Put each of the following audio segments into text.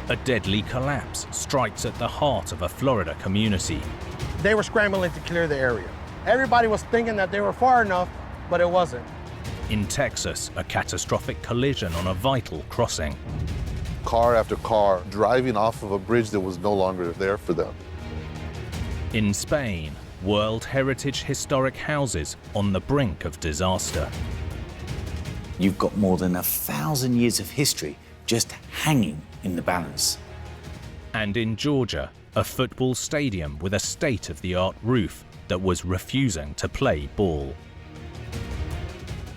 A deadly collapse strikes at the heart of a Florida community. They were scrambling to clear the area. Everybody was thinking that they were far enough, but it wasn't. In Texas, a catastrophic collision on a vital crossing. Car after car driving off of a bridge that was no longer there for them. In Spain, World Heritage historic houses on the brink of disaster. You've got more than 1,000 years of history just hanging in the balance. And in Georgia, a football stadium with a state-of-the-art roof that was refusing to play ball.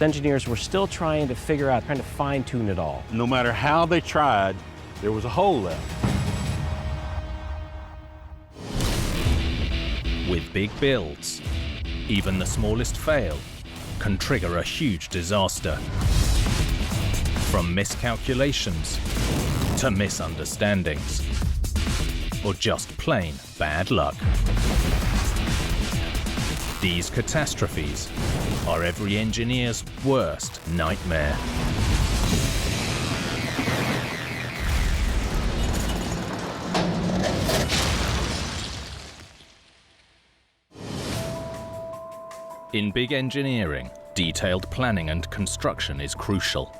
Engineers were still trying to fine-tune it all. No matter how they tried, there was a hole there. With big builds, even the smallest fail can trigger a huge disaster. From miscalculations to misunderstandings, or just plain bad luck. These catastrophes are every engineer's worst nightmare. In big engineering, detailed planning and construction is crucial.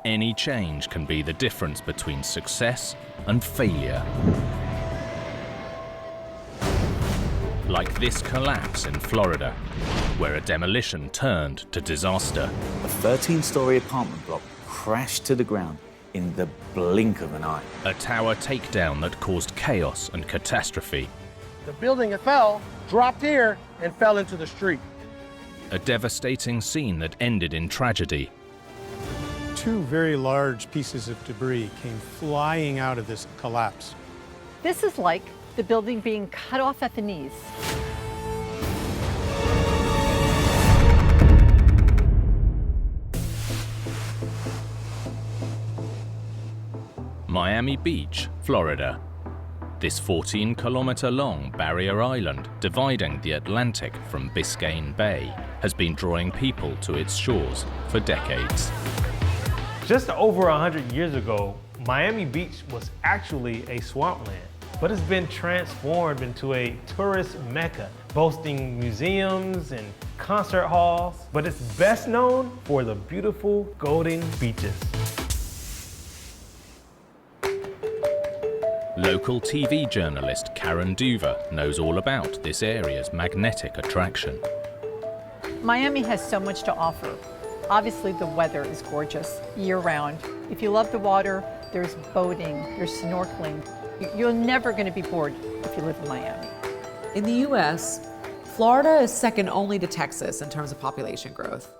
Any change can be the difference between success and failure. Like this collapse in Florida, where a demolition turned to disaster. A 13-story apartment block crashed to the ground in the blink of an eye. A tower takedown that caused chaos and catastrophe. The building fell, dropped here, and fell into the street. A devastating scene that ended in tragedy. Two very large pieces of debris came flying out of this collapse. This is like the building being cut off at the knees. Miami Beach, Florida. This 14-kilometer-long barrier island dividing the Atlantic from Biscayne Bay has been drawing people to its shores for decades. Just over 100 years ago, Miami Beach was actually a swampland, but it's been transformed into a tourist mecca, boasting museums and concert halls, but it's best known for the beautiful golden beaches. Local TV journalist Karen Duver knows all about this area's magnetic attraction. Miami has so much to offer. Obviously, the weather is gorgeous year-round. If you love the water, there's boating, there's snorkeling. You're never going to be bored if you live in Miami. In the U.S., Florida is second only to Texas in terms of population growth.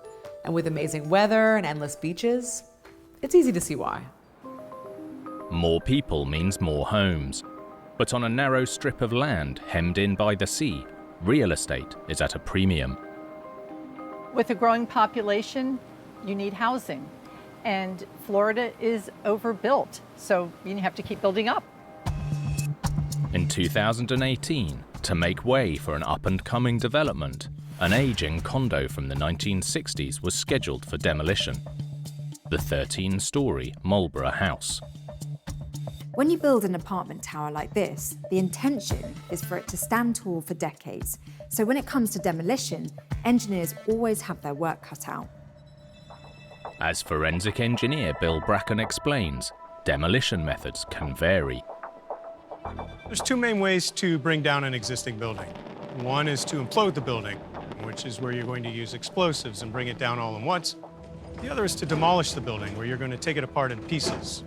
And with amazing weather and endless beaches, it's easy to see why. More people means more homes. But on a narrow strip of land hemmed in by the sea, real estate is at a premium. With a growing population, you need housing. And Florida is overbuilt, so you have to keep building up. In 2018, to make way for an up-and-coming development, an aging condo from the 1960s was scheduled for demolition. The 13-story Marlborough house. When you build an apartment tower like this, the intention is for it to stand tall for decades. So when it comes to demolition, engineers always have their work cut out. As forensic engineer Bill Bracken explains, demolition methods can vary. There's two main ways to bring down an existing building. One is to implode the building, which is where you're going to use explosives and bring it down all at once. The other is to demolish the building, where you're going to take it apart in pieces.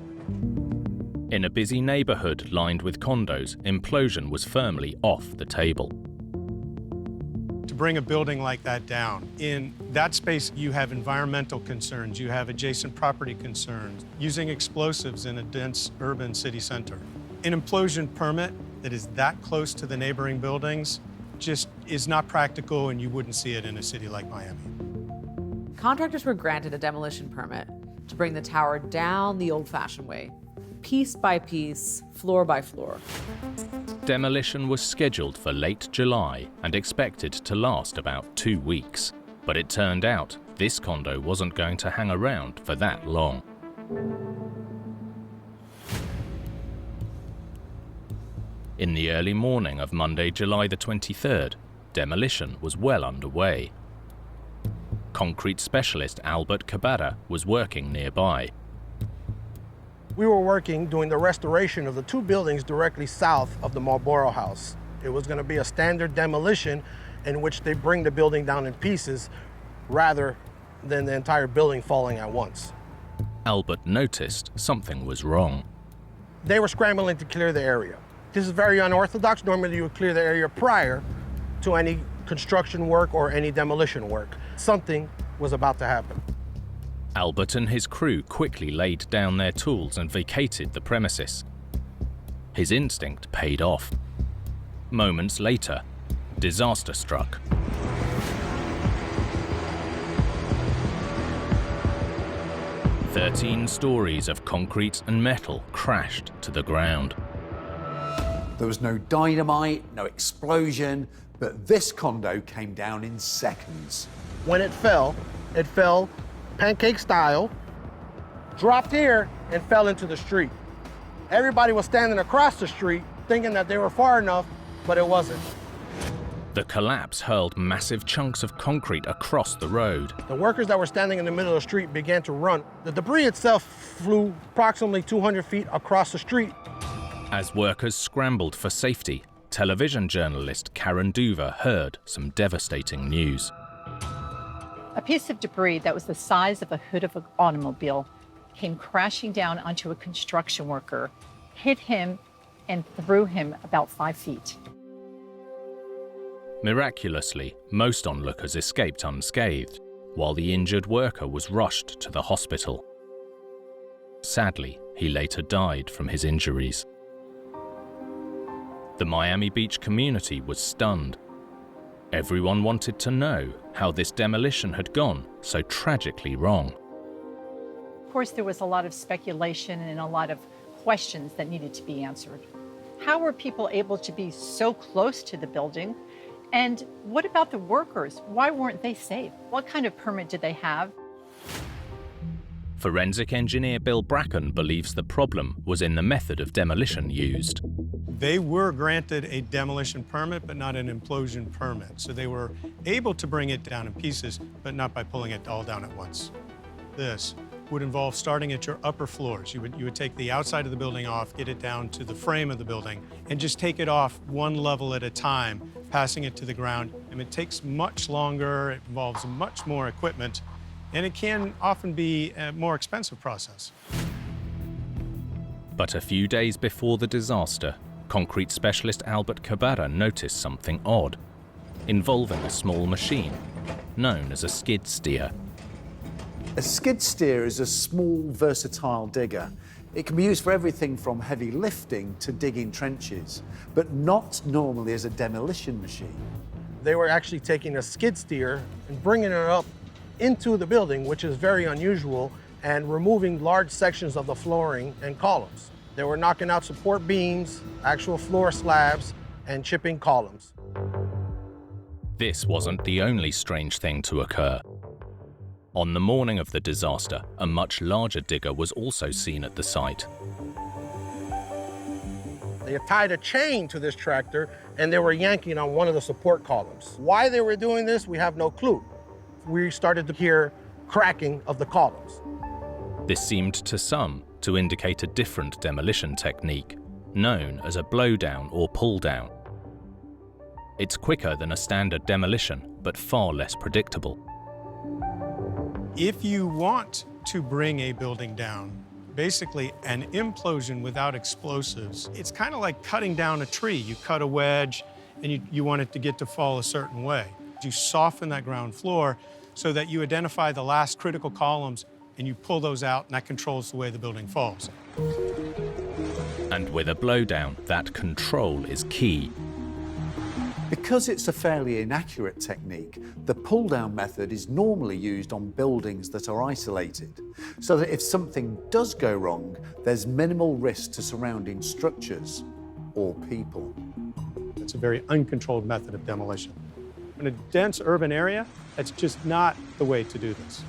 In a busy neighborhood lined with condos, implosion was firmly off the table. To bring a building like that down, in that space you have environmental concerns, you have adjacent property concerns, using explosives in a dense urban city center. An implosion permit that is that close to the neighboring buildings just is not practical, and you wouldn't see it in a city like Miami. Contractors were granted a demolition permit to bring the tower down the old-fashioned way, piece by piece, floor by floor. Demolition was scheduled for late July and expected to last about 2 weeks. But it turned out this condo wasn't going to hang around for that long. In the early morning of Monday, July the 23rd, demolition was well underway. Concrete specialist Albert Cabada was working nearby. We were working doing the restoration of the two buildings directly south of the Marlborough house. It was going to be a standard demolition in which they bring the building down in pieces rather than the entire building falling at once. Albert noticed something was wrong. They were scrambling to clear the area. This is very unorthodox. Normally you would clear the area prior to any construction work or any demolition work. Something was about to happen. Albert and his crew quickly laid down their tools and vacated the premises. His instinct paid off. Moments later, disaster struck. "13 stories of concrete and metal crashed to the ground." There was no dynamite, no explosion, but this condo came down in seconds. When it fell pancake style, dropped here, and fell into the street. Everybody was standing across the street thinking that they were far enough, but it wasn't. The collapse hurled massive chunks of concrete across the road. The workers that were standing in the middle of the street began to run. The debris itself flew approximately 200 feet across the street. As workers scrambled for safety, television journalist Karen Duver heard some devastating news. A piece of debris that was the size of a hood of an automobile came crashing down onto a construction worker, hit him, and threw him about 5 feet. Miraculously, most onlookers escaped unscathed, while the injured worker was rushed to the hospital. Sadly, he later died from his injuries. The Miami Beach community was stunned. Everyone wanted to know how this demolition had gone so tragically wrong. Of course, there was a lot of speculation and a lot of questions that needed to be answered. How were people able to be so close to the building? And what about the workers? Why weren't they safe? What kind of permit did they have? Forensic engineer Bill Bracken believes the problem was in the method of demolition used. They were granted a demolition permit, but not an implosion permit. So they were able to bring it down in pieces, but not by pulling it all down at once. This would involve starting at your upper floors. You would take the outside of the building off, get it down to the frame of the building, and just take it off one level at a time, passing it to the ground. And it takes much longer, it involves much more equipment, and it can often be a more expensive process. But a few days before the disaster, concrete specialist Albert Cabada noticed something odd, involving a small machine known as a skid steer. A skid steer is a small, versatile digger. It can be used for everything from heavy lifting to digging trenches, but not normally as a demolition machine. They were actually taking a skid steer and bringing it up into the building, which is very unusual, and removing large sections of the flooring and columns. They were knocking out support beams, actual floor slabs, and chipping columns. This wasn't the only strange thing to occur. On the morning of the disaster, a much larger digger was also seen at the site. They had tied a chain to this tractor, and they were yanking on one of the support columns. Why they were doing this, we have no clue. We started to hear cracking of the columns. This seemed to some to indicate a different demolition technique, known as a blowdown or pull-down. It's quicker than a standard demolition, but far less predictable. If you want to bring a building down, basically an implosion without explosives, it's kind of like cutting down a tree. You cut a wedge and you want it to get to fall a certain way. You soften that ground floor so that you identify the last critical columns and you pull those out, and that controls the way the building falls. And with a blowdown, that control is key. Because it's a fairly inaccurate technique, the pull-down method is normally used on buildings that are isolated, so that if something does go wrong, there's minimal risk to surrounding structures or people. It's a very uncontrolled method of demolition. In a dense urban area, that's just not the way to do this.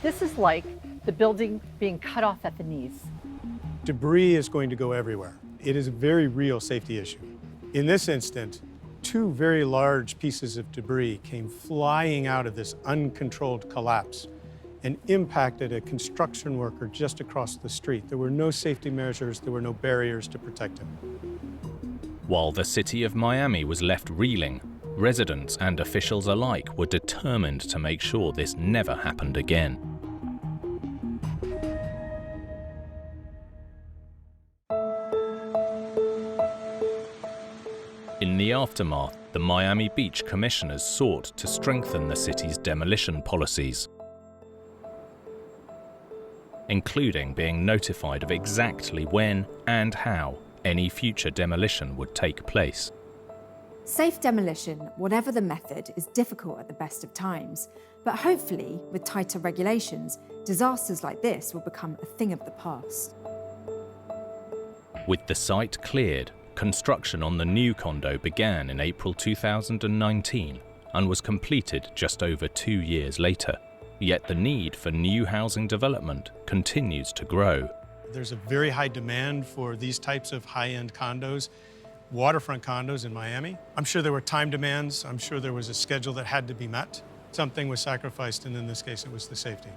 This is like the building being cut off at the knees. Debris is going to go everywhere. It is a very real safety issue. In this instance, two very large pieces of debris came flying out of this uncontrolled collapse and impacted a construction worker just across the street. There were no safety measures, there were no barriers to protect him. While the city of Miami was left reeling, residents and officials alike were determined to make sure this never happened again. In the aftermath, the Miami Beach commissioners sought to strengthen the city's demolition policies, including being notified of exactly when and how any future demolition would take place. Safe demolition, whatever the method, is difficult at the best of times, but hopefully, with tighter regulations, disasters like this will become a thing of the past. With the site cleared, construction on the new condo began in April 2019 and was completed just over 2 years later. Yet the need for new housing development continues to grow. There's a very high demand for these types of high-end condos, waterfront condos in Miami. I'm sure there were time demands. I'm sure there was a schedule that had to be met. Something was sacrificed, and in this case, it was the safety.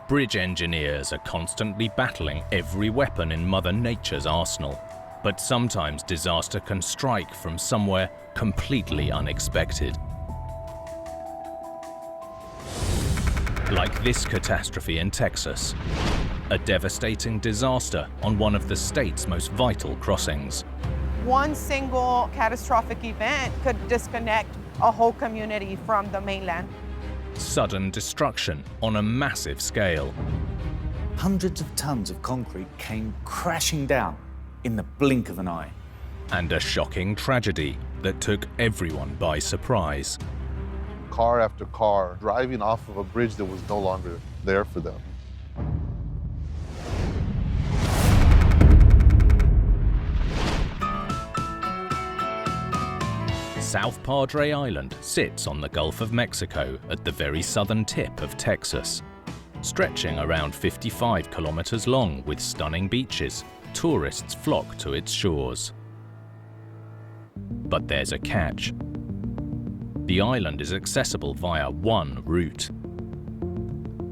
Bridge engineers are constantly battling every weapon in Mother Nature's arsenal, but sometimes disaster can strike from somewhere completely unexpected. Like this catastrophe in Texas, a devastating disaster on one of the state's most vital crossings. One single catastrophic event could disconnect a whole community from the mainland. Sudden destruction on a massive scale. Hundreds of tons of concrete came crashing down in the blink of an eye. And a shocking tragedy that took everyone by surprise. Car after car driving off of a bridge that was no longer there for them. South Padre Island sits on the Gulf of Mexico at the very southern tip of Texas. Stretching around 55 kilometers long with stunning beaches, tourists flock to its shores. But there's a catch. The island is accessible via one route.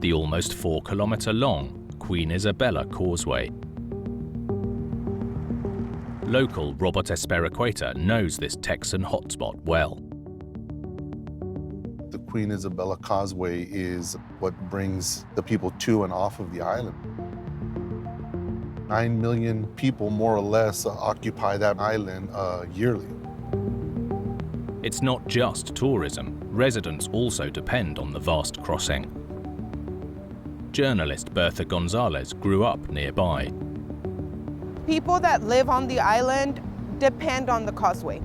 The almost 4-kilometer long Queen Isabella Causeway. Local Robert Espericueta knows this Texan hotspot well. The Queen Isabella Causeway is what brings the people to and off of the island. 9 million people, more or less, occupy that island yearly. It's not just tourism. Residents also depend on the vast crossing. Journalist Bertha Gonzalez grew up nearby. People that live on the island depend on the causeway.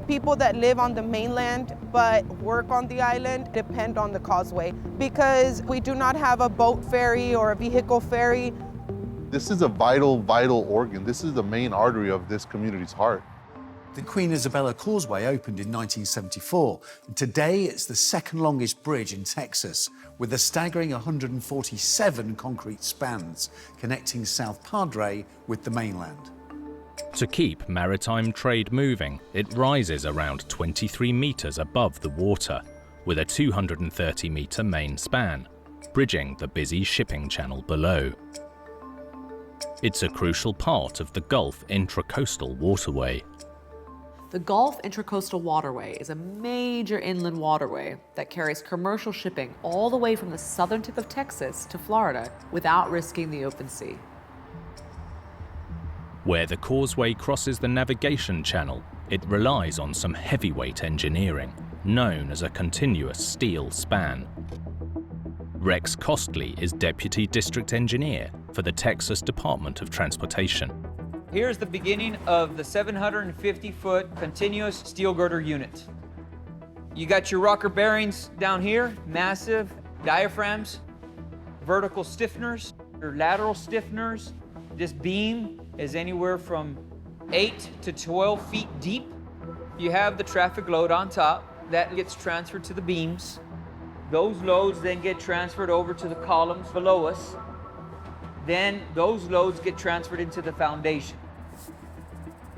People that live on the mainland but work on the island depend on the causeway because we do not have a boat ferry or a vehicle ferry. This is a vital, vital organ. This is the main artery of this community's heart. The Queen Isabella Causeway opened in 1974, and today it's the second longest bridge in Texas, with a staggering 147 concrete spans connecting South Padre with the mainland. To keep maritime trade moving, it rises around 23 meters above the water, with a 230-meter main span, bridging the busy shipping channel below. It's a crucial part of the Gulf Intracoastal Waterway. The Gulf Intracoastal Waterway is a major inland waterway that carries commercial shipping all the way from the southern tip of Texas to Florida without risking the open sea. Where the causeway crosses the navigation channel, it relies on some heavyweight engineering, known as a continuous steel span. Rex Costley is Deputy District Engineer for the Texas Department of Transportation. Here's the beginning of the 750-foot continuous steel girder unit. You got your rocker bearings down here, massive diaphragms, vertical stiffeners, or lateral stiffeners. This beam is anywhere from 8 to 12 feet deep. You have the traffic load on top that gets transferred to the beams. Those loads then get transferred over to the columns below us. Then those loads get transferred into the foundation.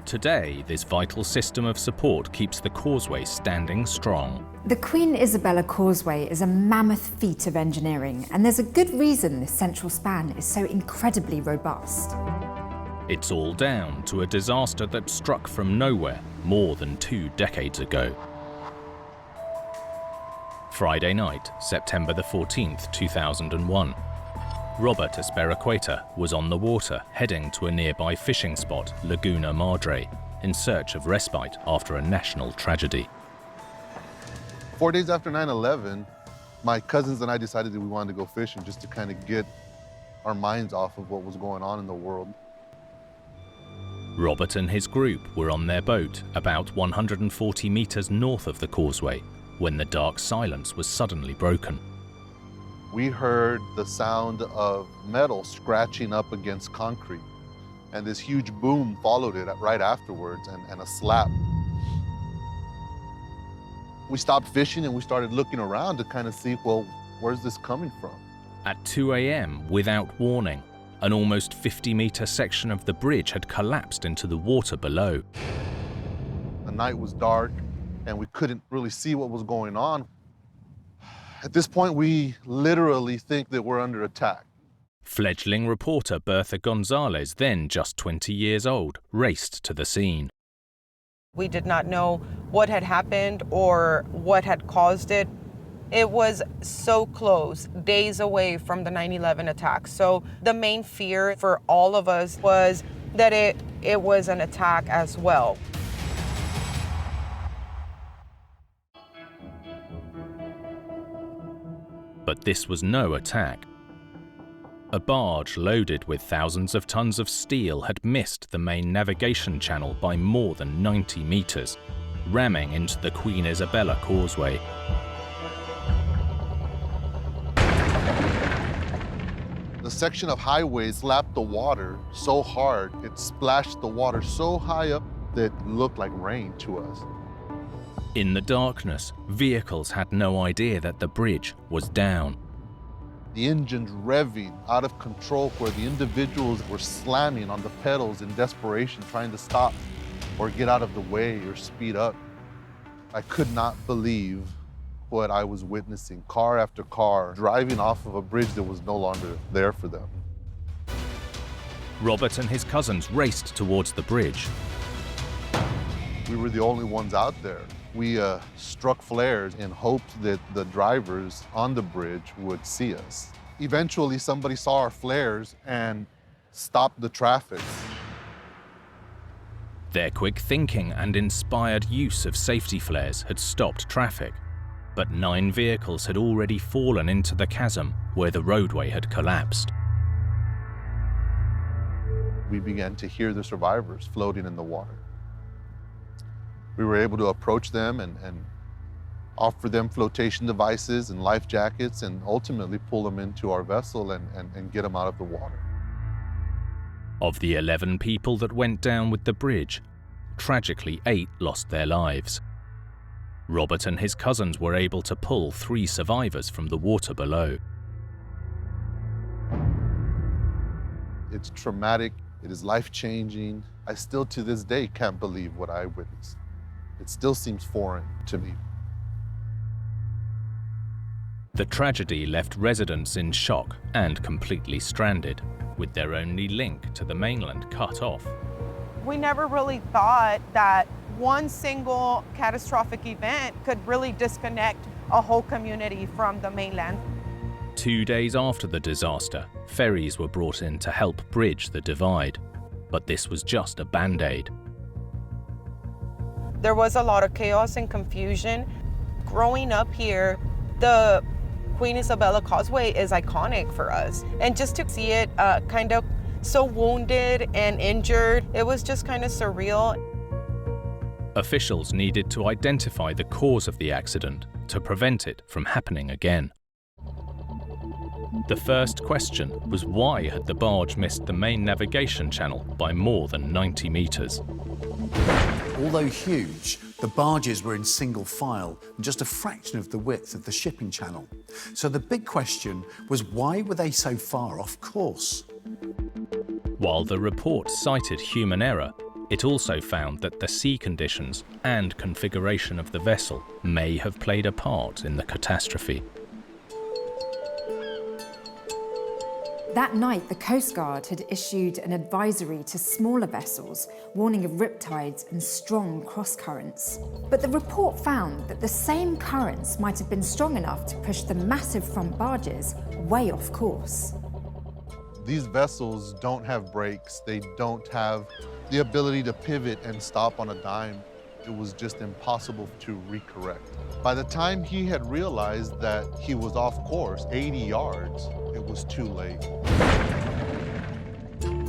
Today, this vital system of support keeps the causeway standing strong. The Queen Isabella Causeway is a mammoth feat of engineering, and there's a good reason this central span is so incredibly robust. It's all down to a disaster that struck from nowhere more than 2 decades ago. Friday night, September the 14th, 2001. Robert Espericueta was on the water heading to a nearby fishing spot, Laguna Madre, in search of respite after a national tragedy. 4 days after 9/11, my cousins and I decided that we wanted to go fishing just to kind of get our minds off of what was going on in the world. Robert and his group were on their boat about 140 meters north of the causeway when the dark silence was suddenly broken. We heard the sound of metal scratching up against concrete, and this huge boom followed it right afterwards, and a slap. We stopped fishing and we started looking around to kind of see, well, where's this coming from? At 2 a.m., without warning, an almost 50-meter section of the bridge had collapsed into the water below. The night was dark and we couldn't really see what was going on. At this point, we literally think that we're under attack. Fledgling reporter Bertha Gonzalez, then just 20 years old, raced to the scene. We did not know what had happened or what had caused it. It was so close, days away from the 9/11 attack. So the main fear for all of us was that it was an attack as well. But this was no attack. A barge loaded with thousands of tons of steel had missed the main navigation channel by more than 90 meters, ramming into the Queen Isabella Causeway. The section of highway slapped the water so hard, it splashed the water so high up that it looked like rain to us. In the darkness, vehicles had no idea that the bridge was down. The engines revving out of control where the individuals were slamming on the pedals in desperation, trying to stop or get out of the way or speed up. I could not believe what I was witnessing. Car after car driving off of a bridge that was no longer there for them. Robert and his cousins raced towards the bridge. We were the only ones out there. We struck flares in hopes that the drivers on the bridge would see us. Eventually, somebody saw our flares and stopped the traffic. Their quick thinking and inspired use of safety flares had stopped traffic, but 9 vehicles had already fallen into the chasm where the roadway had collapsed. We began to hear the survivors floating in the water. We were able to approach them and offer them flotation devices and life jackets and ultimately pull them into our vessel and get them out of the water. Of the 11 people that went down with the bridge, tragically 8 lost their lives. Robert and his cousins were able to pull 3 survivors from the water below. It's traumatic, it is life-changing. I still to this day can't believe what I witnessed. It still seems foreign to me. The tragedy left residents in shock and completely stranded, with their only link to the mainland cut off. We never really thought that one single catastrophic event could really disconnect a whole community from the mainland. 2 days after the disaster, ferries were brought in to help bridge the divide, but this was just a band-aid. There was a lot of chaos and confusion. Growing up here, the Queen Isabella Causeway is iconic for us. And just to see it kind of so wounded and injured, it was just kind of surreal. Officials needed to identify the cause of the accident to prevent it from happening again. The first question was why had the barge missed the main navigation channel by more than 90 meters? Although huge, The barges were in single file and just a fraction of the width of the shipping channel. So the big question was, why were they so far off course? While the report cited human error, it also found that the sea conditions and configuration of the vessel may have played a part in the catastrophe. That night, the Coast Guard had issued an advisory to smaller vessels, warning of riptides and strong cross-currents. But the report found that the same currents might have been strong enough to push the massive front barges way off course. These vessels don't have brakes. They don't have the ability to pivot and stop on a dime. It was just impossible to recorrect. By the time he had realized that he was off course 80 yards, it was too late.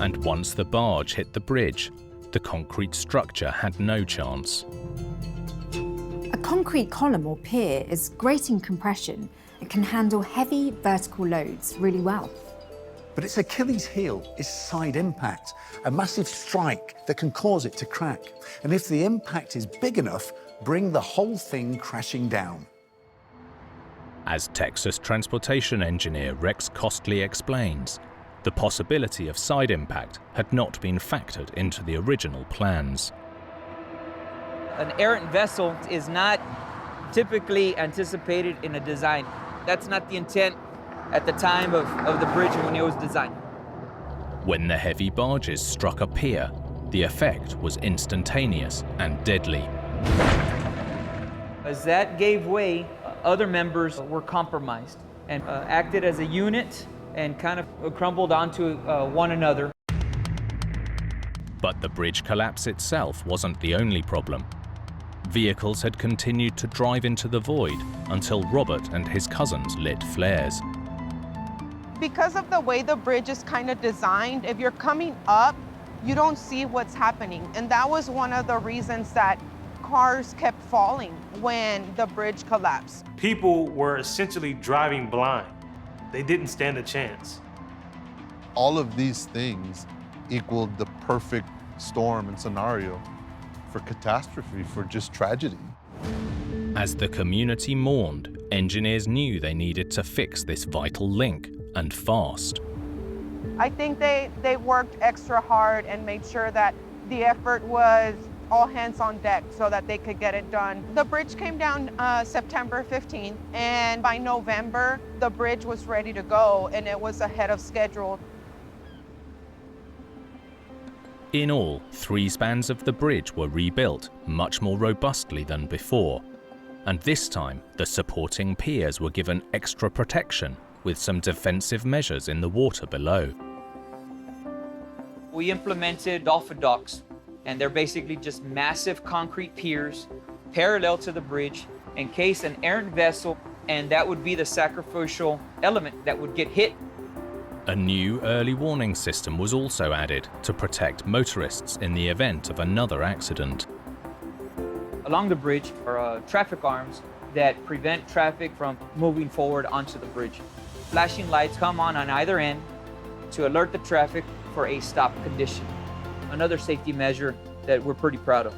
And once the barge hit the bridge, the concrete structure had no chance. A concrete column or pier is great in compression and can handle heavy vertical loads really well. But its Achilles heel is side impact, a massive strike that can cause it to crack. And if the impact is big enough, bring the whole thing crashing down. As Texas transportation engineer Rex Costley explains, the possibility of side impact had not been factored into the original plans. An errant vessel is not typically anticipated in a design. That's not the intent at the time of the bridge when it was designed. When the heavy barges struck a pier, the effect was instantaneous and deadly. As that gave way, other members were compromised and acted as a unit and kind of crumbled onto one another. But the bridge collapse itself wasn't the only problem. Vehicles had continued to drive into the void until Robert and his cousins lit flares. Because of the way the bridge is kind of designed, if you're coming up, you don't see what's happening. And that was one of the reasons that cars kept falling when the bridge collapsed. People were essentially driving blind. They didn't stand a chance. All of these things equaled the perfect storm and scenario for catastrophe, for just tragedy. As the community mourned, engineers knew they needed to fix this vital link, and fast. I think they worked extra hard and made sure that the effort was all hands on deck so that they could get it done. The bridge came down September 15th, and by November, the bridge was ready to go, and it was ahead of schedule. In all, 3 spans of the bridge were rebuilt much more robustly than before, and this time the supporting piers were given extra protection with some defensive measures in the water below. We implemented dolphin docks, and they're basically just massive concrete piers parallel to the bridge in case an errant vessel, and that would be the sacrificial element that would get hit. A new early warning system was also added to protect motorists in the event of another accident. Along the bridge are traffic arms that prevent traffic from moving forward onto the bridge. Flashing lights come on either end to alert the traffic for a stop condition. Another safety measure that we're pretty proud of.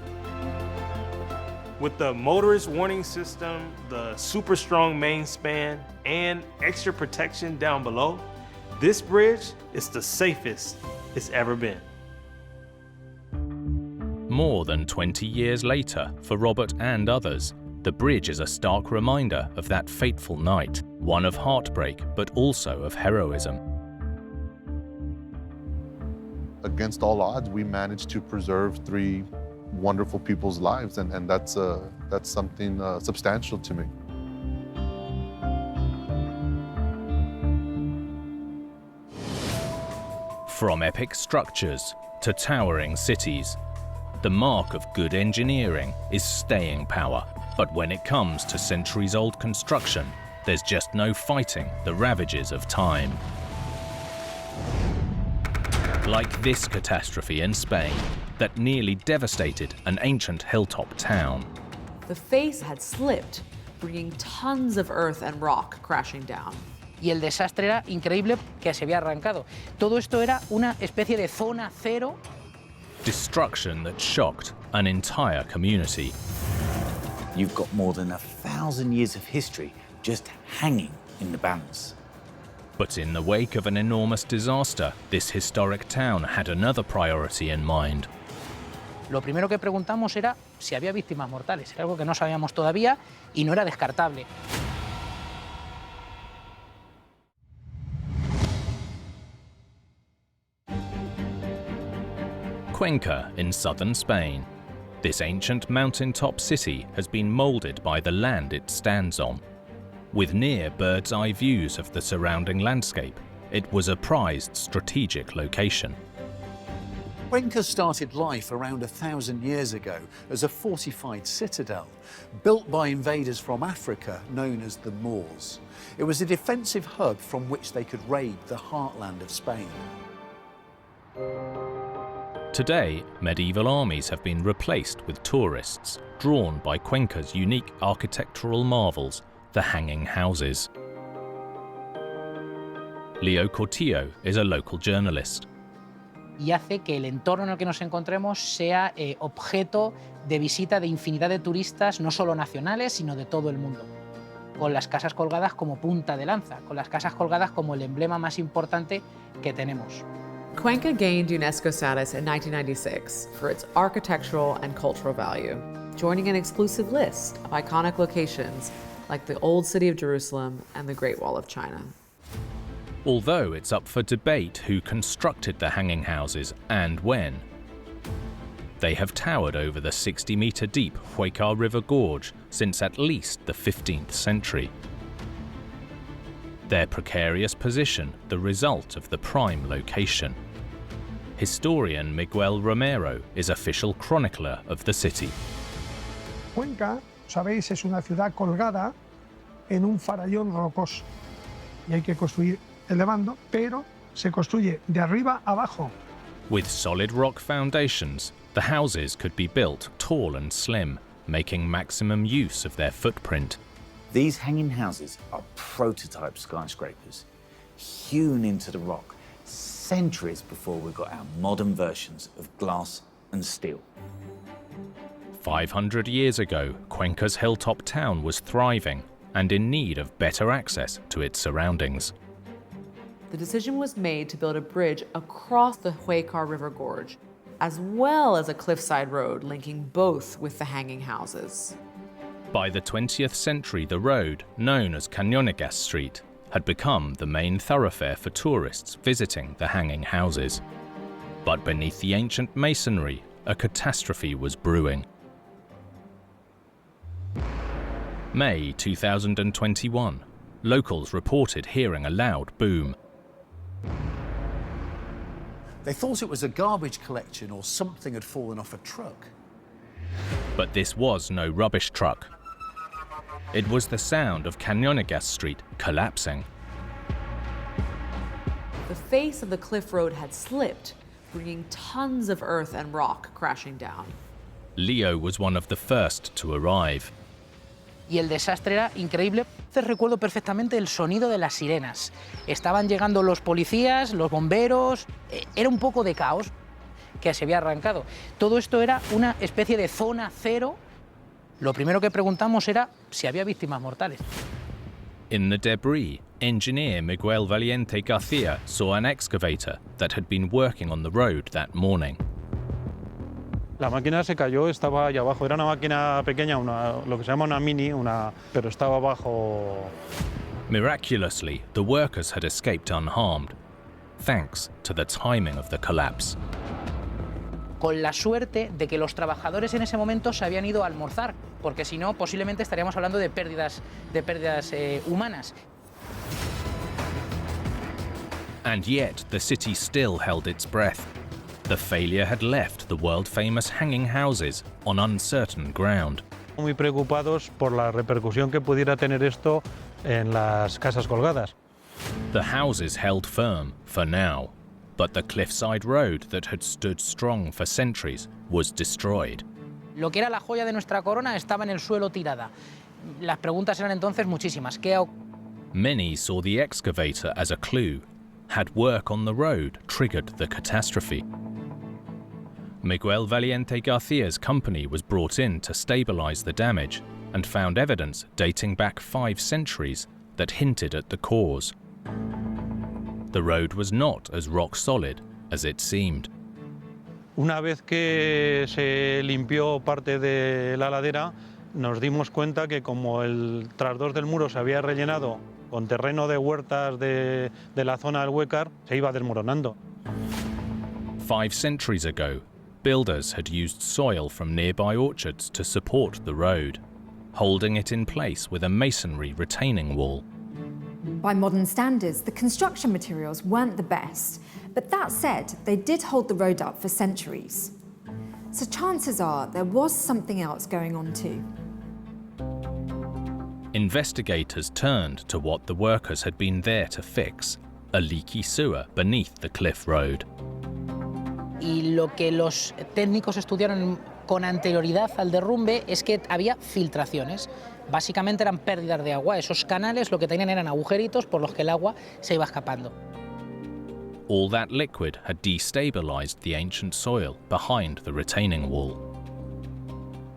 With the motorist warning system, the super strong main span, and extra protection down below, this bridge is the safest it's ever been. More than 20 years later, for Robert and others, the bridge is a stark reminder of that fateful night, one of heartbreak, but also of heroism. Against all odds, we managed to preserve 3 wonderful people's lives, and that's something substantial to me. From epic structures to towering cities, the mark of good engineering is staying power. But when it comes to centuries-old construction, there's just no fighting the ravages of time. Like this catastrophe in Spain that nearly devastated an ancient hilltop town. The face had slipped, bringing tons of earth and rock crashing down. Y el desastre era increíble que se había arrancado. Todo esto era una especie de zona cero. Destruction that shocked an entire community. You've got more than 1,000 years of history just hanging in the balance. But in the wake of an enormous disaster, this historic town had another priority in mind. Lo primero que preguntamos era si había víctimas mortales. Era algo que no sabíamos todavía y no era descartable. Cuenca in southern Spain. This ancient mountaintop city has been moulded by the land it stands on. With near bird's-eye views of the surrounding landscape, it was a prized strategic location. Cuenca started life around 1,000 years ago as a fortified citadel, built by invaders from Africa known as the Moors. It was a defensive hub from which they could raid the heartland of Spain. Today, medieval armies have been replaced with tourists, drawn by Cuenca's unique architectural marvels, the hanging houses. Leo Cortillo is a local journalist. Y hace que el entorno en el que nos encontremos sea objeto de visita de infinidad de turistas, no solo nacionales, sino de todo el mundo. Con las casas colgadas como punta de lanza, con las casas colgadas como el emblema más importante que tenemos. Cuenca gained UNESCO status in 1996 for its architectural and cultural value, joining an exclusive list of iconic locations like the Old City of Jerusalem and the Great Wall of China. Although it's up for debate who constructed the hanging houses and when. They have towered over the 60-metre deep Huecar River Gorge since at least the 15th century. Their precarious position the result of the prime location. Historian Miguel Romero is official chronicler of the city. Cuenca, sabéis, es una ciudad colgada en un farallón rocoso y hay que construir elevando, pero se construye de arriba abajo. With solid rock foundations, the houses could be built tall and slim, making maximum use of their footprint. These hanging houses are prototype skyscrapers, hewn into the rock centuries before we got our modern versions of glass and steel. 500 years ago, Cuenca's hilltop town was thriving and in need of better access to its surroundings. The decision was made to build a bridge across the Huecar River Gorge, as well as a cliffside road linking both with the hanging houses. By the 20th century, the road, known as Cañonegas Street, had become the main thoroughfare for tourists visiting the hanging houses. But beneath the ancient masonry, a catastrophe was brewing. May 2021. Locals reported hearing a loud boom. They thought it was a garbage collection or something had fallen off a truck. But this was no rubbish truck. It was the sound of Cañonegas Street collapsing. The face of the cliff road had slipped, bringing tons of earth and rock crashing down. Leo was one of the first to arrive. Y el desastre era increíble. Recuerdo perfectamente el sonido de las sirenas. Estaban llegando los policías, los bomberos. Era un poco de caos que se había arrancado. Todo esto era una especie de zona cero. Lo primero que preguntamos era si había víctimas mortales. In the debris, engineer Miguel Valiente Garcia saw an excavator that had been working on the road that morning. La máquina se cayó, estaba allá abajo. Era una máquina pequeña, lo que se llama una mini, pero estaba abajo. Miraculously, the workers had escaped unharmed, thanks to the timing of the collapse. Con la suerte de que los trabajadores en ese momento se habían ido a almorzar, porque si no, posiblemente estaríamos hablando de pérdidas humanas. And yet, the city still held its breath. The failure had left the world-famous hanging houses on uncertain ground. Muy preocupados por la repercusión que pudiera tener esto en las casas colgadas. The houses held firm for now, but the cliffside road that had stood strong for centuries was destroyed. Lo que era la joya de nuestra corona estaba en el suelo tirada. Las preguntas eran entonces muchísimas. Many saw the excavator as a clue. Had work on the road triggered the catastrophe? Miguel Valiente Garcia's company was brought in to stabilize the damage, and found evidence dating back 5 centuries that hinted at the cause. The road was not as rock solid as it seemed. Una vez que se limpió parte de la ladera, nos dimos cuenta que como el trasdós del muro se había rellenado con terreno de huertas de la zona del Huécar, se iba desmoronando. 5 centuries ago, builders had used soil from nearby orchards to support the road, holding it in place with a masonry retaining wall. By modern standards, the construction materials weren't the best, but that said, they did hold the road up for centuries. So chances are there was something else going on too. Investigators turned to what the workers had been there to fix, a leaky sewer beneath the cliff road. Y lo que los técnicos estudiaron con anterioridad al derrumbe es que había filtraciones. Básicamente eran pérdidas de agua. Esos canales lo que tenían eran agujeritos por los que el agua se iba escapando. All that liquid had destabilized the ancient soil behind the retaining wall.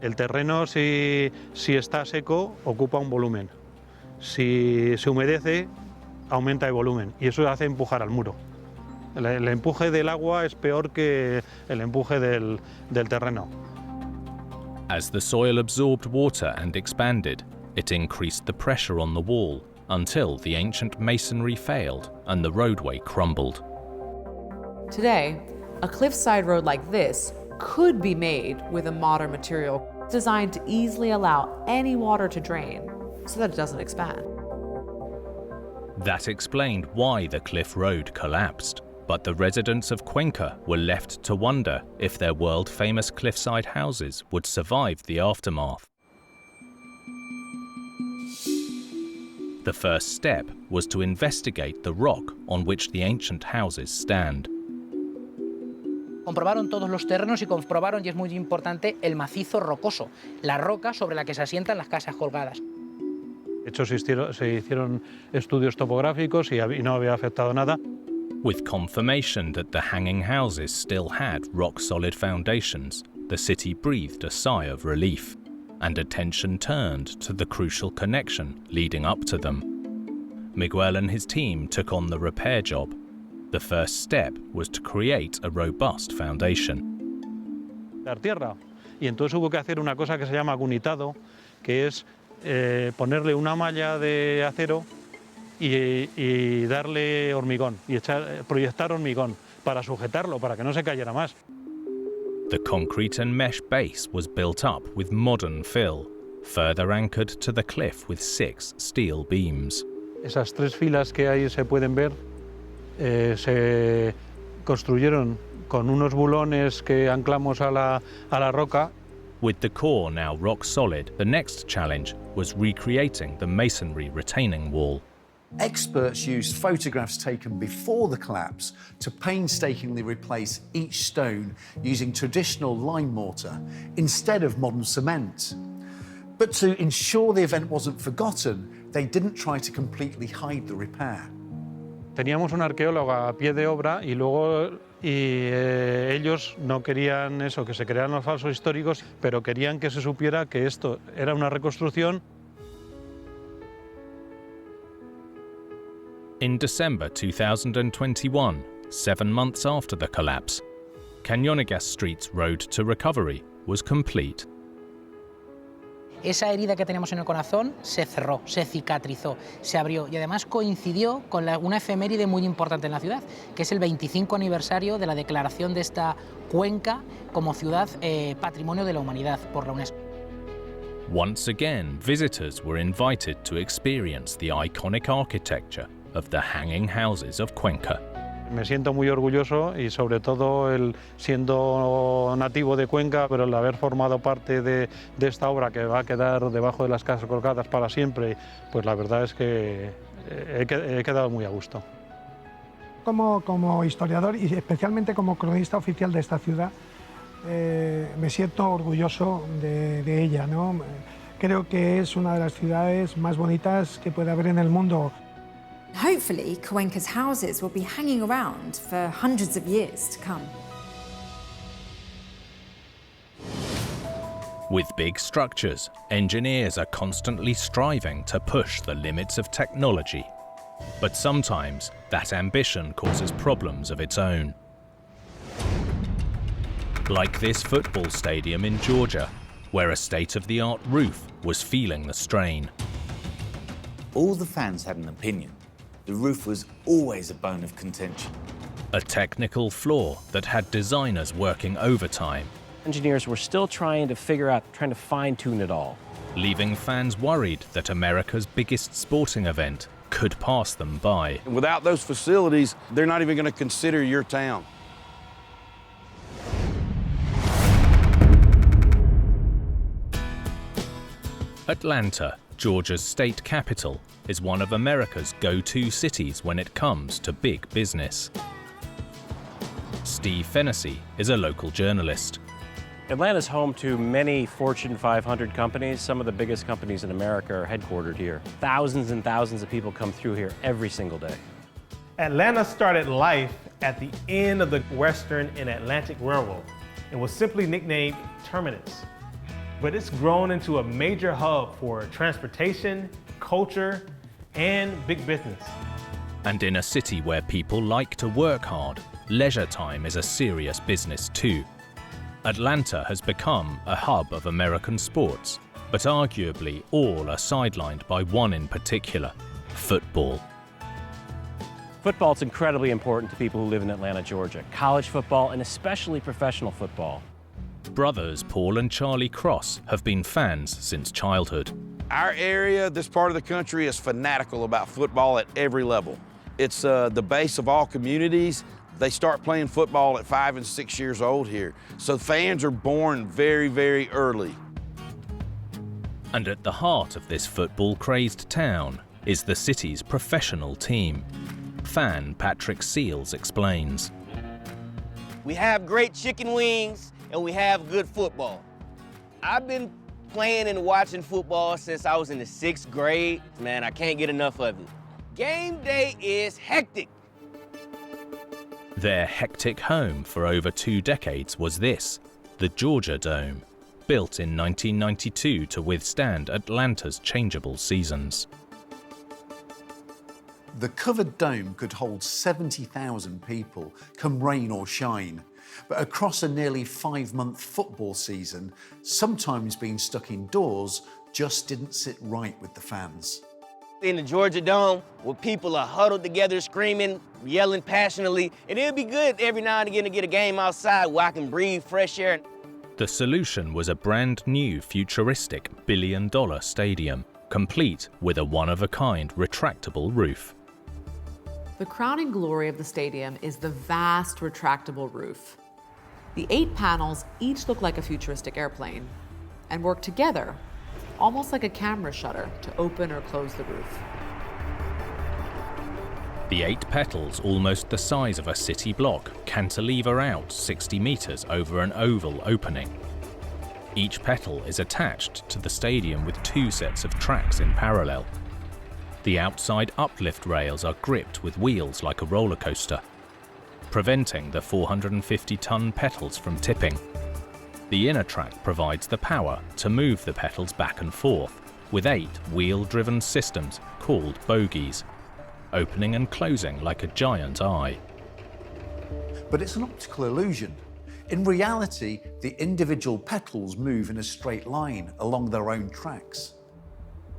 El terreno, si está seco, ocupa un volumen. Si se humedece, aumenta el volumen y eso hace empujar al muro. El empuje del agua es peor que el empuje del terreno. As the soil absorbed water and expanded, it increased the pressure on the wall until the ancient masonry failed and the roadway crumbled. Today, a cliffside road like this could be made with a modern material designed to easily allow any water to drain so that it doesn't expand. That explained why the cliff road collapsed, but the residents of Cuenca were left to wonder if their world-famous cliffside houses would survive the aftermath. The first step was to investigate the rock on which the ancient houses stand. Comprobaron todos los terrenos y comprobaron, y es muy importante, el macizo rocoso, la roca sobre la que se asientan las casas colgadas. De hecho, se hicieron estudios topográficos y no había afectado nada. With confirmation that the hanging houses still had rock-solid foundations, the city breathed a sigh of relief, and attention turned to the crucial connection leading up to them. Miguel and his team took on the repair job. The first step was to create a robust foundation. Dar tierra. Y entonces hubo que hacer una cosa que se llama cunitado, que es ponerle una malla de acero y darle hormigón, y proyectar hormigón para sujetarlo, para que no se cayera más. The concrete and mesh base was built up with modern fill, further anchored to the cliff with 6 steel beams. Esas 3 filas que ahí se pueden ver se construyeron con unos bulones que anclamos a la roca. With the core now rock solid, the next challenge was recreating the masonry retaining wall. Experts used photographs taken before the collapse to painstakingly replace each stone using traditional lime mortar instead of modern cement. But to ensure the event wasn't forgotten, they didn't try to completely hide the repair. Teníamos un arqueólogo a pie de obra y luego ellos no querían eso, que se crearan los falsos históricos, pero querían que se supiera que esto era una reconstrucción. In December 2021, 7 months after the collapse, Cañonegas Street's road to recovery was complete. Esa herida que teníamos en el corazón se cerró, se cicatrizó, se abrió y además coincidió con una efeméride muy importante en la ciudad, que es el 25 aniversario de la declaración de esta cuenca como ciudad Patrimonio de la Humanidad por la UNESCO. Once again, visitors were invited to experience the iconic architecture of the hanging houses of Cuenca. Me siento muy orgulloso y sobre todo el siendo nativo de Cuenca, pero el haber formado parte de esta obra que va a quedar debajo de las casas colgadas para siempre, pues la verdad es que he quedado muy a gusto. Como historiador y especialmente como cronista oficial de esta ciudad, me siento orgulloso de ella, ¿no? Creo que es una de las ciudades más bonitas que puede haber en el mundo. Hopefully, Cuenca's houses will be hanging around for hundreds of years to come. With big structures, engineers are constantly striving to push the limits of technology. But sometimes that ambition causes problems of its own. Like this football stadium in Georgia, where a state-of-the-art roof was feeling the strain. All the fans had an opinion. The roof was always a bone of contention. A technical flaw that had designers working overtime. Engineers were still trying to fine-tune it all. Leaving fans worried that America's biggest sporting event could pass them by. Without those facilities, they're not even going to consider your town. Atlanta, Georgia's state capital, is one of America's go-to cities when it comes to big business. Steve Fennessy is a local journalist. Atlanta's home to many Fortune 500 companies. Some of the biggest companies in America are headquartered here. Thousands and thousands of people come through here every single day. Atlanta started life at the end of the Western and Atlantic Railroad and was simply nicknamed Terminus. But it's grown into a major hub for transportation, culture, and big business. And in a city where people like to work hard, leisure time is a serious business too. Atlanta has become a hub of American sports, but arguably all are sidelined by one in particular: football. Football is incredibly important to people who live in Atlanta, Georgia. College football and especially professional football. Brothers Paul and Charlie Cross have been fans since childhood. Our area, this part of the country, is fanatical about football at every level. It's the base of all communities. They start playing football at 5 and 6 years old here. So fans are born very, very early. And at the heart of this football-crazed town is the city's professional team. Fan Patrick Seals explains. We have great chicken wings and we have good football. I've been playing and watching football since I was in the 6th grade. Man, I can't get enough of it. Game day is hectic. Their hectic home for over 2 decades was this, the Georgia Dome, built in 1992 to withstand Atlanta's changeable seasons. The covered dome could hold 70,000 people, come rain or shine. But across a nearly 5-month football season, sometimes being stuck indoors just didn't sit right with the fans. In the Georgia Dome, where people are huddled together, screaming, yelling passionately, and it'd be good every now and again to get a game outside where I can breathe fresh air. The solution was a brand new futuristic billion-dollar stadium, complete with a one-of-a-kind retractable roof. The crowning glory of the stadium is the vast retractable roof. The 8 panels each look like a futuristic airplane and work together, almost like a camera shutter, to open or close the roof. The 8 petals, almost the size of a city block, cantilever out 60 meters over an oval opening. Each petal is attached to the stadium with 2 sets of tracks in parallel. The outside uplift rails are gripped with wheels like a roller coaster, preventing the 450-ton petals from tipping. The inner track provides the power to move the petals back and forth with 8 wheel-driven systems called bogies, opening and closing like a giant eye. But it's an optical illusion. In reality, the individual petals move in a straight line along their own tracks.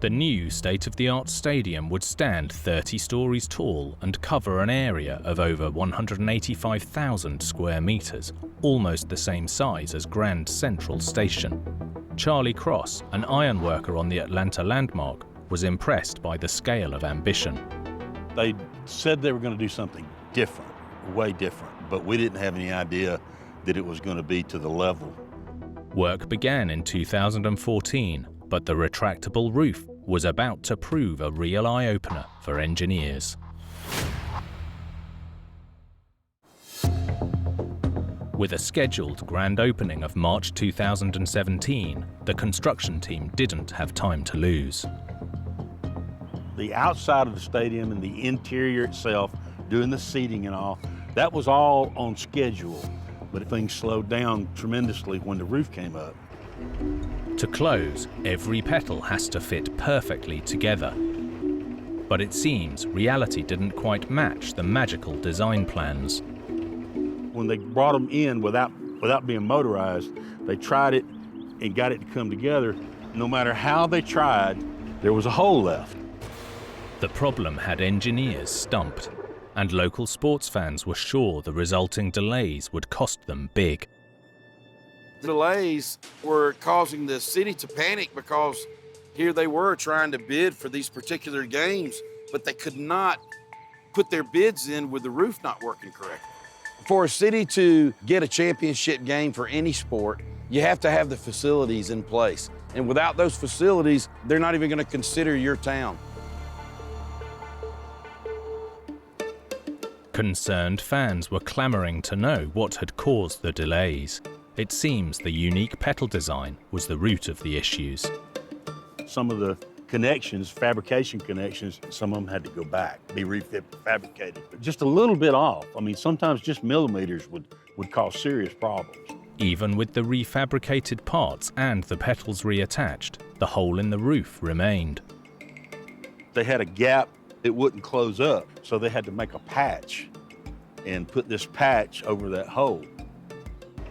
The new state-of-the-art stadium would stand 30 stories tall and cover an area of over 185,000 square meters, almost the same size as Grand Central Station. Charlie Cross, an ironworker on the Atlanta landmark, was impressed by the scale of ambition. They said they were going to do something different, way different, but we didn't have any idea that it was going to be to the level. Work began in 2014, but the retractable roof was about to prove a real eye-opener for engineers. With a scheduled grand opening of March 2017, the construction team didn't have time to lose. The outside of the stadium and the interior itself, doing the seating and all, that was all on schedule, but things slowed down tremendously when the roof came up. To close, every petal has to fit perfectly together. But it seems reality didn't quite match the magical design plans. When they brought them in without being motorized, they tried it and got it to come together. No matter how they tried, there was a hole left. The problem had engineers stumped, and local sports fans were sure the resulting delays would cost them big. Delays were causing the city to panic because here they were trying to bid for these particular games, but they could not put their bids in with the roof not working correctly. For a city to get a championship game for any sport, you have to have the facilities in place. And without those facilities, they're not even going to consider your town. Concerned fans were clamoring to know what had caused the delays. It seems the unique petal design was the root of the issues. Some of the connections, fabrication connections, some of them had to go back, be refabricated. Just a little bit off. I mean, sometimes just millimeters would cause serious problems. Even with the refabricated parts and the petals reattached, the hole in the roof remained. They had a gap, it wouldn't close up, so they had to make a patch and put this patch over that hole.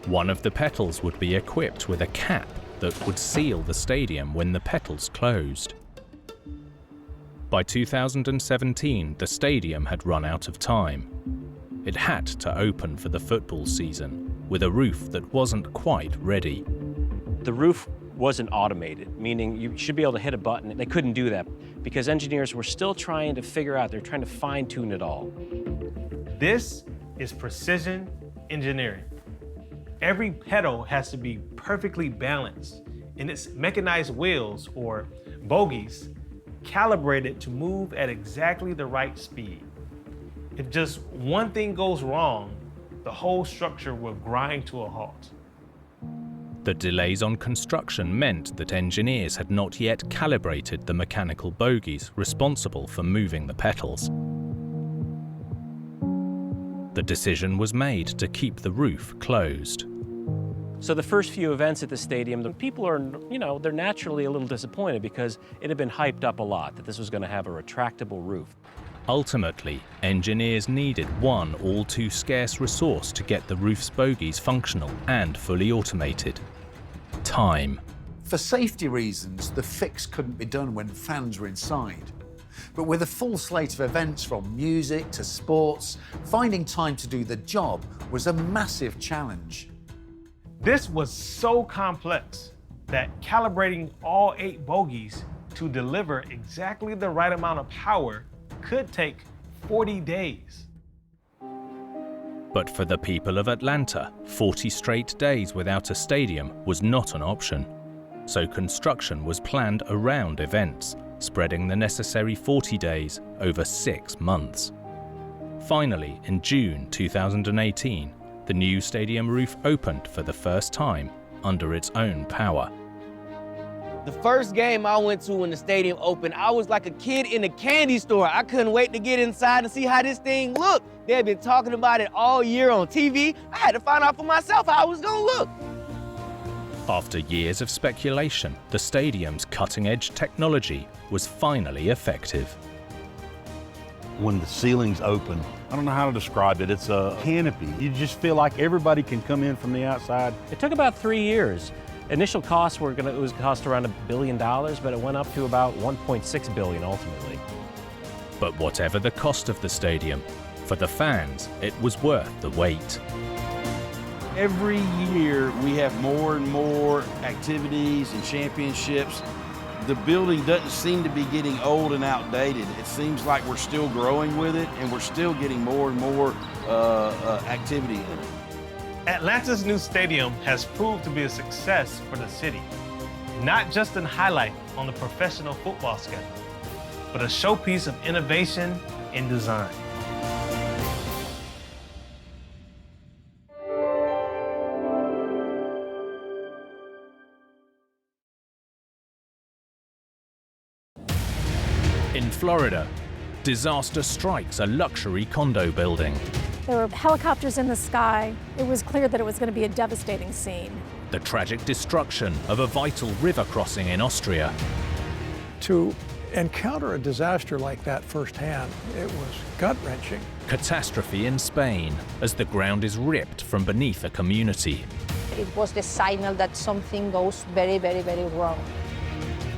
One of the petals would be equipped with a cap that would seal the stadium when the petals closed. By 2017, the stadium had run out of time. It had to open for the football season, with a roof that wasn't quite ready. The roof wasn't automated, meaning you should be able to hit a button. They couldn't do that because engineers were still trying to figure out, they're trying to fine-tune it all. This is precision engineering. Every petal has to be perfectly balanced, and its mechanized wheels, or bogies, calibrated to move at exactly the right speed. If just one thing goes wrong, the whole structure will grind to a halt. The delays on construction meant that engineers had not yet calibrated the mechanical bogies responsible for moving the petals. The decision was made to keep the roof closed. So the first few events at the stadium, the people are, they're naturally a little disappointed because it had been hyped up a lot that this was going to have a retractable roof. Ultimately, engineers needed one all-too-scarce resource to get the roof's bogies functional and fully automated: time. For safety reasons, the fix couldn't be done when fans were inside. But with a full slate of events from music to sports, finding time to do the job was a massive challenge. This was so complex that calibrating all 8 bogies to deliver exactly the right amount of power could take 40 days. But for the people of Atlanta, 40 straight days without a stadium was not an option. So construction was planned around events, spreading the necessary 40 days over 6 months. Finally, in June 2018, the new stadium roof opened for the first time under its own power. The first game I went to when the stadium opened, I was like a kid in a candy store. I couldn't wait to get inside and see how this thing looked. They had been talking about it all year on TV. I had to find out for myself how it was gonna look. After years of speculation, the stadium's cutting-edge technology was finally effective. When the ceilings open, I don't know how to describe it, it's a canopy. You just feel like everybody can come in from the outside. It took about 3 years. Initial costs it was cost around $1 billion, but it went up to about $1.6 billion ultimately. But whatever the cost of the stadium, for the fans, it was worth the wait. Every year we have more and more activities and championships. The building doesn't seem to be getting old and outdated. It seems like we're still growing with it and we're still getting more and more activity in it. Atlanta's new stadium has proved to be a success for the city, not just a highlight on the professional football schedule, but a showpiece of innovation and design. In Florida, disaster strikes a luxury condo building. There were helicopters in the sky. It was clear that it was going to be a devastating scene. the tragic destruction of a vital river crossing in Austria. To encounter a disaster like that firsthand, it was gut-wrenching. Catastrophe in Spain as the ground is ripped from beneath a community. It was the signal that something goes very, very, very wrong.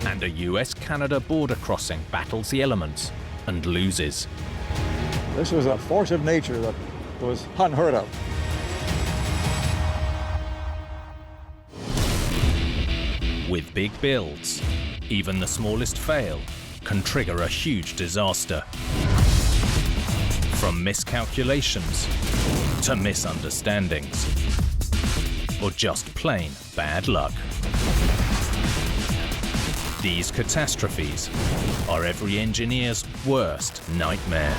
And a US-Canada border crossing battles the elements and loses. This was a force of nature that was unheard of. With big builds, even the smallest fail can trigger a huge disaster. From miscalculations to misunderstandings, or just plain bad luck. These catastrophes are every engineer's worst nightmare.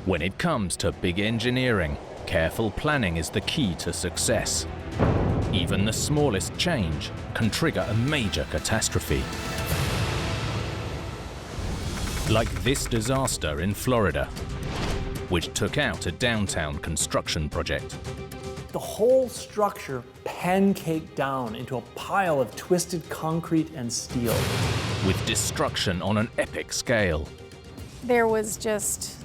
When it comes to big engineering, careful planning is the key to success. Even the smallest change can trigger a major catastrophe. Like this disaster in Florida, which took out a downtown construction project. The whole structure pancaked down into a pile of twisted concrete and steel. With destruction on an epic scale. There was just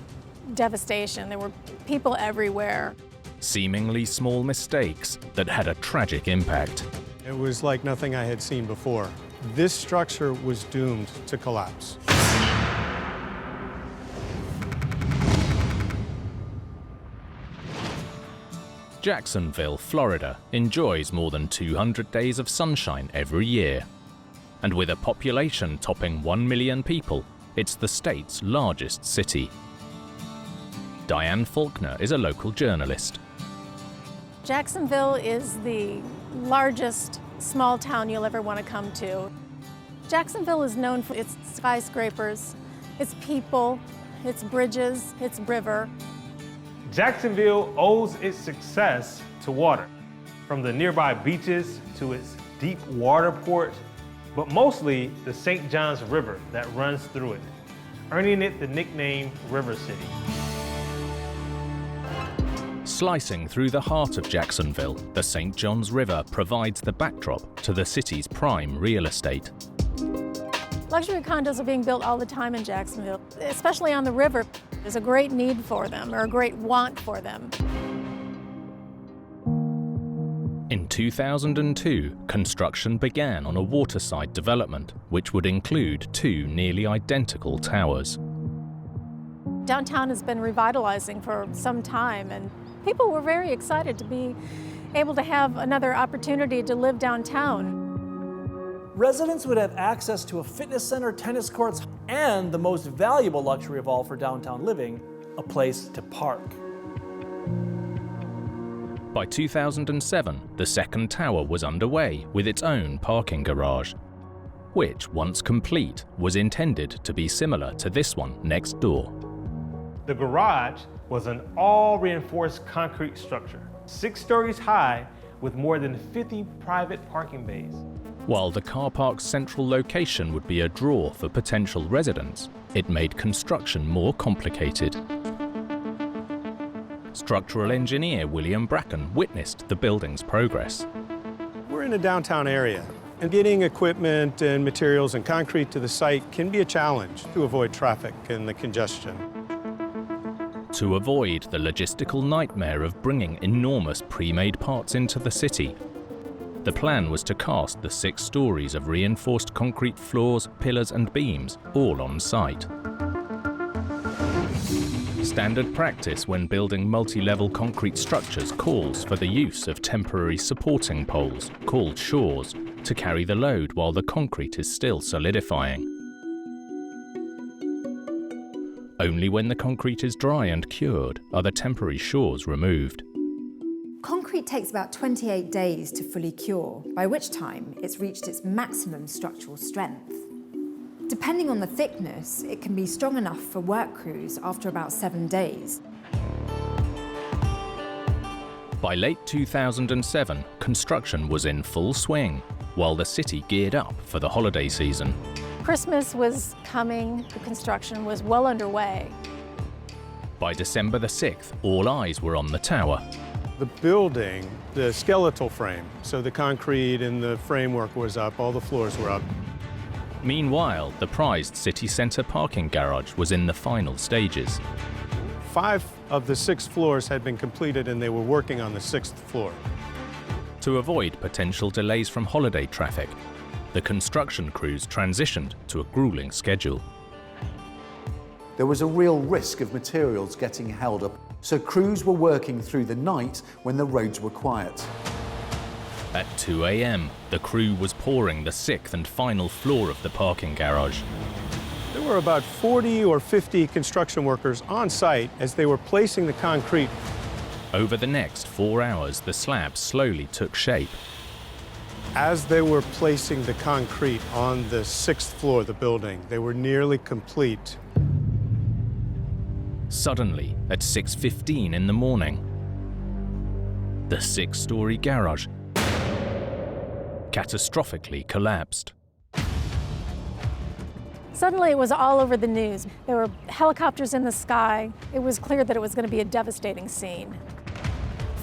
devastation. There were people everywhere. Seemingly small mistakes that had a tragic impact. It was like nothing I had seen before. This structure was doomed to collapse. Jacksonville, Florida enjoys more than 200 days of sunshine every year. And with a population topping 1 million people, it's the state's largest city. Diane Faulkner is a local journalist. Jacksonville is the largest small town you'll ever want to come to. Jacksonville is known for its skyscrapers, its people, its bridges, its river. Jacksonville owes its success to water, from the nearby beaches to its deep water port, but mostly the St. Johns River that runs through it, earning it the nickname River City. Slicing through the heart of Jacksonville, the St. Johns River provides the backdrop to the city's prime real estate. Luxury condos are being built all the time in Jacksonville, especially on the river. There's a great need for them, or a great want for them. In 2002, construction began on a waterside development, which would include 2 nearly identical towers. Downtown has been revitalizing for some time, and people were very excited to be able to have another opportunity to live downtown. Residents would have access to a fitness center, tennis courts, and the most valuable luxury of all for downtown living, a place to park. By 2007, the second tower was underway with its own parking garage, which, once complete, was intended to be similar to this one next door. The garage was an all-reinforced concrete structure, 6 stories high with more than 50 private parking bays. While the car park's central location would be a draw for potential residents, it made construction more complicated. Structural engineer William Bracken witnessed the building's progress. We're in a downtown area, and getting equipment and materials and concrete to the site can be a challenge to avoid traffic and the congestion. To avoid the logistical nightmare of bringing enormous pre-made parts into the city, the plan was to cast the 6 stories of reinforced concrete floors, pillars and beams all on site. Standard practice when building multi-level concrete structures calls for the use of temporary supporting poles, called shores, to carry the load while the concrete is still solidifying. Only when the concrete is dry and cured are the temporary shores removed. Concrete takes about 28 days to fully cure, by which time it's reached its maximum structural strength. Depending on the thickness, it can be strong enough for work crews after about 7 days. By late 2007, construction was in full swing, while the city geared up for the holiday season. Christmas was coming, the construction was well underway. By December the 6th, all eyes were on the tower. The building, the skeletal frame, so the concrete and the framework was up, all the floors were up. Meanwhile, the prized city centre parking garage was in the final stages. 5 of the 6 floors had been completed and they were working on the 6th floor. To avoid potential delays from holiday traffic, the construction crews transitioned to a grueling schedule. There was a real risk of materials getting held up, so crews were working through the night when the roads were quiet. At 2 a.m., the crew was pouring the 6th and final floor of the parking garage. There were about 40 or 50 construction workers on site as they were placing the concrete. Over the next 4 hours, the slab slowly took shape. As they were placing the concrete on the 6th floor of the building, they were nearly complete. Suddenly, at 6:15 in the morning, the 6-story garage catastrophically collapsed. Suddenly it was all over the news. There were helicopters in the sky. It was clear that it was going to be a devastating scene.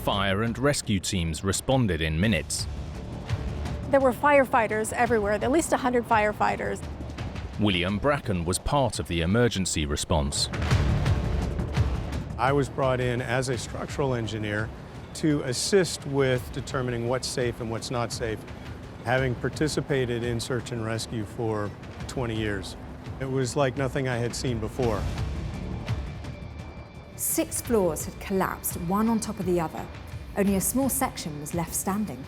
Fire and rescue teams responded in minutes. There were firefighters everywhere, at least 100 firefighters. William Bracken was part of the emergency response. I was brought in as a structural engineer to assist with determining what's safe and what's not safe, having participated in search and rescue for 20 years. It was like nothing I had seen before. 6 floors had collapsed, one on top of the other. Only a small section was left standing.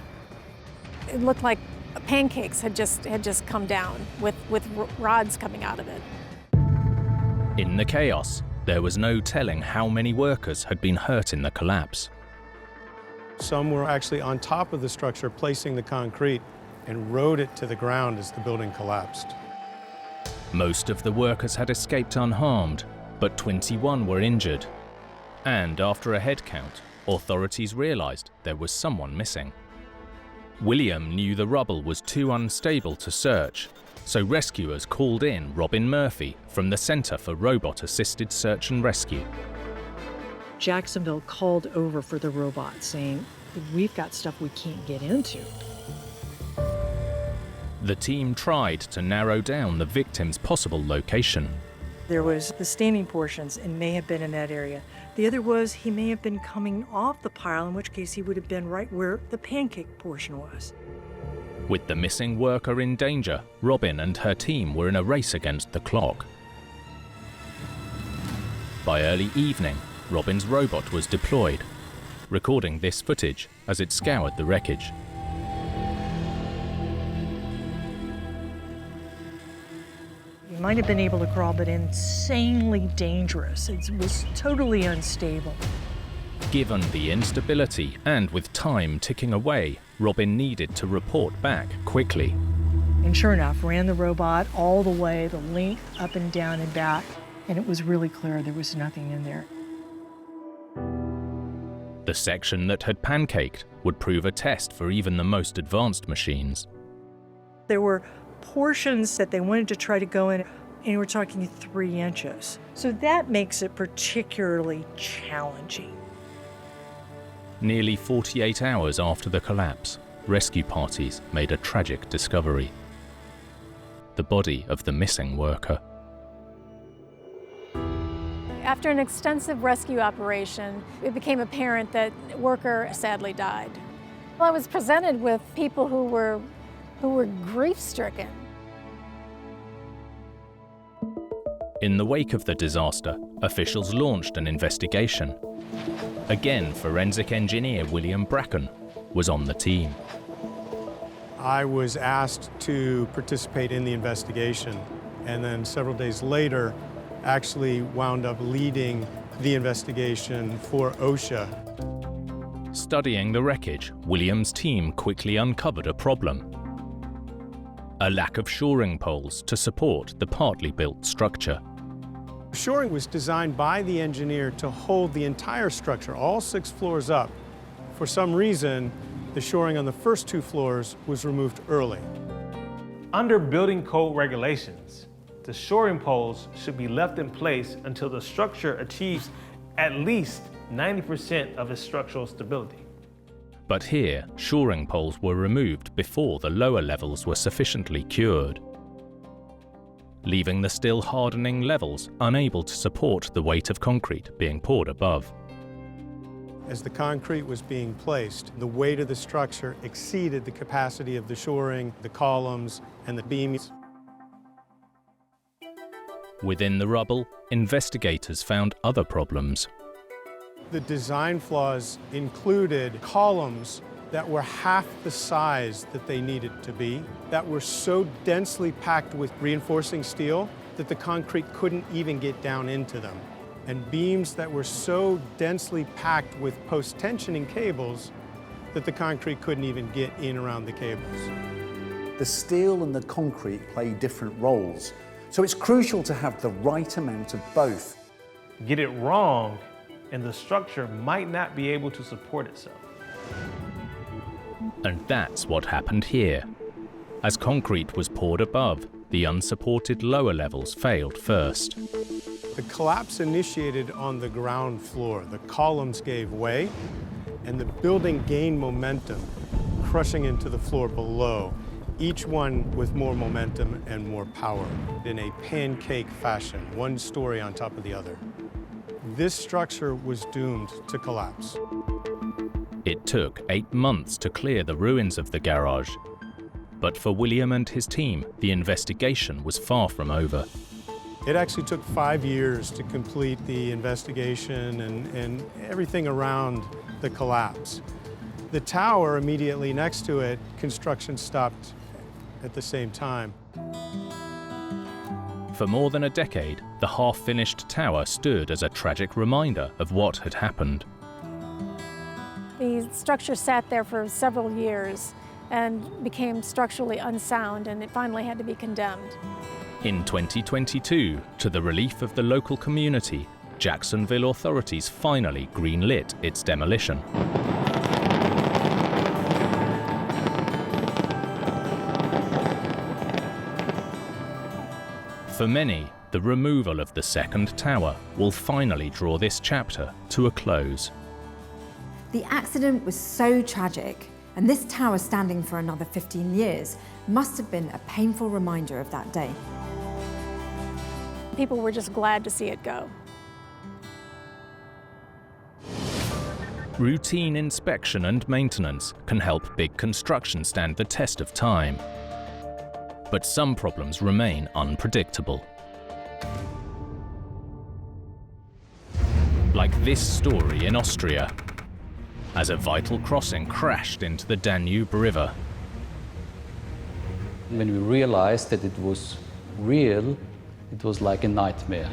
It looked like pancakes had just come down with rods coming out of it. In the chaos, there was no telling how many workers had been hurt in the collapse. Some were actually on top of the structure placing the concrete and rode it to the ground as the building collapsed. Most of the workers had escaped unharmed, but 21 were injured. And after a head count, authorities realized there was someone missing. William knew the rubble was too unstable to search, so rescuers called in Robin Murphy from the Center for Robot-Assisted Search and Rescue. Jacksonville called over for the robot, saying, "We've got stuff we can't get into." The team tried to narrow down the victim's possible location. There was the standing portions and may have been in that area. The other was he may have been coming off the pile, in which case he would have been right where the pancake portion was. With the missing worker in danger, Robin and her team were in a race against the clock. By early evening, Robin's robot was deployed, recording this footage as it scoured the wreckage. He might have been able to crawl, but insanely dangerous. It was totally unstable. Given the instability and with time ticking away, Robin needed to report back quickly. And sure enough, ran the robot all the way, the length, up and down and back, and it was really clear there was nothing in there. The section that had pancaked would prove a test for even the most advanced machines. There were portions that they wanted to try to go in, and we're talking 3 inches. So that makes it particularly challenging. Nearly 48 hours after the collapse, rescue parties made a tragic discovery: the body of the missing worker. After an extensive rescue operation, it became apparent that the worker sadly died. Well, I was presented with people who were grief-stricken. In the wake of the disaster, officials launched an investigation. Again, forensic engineer William Bracken was on the team. I was asked to participate in the investigation, and then several days later, actually wound up leading the investigation for OSHA. Studying the wreckage, William's team quickly uncovered a problem: a lack of shoring poles to support the partly built structure. Shoring was designed by the engineer to hold the entire structure, all 6 floors up. For some reason, the shoring on the first 2 floors was removed early. Under building code regulations, the shoring poles should be left in place until the structure achieves at least 90% of its structural stability. But here, shoring poles were removed before the lower levels were sufficiently cured, leaving the still hardening levels unable to support the weight of concrete being poured above. As the concrete was being placed, the weight of the structure exceeded the capacity of the shoring, the columns, and the beams. Within the rubble, investigators found other problems. The design flaws included columns that were half the size that they needed to be, that were so densely packed with reinforcing steel that the concrete couldn't even get down into them, and beams that were so densely packed with post-tensioning cables that the concrete couldn't even get in around the cables. The steel and the concrete play different roles, so it's crucial to have the right amount of both. Get it wrong, and the structure might not be able to support itself. And that's what happened here. As concrete was poured above, the unsupported lower levels failed first. The collapse initiated on the ground floor. The columns gave way, and the building gained momentum, crushing into the floor below, each one with more momentum and more power, in a pancake fashion, one story on top of the other. This structure was doomed to collapse. It took 8 months to clear the ruins of the garage. But for William and his team, the investigation was far from over. It actually took 5 years to complete the investigation and everything around the collapse. The tower immediately next to it, construction stopped at the same time. For more than a decade, the half-finished tower stood as a tragic reminder of what had happened. The structure sat there for several years and became structurally unsound, and it finally had to be condemned. In 2022, to the relief of the local community, Jacksonville authorities finally greenlit its demolition. For many, the removal of the second tower will finally draw this chapter to a close. The accident was so tragic, and this tower standing for another 15 years must have been a painful reminder of that day. People were just glad to see it go. Routine inspection and maintenance can help big construction stand the test of time. But some problems remain unpredictable. Like this story in Austria, as a vital crossing crashed into the Danube River. When we realized that it was real, it was like a nightmare.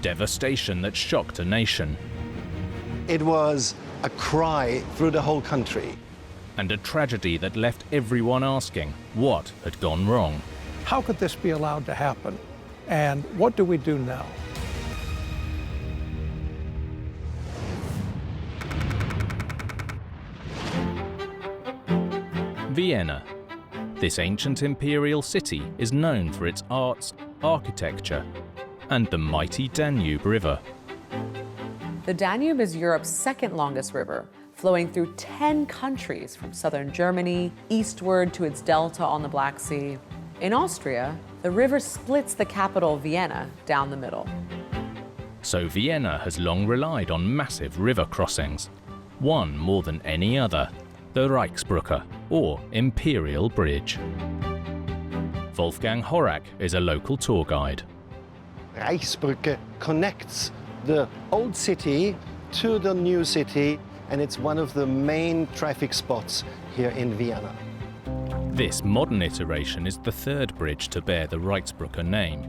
Devastation that shocked a nation. It was a cry through the whole country. And a tragedy that left everyone asking what had gone wrong. How could this be allowed to happen? And what do we do now? Vienna. This ancient imperial city is known for its arts, architecture, and the mighty Danube River. The Danube is Europe's second longest river, flowing through 10 countries from southern Germany eastward to its delta on the Black Sea. In Austria, the river splits the capital, Vienna, down the middle. So Vienna has long relied on massive river crossings, one more than any other, the Reichsbrücke, or Imperial Bridge. Wolfgang Horak is a local tour guide. Reichsbrücke connects the old city to the new city, and it's one of the main traffic spots here in Vienna. This modern iteration is the third bridge to bear the Reichsbrücke name.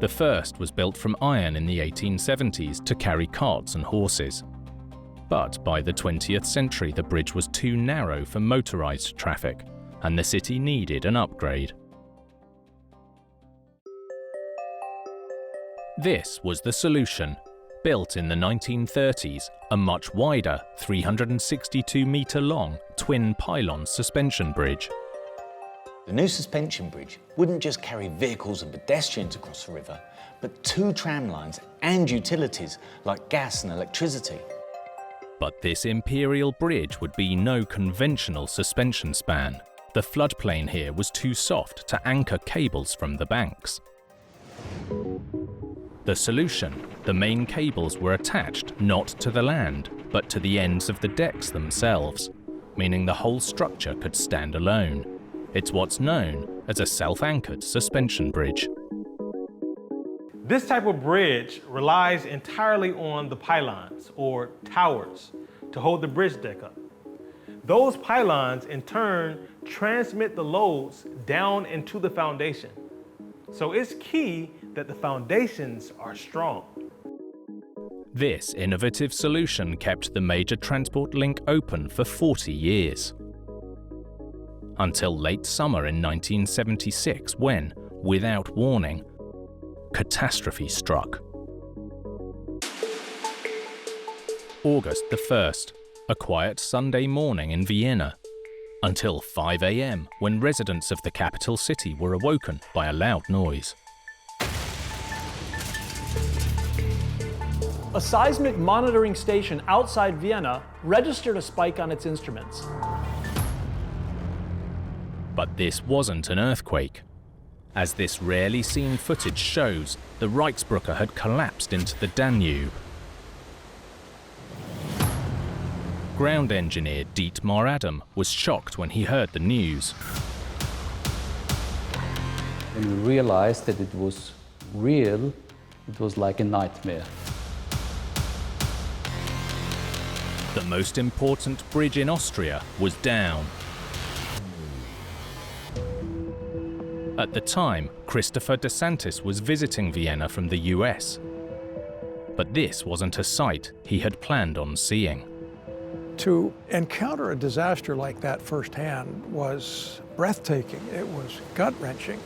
The first was built from iron in the 1870s to carry carts and horses. But by the 20th century, the bridge was too narrow for motorized traffic, and the city needed an upgrade. This was the solution. Built in the 1930s, a much wider, 362-metre long, twin-pylon suspension bridge. The new suspension bridge wouldn't just carry vehicles and pedestrians across the river, but 2 tram lines and utilities like gas and electricity. But this imperial bridge would be no conventional suspension span. The floodplain here was too soft to anchor cables from the banks. The solution: the main cables were attached not to the land, but to the ends of the decks themselves, meaning the whole structure could stand alone. It's what's known as a self-anchored suspension bridge. This type of bridge relies entirely on the pylons, or towers, to hold the bridge deck up. Those pylons, in turn, transmit the loads down into the foundation. So it's key that the foundations are strong. This innovative solution kept the major transport link open for 40 years. Until late summer in 1976 when, without warning, catastrophe struck. August the 1st, a quiet Sunday morning in Vienna, until 5 a.m. when residents of the capital city were awoken by a loud noise. A seismic monitoring station outside Vienna registered a spike on its instruments. But this wasn't an earthquake. As this rarely seen footage shows, the Reichsbrücke had collapsed into the Danube. Ground engineer Dietmar Adam was shocked when he heard the news. When we realized that it was real, it was like a nightmare. The most important bridge in Austria was down. At the time, Christopher DeSantis was visiting Vienna from the US. But this wasn't a sight he had planned on seeing. To encounter a disaster like that firsthand was breathtaking. It was gut-wrenching.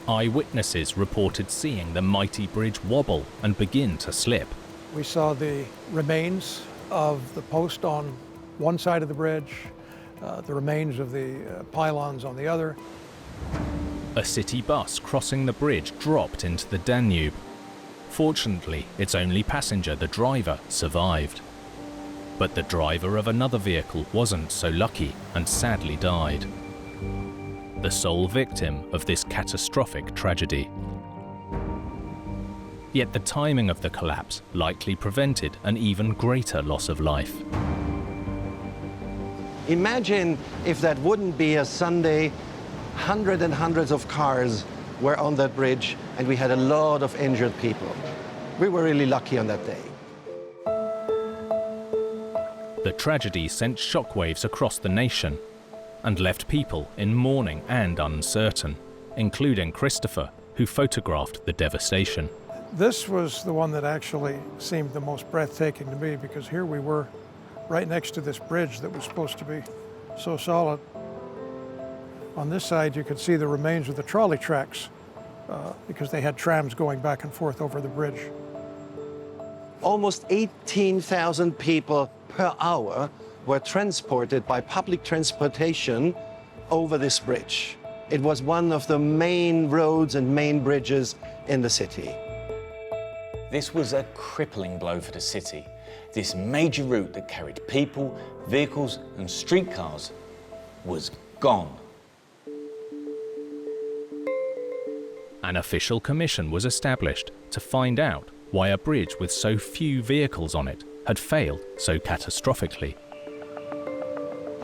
Eyewitnesses reported seeing the mighty bridge wobble and begin to slip. We saw the remains of the post on one side of the bridge, the remains of the pylons on the other. A city bus crossing the bridge dropped into the Danube. Fortunately, its only passenger, the driver, survived. But the driver of another vehicle wasn't so lucky and sadly died. The sole victim of this catastrophic tragedy. Yet the timing of the collapse likely prevented an even greater loss of life. Imagine if that wouldn't be a Sunday, hundreds and hundreds of cars were on that bridge and we had a lot of injured people. We were really lucky on that day. The tragedy sent shockwaves across the nation and left people in mourning and uncertain, including Christopher, who photographed the devastation. This was the one that actually seemed the most breathtaking to me, because here we were right next to this bridge that was supposed to be so solid. On this side you could see the remains of the trolley tracks because they had trams going back and forth over the bridge. Almost 18,000 people per hour were transported by public transportation over this bridge. It was one of the main roads and main bridges in the city. This was a crippling blow for the city. This major route that carried people, vehicles and streetcars was gone. An official commission was established to find out why a bridge with so few vehicles on it had failed so catastrophically.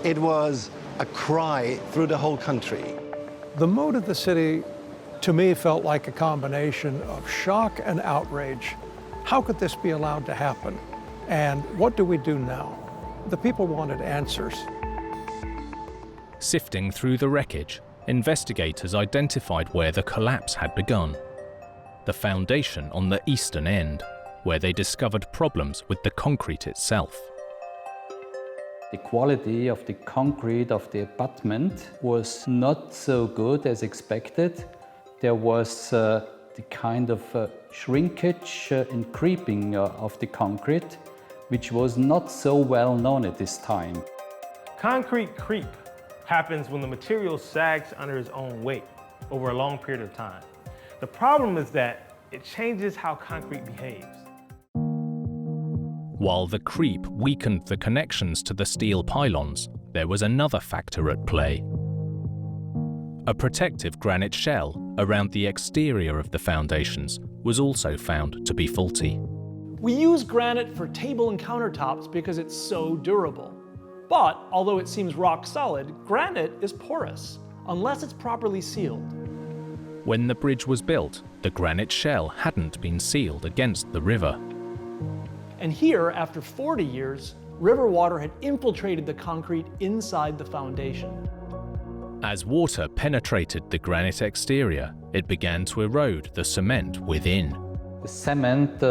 It was a cry through the whole country. The mood of the city, to me, felt like a combination of shock and outrage. How could this be allowed to happen? And what do we do now? The people wanted answers. Sifting through the wreckage, investigators identified where the collapse had begun. The foundation on the eastern end, where they discovered problems with the concrete itself. The quality of the concrete of the abutment was not so good as expected. There was the kind of shrinkage and creeping of the concrete, which was not so well known at this time. Concrete creep happens when the material sags under its own weight over a long period of time. The problem is that it changes how concrete behaves. While the creep weakened the connections to the steel pylons, there was another factor at play. A protective granite shell around the exterior of the foundations was also found to be faulty. We use granite for table and countertops because it's so durable. But although it seems rock solid, granite is porous, unless it's properly sealed. When the bridge was built, the granite shell hadn't been sealed against the river. And here, after 40 years, river water had infiltrated the concrete inside the foundation. As water penetrated the granite exterior, it began to erode the cement within. The cement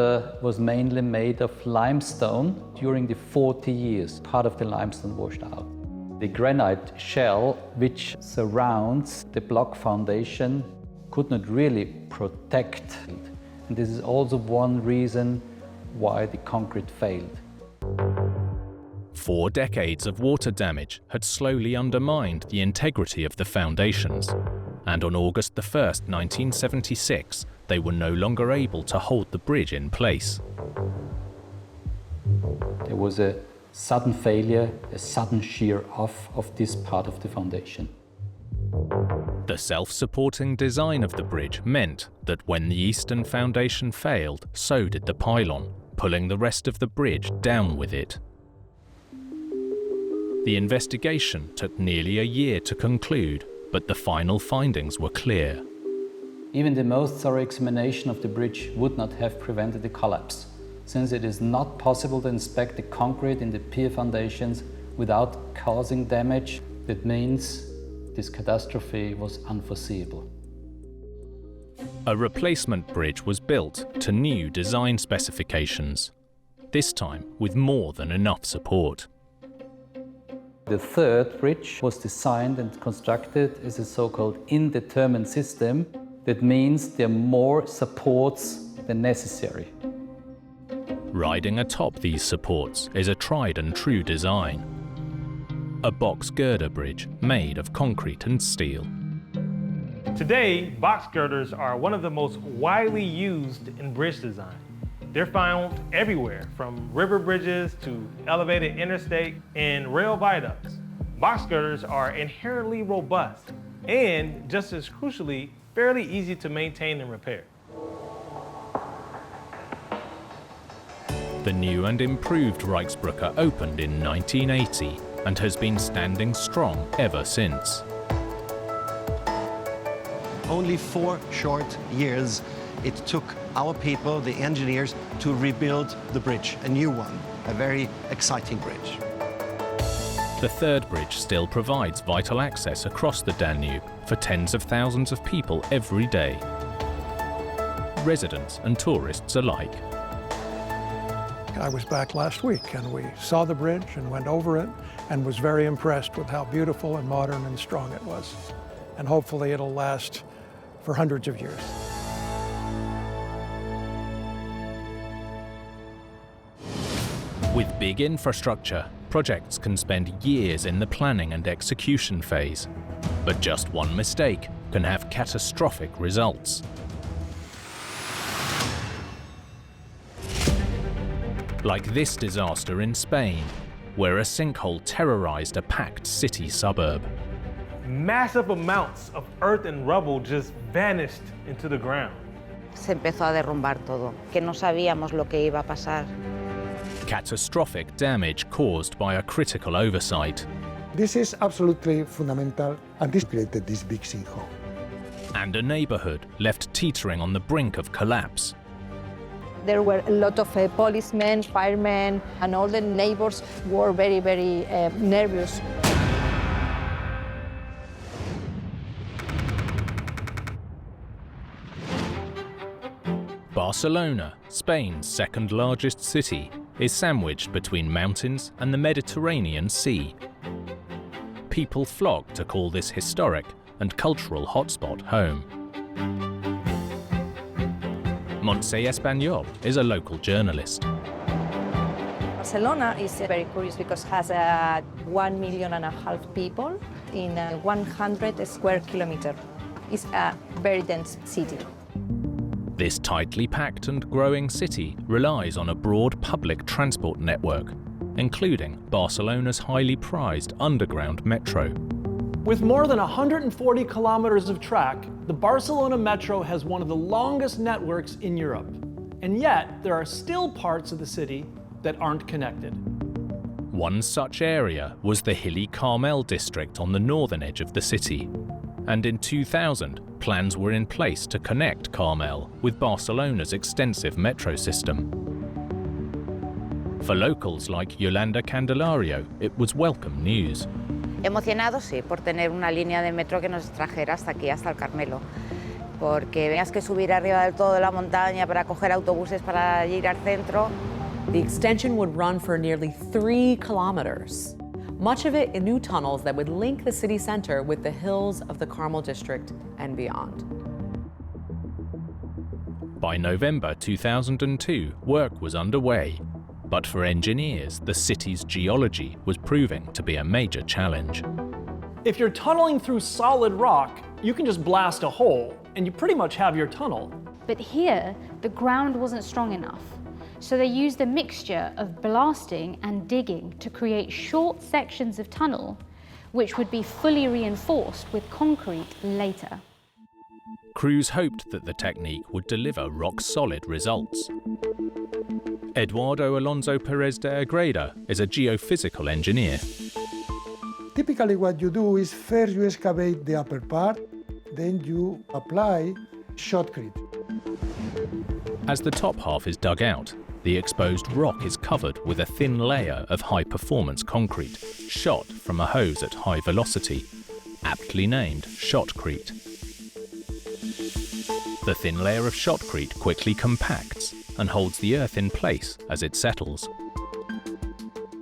was mainly made of limestone. During the 40 years, part of the limestone washed out. The granite shell, which surrounds the block foundation, could not really protect it. And this is also one reason why the concrete failed. 4 decades of water damage had slowly undermined the integrity of the foundations, and on August 1st, 1976, they were no longer able to hold the bridge in place. There was a sudden failure, a sudden shear off of this part of the foundation. The self-supporting design of the bridge meant that when the eastern foundation failed, so did the pylon, pulling the rest of the bridge down with it. The investigation took nearly a year to conclude, but the final findings were clear. Even the most thorough examination of the bridge would not have prevented the collapse, since it is not possible to inspect the concrete in the pier foundations without causing damage. That means this catastrophe was unforeseeable. A replacement bridge was built to new design specifications, this time with more than enough support. The third bridge was designed and constructed as a so-called indeterminate system. That means there are more supports than necessary. Riding atop these supports is a tried and true design. A box girder bridge made of concrete and steel. Today, box girders are one of the most widely used in bridge design. They're found everywhere, from river bridges to elevated interstate and rail viaducts. Box girders are inherently robust and, just as crucially, fairly easy to maintain and repair. The new and improved Reichsbrücke opened in 1980 and has been standing strong ever since. Only 4 short years it took our people, the engineers, to rebuild the bridge, a new one, a very exciting bridge. The third bridge still provides vital access across the Danube for tens of thousands of people every day, residents and tourists alike. I was back last week and we saw the bridge and went over it and was very impressed with how beautiful and modern and strong it was. And hopefully it'll last for hundreds of years. With big infrastructure, projects can spend years in the planning and execution phase. But just one mistake can have catastrophic results. Like this disaster in Spain, where a sinkhole terrorized a packed city suburb. Massive amounts of earth and rubble just vanished into the ground. Se empezó a derrumbar todo, que no sabíamos lo que iba a pasar. Catastrophic damage caused by a critical oversight. This is absolutely fundamental, and this created this big sinkhole. And a neighborhood left teetering on the brink of collapse. There were a lot of policemen, firemen, and all the neighbors were very, very nervous. Barcelona, Spain's second largest city, is sandwiched between mountains and the Mediterranean Sea. People flock to call this historic and cultural hotspot home. Montse Español is a local journalist. Barcelona is very curious because it has 1.5 million people. in 100 square kilometers. It's a very dense city. This tightly packed and growing city relies on a broad public transport network, including Barcelona's highly prized underground metro. With more than 140 kilometers of track, the Barcelona Metro has one of the longest networks in Europe. And yet, there are still parts of the city that aren't connected. One such area was the hilly Carmel district on the northern edge of the city. And in 2000, plans were in place to connect Carmel with Barcelona's extensive metro system. For locals like Yolanda Candelario, it was welcome news. Emocionados, sí, por tener una línea de metro que nos trajera hasta aquí, hasta el Carmelo. Porque tenías que subir arriba del todo de la montaña para coger autobuses para ir al centro. The extension would run for nearly 3 kilometers. Much of it in new tunnels that would link the city center with the hills of the Carmel district and beyond. By November 2002, work was underway. But for engineers, the city's geology was proving to be a major challenge. If you're tunneling through solid rock, you can just blast a hole, and you pretty much have your tunnel. But here, the ground wasn't strong enough. So they used a mixture of blasting and digging to create short sections of tunnel, which would be fully reinforced with concrete later. Crews hoped that the technique would deliver rock-solid results. Eduardo Alonso Perez de Agreda is a geophysical engineer. Typically what you do is first you excavate the upper part, then you apply shotcrete. As the top half is dug out, the exposed rock is covered with a thin layer of high-performance concrete, shot from a hose at high velocity, aptly named shotcrete. The thin layer of shotcrete quickly compacts and holds the earth in place as it settles.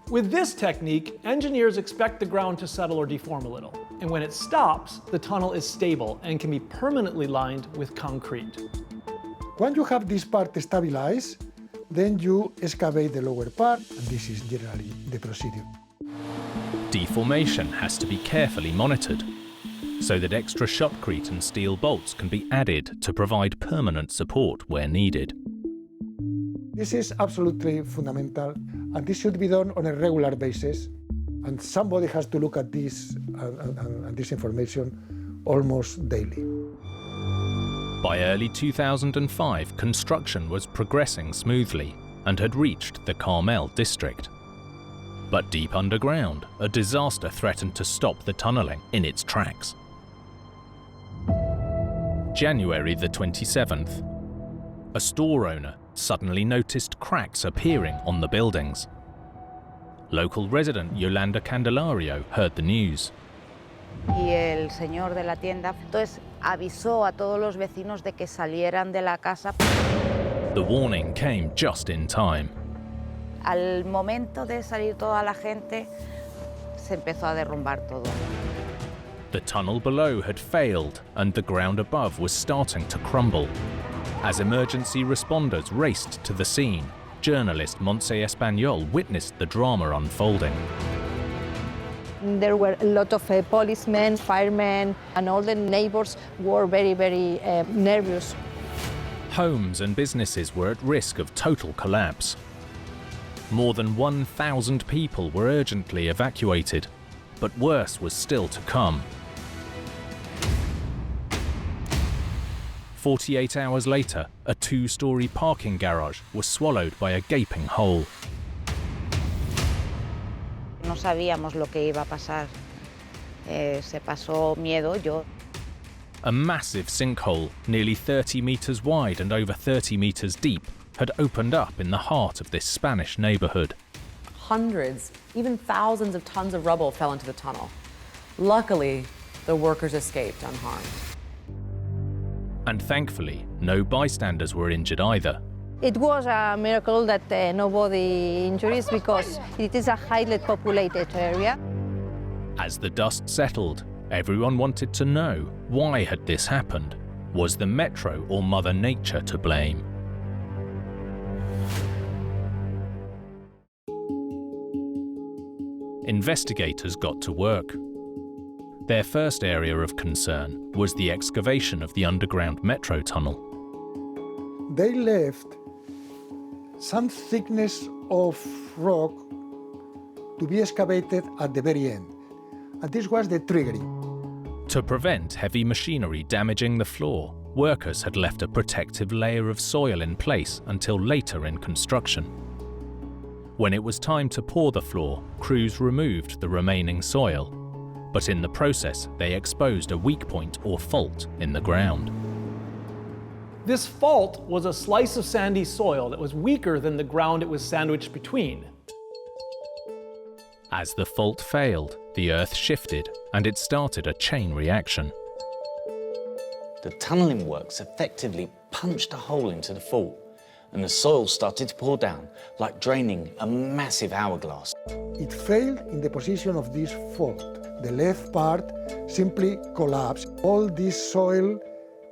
With this technique, engineers expect the ground to settle or deform a little. And when it stops, the tunnel is stable and can be permanently lined with concrete. When you have this part stabilized, then you excavate the lower part, and this is generally the procedure. Deformation has to be carefully monitored, so that extra shotcrete and steel bolts can be added to provide permanent support where needed. This is absolutely fundamental, and this should be done on a regular basis. And somebody has to look at this and this information almost daily. By early 2005, construction was progressing smoothly and had reached the Carmel district. But deep underground, a disaster threatened to stop the tunneling in its tracks. January the 27th, a store owner suddenly noticed cracks appearing on the buildings. Local resident Yolanda Candelario heard the news. Y el señor de la tienda, entonces avisó a todos los vecinos de que salieran de la casa. The warning came just in time. Al momento de salir toda la gente, se empezó a derrumbar todo. The tunnel below had failed and the ground above was starting to crumble. As emergency responders raced to the scene, journalist Montse Español witnessed the drama unfolding. There were a lot of policemen, firemen, and all the neighbors were very, very nervous. Homes and businesses were at risk of total collapse. More than 1,000 people were urgently evacuated, but worse was still to come. 48 hours later, a 2-story parking garage was swallowed by a gaping hole. No sabíamos lo que iba a pasar. Se pasó miedo, yo. A massive sinkhole, nearly 30 meters wide and over 30 meters deep, had opened up in the heart of this Spanish neighborhood. Hundreds, even thousands of tons of rubble fell into the tunnel. Luckily, the workers escaped unharmed. And thankfully, no bystanders were injured either. It was a miracle that nobody injuries because it is a highly populated area. As the dust settled, everyone wanted to know, why had this happened? Was the metro or Mother Nature to blame? Investigators got to work. Their first area of concern was the excavation of the underground metro tunnel. They left some thickness of rock to be excavated at the very end. And this was the triggering. To prevent heavy machinery damaging the floor, workers had left a protective layer of soil in place until later in construction. When it was time to pour the floor, crews removed the remaining soil, but in the process they exposed a weak point or fault in the ground. This fault was a slice of sandy soil that was weaker than the ground it was sandwiched between. As the fault failed, the earth shifted and it started a chain reaction. The tunnelling works effectively punched a hole into the fault, and the soil started to pour down, like draining a massive hourglass. It failed in the position of this fault. The left part simply collapsed. All this soil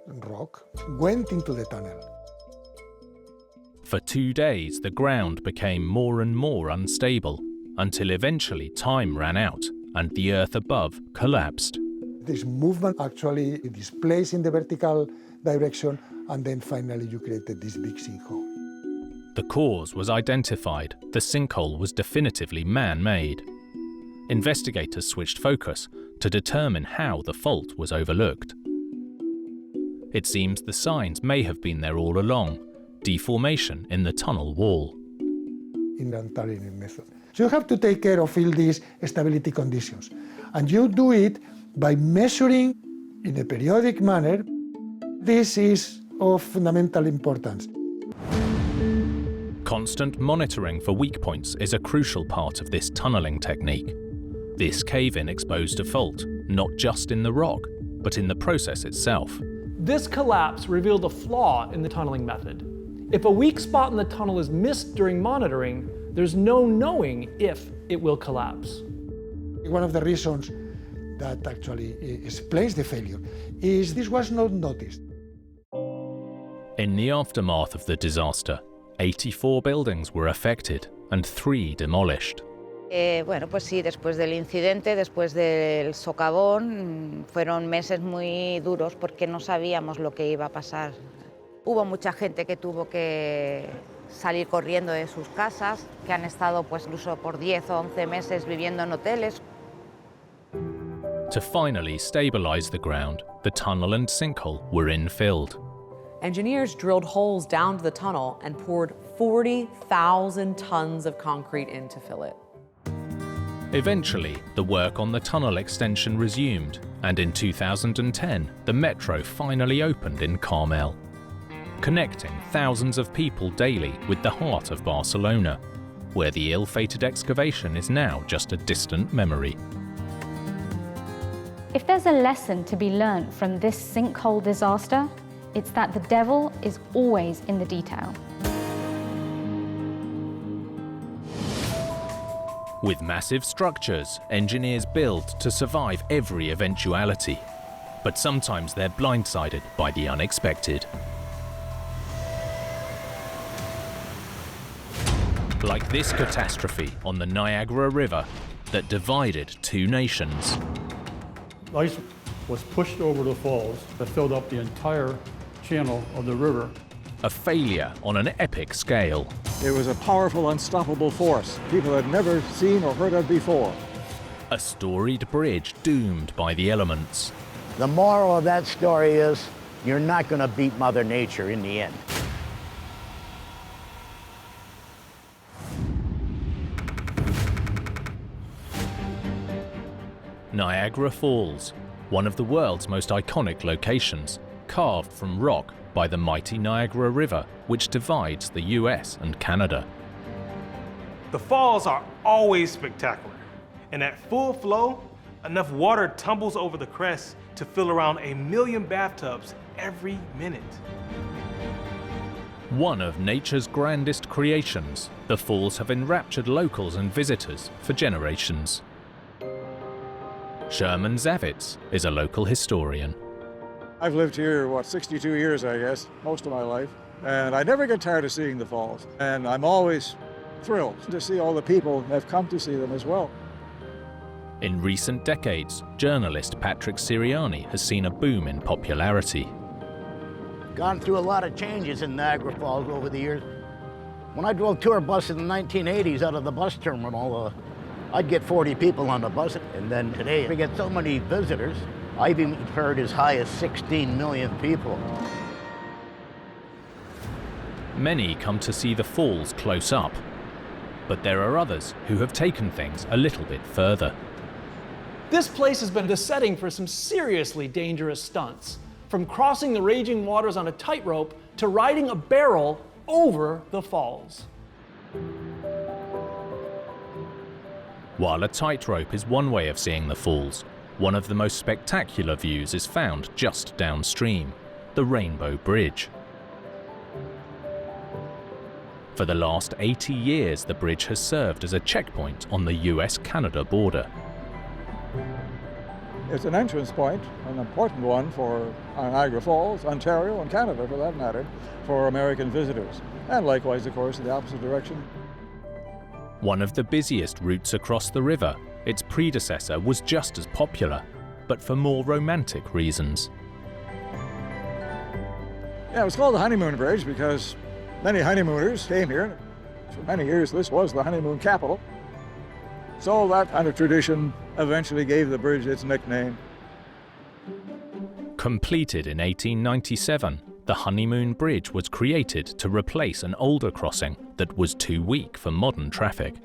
and rock went into the tunnel. For 2 days, the ground became more and more unstable, until eventually time ran out and the earth above collapsed. This movement actually displaced in the vertical direction, and then finally you created this big sinkhole. The cause was identified. The sinkhole was definitively man-made. Investigators switched focus to determine how the fault was overlooked. It seems the signs may have been there all along: deformation in the tunnel wall. In the tunneling method. So you have to take care of all these stability conditions. And you do it by measuring in a periodic manner. This is of fundamental importance. Constant monitoring for weak points is a crucial part of this tunneling technique. This cave-in exposed a fault, not just in the rock, but in the process itself. This collapse revealed a flaw in the tunneling method. If a weak spot in the tunnel is missed during monitoring, there's no knowing if it will collapse. One of the reasons that actually explains the failure is this was not noticed. In the aftermath of the disaster, 84 buildings were affected and 3 demolished. Bueno, pues sí, después del incidente, después del socavón, fueron meses muy duros porque no sabíamos lo que iba a pasar. Hubo mucha gente que tuvo que salir corriendo de sus casas, que han estado pues incluso por 10 o 11 meses viviendo en hoteles. To finally stabilize the ground, the tunnel and sinkhole were infilled. Engineers drilled holes down to the tunnel and poured 40,000 tons of concrete in to fill it. Eventually, the work on the tunnel extension resumed, and in 2010, the metro finally opened in Carmel, connecting thousands of people daily with the heart of Barcelona, where the ill-fated excavation is now just a distant memory. If there's a lesson to be learned from this sinkhole disaster, it's that the devil is always in the detail. With massive structures, engineers build to survive every eventuality, but sometimes they're blindsided by the unexpected. Like this catastrophe on the Niagara River that divided 2 nations. Ice was pushed over the falls that filled up the entire channel of the river. A failure on an epic scale. It was a powerful, unstoppable force people had never seen or heard of before. A storied bridge doomed by the elements. The moral of that story is, you're not going to beat Mother Nature in the end. Niagara Falls, one of the world's most iconic locations, carved from rock by the mighty Niagara River, which divides the US and Canada. The falls are always spectacular, and at full flow, enough water tumbles over the crest to fill around 1 million bathtubs every minute. One of nature's grandest creations, the falls have enraptured locals and visitors for generations. Sherman Zavitz is a local historian. I've lived here, 62 years, I guess, most of my life. And I never get tired of seeing the falls. And I'm always thrilled to see all the people that have come to see them as well. In recent decades, journalist Patrick Siriani has seen a boom in popularity. Gone through a lot of changes in Niagara Falls over the years. When I drove tour bus in the 1980s out of the bus terminal, I'd get 40 people on the bus, and then today we get so many visitors. I've even heard as high as 16 million people. Many come to see the falls close up, but there are others who have taken things a little bit further. This place has been the setting for some seriously dangerous stunts, from crossing the raging waters on a tightrope to riding a barrel over the falls. While a tightrope is one way of seeing the falls, one of the most spectacular views is found just downstream, the Rainbow Bridge. For the last 80 years, the bridge has served as a checkpoint on the US-Canada border. It's an entrance point, an important one for Niagara Falls, Ontario, and Canada for that matter, for American visitors. And likewise, of course, in the opposite direction. One of the busiest routes across the river, its predecessor was just as popular, but for more romantic reasons. Yeah, it was called the Honeymoon Bridge because many honeymooners came here. For many years, this was the honeymoon capital. So that kind of tradition eventually gave the bridge its nickname. Completed in 1897, the Honeymoon Bridge was created to replace an older crossing that was too weak for modern traffic.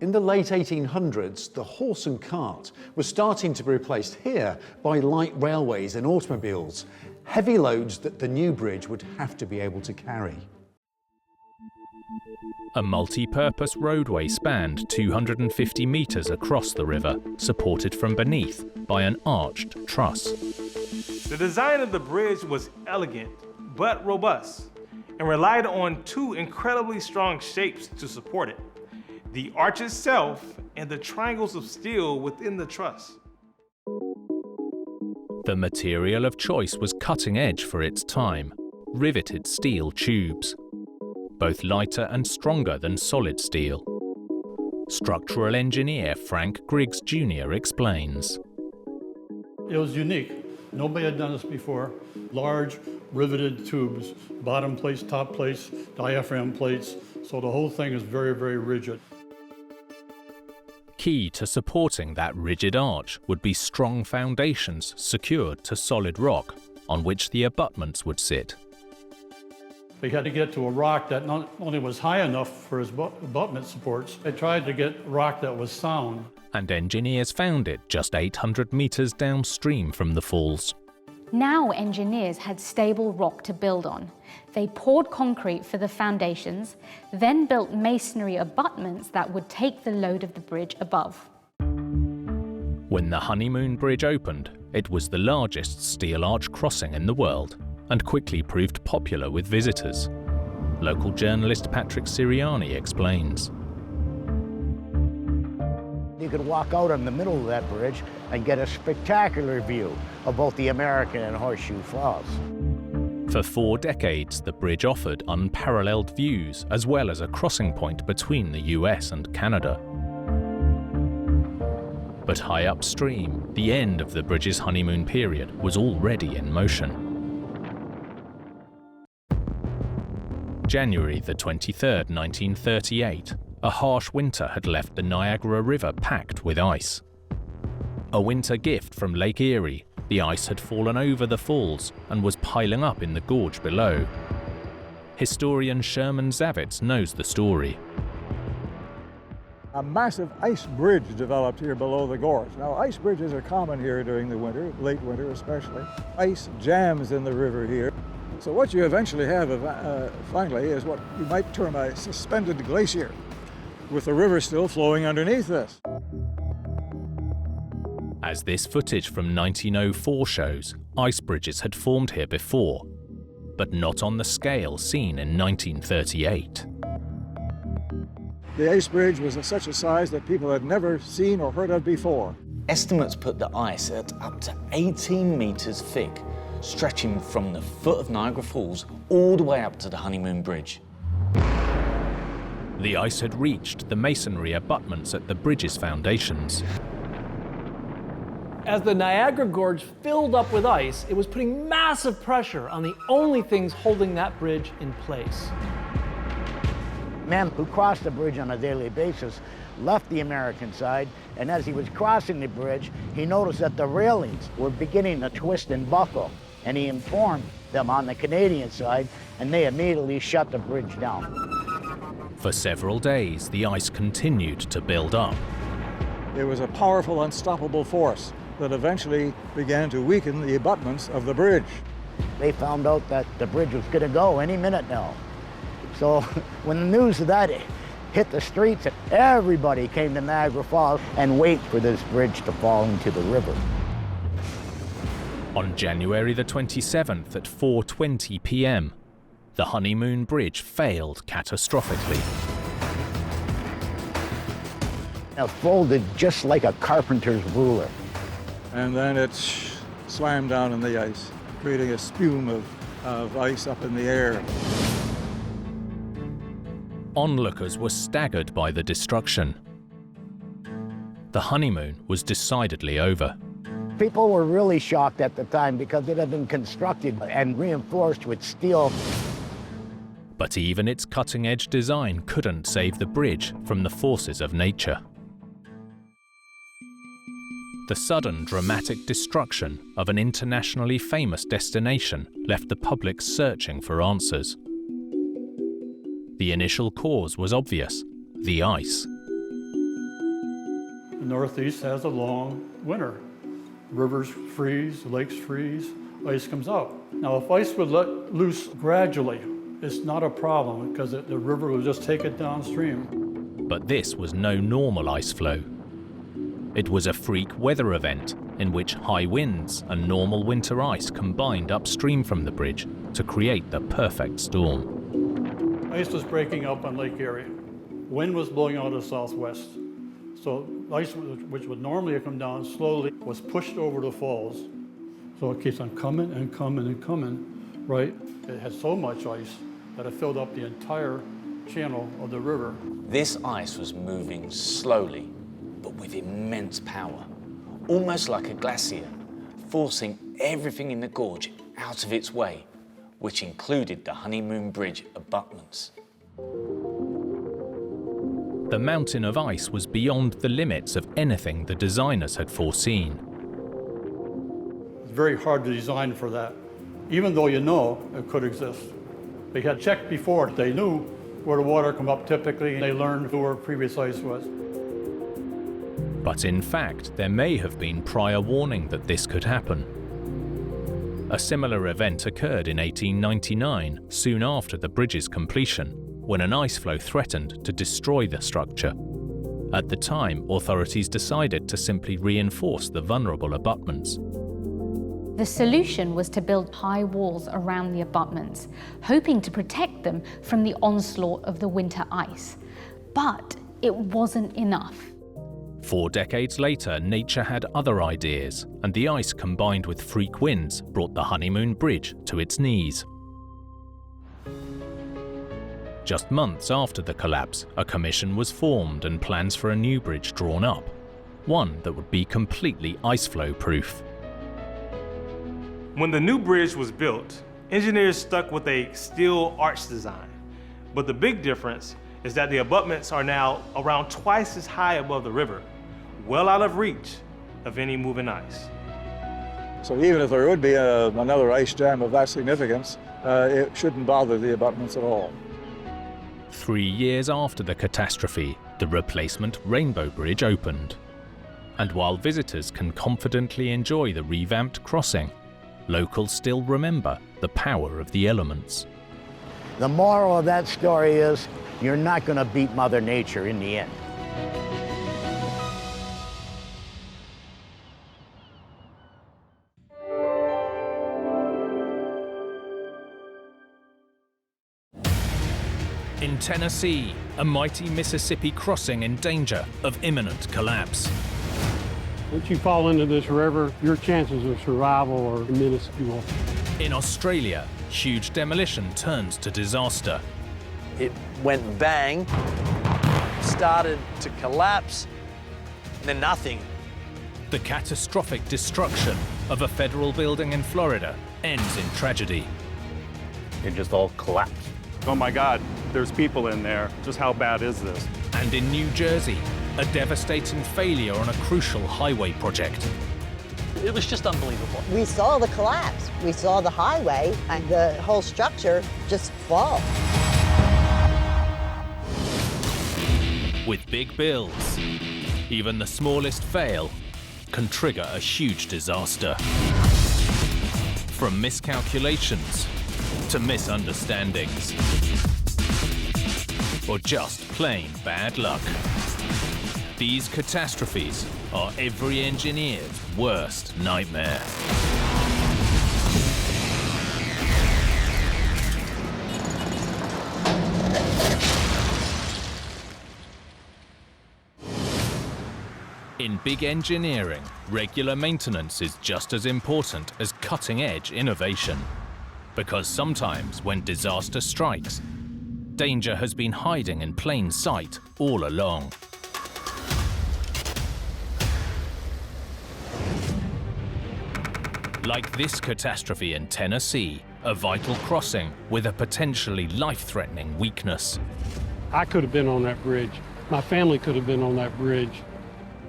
In the late 1800s, the horse and cart was starting to be replaced here by light railways and automobiles, heavy loads that the new bridge would have to be able to carry. A multi-purpose roadway spanned 250 metres across the river, supported from beneath by an arched truss. The design of the bridge was elegant but robust and relied on two incredibly strong shapes to support it: the arch itself and the triangles of steel within the truss. The material of choice was cutting edge for its time, riveted steel tubes, both lighter and stronger than solid steel. Structural engineer Frank Griggs Jr. explains. It was unique. Nobody had done this before. Large riveted tubes, bottom plates, top plates, diaphragm plates, so the whole thing is very, very rigid. Key to supporting that rigid arch would be strong foundations secured to solid rock on which the abutments would sit. They had to get to a rock that not only was high enough for his abutment supports, they tried to get rock that was sound. And engineers found it just 800 metres downstream from the falls. Now engineers had stable rock to build on. They poured concrete for the foundations, then built masonry abutments that would take the load of the bridge above. When the Honeymoon Bridge opened, it was the largest steel arch crossing in the world, and quickly proved popular with visitors. Local journalist Patrick Siriani explains. You could walk out in the middle of that bridge and get a spectacular view of both the American and Horseshoe Falls. For 4 decades, the bridge offered unparalleled views as well as a crossing point between the US and Canada. But high upstream, the end of the bridge's honeymoon period was already in motion. January the 23rd, 1938, a harsh winter had left the Niagara River packed with ice. A winter gift from Lake Erie, the ice had fallen over the falls and was piling up in the gorge below. Historian Sherman Zavitz knows the story. A massive ice bridge developed here below the gorge. Now, ice bridges are common here during the winter, late winter especially. Ice jams in the river here. So what you eventually have, finally, is what you might term a suspended glacier, with the river still flowing underneath this. As this footage from 1904 shows, ice bridges had formed here before, but not on the scale seen in 1938. The ice bridge was of such a size that people had never seen or heard of before. Estimates put the ice at up to 18 meters thick, stretching from the foot of Niagara Falls all the way up to the Honeymoon Bridge. The ice had reached the masonry abutments at the bridge's foundations. As the Niagara Gorge filled up with ice, it was putting massive pressure on the only things holding that bridge in place. Men who crossed the bridge on a daily basis left the American side, and as he was crossing the bridge, he noticed that the railings were beginning to twist and buckle, and he informed them on the Canadian side, and they immediately shut the bridge down. For several days, the ice continued to build up. It was a powerful, unstoppable force that eventually began to weaken the abutments of the bridge. They found out that the bridge was going to go any minute now. So when the news of that hit the streets, everybody came to Niagara Falls and wait for this bridge to fall into the river. On January the 27th at 4:20 p.m., the Honeymoon Bridge failed catastrophically. It folded just like a carpenter's ruler. And then it slammed down in the ice, creating a spume of ice up in the air. Onlookers were staggered by the destruction. The honeymoon was decidedly over. People were really shocked at the time because it had been constructed and reinforced with steel. But even its cutting-edge design couldn't save the bridge from the forces of nature. The sudden dramatic destruction of an internationally famous destination left the public searching for answers. The initial cause was obvious: the ice. The Northeast has a long winter. Rivers freeze, lakes freeze, ice comes out. Now, if ice would let loose gradually, it's not a problem because the river will just take it downstream. But this was no normal ice flow. It was a freak weather event in which high winds and normal winter ice combined upstream from the bridge to create the perfect storm. Ice was breaking up on Lake Erie. Wind was blowing out of the southwest. So ice, which would normally come down slowly, was pushed over the falls. So it keeps on coming and coming and coming, right? It had so much ice that it filled up the entire channel of the river. This ice was moving slowly, but with immense power, almost like a glacier, forcing everything in the gorge out of its way, which included the Honeymoon Bridge abutments. The mountain of ice was beyond the limits of anything the designers had foreseen. It's very hard to design for that, even though you know it could exist. They had checked before. They knew where the water come up typically, and they learned where previous ice was. But in fact, there may have been prior warning that this could happen. A similar event occurred in 1899, soon after the bridge's completion, when an ice flow threatened to destroy the structure. At the time, authorities decided to simply reinforce the vulnerable abutments. The solution was to build high walls around the abutments, hoping to protect them from the onslaught of the winter ice. But it wasn't enough. 4 decades later, nature had other ideas, and the ice combined with freak winds brought the Honeymoon Bridge to its knees. Just months after the collapse, a commission was formed and plans for a new bridge drawn up, one that would be completely ice flow proof. When the new bridge was built, engineers stuck with a steel arch design. But the big difference is that the abutments are now around twice as high above the river, well out of reach of any moving ice. So even if there would be another ice jam of that significance, it shouldn't bother the abutments at all. 3 years after the catastrophe, the replacement Rainbow Bridge opened. And while visitors can confidently enjoy the revamped crossing, locals still remember the power of the elements. The moral of that story is, you're not going to beat Mother Nature in the end. In Tennessee, a mighty Mississippi crossing in danger of imminent collapse. Once you fall into this river, your chances of survival are minuscule. In Australia, huge demolition turns to disaster. It went bang, started to collapse, then nothing. The catastrophic destruction of a federal building in Florida ends in tragedy. It just all collapsed. Oh my God, there's people in there. Just how bad is this? And in New Jersey, a devastating failure on a crucial highway project. It was just unbelievable. We saw the collapse. We saw the highway and the whole structure just fall. With big bills, even the smallest fail can trigger a huge disaster. From miscalculations to misunderstandings, or just plain bad luck. These catastrophes are every engineer's worst nightmare. In big engineering, regular maintenance is just as important as cutting-edge innovation. Because sometimes when disaster strikes, danger has been hiding in plain sight all along. Like this catastrophe in Tennessee, a vital crossing with a potentially life-threatening weakness. I could have been on that bridge. My family could have been on that bridge.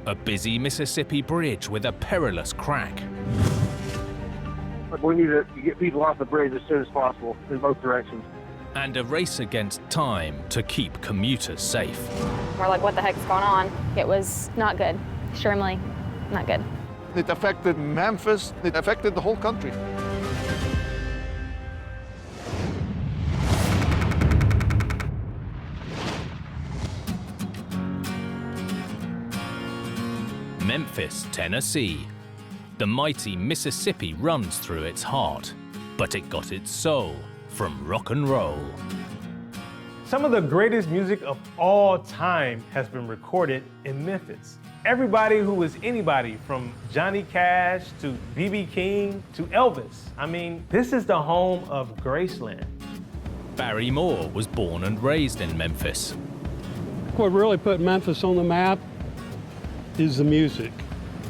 A busy Mississippi bridge with a perilous crack. We need to get people off the bridge as soon as possible in both directions. And a race against time to keep commuters safe. We're like, what the heck's going on? It was not good. Extremely not good. It affected Memphis. It affected the whole country. Memphis, Tennessee. The mighty Mississippi runs through its heart, but it got its soul from rock and roll. Some of the greatest music of all time has been recorded in Memphis. Everybody who is anybody, from Johnny Cash to B.B. King to Elvis. I mean, this is the home of Graceland. Barry Moore was born and raised in Memphis. What really put Memphis on the map is the music.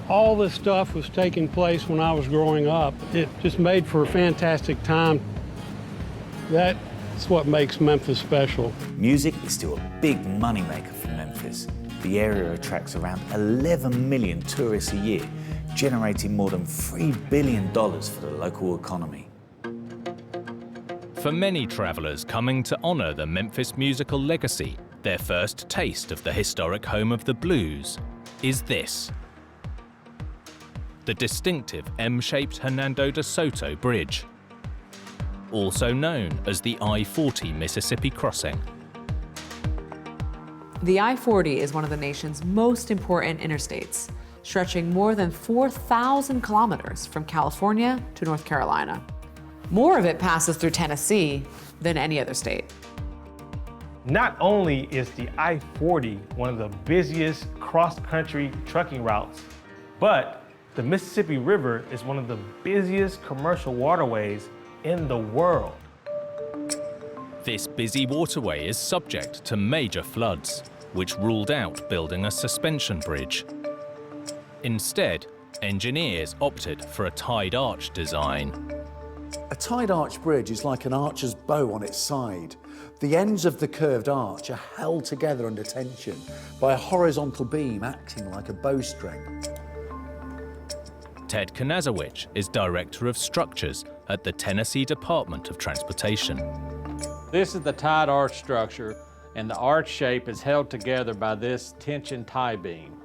All this stuff was taking place when I was growing up. It just made for a fantastic time. That's what makes Memphis special. Music is still a big moneymaker for Memphis. The area attracts around 11 million tourists a year, generating more than $3 billion for the local economy. For many travelers coming to honor the Memphis musical legacy, their first taste of the historic home of the blues is this. The distinctive M-shaped Hernando de Soto Bridge, also known as the I-40 Mississippi crossing. The I-40 is one of the nation's most important interstates, stretching more than 4,000 kilometers from California to North Carolina. More of it passes through Tennessee than any other state. Not only is the I-40 one of the busiest cross-country trucking routes, but the Mississippi River is one of the busiest commercial waterways in the world. This busy waterway is subject to major floods, which ruled out building a suspension bridge. Instead, engineers opted for a tied arch design. A tied arch bridge is like an archer's bow on its side. The ends of the curved arch are held together under tension by a horizontal beam acting like a bowstring. Ted Kanazowicz is Director of Structures at the Tennessee Department of Transportation. This is the tied arch structure, and the arch shape is held together by this tension tie beam.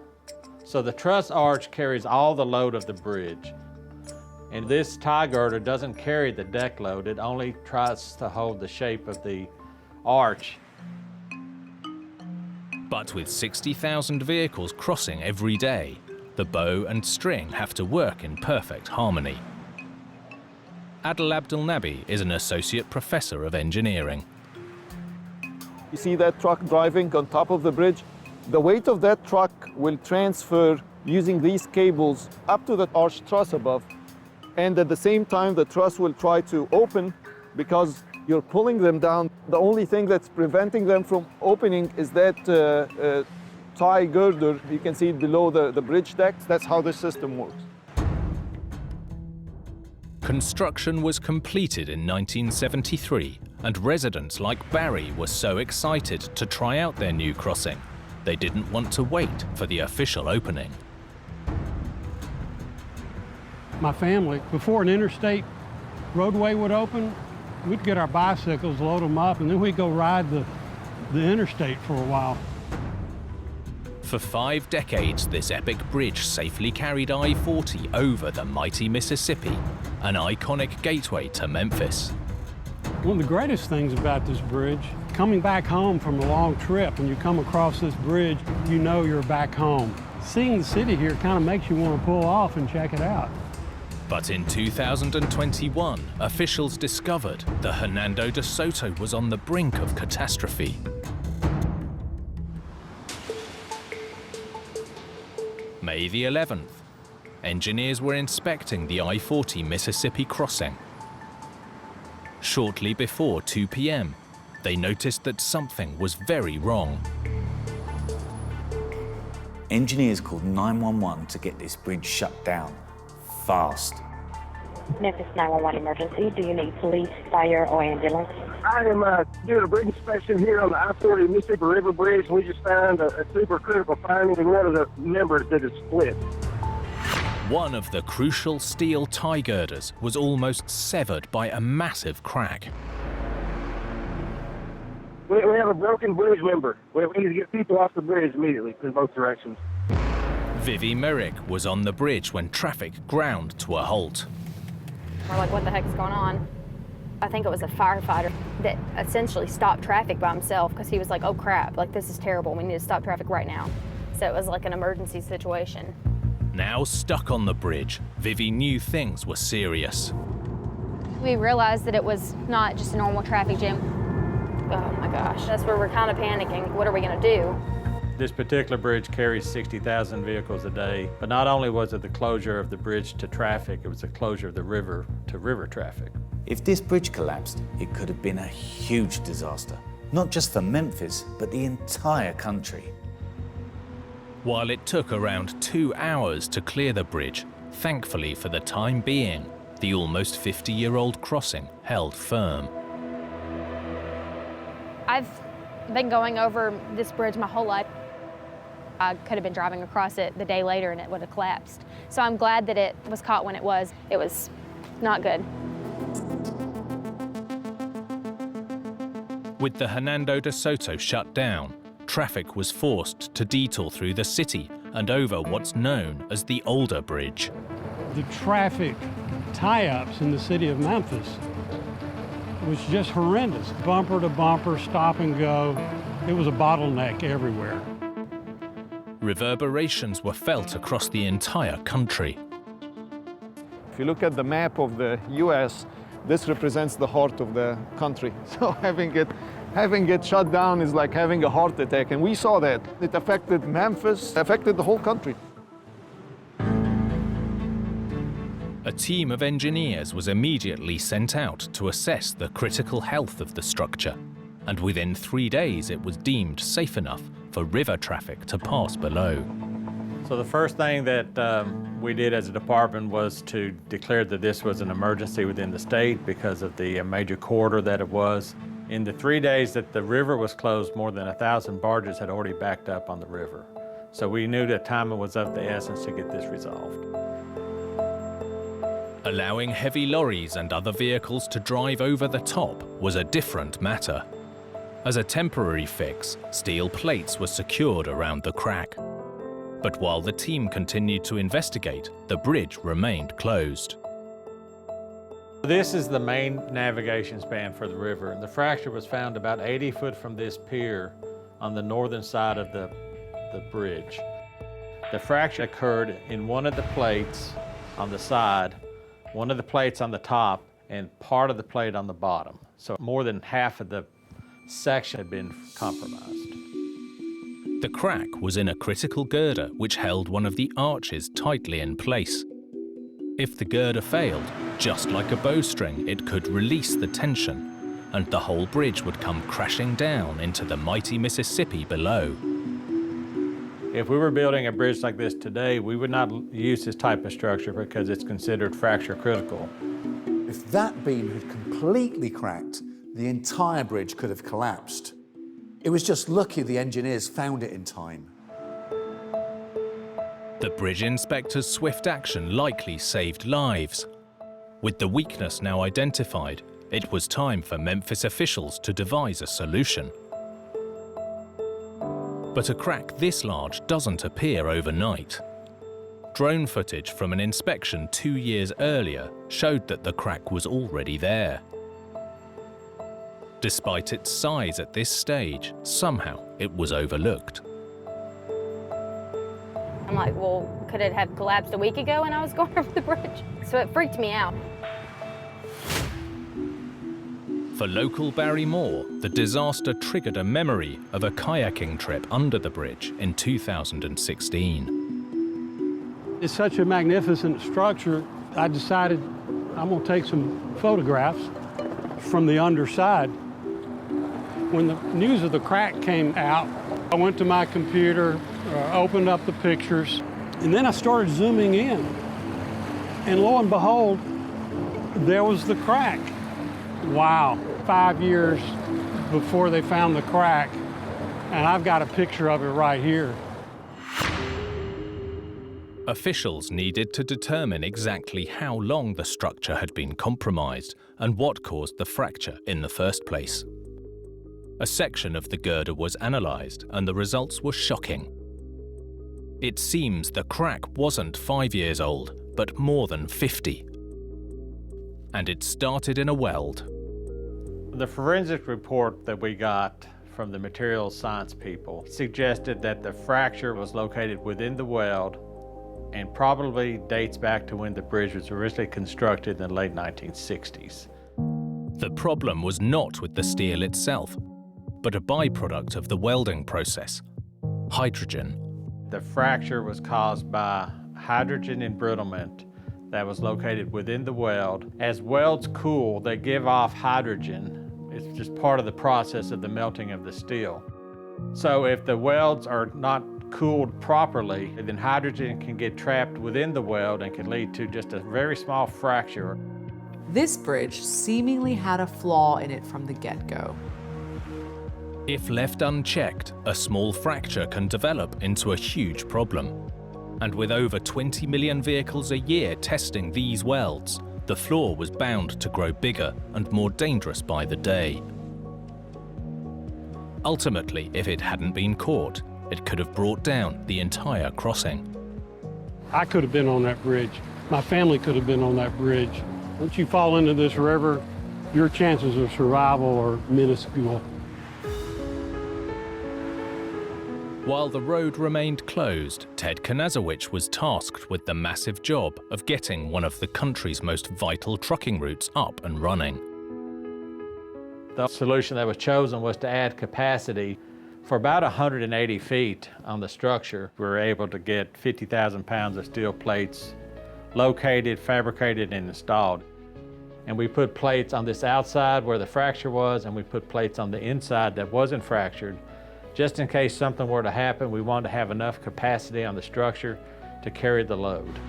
So the truss arch carries all the load of the bridge. And this tie girder doesn't carry the deck load, it only tries to hold the shape of the arch. But with 60,000 vehicles crossing every day, the bow and string have to work in perfect harmony. Adel Abdelnabi is an associate professor of engineering. You see that truck driving on top of the bridge? The weight of that truck will transfer using these cables up to the arch truss above. And at the same time, the truss will try to open because you're pulling them down. The only thing that's preventing them from opening is that tie girder. You can see it below the bridge deck. That's how this system works. Construction was completed in 1973, and residents like Barry were so excited to try out their new crossing, they didn't want to wait for the official opening. My family, before an interstate roadway would open, we'd get our bicycles, load them up, and then we'd go ride the interstate for a while. For 5 decades, this epic bridge safely carried I-40 over the mighty Mississippi, an iconic gateway to Memphis. One of the greatest things about this bridge, coming back home from a long trip, when you come across this bridge, you know you're back home. Seeing the city here kind of makes you want to pull off and check it out. But in 2021, officials discovered the Hernando de Soto was on the brink of catastrophe. May the 11th, engineers were inspecting the I-40 Mississippi crossing. Shortly before 2 p.m., they noticed that something was very wrong. Engineers called 911 to get this bridge shut down. Fast. Memphis 911 emergency. Do you need police, fire, or ambulance? I am doing a bridge inspection here on the I-40 Mississippi River Bridge. We just found a super critical finding in one of the members that is split. One of the crucial steel tie girders was almost severed by a massive crack. We have a broken bridge member. We need to get people off the bridge immediately in both directions. Vivi Merrick was on the bridge when traffic ground to a halt. We're like, what the heck is going on? I think it was a firefighter that essentially stopped traffic by himself because he was like, oh crap, like this is terrible. We need to stop traffic right now. So it was like an emergency situation. Now stuck on the bridge, Vivi knew things were serious. We realized that it was not just a normal traffic jam. Oh my gosh, that's where we're kind of panicking. What are we gonna do? This particular bridge carries 60,000 vehicles a day, but not only was it the closure of the bridge to traffic, it was the closure of the river to river traffic. If this bridge collapsed, it could have been a huge disaster, not just for Memphis, but the entire country. While it took around 2 hours to clear the bridge, thankfully for the time being, the almost 50-year-old crossing held firm. I've been going over this bridge my whole life. I could have been driving across it the day later and it would have collapsed. So I'm glad that it was caught when it was. It was not good. With the Hernando de Soto shut down, traffic was forced to detour through the city and over what's known as the Older Bridge. The traffic tie-ups in the city of Memphis was just horrendous. Bumper to bumper, stop and go. It was a bottleneck everywhere. Reverberations were felt across the entire country. If you look at the map of the US, this represents the heart of the country. So having it shut down is like having a heart attack, and we saw that. It affected Memphis, affected the whole country. A team of engineers was immediately sent out to assess the critical health of the structure, and within 3 days it was deemed safe enough for river traffic to pass below. So the first thing that we did as a department was to declare that this was an emergency within the state because of the major corridor that it was. In the 3 days that the river was closed, more than 1,000 barges had already backed up on the river. So we knew that time was of the essence to get this resolved. Allowing heavy lorries and other vehicles to drive over the top was a different matter. As a temporary fix, steel plates were secured around the crack. But while the team continued to investigate, the bridge remained closed. This is the main navigation span for the river. The fracture was found about 80 foot from this pier on the northern side of the bridge. The fracture occurred in one of the plates on the side, one of the plates on the top, and part of the plate on the bottom. So more than half of the section had been compromised. The crack was in a critical girder which held one of the arches tightly in place. If the girder failed, just like a bowstring, it could release the tension, and the whole bridge would come crashing down into the mighty Mississippi below. If we were building a bridge like this today, we would not use this type of structure because it's considered fracture critical. If that beam had completely cracked, the entire bridge could have collapsed. It was just lucky the engineers found it in time. The bridge inspector's swift action likely saved lives. With the weakness now identified, it was time for Memphis officials to devise a solution. But a crack this large doesn't appear overnight. Drone footage from an inspection 2 years earlier showed that the crack was already there. Despite its size at this stage, somehow it was overlooked. I'm like, well, could it have collapsed a week ago when I was going over the bridge? So it freaked me out. For local Barry Moore, the disaster triggered a memory of a kayaking trip under the bridge in 2016. It's such a magnificent structure, I decided I'm going to take some photographs from the underside. When the news of the crack came out, I went to my computer, opened up the pictures, and then I started zooming in. And lo and behold, there was the crack. Wow, 5 years before they found the crack, and I've got a picture of it right here. Officials needed to determine exactly how long the structure had been compromised and what caused the fracture in the first place. A section of the girder was analysed and the results were shocking. It seems the crack wasn't 5 years old, but more than 50. And it started in a weld. The forensic report that we got from the materials science people suggested that the fracture was located within the weld and probably dates back to when the bridge was originally constructed in the late 1960s. The problem was not with the steel itself, but a byproduct of the welding process, hydrogen. The fracture was caused by hydrogen embrittlement that was located within the weld. As welds cool, they give off hydrogen. It's just part of the process of the melting of the steel. So if the welds are not cooled properly, then hydrogen can get trapped within the weld and can lead to just a very small fracture. This bridge seemingly had a flaw in it from the get-go. If left unchecked, a small fracture can develop into a huge problem. And with over 20 million vehicles a year testing these welds, the flaw was bound to grow bigger and more dangerous by the day. Ultimately, if it hadn't been caught, it could have brought down the entire crossing. I could have been on that bridge. My family could have been on that bridge. Once you fall into this river, your chances of survival are minuscule. While the road remained closed, Ted Kanazowicz was tasked with the massive job of getting one of the country's most vital trucking routes up and running. The solution that was chosen was to add capacity. For about 180 feet on the structure, we were able to get 50,000 pounds of steel plates located, fabricated, and installed. And we put plates on this outside where the fracture was, and we put plates on the inside that wasn't fractured. Just in case something were to happen, we wanted to have enough capacity on the structure to carry the load.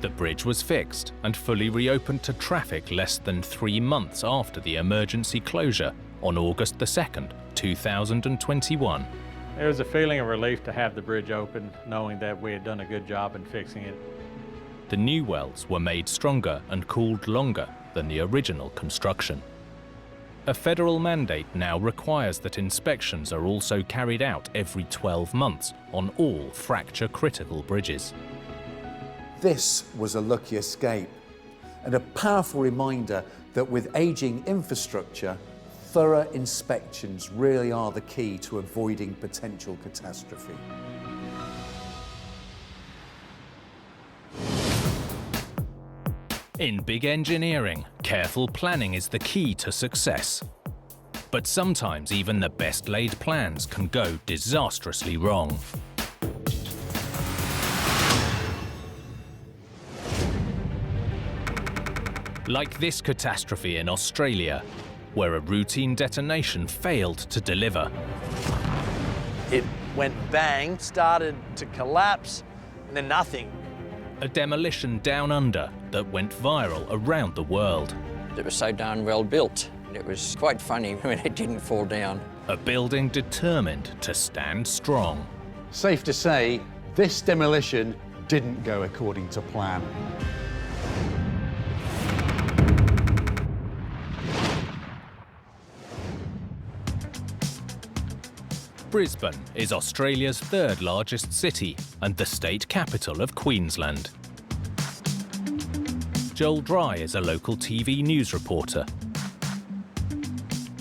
The bridge was fixed and fully reopened to traffic less than 3 months after the emergency closure on August 2nd, 2021. It was a feeling of relief to have the bridge open, knowing that we had done a good job in fixing it. The new welds were made stronger and cooled longer than the original construction. A federal mandate now requires that inspections are also carried out every 12 months on all fracture-critical bridges. This was a lucky escape and a powerful reminder that with aging infrastructure, thorough inspections really are the key to avoiding potential catastrophe. In big engineering, careful planning is the key to success. But sometimes even the best laid plans can go disastrously wrong. Like this catastrophe in Australia, where a routine detonation failed to deliver. It went bang, started to collapse, and then nothing. A demolition down under that went viral around the world. It was so darn well built. It was quite funny when it didn't fall down. A building determined to stand strong. Safe to say, this demolition didn't go according to plan. Brisbane is Australia's third largest city and the state capital of Queensland. Joel Dry is a local TV news reporter.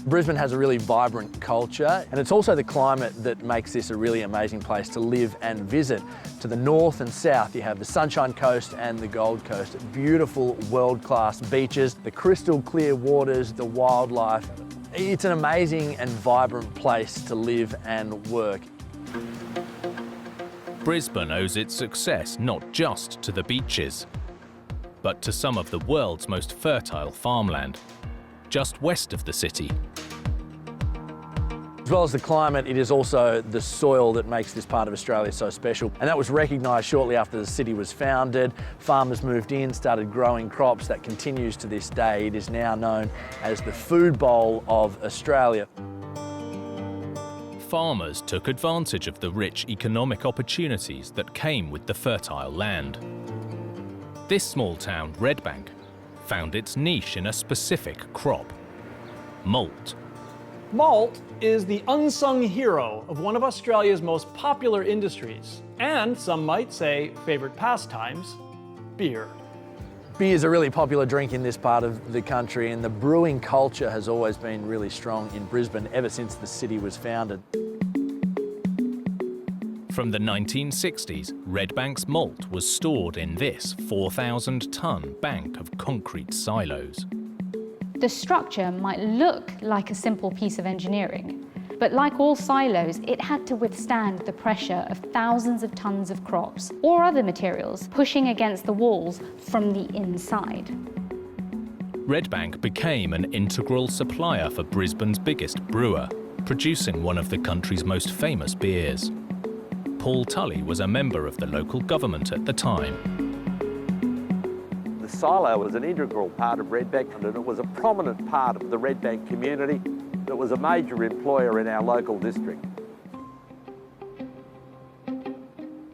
Brisbane has a really vibrant culture, and it's also the climate that makes this a really amazing place to live and visit. To the north and south, you have the Sunshine Coast and the Gold Coast. Beautiful, world-class beaches, the crystal clear waters, the wildlife. It's an amazing and vibrant place to live and work. Brisbane owes its success not just to the beaches, but to some of the world's most fertile farmland, just west of the city. As well as the climate, it is also the soil that makes this part of Australia so special. And that was recognised shortly after the city was founded. Farmers moved in, started growing crops. That continues to this day. It is now known as the food bowl of Australia. Farmers took advantage of the rich economic opportunities that came with the fertile land. This small town, Redbank, found its niche in a specific crop: malt. Malt is the unsung hero of one of Australia's most popular industries, and some might say favorite pastimes, beer. Beer is a really popular drink in this part of the country, and the brewing culture has always been really strong in Brisbane ever since the city was founded. From the 1960s, Redbank's malt was stored in this 4,000-ton bank of concrete silos. The structure might look like a simple piece of engineering, but like all silos, it had to withstand the pressure of thousands of tons of crops or other materials pushing against the walls from the inside. Redbank became an integral supplier for Brisbane's biggest brewer, producing one of the country's most famous beers. Paul Tully was a member of the local government at the time. The silo was an integral part of Redbank, and it was a prominent part of the Redbank community. It was a major employer in our local district.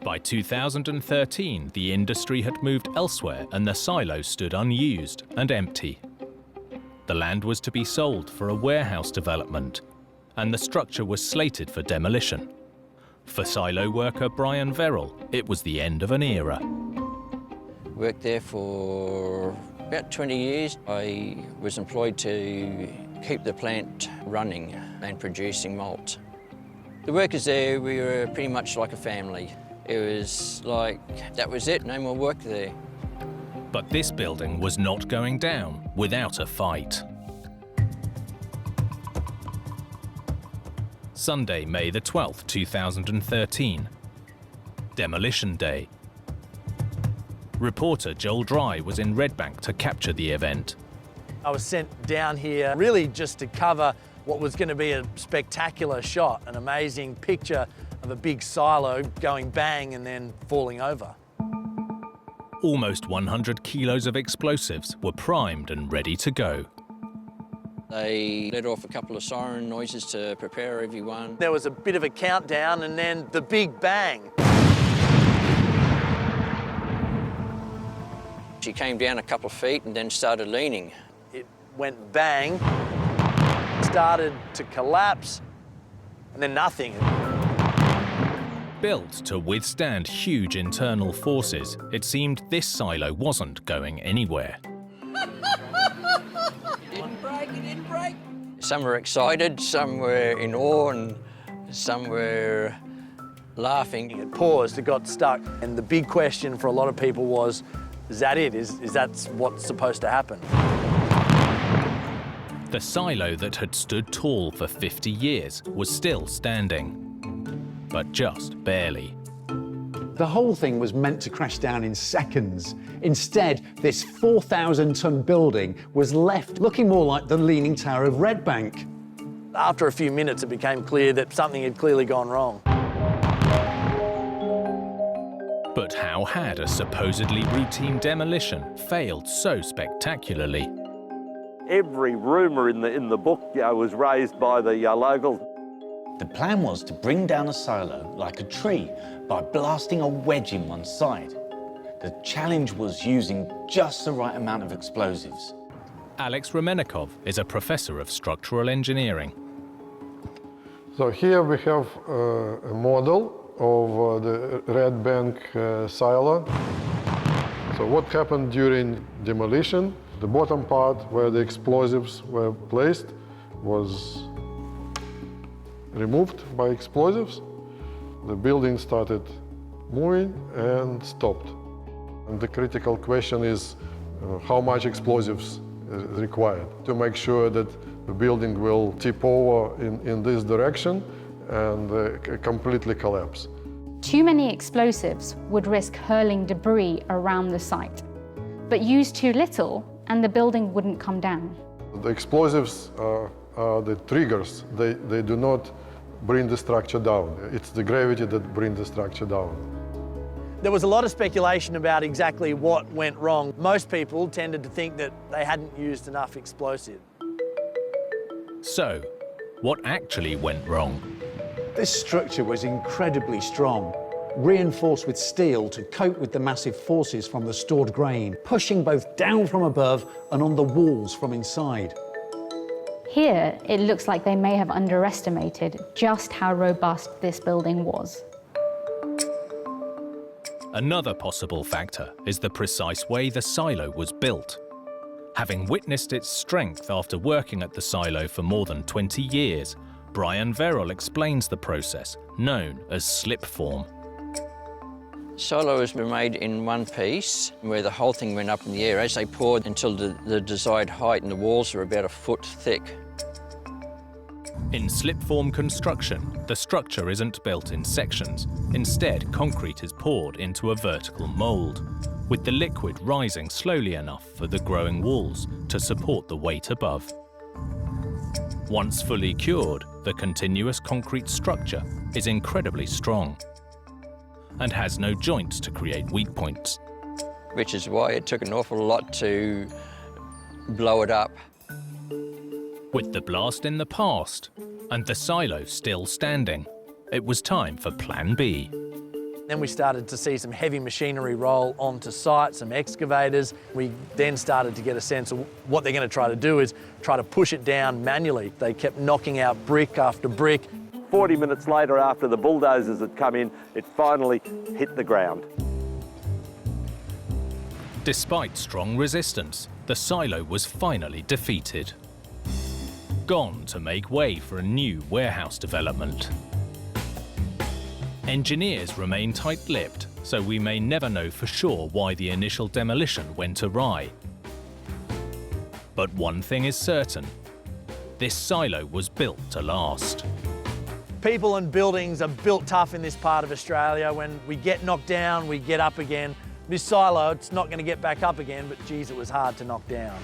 By 2013, the industry had moved elsewhere and the silo stood unused and empty. The land was to be sold for a warehouse development, and the structure was slated for demolition. For silo worker Brian Verrill, it was the end of an era. Worked there for about 20 years. I was employed to keep the plant running and producing malt. The workers there, we were pretty much like a family. It was like, that was it, no more work there. But this building was not going down without a fight. Sunday, May the 12th, 2013. Demolition Day. Reporter Joel Dry was in Redbank to capture the event. I was sent down here really just to cover what was going to be a spectacular shot, an amazing picture of a big silo going bang and then falling over. Almost 100 kilos of explosives were primed and ready to go. They let off a couple of siren noises to prepare everyone. There was a bit of a countdown and then the big bang. She came down a couple of feet and then started leaning. It went bang, started to collapse, and then nothing. Built to withstand huge internal forces, it seemed this silo wasn't going anywhere. It didn't break. Some were excited, some were in awe, and some were laughing. It paused, it got stuck, and the big question for a lot of people was, is that it? Is that what's supposed to happen? The silo that had stood tall for 50 years was still standing, but just barely. The whole thing was meant to crash down in seconds. Instead, this 4,000-ton building was left looking more like the Leaning Tower of Redbank. After a few minutes, it became clear that something had clearly gone wrong. But how had a supposedly routine demolition failed so spectacularly? Every rumour in the book was raised by the locals. The plan was to bring down a silo like a tree by blasting a wedge in one side. The challenge was using just the right amount of explosives. Alex Remenikov is a professor of structural engineering. So here we have a model of the Red Bank silo. So what happened during demolition? The bottom part where the explosives were placed was removed by explosives. The building started moving and stopped. And the critical question is how much explosives is required to make sure that the building will tip over in this direction and completely collapse. Too many explosives would risk hurling debris around the site, but use too little and the building wouldn't come down. The explosives are the triggers. They do not bring the structure down. It's the gravity that brings the structure down. There was a lot of speculation about exactly what went wrong. Most people tended to think that they hadn't used enough explosive. So, what actually went wrong? This structure was incredibly strong, reinforced with steel to cope with the massive forces from the stored grain, pushing both down from above and on the walls from inside. Here, it looks like they may have underestimated just how robust this building was. Another possible factor is the precise way the silo was built. Having witnessed its strength after working at the silo for more than 20 years, Brian Verrill explains the process, known as slip form. Silos were made in one piece, where the whole thing went up in the air as they poured until the desired height, and the walls were about a foot thick. In slip-form construction, the structure isn't built in sections. Instead, concrete is poured into a vertical mould, with the liquid rising slowly enough for the growing walls to support the weight above. Once fully cured, the continuous concrete structure is incredibly strong and has no joints to create weak points. Which is why it took an awful lot to blow it up. With the blast in the past and the silo still standing, it was time for Plan B. Then we started to see some heavy machinery roll onto site, some excavators. We then started to get a sense of what they're going to try to do is try to push it down manually. They kept knocking out brick after brick. 40 minutes later, after the bulldozers had come in, it finally hit the ground. Despite strong resistance, the silo was finally defeated. Gone to make way for a new warehouse development. Engineers remain tight-lipped, so we may never know for sure why the initial demolition went awry. But one thing is certain, this silo was built to last. People and buildings are built tough in this part of Australia. When we get knocked down, we get up again. This silo, it's not going to get back up again, but geez, it was hard to knock down.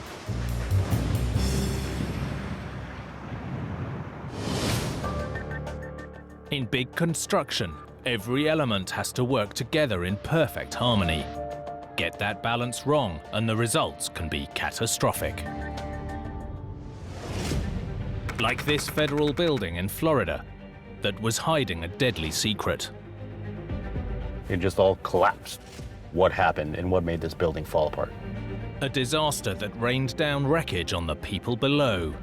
In big construction, every element has to work together in perfect harmony. Get that balance wrong and the results can be catastrophic. Like this federal building in Florida that was hiding a deadly secret. It just all collapsed. What happened and what made this building fall apart? A disaster that rained down wreckage on the people below.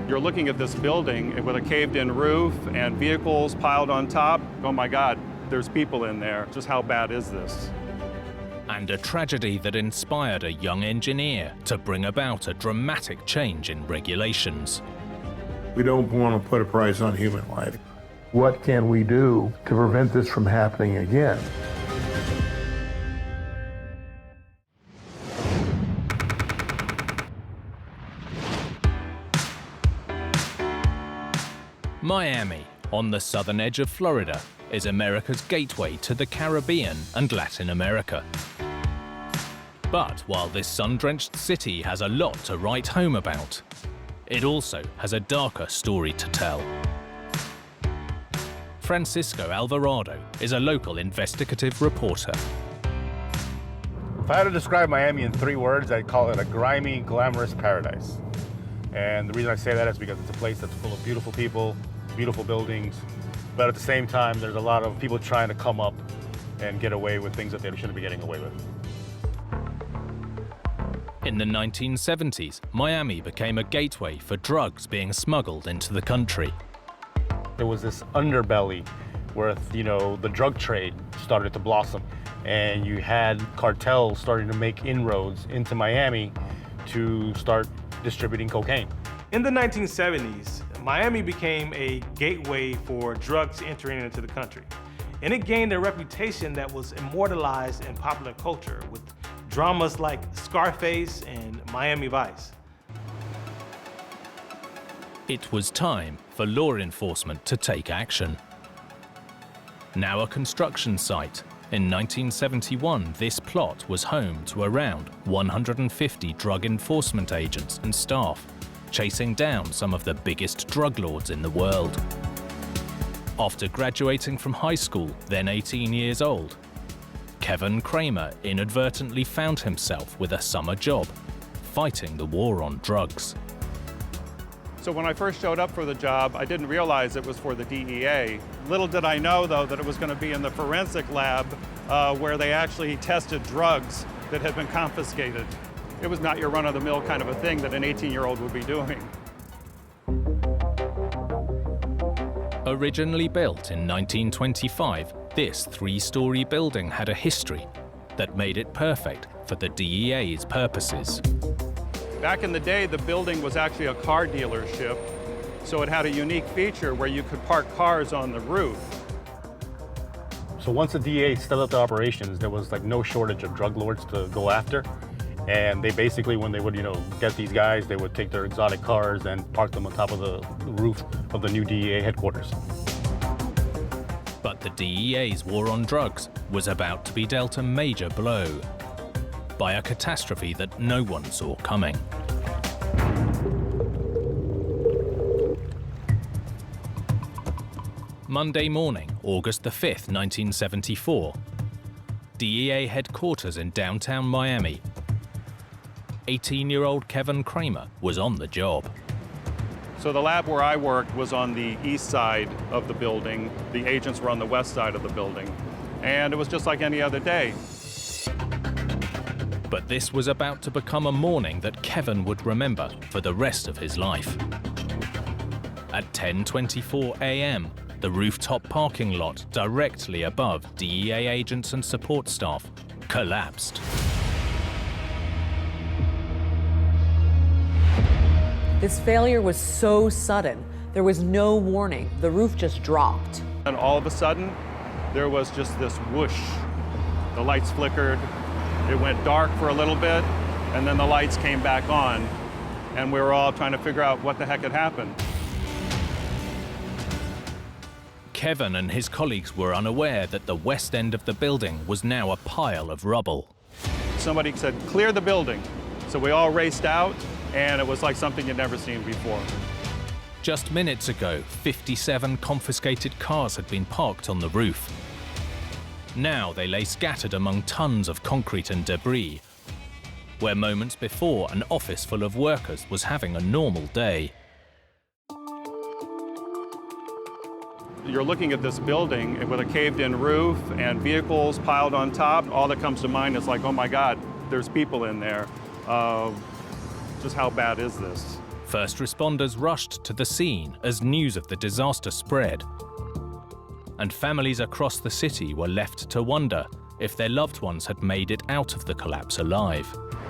You're looking at this building with a caved-in roof and vehicles piled on top. Oh my God, there's people in there. Just how bad is this? And a tragedy that inspired a young engineer to bring about a dramatic change in regulations. We don't want to put a price on human life. What can we do to prevent this from happening again? Miami, on the southern edge of Florida, is America's gateway to the Caribbean and Latin America. But while this sun-drenched city has a lot to write home about, it also has a darker story to tell. Francisco Alvarado is a local investigative reporter. If I had to describe Miami in 3 words, I'd call it a grimy, glamorous paradise. And the reason I say that is because it's a place that's full of beautiful people, beautiful buildings, but at the same time, there's a lot of people trying to come up and get away with things that they shouldn't be getting away with. In the 1970s, Miami became a gateway for drugs being smuggled into the country. There was this underbelly where, the drug trade started to blossom, and you had cartels starting to make inroads into Miami to start distributing cocaine. In the 1970s, Miami became a gateway for drugs entering into the country. And it gained a reputation that was immortalized in popular culture with dramas like Scarface and Miami Vice. It was time for law enforcement to take action. Now a construction site, in 1971 this plot was home to around 150 drug enforcement agents and staff, chasing down some of the biggest drug lords in the world. After graduating from high school, then 18 years old, Kevin Kramer inadvertently found himself with a summer job, fighting the war on drugs. So when I first showed up for the job, I didn't realize it was for the DEA. Little did I know, though, that it was going to be in the forensic lab where they actually tested drugs that had been confiscated. It was not your run-of-the-mill kind of a thing that an 18-year-old would be doing. Originally built in 1925, this 3-story building had a history that made it perfect for the DEA's purposes. Back in the day, the building was actually a car dealership, so it had a unique feature where you could park cars on the roof. So once the DEA set up the operations, there was no shortage of drug lords to go after. And they basically, when they would, get these guys, they would take their exotic cars and park them on top of the roof of the new DEA headquarters. But the DEA's war on drugs was about to be dealt a major blow by a catastrophe that no one saw coming. Monday morning, August the 5th, 1974. DEA headquarters in downtown Miami. 18-year-old Kevin Kramer was on the job. So the lab where I worked was on the east side of the building. The agents were on the west side of the building. And it was just like any other day. But this was about to become a morning that Kevin would remember for the rest of his life. At 10:24 a.m., the rooftop parking lot directly above DEA agents and support staff collapsed. This failure was so sudden. There was no warning. The roof just dropped. And all of a sudden, there was just this whoosh. The lights flickered. It went dark for a little bit, and then the lights came back on, and we were all trying to figure out what the heck had happened. Kevin and his colleagues were unaware that the west end of the building was now a pile of rubble. Somebody said, "Clear the building." So we all raced out, and it was like something you'd never seen before. Just minutes ago, 57 confiscated cars had been parked on the roof. Now they lay scattered among tons of concrete and debris, where moments before an office full of workers was having a normal day. You're looking at this building with a caved-in roof and vehicles piled on top. All that comes to mind is like, oh my God, there's people in there. Just how bad is this? First responders rushed to the scene as news of the disaster spread. And families across the city were left to wonder if their loved ones had made it out of the collapse alive.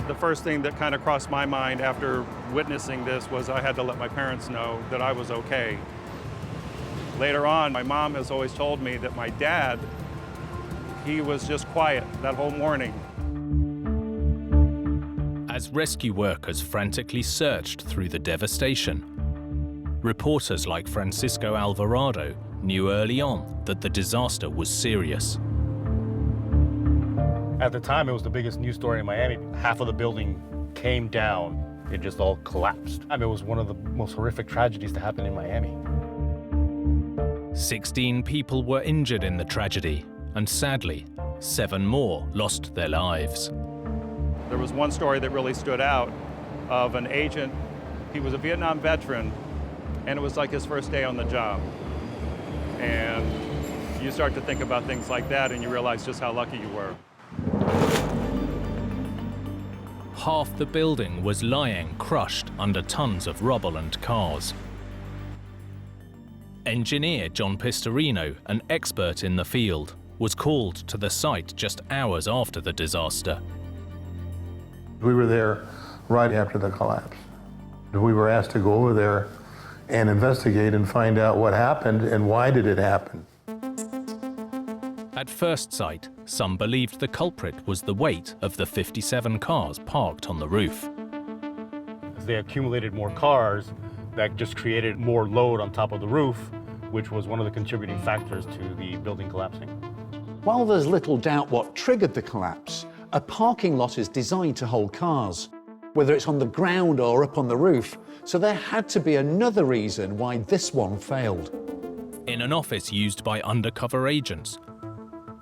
The first thing that kind of crossed my mind after witnessing this was I had to let my parents know that I was okay. Later on, my mom has always told me that my dad, he was just quiet that whole morning. As rescue workers frantically searched through the devastation, reporters like Francisco Alvarado knew early on that the disaster was serious. At the time, it was the biggest news story in Miami. Half of the building came down. It just all collapsed. It was one of the most horrific tragedies to happen in Miami. 16 people were injured in the tragedy, and sadly, 7 more lost their lives. There was one story that really stood out of an agent. He was a Vietnam veteran, and it was like his first day on the job. And you start to think about things like that, and you realize just how lucky you were. Half the building was lying crushed under tons of rubble and cars. Engineer John Pistorino, an expert in the field, was called to the site just hours after the disaster. We were there right after the collapse. We were asked to go over there and investigate and find out what happened and why did it happen. At first sight, some believed the culprit was the weight of the 57 cars parked on the roof. As they accumulated more cars, that just created more load on top of the roof, which was one of the contributing factors to the building collapsing. While there's little doubt what triggered the collapse, a parking lot is designed to hold cars, whether it's on the ground or up on the roof, so there had to be another reason why this one failed. In an office used by undercover agents,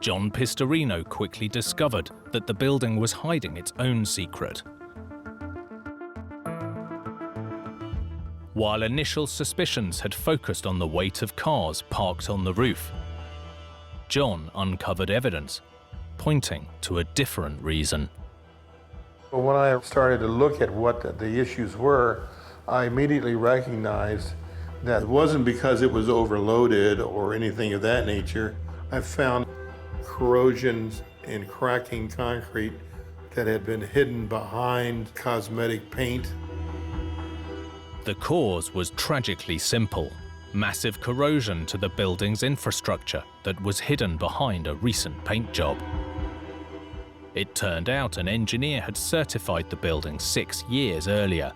John Pistorino quickly discovered that the building was hiding its own secret. While initial suspicions had focused on the weight of cars parked on the roof, John uncovered evidence pointing to a different reason. When I started to look at what the issues were, I immediately recognized that it wasn't because it was overloaded or anything of that nature. I found corrosions and cracking concrete that had been hidden behind cosmetic paint. The cause was tragically simple: massive corrosion to the building's infrastructure that was hidden behind a recent paint job. It turned out an engineer had certified the building 6 years earlier,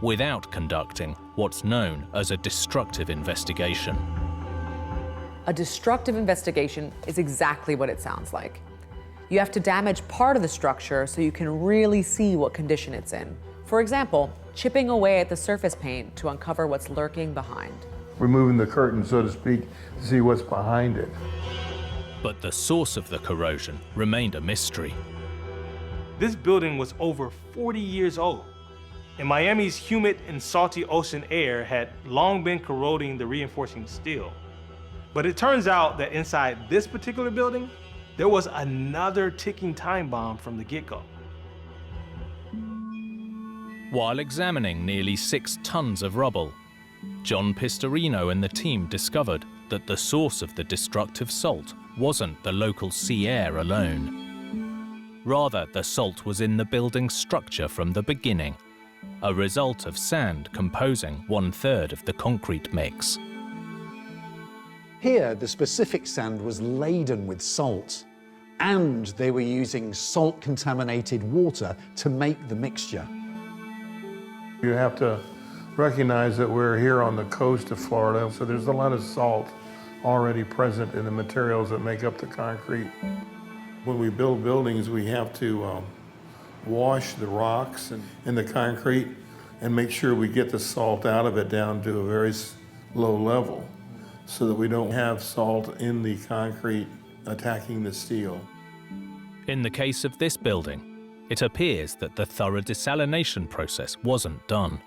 without conducting what's known as a destructive investigation. A destructive investigation is exactly what it sounds like. You have to damage part of the structure so you can really see what condition it's in. For example, chipping away at the surface paint to uncover what's lurking behind. Removing the curtain, so to speak, to see what's behind it. But the source of the corrosion remained a mystery. This building was over 40 years old, and Miami's humid and salty ocean air had long been corroding the reinforcing steel. But it turns out that inside this particular building, there was another ticking time bomb from the get-go. While examining nearly 6 tons of rubble, John Pistorino and the team discovered that the source of the destructive salt wasn't the local sea air alone. Rather, the salt was in the building's structure from the beginning, a result of sand composing 1/3 of the concrete mix. Here, the specific sand was laden with salt, and they were using salt-contaminated water to make the mixture. You have to recognize that we're here on the coast of Florida, so there's a lot of salt already present in the materials that make up the concrete. When we build buildings, we have to wash the rocks and the concrete and make sure we get the salt out of it down to a very low level so that we don't have salt in the concrete attacking the steel. In the case of this building, it appears that the thorough desalination process wasn't done.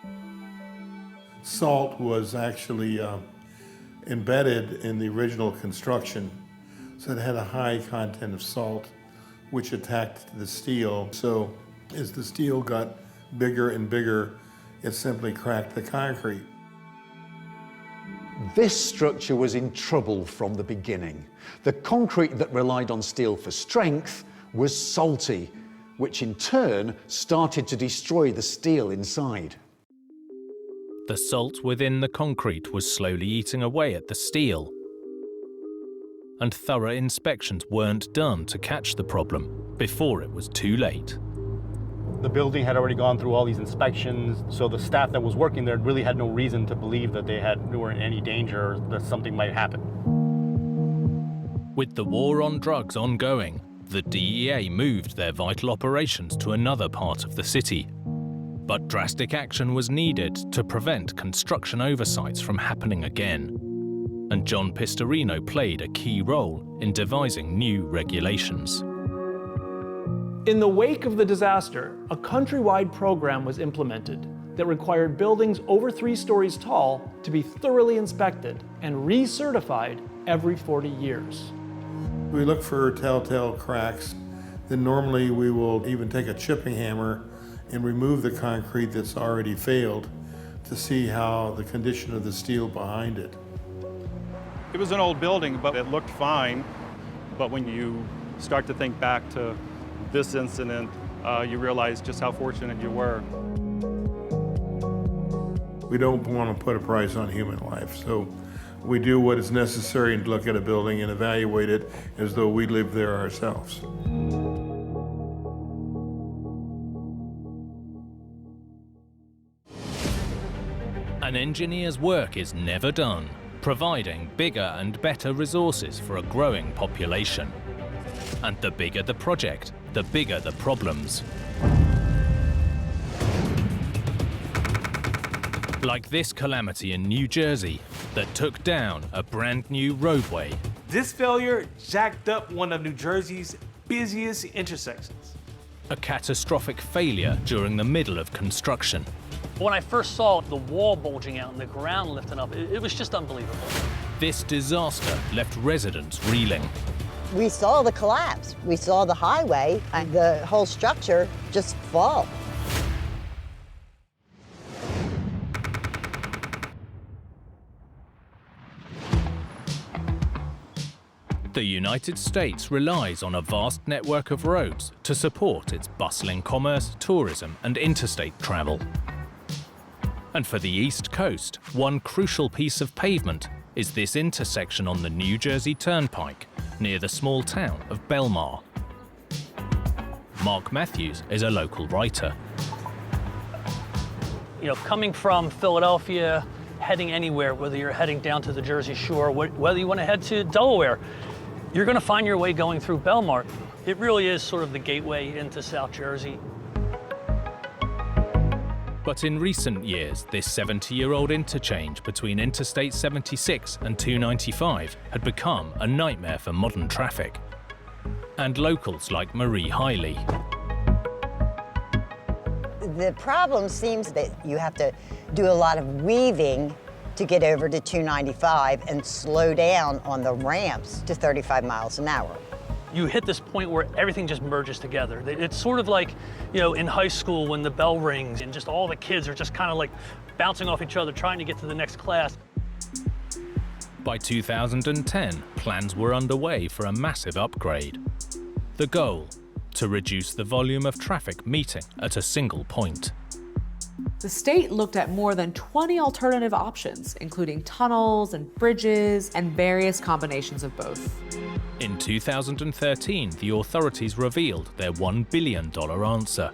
Salt was actually embedded in the original construction, so it had a high content of salt, which attacked the steel. So as the steel got bigger and bigger, it simply cracked the concrete. This structure was in trouble from the beginning. The concrete that relied on steel for strength was salty, which in turn started to destroy the steel inside. The salt within the concrete was slowly eating away at the steel, and thorough inspections weren't done to catch the problem before it was too late. The building had already gone through all these inspections, so the staff that was working there really had no reason to believe that they were in any danger or that something might happen. With the war on drugs ongoing, the DEA moved their vital operations to another part of the city. But drastic action was needed to prevent construction oversights from happening again. and John Pistorino played a key role in devising new regulations. In the wake of the disaster, a countrywide program was implemented that required buildings over 3 stories tall to be thoroughly inspected and recertified every 40 years. We look for telltale cracks. Then normally we will even take a chipping hammer and remove the concrete that's already failed to see how the condition of the steel behind it. It was an old building, but it looked fine. But when you start to think back to this incident, you realize just how fortunate you were. We don't want to put a price on human life, so we do what is necessary and look at a building and evaluate it as though we lived there ourselves. An engineer's work is never done, providing bigger and better resources for a growing population. And the bigger the project, the bigger the problems. Like this calamity in New Jersey that took down a brand new roadway. This failure jacked up one of New Jersey's busiest intersections. A catastrophic failure during the middle of construction. When I first saw the wall bulging out and the ground lifting up, it was just unbelievable. This disaster left residents reeling. We saw the collapse. We saw the highway and the whole structure just fall. The United States relies on a vast network of roads to support its bustling commerce, tourism, and interstate travel. And for the East Coast, one crucial piece of pavement is this intersection on the New Jersey Turnpike near the small town of Belmar. Mark Matthews is a local writer. You know, coming from Philadelphia, heading anywhere, whether you're heading down to the Jersey Shore, whether you want to head to Delaware, you're going to find your way going through Belmar. It really is sort of the gateway into South Jersey. But in recent years, this 70-year-old interchange between Interstate 76 and 295 had become a nightmare for modern traffic. And locals like Marie Hiley. The problem seems that you have to do a lot of weaving to get over to 295 and slow down on the ramps to 35 miles an hour. You hit this point where everything just merges together. It's sort of like, you know, in high school when the bell rings and just all the kids are just kind of like bouncing off each other trying to get to the next class. By 2010, plans were underway for a massive upgrade. The goal, to reduce the volume of traffic meeting at a single point. The state looked at more than 20 alternative options, including tunnels and bridges and various combinations of both. In 2013, the authorities revealed their $1 billion answer.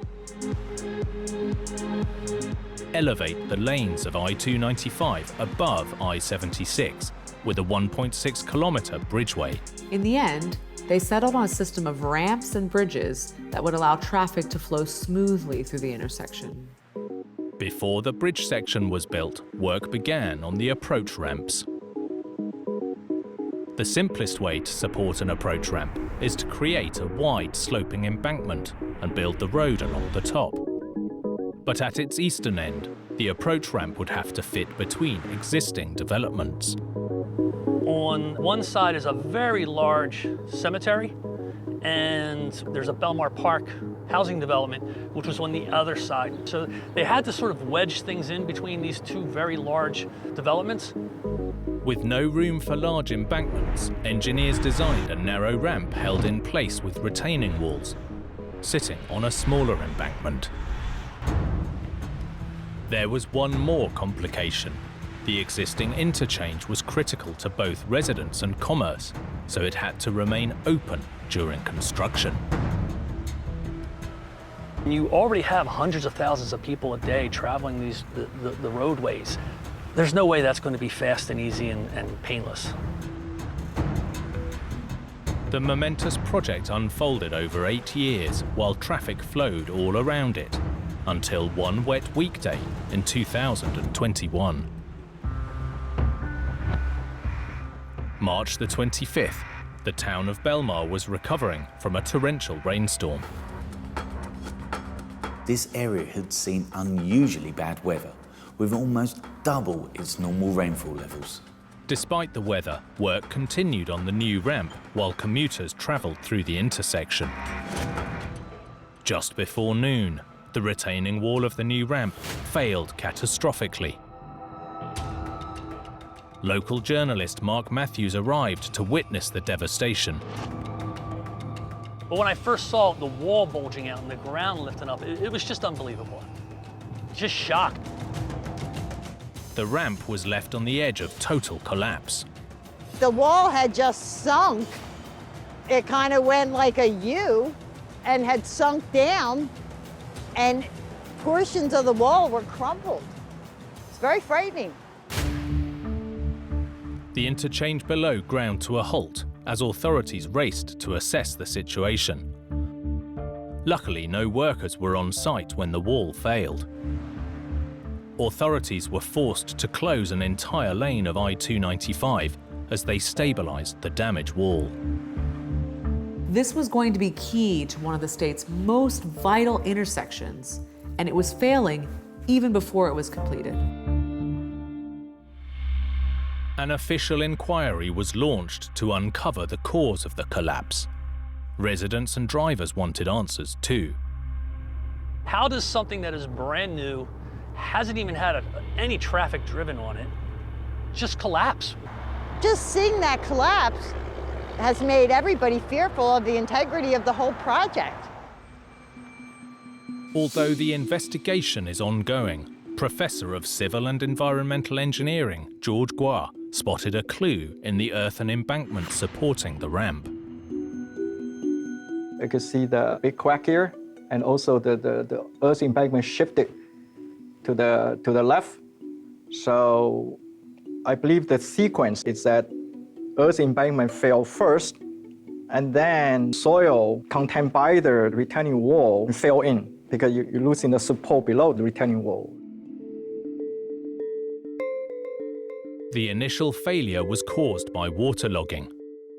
Elevate the lanes of I-295 above I-76 with a 1.6-kilometer bridgeway. In the end, they settled on a system of ramps and bridges that would allow traffic to flow smoothly through the intersection. Before the bridge section was built, work began on the approach ramps. The simplest way to support an approach ramp is to create a wide sloping embankment and build the road along the top. But at its eastern end, the approach ramp would have to fit between existing developments. On one side is a very large cemetery, and there's a Belmar Park housing development, which was on the other side. So they had to sort of wedge things in between these two very large developments. With no room for large embankments, engineers designed a narrow ramp held in place with retaining walls, sitting on a smaller embankment. There was one more complication. The existing interchange was critical to both residents and commerce, so it had to remain open during construction. You already have hundreds of thousands of people a day traveling the roadways. There's no way that's going to be fast and easy and painless. The momentous project unfolded over 8 years while traffic flowed all around it, until one wet weekday in 2021. March the 25th, the town of Belmar was recovering from a torrential rainstorm. This area had seen unusually bad weather, with almost double its normal rainfall levels. Despite the weather, work continued on the new ramp while commuters travelled through the intersection. Just before noon, the retaining wall of the new ramp failed catastrophically. Local journalist Mark Matthews arrived to witness the devastation. But when I first saw the wall bulging out and the ground lifting up, it was just unbelievable. Just shocked. The ramp was left on the edge of total collapse. The wall had just sunk. It kind of went like a U and had sunk down, and portions of the wall were crumpled. It's very frightening. The interchange below ground to a halt as authorities raced to assess the situation. Luckily, no workers were on site when the wall failed. Authorities were forced to close an entire lane of I-295 as they stabilized the damaged wall. This was going to be key to one of the state's most vital intersections, and it was failing even before it was completed. An official inquiry was launched to uncover the cause of the collapse. Residents and drivers wanted answers too. How does something that is brand new, hasn't even had any traffic driven on it, just collapse? Just seeing that collapse has made everybody fearful of the integrity of the whole project. Although the investigation is ongoing, Professor of Civil and Environmental Engineering George Guar spotted a clue in the earthen embankment supporting the ramp. You can see the big crack here, and also the earth embankment shifted to the left. So I believe the sequence is that earth embankment fell first, and then soil contained by the retaining wall fell in because you're losing the support below the retaining wall. The initial failure was caused by waterlogging.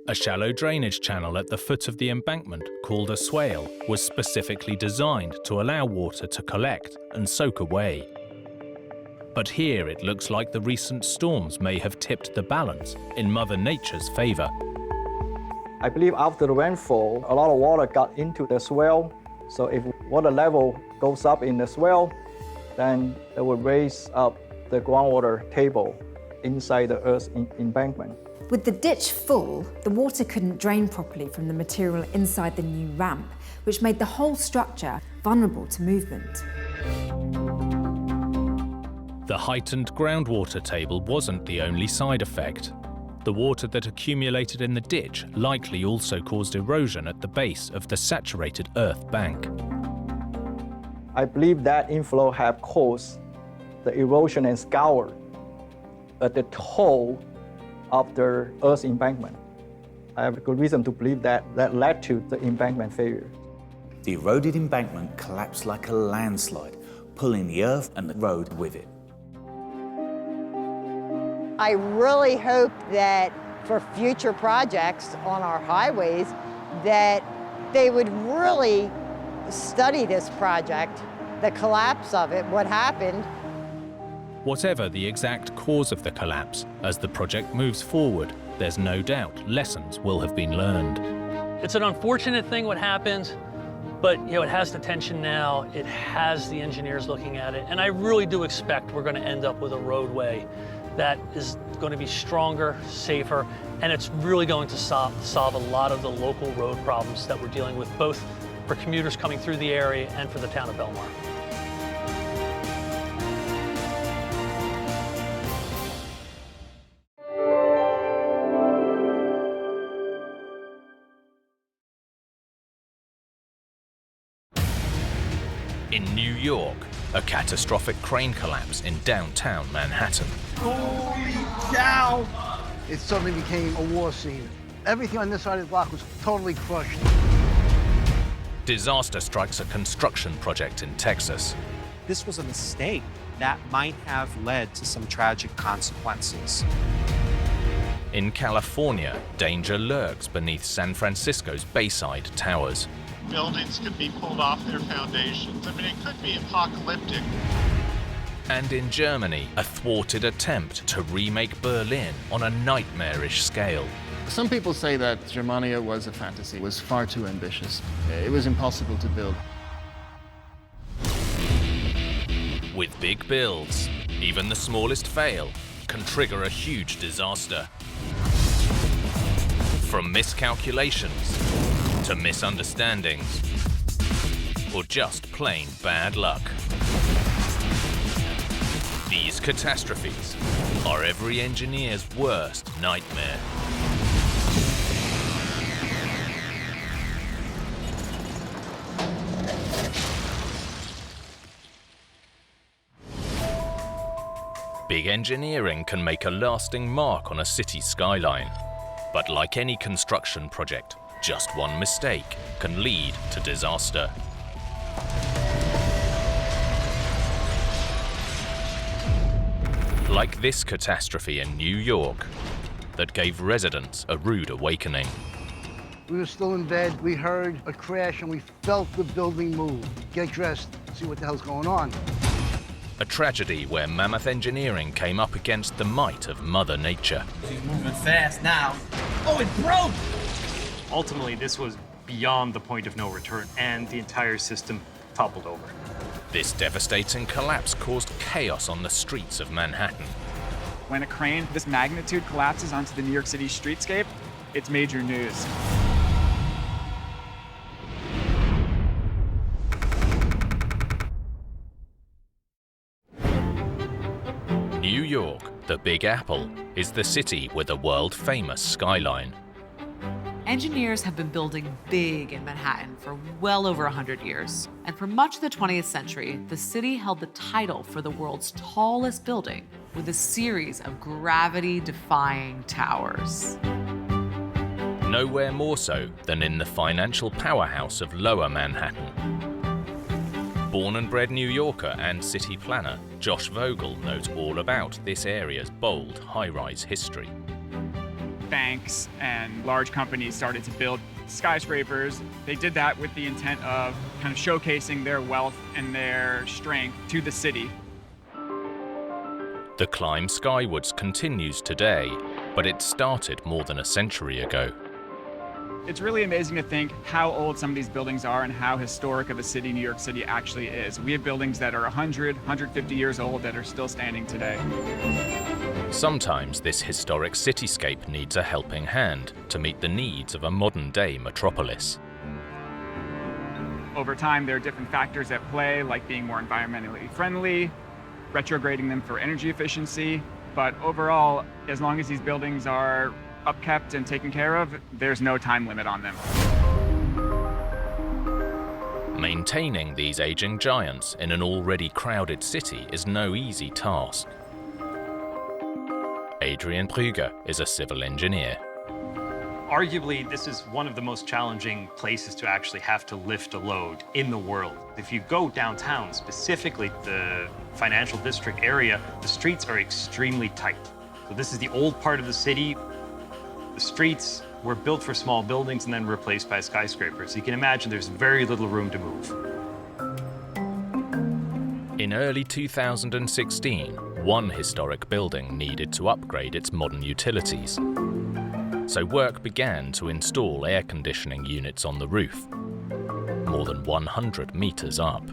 A shallow drainage channel at the foot of the embankment, called a swale, was specifically designed to allow water to collect and soak away. But here it looks like the recent storms may have tipped the balance in Mother Nature's favor. I believe after the rainfall, a lot of water got into the swale. So if water level goes up in the swale, then it will raise up the groundwater table inside the earth embankment. With the ditch full, the water couldn't drain properly from the material inside the new ramp, which made the whole structure vulnerable to movement. The heightened groundwater table wasn't the only side effect. The water that accumulated in the ditch likely also caused erosion at the base of the saturated earth bank. I believe that inflow have caused the erosion and scour at the toe of the earth embankment. I have a good reason to believe that led to the embankment failure. The eroded embankment collapsed like a landslide, pulling the earth and the road with it. I really hope that for future projects on our highways, that they would really study this project, the collapse of it, what happened. Whatever the exact cause of the collapse, as the project moves forward, there's no doubt lessons will have been learned. It's an unfortunate thing what happened, but it has attention now, it has the engineers looking at it, and I really do expect we're going to end up with a roadway that is going to be stronger, safer, and it's really going to solve a lot of the local road problems that we're dealing with, both for commuters coming through the area and for the town of Belmar. In New York, a catastrophic crane collapse in downtown Manhattan. Holy cow! It suddenly became a war scene. Everything on this side of the block was totally crushed. Disaster strikes a construction project in Texas. This was a mistake that might have led to some tragic consequences. In California, danger lurks beneath San Francisco's Bayside towers. Buildings could be pulled off their foundations. I mean, it could be apocalyptic. And in Germany, a thwarted attempt to remake Berlin on a nightmarish scale. Some people say that Germania was a fantasy, was far too ambitious. It was impossible to build. With big builds, even the smallest fail can trigger a huge disaster. From miscalculations to misunderstandings, or just plain bad luck. These catastrophes are every engineer's worst nightmare. Big engineering can make a lasting mark on a city skyline. But like any construction project, just one mistake can lead to disaster. Like this catastrophe in New York that gave residents a rude awakening. We were still in bed, we heard a crash, and we felt the building move. Get dressed, see what the hell's going on. A tragedy where mammoth engineering came up against the might of Mother Nature. She's moving fast now. Oh, it broke! Ultimately, this was beyond the point of no return, and the entire system toppled over. This devastating collapse caused chaos on the streets of Manhattan. When a crane this magnitude collapses onto the New York City streetscape, it's major news. New York, the Big Apple, is the city with a world-famous skyline. Engineers have been building big in Manhattan for well over 100 years. And for much of the 20th century, the city held the title for the world's tallest building with a series of gravity-defying towers. Nowhere more so than in the financial powerhouse of Lower Manhattan. Born and bred New Yorker and city planner, Josh Vogel knows all about this area's bold high-rise history. Banks and large companies started to build skyscrapers. They did that with the intent of kind of showcasing their wealth and their strength to the city. The climb skywards continues today, but it started more than a century ago. It's really amazing to think how old some of these buildings are and how historic of a city New York City actually is. We have buildings that are 100, 150 years old that are still standing today. Sometimes this historic cityscape needs a helping hand to meet the needs of a modern-day metropolis. Over time, there are different factors at play, like being more environmentally friendly, retrograding them for energy efficiency, but overall, as long as these buildings are upkept and taken care of, there's no time limit on them. Maintaining these aging giants in an already crowded city is no easy task. Adrian Prüger is a civil engineer. Arguably, this is one of the most challenging places to actually have to lift a load in the world. If you go downtown, specifically the financial district area, the streets are extremely tight. So this is the old part of the city. The streets were built for small buildings and then replaced by skyscrapers. So you can imagine there's very little room to move. In early 2016, one historic building needed to upgrade its modern utilities. So work began to install air conditioning units on the roof, more than 100 meters up.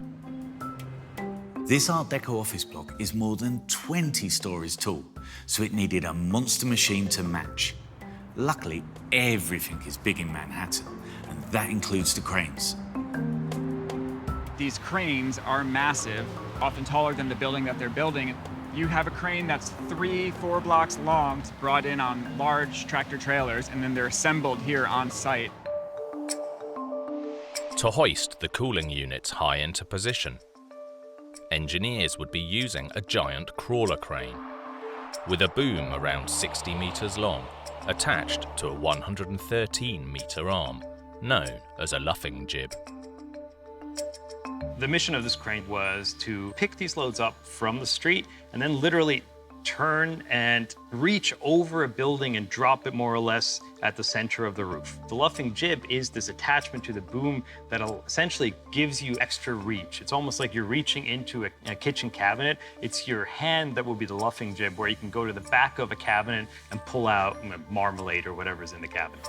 This Art Deco office block is more than 20 stories tall, so it needed a monster machine to match. Luckily, everything is big in Manhattan, and that includes the cranes. These cranes are massive, often taller than the building that they're building. You have a crane that's 3-4 blocks long, brought in on large tractor trailers, and then they're assembled here on site. To hoist the cooling units high into position, engineers would be using a giant crawler crane with a boom around 60 meters long, attached to a 113-meter arm, known as a luffing jib. The mission of this crane was to pick these loads up from the street and then literally turn and reach over a building and drop it more or less at the center of the roof. The luffing jib is this attachment to the boom that essentially gives you extra reach. It's almost like you're reaching into a kitchen cabinet. It's your hand that will be the luffing jib, where you can go to the back of a cabinet and pull out marmalade or whatever's in the cabinet.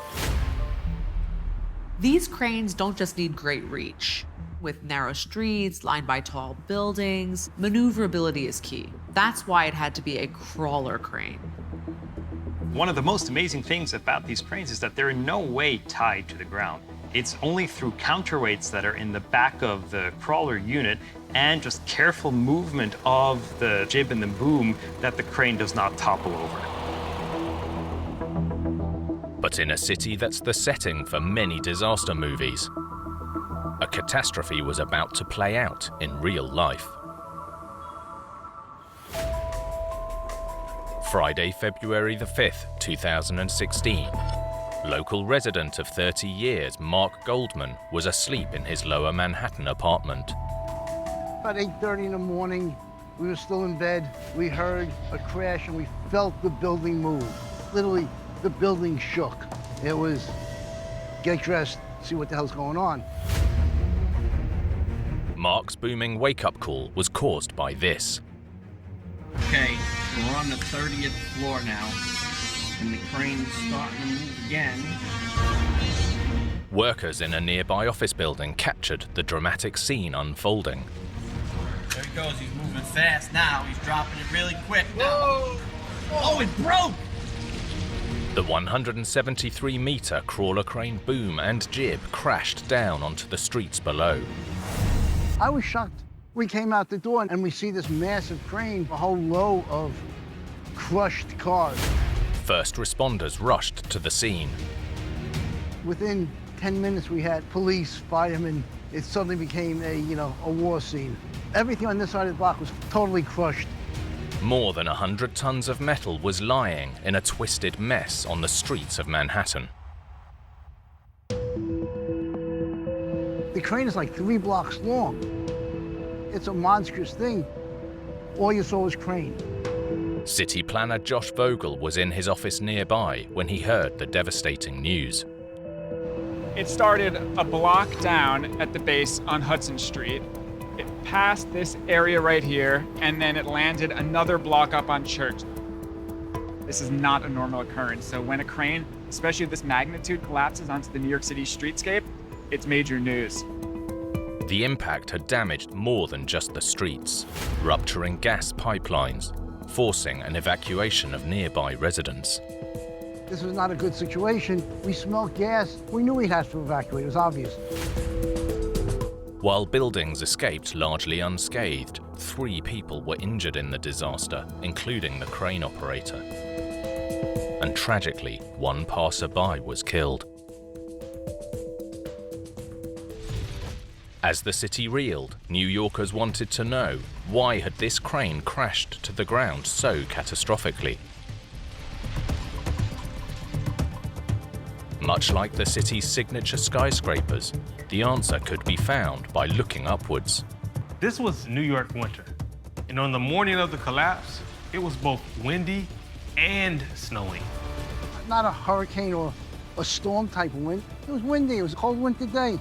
These cranes don't just need great reach. With narrow streets lined by tall buildings, maneuverability is key. That's why it had to be a crawler crane. One of the most amazing things about these cranes is that they're in no way tied to the ground. It's only through counterweights that are in the back of the crawler unit and just careful movement of the jib and the boom that the crane does not topple over. But in a city that's the setting for many disaster movies, a catastrophe was about to play out in real life. Friday, February the 5th, 2016. Local resident of 30 years, Mark Goldman, was asleep in his lower Manhattan apartment. About 8:30 in the morning, we were still in bed. We heard a crash and we felt the building move. Literally, the building shook. It was, get dressed, see what the hell's going on. Mark's booming wake-up call was caused by this. Okay, so we're on the 30th floor now, and the crane's starting to move again. Workers in a nearby office building captured the dramatic scene unfolding. There he goes, he's moving fast now. He's dropping it really quick now. Whoa. Oh, it broke! The 173-meter crawler crane boom and jib crashed down onto the streets below. I was shocked. We came out the door and we see this massive crane, a whole row of crushed cars. First responders rushed to the scene. Within 10 minutes, we had police, firemen. It suddenly became a war scene. Everything on this side of the block was totally crushed. More than 100 tons of metal was lying in a twisted mess on the streets of Manhattan. The crane is like 3 blocks long. It's a monstrous thing. All you saw was crane. City planner Josh Vogel was in his office nearby when he heard the devastating news. It started a block down at the base on Hudson Street. It passed this area right here, and then it landed another block up on Church. This is not a normal occurrence. So when a crane, especially of this magnitude, collapses onto the New York City streetscape, it's major news. The impact had damaged more than just the streets, rupturing gas pipelines, forcing an evacuation of nearby residents. This was not a good situation. We smelled gas. We knew we'd have to evacuate. It was obvious. While buildings escaped largely unscathed, 3 people were injured in the disaster, including the crane operator. And tragically, 1 passerby was killed. As the city reeled, New Yorkers wanted to know, why had this crane crashed to the ground so catastrophically? Much like the city's signature skyscrapers, the answer could be found by looking upwards. This was New York winter, and on the morning of the collapse, it was both windy and snowing. Not a hurricane or a storm type of wind. It was windy. It was a cold winter day.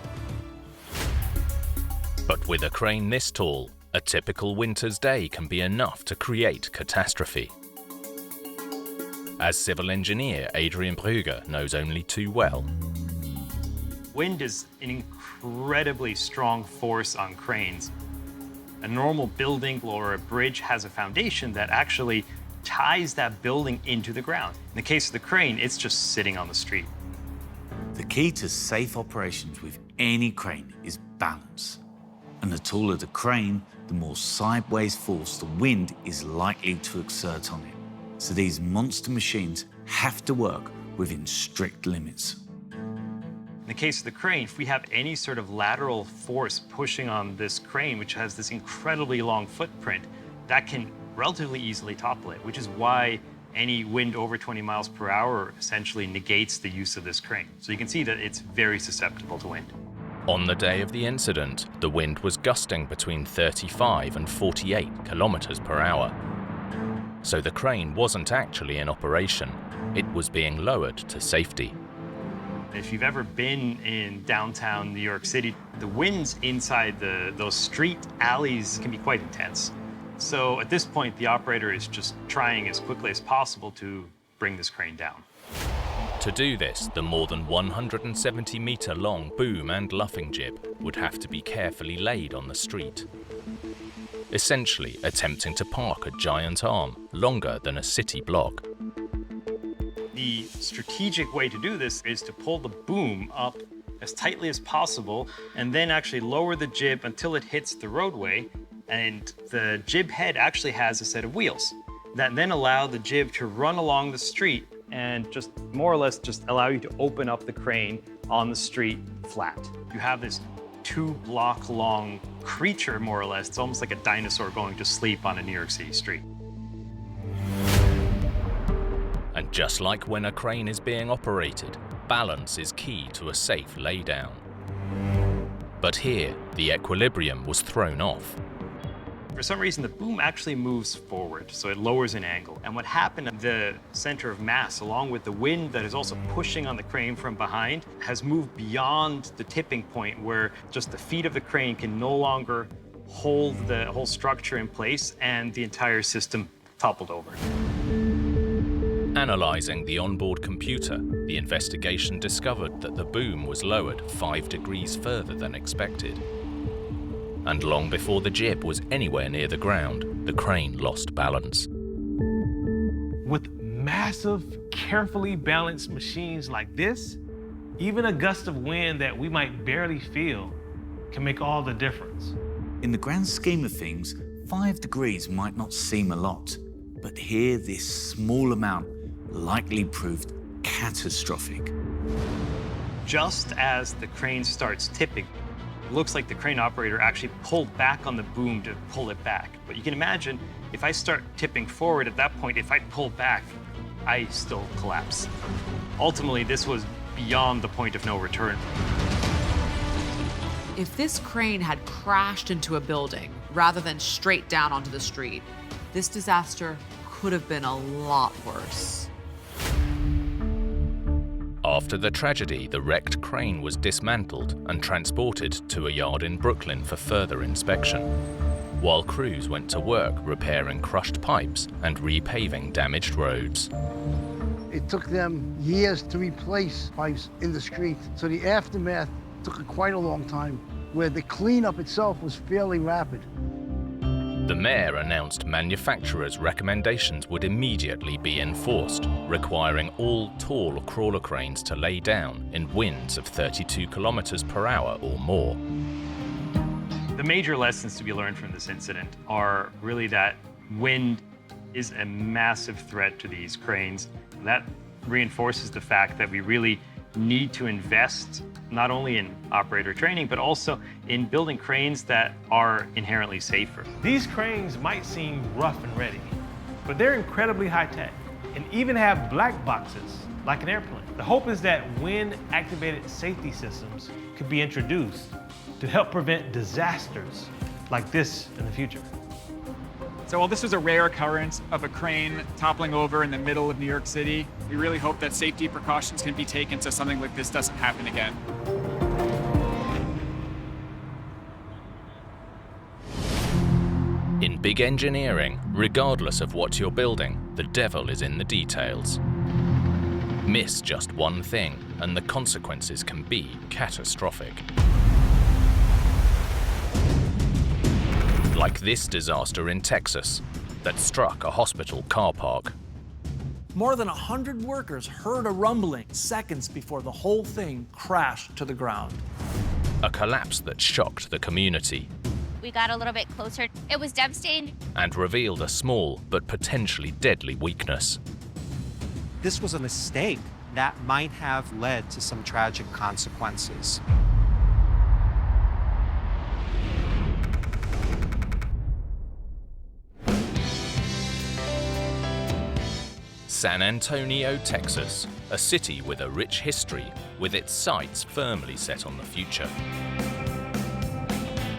But with a crane this tall, a typical winter's day can be enough to create catastrophe. As civil engineer Adrian Brugger knows only too well. Wind is an incredibly strong force on cranes. A normal building or a bridge has a foundation that actually ties that building into the ground. In the case of the crane, it's just sitting on the street. The key to safe operations with any crane is balance. And the taller the crane, the more sideways force the wind is likely to exert on it. So these monster machines have to work within strict limits. In the case of the crane, if we have any sort of lateral force pushing on this crane, which has this incredibly long footprint, that can relatively easily topple it, which is why any wind over 20 miles per hour essentially negates the use of this crane. So you can see that it's very susceptible to wind. On the day of the incident, the wind was gusting between 35 and 48 kilometers per hour. so the crane wasn't actually in operation. It was being lowered to safety. If you've ever been in downtown New York City, the winds inside those street alleys can be quite intense. So at this point, the operator is just trying as quickly as possible to bring this crane down. To do this, the more than 170-meter long boom and luffing jib would have to be carefully laid on the street, essentially attempting to park a giant arm longer than a city block. The strategic way to do this is to pull the boom up as tightly as possible and then actually lower the jib until it hits the roadway, and the jib head actually has a set of wheels that then allow the jib to run along the street and just more or less just allow you to open up the crane on the street flat. You have this 2-block long creature, more or less. It's almost like a dinosaur going to sleep on a New York City street. And just like when a crane is being operated, balance is key to a safe laydown. But here, the equilibrium was thrown off. For some reason, the boom actually moves forward, so it lowers an angle. And what happened at the center of mass, along with the wind that is also pushing on the crane from behind, has moved beyond the tipping point where just the feet of the crane can no longer hold the whole structure in place, and the entire system toppled over. Analyzing the onboard computer, the investigation discovered that the boom was lowered 5 degrees further than expected. And long before the jib was anywhere near the ground, the crane lost balance. With massive, carefully balanced machines like this, even a gust of wind that we might barely feel can make all the difference. In the grand scheme of things, 5 degrees might not seem a lot, but here this small amount likely proved catastrophic. Just as the crane starts tipping, it looks like the crane operator actually pulled back on the boom to pull it back. But you can imagine, if I start tipping forward at that point, if I pull back, I still collapse. Ultimately, this was beyond the point of no return. If this crane had crashed into a building rather than straight down onto the street, this disaster could have been a lot worse. After the tragedy, the wrecked crane was dismantled and transported to a yard in Brooklyn for further inspection, while crews went to work repairing crushed pipes and repaving damaged roads. It took them years to replace pipes in the street, so the aftermath took quite a long time, where the cleanup itself was fairly rapid. The mayor announced manufacturers' recommendations would immediately be enforced, requiring all tall crawler cranes to lay down in winds of 32 kilometers per hour or more. The major lessons to be learned from this incident are really that wind is a massive threat to these cranes. That reinforces the fact that we really need to invest not only in operator training, but also in building cranes that are inherently safer. These cranes might seem rough and ready, but they're incredibly high-tech and even have black boxes like an airplane. The hope is that wind-activated safety systems could be introduced to help prevent disasters like this in the future. So while this was a rare occurrence of a crane toppling over in the middle of New York City, we really hope that safety precautions can be taken so something like this doesn't happen again. In big engineering, regardless of what you're building, the devil is in the details. Miss just one thing, and the consequences can be catastrophic. Like this disaster in Texas that struck a hospital car park. More than 100 workers heard a rumbling seconds before the whole thing crashed to the ground. A collapse that shocked the community. We got a little bit closer. It was devastating. And revealed a small but potentially deadly weakness. This was a mistake that might have led to some tragic consequences. San Antonio, Texas, a city with a rich history, with its sights firmly set on the future.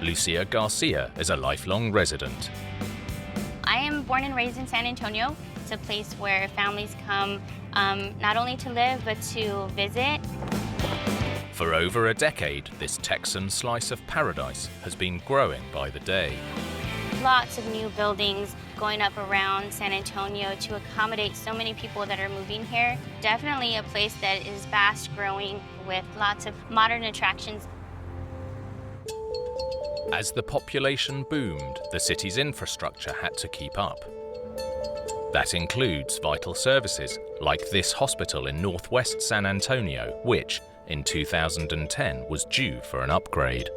Lucia Garcia is a lifelong resident. I am born and raised in San Antonio. It's a place where families come not only to live, but to visit. For over a decade, this Texan slice of paradise has been growing by the day. Lots of new buildings going up around San Antonio to accommodate so many people that are moving here. Definitely a place that is fast growing with lots of modern attractions. As the population boomed, the city's infrastructure had to keep up. That includes vital services like this hospital in northwest San Antonio, which, in 2010, was due for an upgrade.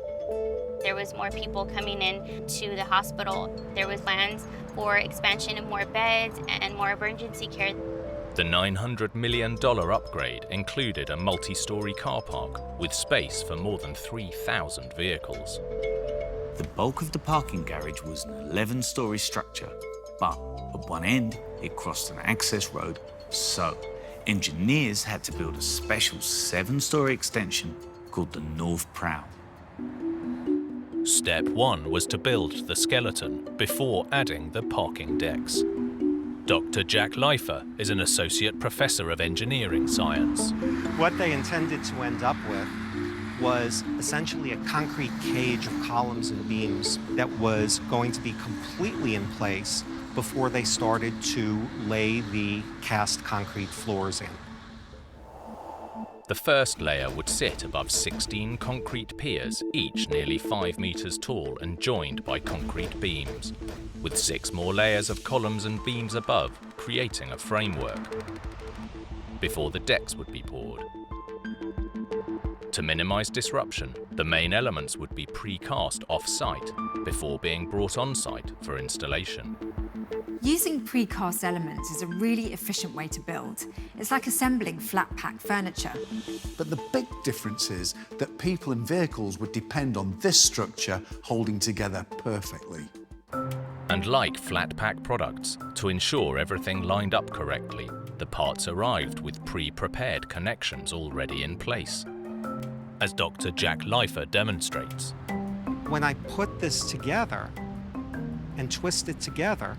There was more people coming in to the hospital. There was plans for expansion of more beds and more emergency care. The $900 million upgrade included a multi-story car park with space for more than 3,000 vehicles. The bulk of the parking garage was an 11-story structure, but at one end, it crossed an access road, so engineers had to build a special 7-story extension called the North Prow. Step 1 was to build the skeleton before adding the parking decks. Dr. Jack Leifer is an associate professor of engineering science. What they intended to end up with was essentially a concrete cage of columns and beams that was going to be completely in place before they started to lay the cast concrete floors in. The first layer would sit above 16 concrete piers, each nearly 5 meters tall and joined by concrete beams, with 6 more layers of columns and beams above, creating a framework, before the decks would be poured. To minimize disruption, the main elements would be precast off-site before being brought on-site for installation. Using precast elements is a really efficient way to build. It's like assembling flat-pack furniture. But the big difference is that people and vehicles would depend on this structure holding together perfectly. And like flat-pack products, to ensure everything lined up correctly, the parts arrived with pre-prepared connections already in place, as Dr. Jack Leifer demonstrates. When I put this together and twist it together,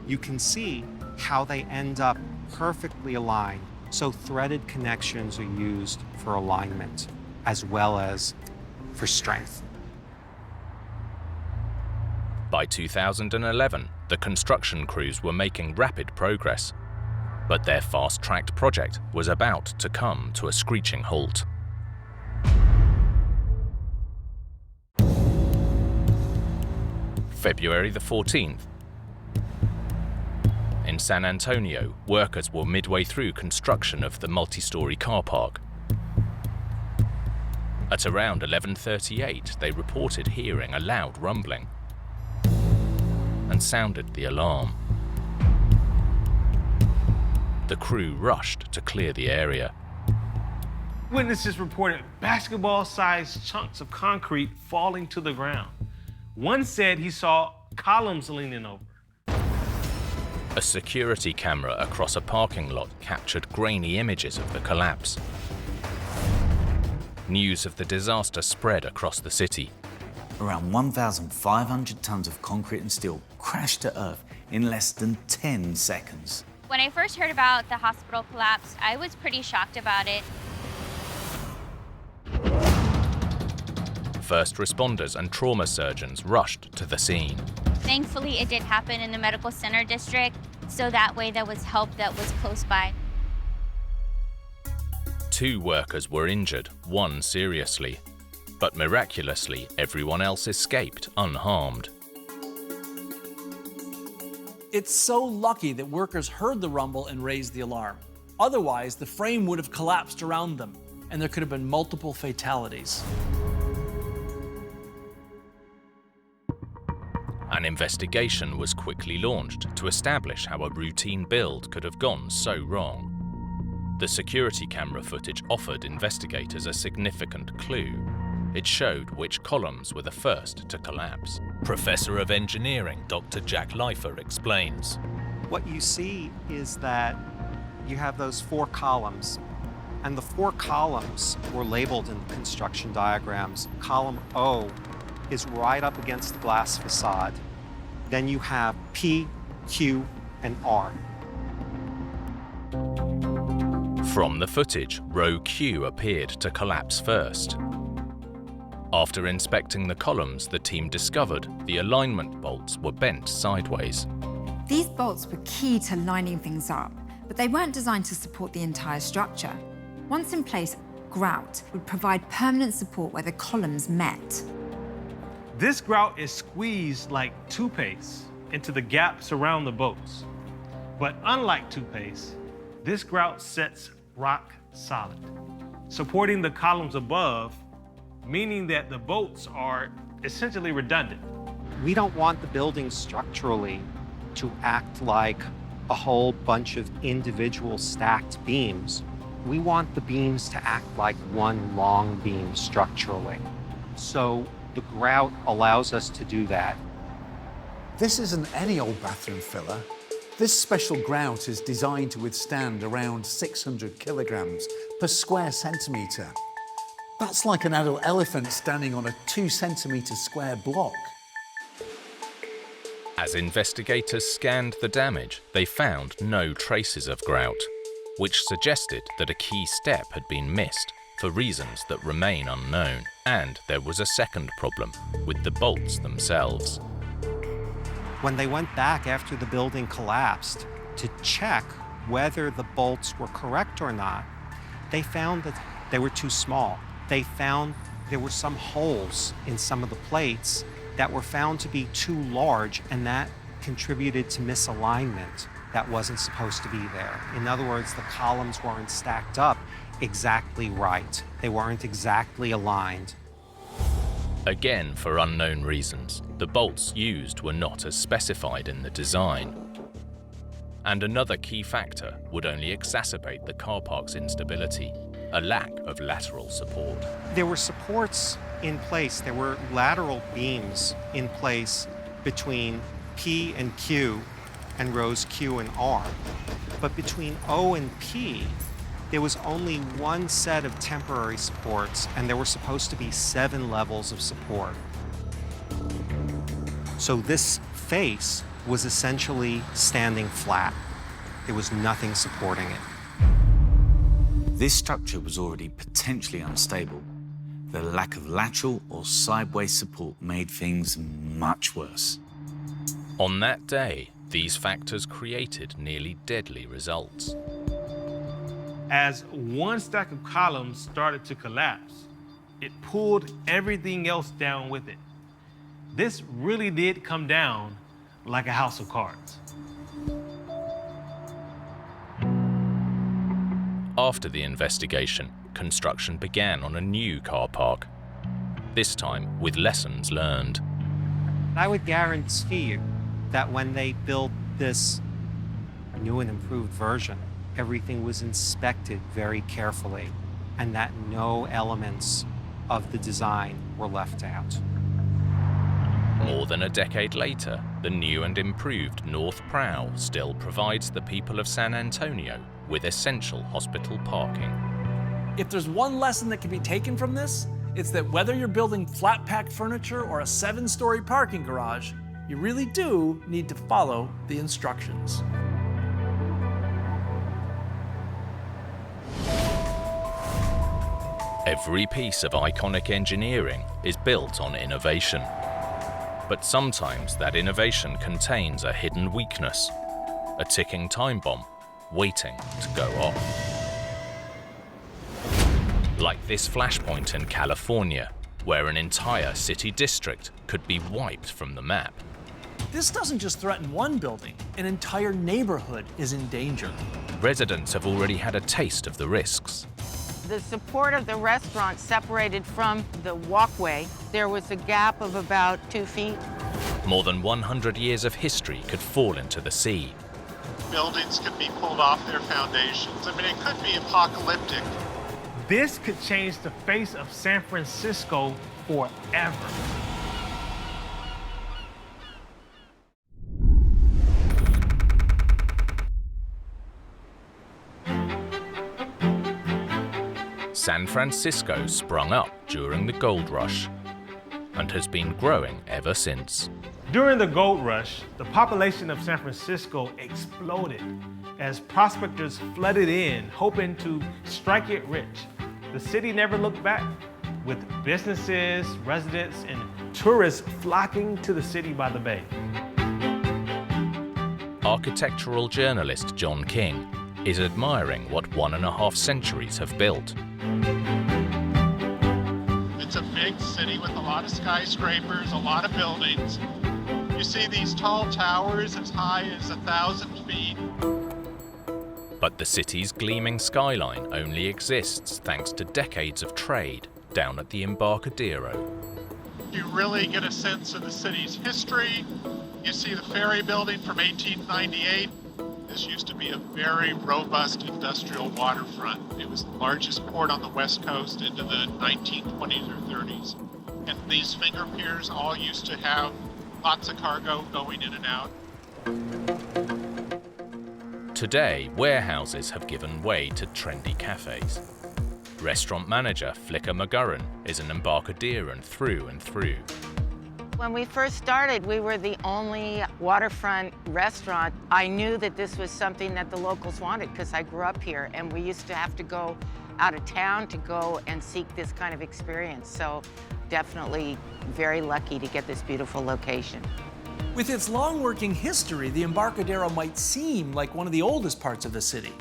you can see how they end up perfectly aligned. So threaded connections are used for alignment as well as for strength. By 2011, the construction crews were making rapid progress, but their fast-tracked project was about to come to a screeching halt. February the 14th. In San Antonio, workers were midway through construction of the multi-story car park. At around 11:38, they reported hearing a loud rumbling and sounded the alarm. The crew rushed to clear the area. Witnesses reported basketball-sized chunks of concrete falling to the ground. One said he saw columns leaning over. A security camera across a parking lot captured grainy images of the collapse. News of the disaster spread across the city. Around 1,500 tons of concrete and steel crashed to earth in less than 10 seconds. When I first heard about the hospital collapse, I was pretty shocked about it. First responders and trauma surgeons rushed to the scene. Thankfully, it did happen in the medical center district, so that way there was help that was close by. 2 workers were injured, 1 seriously, but miraculously, everyone else escaped unharmed. It's so lucky that workers heard the rumble and raised the alarm. Otherwise, the frame would have collapsed around them, and there could have been multiple fatalities. An investigation was quickly launched to establish how a routine build could have gone so wrong. The security camera footage offered investigators a significant clue. It showed which columns were the first to collapse. Professor of Engineering Dr. Jack Leifer explains. What you see is that you have those 4 columns, and the 4 columns were labeled in the construction diagrams. Column O is right up against the glass facade. Then you have P, Q, and R. From the footage, row Q appeared to collapse first. After inspecting the columns, the team discovered the alignment bolts were bent sideways. These bolts were key to lining things up, but they weren't designed to support the entire structure. Once in place, grout would provide permanent support where the columns met. This grout is squeezed like toothpaste into the gaps around the bolts. But unlike toothpaste, this grout sets rock solid, supporting the columns above, meaning that the bolts are essentially redundant. We don't want the building structurally to act like a whole bunch of individual stacked beams. We want the beams to act like one long beam structurally. So the grout allows us to do that. This isn't any old bathroom filler. This special grout is designed to withstand around 600 kilograms per square centimetre. That's like an adult elephant standing on a 2-centimetre square block. As investigators scanned the damage, they found no traces of grout, which suggested that a key step had been missed for reasons that remain unknown. And there was a second problem with the bolts themselves. When they went back after the building collapsed to check whether the bolts were correct or not, they found that they were too small. They found there were some holes in some of the plates that were found to be too large, and that contributed to misalignment that wasn't supposed to be there. In other words, the columns weren't stacked up exactly right. They weren't exactly aligned. Again, for unknown reasons, the bolts used were not as specified in the design. And another key factor would only exacerbate the car park's instability: a lack of lateral support. There were supports in place. There were lateral beams in place between P and Q and rows Q and R. But between O and P, there was only one set of temporary supports, and there were supposed to be 7 levels of support. So this face was essentially standing flat. There was nothing supporting it. This structure was already potentially unstable. The lack of lateral or sideways support made things much worse. On that day, these factors created nearly deadly results. As one stack of columns started to collapse, it pulled everything else down with it. This really did come down like a house of cards. After the investigation, construction began on a new car park, this time with lessons learned. I would guarantee you that when they built this new and improved version, everything was inspected very carefully, and that no elements of the design were left out. More than a decade later, the new and improved North Prow still provides the people of San Antonio with essential hospital parking. If there's one lesson that can be taken from this, it's that whether you're building flat-pack furniture or a 7-story parking garage, you really do need to follow the instructions. Every piece of iconic engineering is built on innovation. But sometimes that innovation contains a hidden weakness, a ticking time bomb waiting to go off. Like this flashpoint in California, where an entire city district could be wiped from the map. This doesn't just threaten one building, an entire neighborhood is in danger. Residents have already had a taste of the risks. The support of the restaurant separated from the walkway. There was a gap of about 2 feet. More than 100 years of history could fall into the sea. Buildings could be pulled off their foundations. I mean, it could be apocalyptic. This could change the face of San Francisco forever. San Francisco sprung up during the gold rush and has been growing ever since. During the gold rush, the population of San Francisco exploded as prospectors flooded in, hoping to strike it rich. The city never looked back, with businesses, residents, and tourists flocking to the city by the bay. Architectural journalist John King is admiring what 1.5 centuries have built. It's a big city with a lot of skyscrapers, a lot of buildings. You see these tall towers as high as 1,000 feet. But the city's gleaming skyline only exists thanks to decades of trade down at the Embarcadero. You really get a sense of the city's history. You see the ferry building from 1898. This used to be a very robust industrial waterfront. It was the largest port on the West Coast into the 1920s or 30s. And these finger piers all used to have lots of cargo going in and out. Today, warehouses have given way to trendy cafes. Restaurant manager Flicker McGurran is an Embarcaderan through and through. When we first started, we were the only waterfront restaurant. I knew that this was something that the locals wanted because I grew up here, and we used to have to go out of town to go and seek this kind of experience. So definitely very lucky to get this beautiful location. With its long working history, the Embarcadero might seem like one of the oldest parts of the city.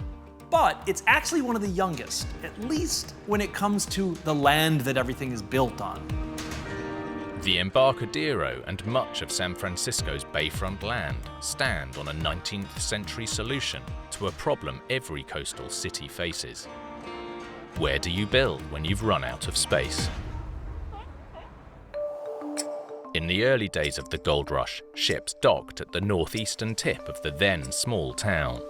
But it's actually one of the youngest, at least when it comes to the land that everything is built on. The Embarcadero and much of San Francisco's bayfront land stand on a 19th century solution to a problem every coastal city faces. Where do you build when you've run out of space? In the early days of the gold rush, ships docked at the northeastern tip of the then small town.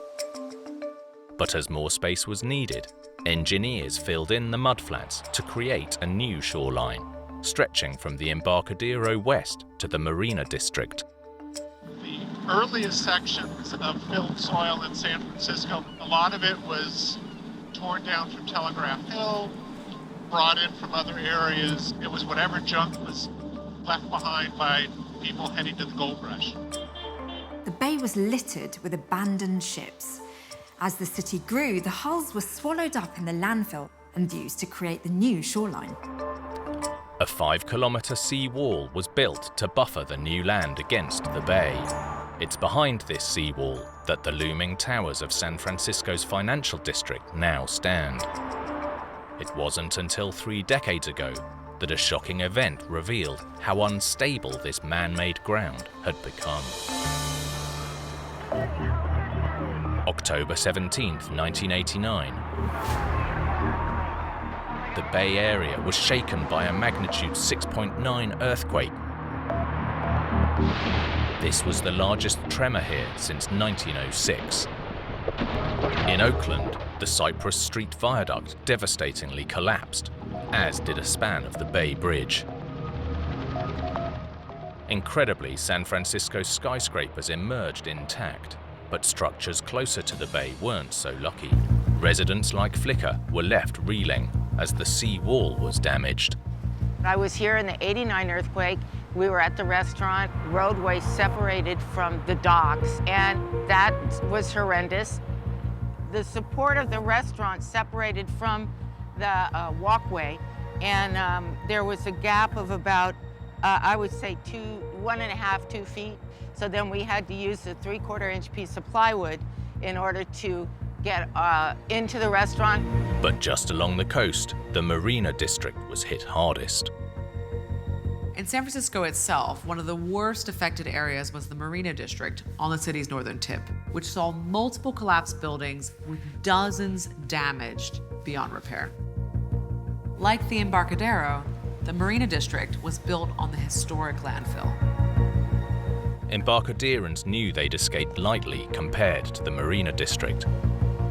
But as more space was needed, engineers filled in the mudflats to create a new shoreline, stretching from the Embarcadero west to the Marina District. The earliest sections of filled soil in San Francisco, a lot of it was torn down from Telegraph Hill, brought in from other areas. It was whatever junk was left behind by people heading to the gold rush. The bay was littered with abandoned ships. As the city grew, the hulls were swallowed up in the landfill and used to create the new shoreline. A 5-kilometre sea wall was built to buffer the new land against the bay. It's behind this sea wall that the looming towers of San Francisco's financial district now stand. It wasn't until 3 decades ago that a shocking event revealed how unstable this man-made ground had become. October 17th, 1989. The Bay Area was shaken by a magnitude 6.9 earthquake. This was the largest tremor here since 1906. In Oakland, the Cypress Street Viaduct devastatingly collapsed, as did a span of the Bay Bridge. Incredibly, San Francisco's skyscrapers emerged intact, but structures closer to the bay weren't so lucky. Residents like Flicker were left reeling as the sea wall was damaged. I was here in the '89 earthquake. We were at the restaurant, roadway separated from the docks, and that was horrendous. The support of the restaurant separated from the walkway, and there was a gap of about, I would say 1.5, 2 feet. So then we had to use a 3/4-inch piece of plywood in order to get into the restaurant. But just along the coast, the Marina District was hit hardest. In San Francisco itself, one of the worst affected areas was the Marina District on the city's northern tip, which saw multiple collapsed buildings with dozens damaged beyond repair. Like the Embarcadero, the Marina District was built on the historic landfill. Embarcaderans knew they'd escaped lightly compared to the Marina District.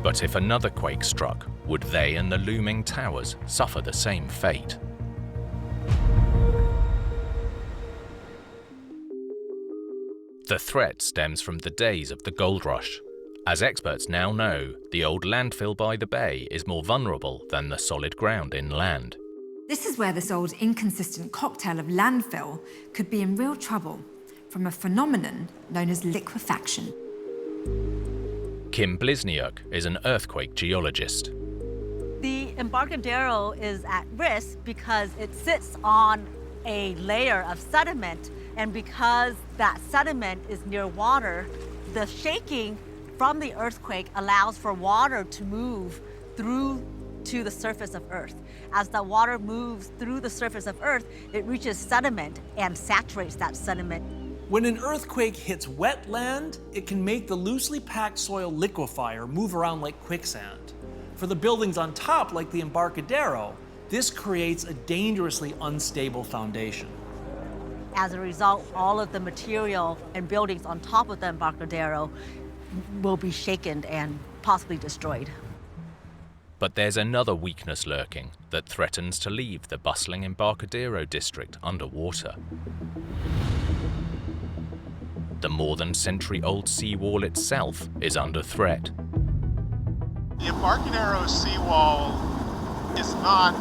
But if another quake struck, would they and the looming towers suffer the same fate? The threat stems from the days of the gold rush. As experts now know, the old landfill by the bay is more vulnerable than the solid ground inland. This is where this old inconsistent cocktail of landfill could be in real trouble. from a phenomenon known as liquefaction. Kim Blizniuk is an earthquake geologist. The Embarcadero is at risk because it sits on a layer of sediment, and because that sediment is near water, the shaking from the earthquake allows for water to move through to the surface of Earth. As the water moves through the surface of Earth, it reaches sediment and saturates that sediment. When an earthquake hits wet land, it can make the loosely packed soil liquefy or move around like quicksand. For the buildings on top, like the Embarcadero, this creates a dangerously unstable foundation. As a result, all of the material and buildings on top of the Embarcadero will be shaken and possibly destroyed. But there's another weakness lurking that threatens to leave the bustling Embarcadero district underwater. The more than century-old seawall itself is under threat. The Embarcadero seawall is not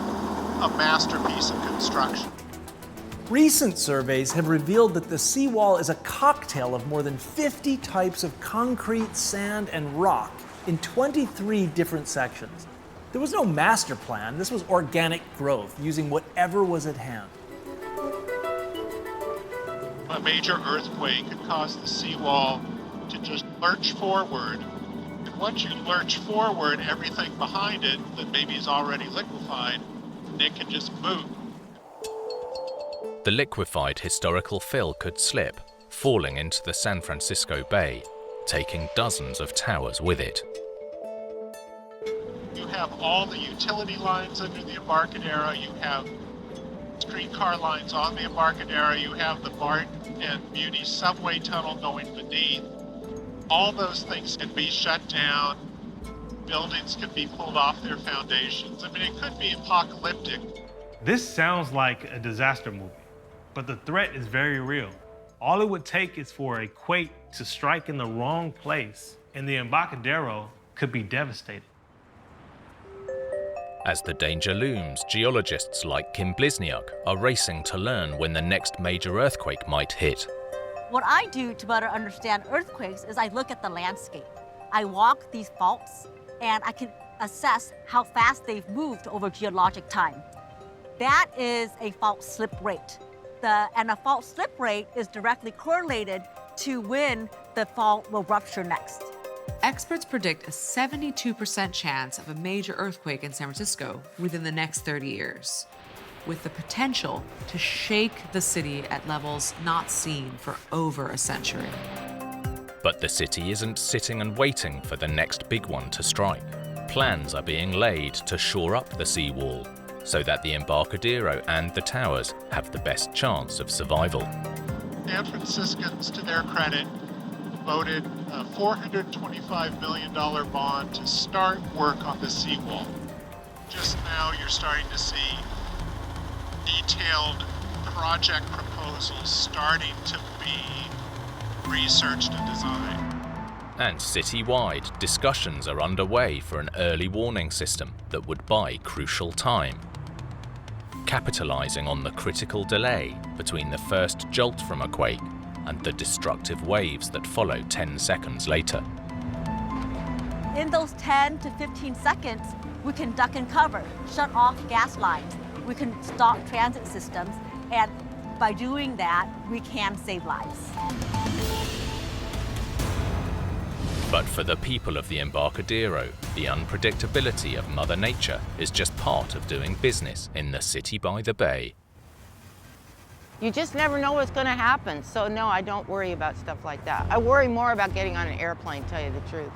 a masterpiece of construction. Recent surveys have revealed that the seawall is a cocktail of more than 50 types of concrete, sand, and rock in 23 different sections. There was no master plan. This was organic growth, using whatever was at hand. A major earthquake could cause the seawall to just lurch forward. And once you lurch forward, everything behind it that maybe is already liquefied, it can just move. The liquefied historical fill could slip, falling into the San Francisco Bay, taking dozens of towers with it. You have all the utility lines under the Embarcadero, you have streetcar lines on the Embarcadero, you have the Barton and Muni subway tunnel going beneath. All those things can be shut down. Buildings can be pulled off their foundations. I mean, it could be apocalyptic. This sounds like a disaster movie, but the threat is very real. All it would take is for a quake to strike in the wrong place, and the Embarcadero could be devastated. As the danger looms, geologists like Kim Blizniuk are racing to learn when the next major earthquake might hit. What I do to better understand earthquakes is I look at the landscape. I walk these faults, and I can assess how fast they've moved over geologic time. That is a fault slip rate. And a fault slip rate is directly correlated to when the fault will rupture next. Experts predict a 72% chance of a major earthquake in San Francisco within the next 30 years, with the potential to shake the city at levels not seen for over a century. But the city isn't sitting and waiting for the next big one to strike. Plans are being laid to shore up the seawall so that the Embarcadero and the towers have the best chance of survival. San Franciscans, to their credit, voted a $425 million bond to start work on the seawall. Just now you're starting to see detailed project proposals starting to be researched and designed. And citywide, discussions are underway for an early warning system that would buy crucial time, capitalizing on the critical delay between the first jolt from a quake and the destructive waves that follow 10 seconds later. In those 10 to 15 seconds, we can duck and cover, shut off gas lines, we can stop transit systems, and by doing that, we can save lives. But for the people of the Embarcadero, the unpredictability of Mother Nature is just part of doing business in the city by the bay. You just never know what's going to happen. So no, I don't worry about stuff like that. I worry more about getting on an airplane, to tell you the truth.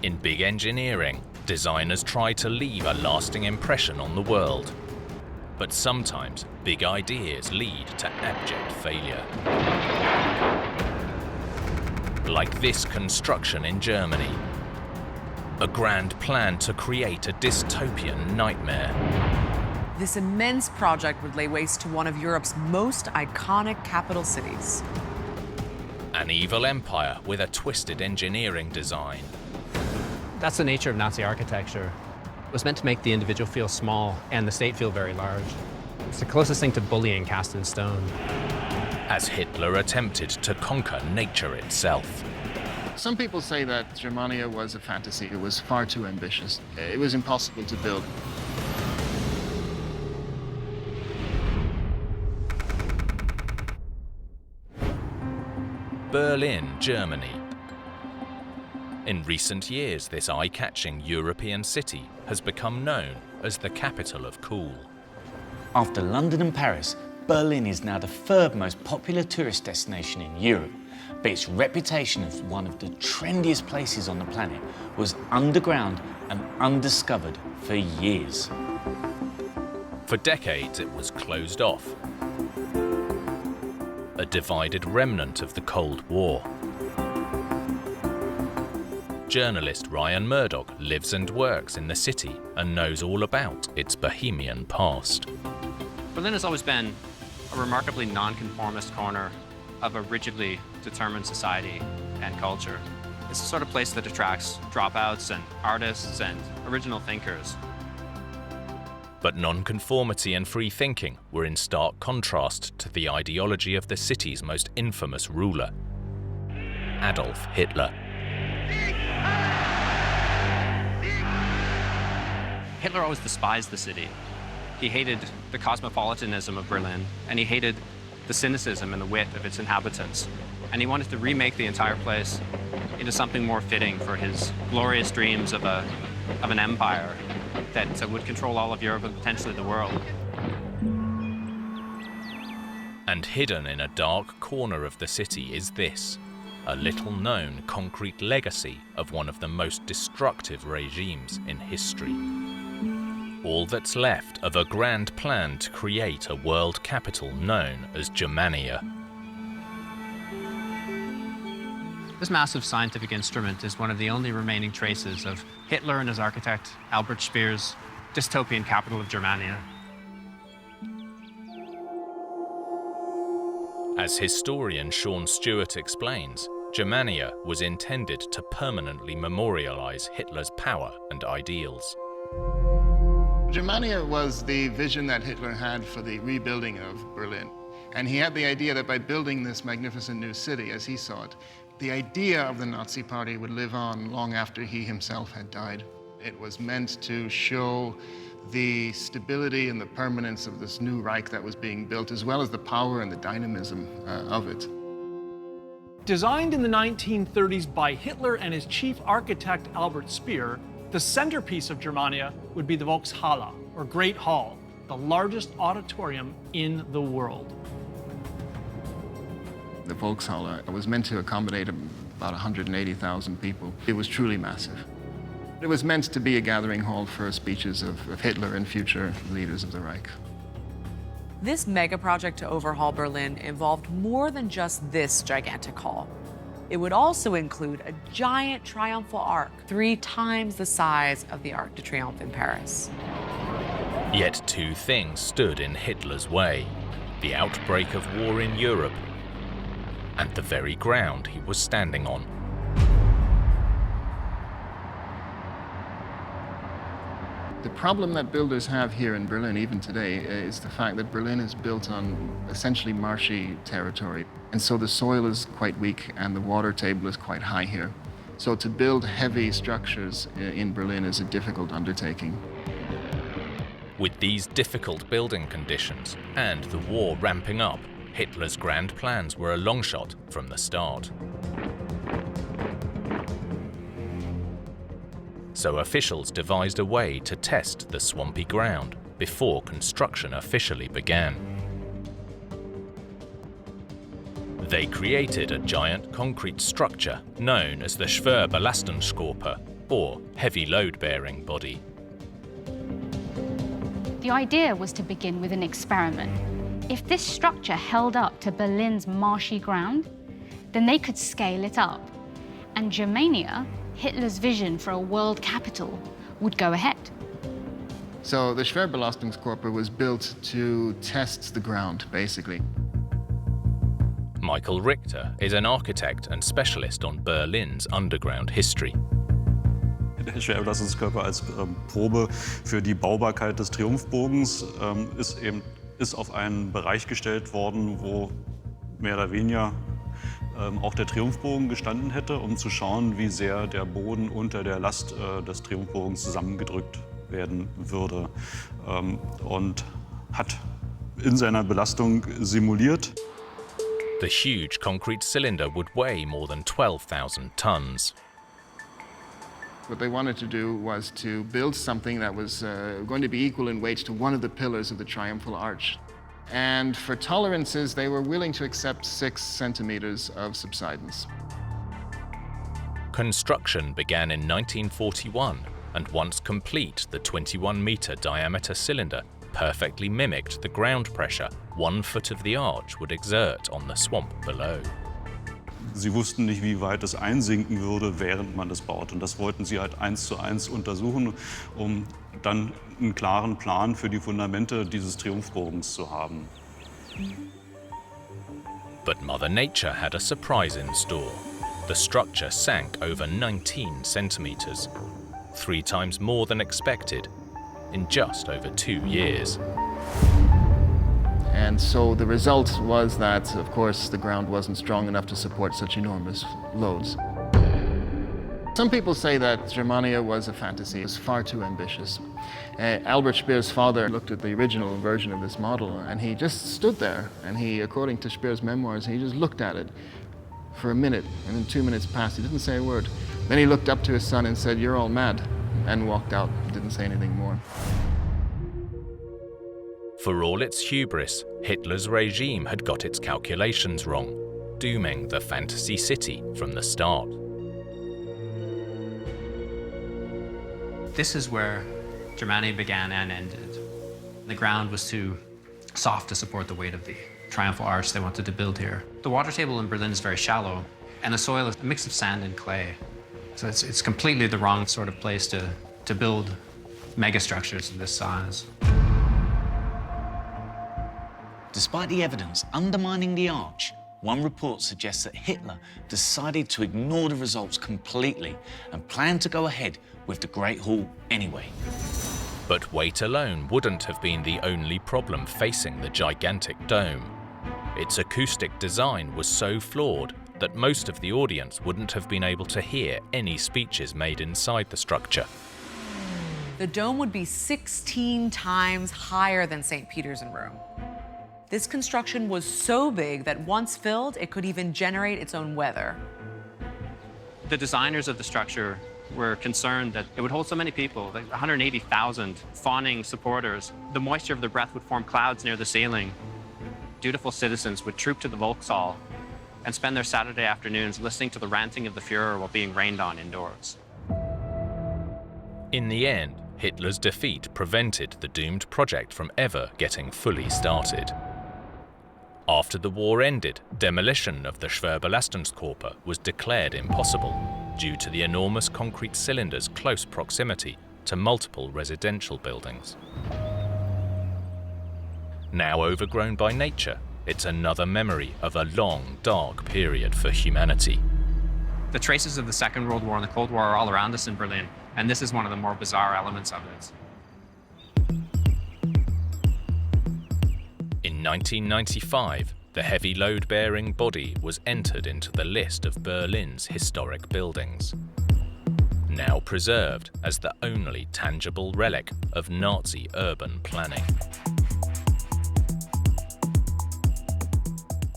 In big engineering, designers try to leave a lasting impression on the world. But sometimes big ideas lead to abject failure. Like this construction in Germany. A grand plan to create a dystopian nightmare. This immense project would lay waste to one of Europe's most iconic capital cities. An evil empire with a twisted engineering design. That's the nature of Nazi architecture. It was meant to make the individual feel small and the state feel very large. It's the closest thing to bullying cast in stone. As Hitler attempted to conquer nature itself. Some people say that Germania was a fantasy. It was far too ambitious. It was impossible to build. Berlin, Germany. In recent years, this eye-catching European city has become known as the capital of cool. After London and Paris, Berlin is now the third most popular tourist destination in Europe, but its reputation as one of the trendiest places on the planet was underground and undiscovered for years. For decades, it was closed off, a divided remnant of the Cold War. Journalist Ryan Murdoch lives and works in the city and knows all about its bohemian past. Berlin has always been a remarkably nonconformist corner of a rigidly determined society and culture. It's the sort of place that attracts dropouts and artists and original thinkers. But nonconformity and free thinking were in stark contrast to the ideology of the city's most infamous ruler, Adolf Hitler. Hitler always despised the city. He hated the cosmopolitanism of Berlin, and he hated the cynicism and the wit of its inhabitants. And he wanted to remake the entire place into something more fitting for his glorious dreams of an empire that would control all of Europe and potentially the world. And hidden in a dark corner of the city is this, a little-known concrete legacy of one of the most destructive regimes in history. All that's left of a grand plan to create a world capital known as Germania. This massive scientific instrument is one of the only remaining traces of Hitler and his architect, Albert Speer's dystopian capital of Germania. As historian Sean Stewart explains, Germania was intended to permanently memorialize Hitler's power and ideals. Germania was the vision that Hitler had for the rebuilding of Berlin. And he had the idea that by building this magnificent new city, as he saw it, the idea of the Nazi Party would live on long after he himself had died. It was meant to show the stability and the permanence of this new Reich that was being built, as well as the power and the dynamism of it. Designed in the 1930s by Hitler and his chief architect Albert Speer, the centerpiece of Germania would be the Volkshalle, or Great Hall, the largest auditorium in the world. The Volkshalle was meant to accommodate about 180,000 people. It was truly massive. It was meant to be a gathering hall for speeches of Hitler and future leaders of the Reich. This mega project to overhaul Berlin involved more than just this gigantic hall. It would also include a giant triumphal arch, 3 times the size of the Arc de Triomphe in Paris. Yet two things stood in Hitler's way: the outbreak of war in Europe and the very ground he was standing on. The problem that builders have here in Berlin, even today, is the fact that Berlin is built on essentially marshy territory. And so the soil is quite weak and the water table is quite high here. So to build heavy structures in Berlin is a difficult undertaking. With these difficult building conditions and the war ramping up, Hitler's grand plans were a long shot from the start. So officials devised a way to test the swampy ground before construction officially began. They created a giant concrete structure known as the Schwerbelastungskörper, or heavy load-bearing body. The idea was to begin with an experiment. If this structure held up to Berlin's marshy ground, then they could scale it up, and Germania, Hitler's vision for a world capital, would go ahead. So the Schwerbelastungskörper was built to test the ground, basically. Michael Richter is an architect and specialist on Berlin's underground history. Der Schwerbelastungskörper als Probe für die Baubarkeit des Triumphbogens ist auf einen Bereich gestellt worden, wo mehr oder weniger auch der Triumphbogen gestanden hätte, um zu schauen, wie sehr der Boden unter der Last des Triumphbogens zusammengedrückt werden würde. Und hat in seiner Belastung simuliert. The huge concrete cylinder would weigh more than 12,000 tons. What they wanted to do was to build something that was going to be equal in weight to one of the pillars of the triumphal arch. And for tolerances, they were willing to accept 6 centimeters of subsidence. Construction began in 1941, and once complete, the 21-meter diameter cylinder perfectly mimicked the ground pressure 1 foot of the arch would exert on the swamp below. Sie wussten nicht, wie weit es einsinken würde, während man das baut. Und das wollten sie halt 1:1 untersuchen, um dann einen klaren Plan für die Fundamente dieses Triumphbogens zu haben. But Mother Nature had a surprise in store. The structure sank over 19 centimeters, 3 times more than expected, in just over 2 years. And so the result was that, of course, the ground wasn't strong enough to support such enormous loads. Some people say that Germania was a fantasy. It was far too ambitious. Albert Speer's father looked at the original version of this model, and he just stood there, and he, according to Speer's memoirs, he just looked at it for a minute, and then 2 minutes passed. He didn't say a word. Then he looked up to his son and said, "You're all mad," and walked out, didn't say anything more. For all its hubris, Hitler's regime had got its calculations wrong, dooming the fantasy city from the start. This is where Germania began and ended. The ground was too soft to support the weight of the triumphal arch they wanted to build here. The water table in Berlin is very shallow, and the soil is a mix of sand and clay. So it's completely the wrong sort of place to build megastructures of this size. Despite the evidence undermining the arch, one report suggests that Hitler decided to ignore the results completely and planned to go ahead with the Great Hall anyway. But weight alone wouldn't have been the only problem facing the gigantic dome. Its acoustic design was so flawed that most of the audience wouldn't have been able to hear any speeches made inside the structure. The dome would be 16 times higher than St. Peter's in Rome. This construction was so big that once filled, it could even generate its own weather. The designers of the structure were concerned that it would hold so many people, like 180,000 fawning supporters. The moisture of their breath would form clouds near the ceiling. Dutiful citizens would troop to the Volkshall and spend their Saturday afternoons listening to the ranting of the Führer while being rained on indoors. In the end, Hitler's defeat prevented the doomed project from ever getting fully started. After the war ended, demolition of the Schwerbelastungskörper was declared impossible due to the enormous concrete cylinder's close proximity to multiple residential buildings. Now overgrown by nature, it's another memory of a long, dark period for humanity. The traces of the Second World War and the Cold War are all around us in Berlin, and this is one of the more bizarre elements of it. In 1995, the heavy load-bearing body was entered into the list of Berlin's historic buildings, now preserved as the only tangible relic of Nazi urban planning.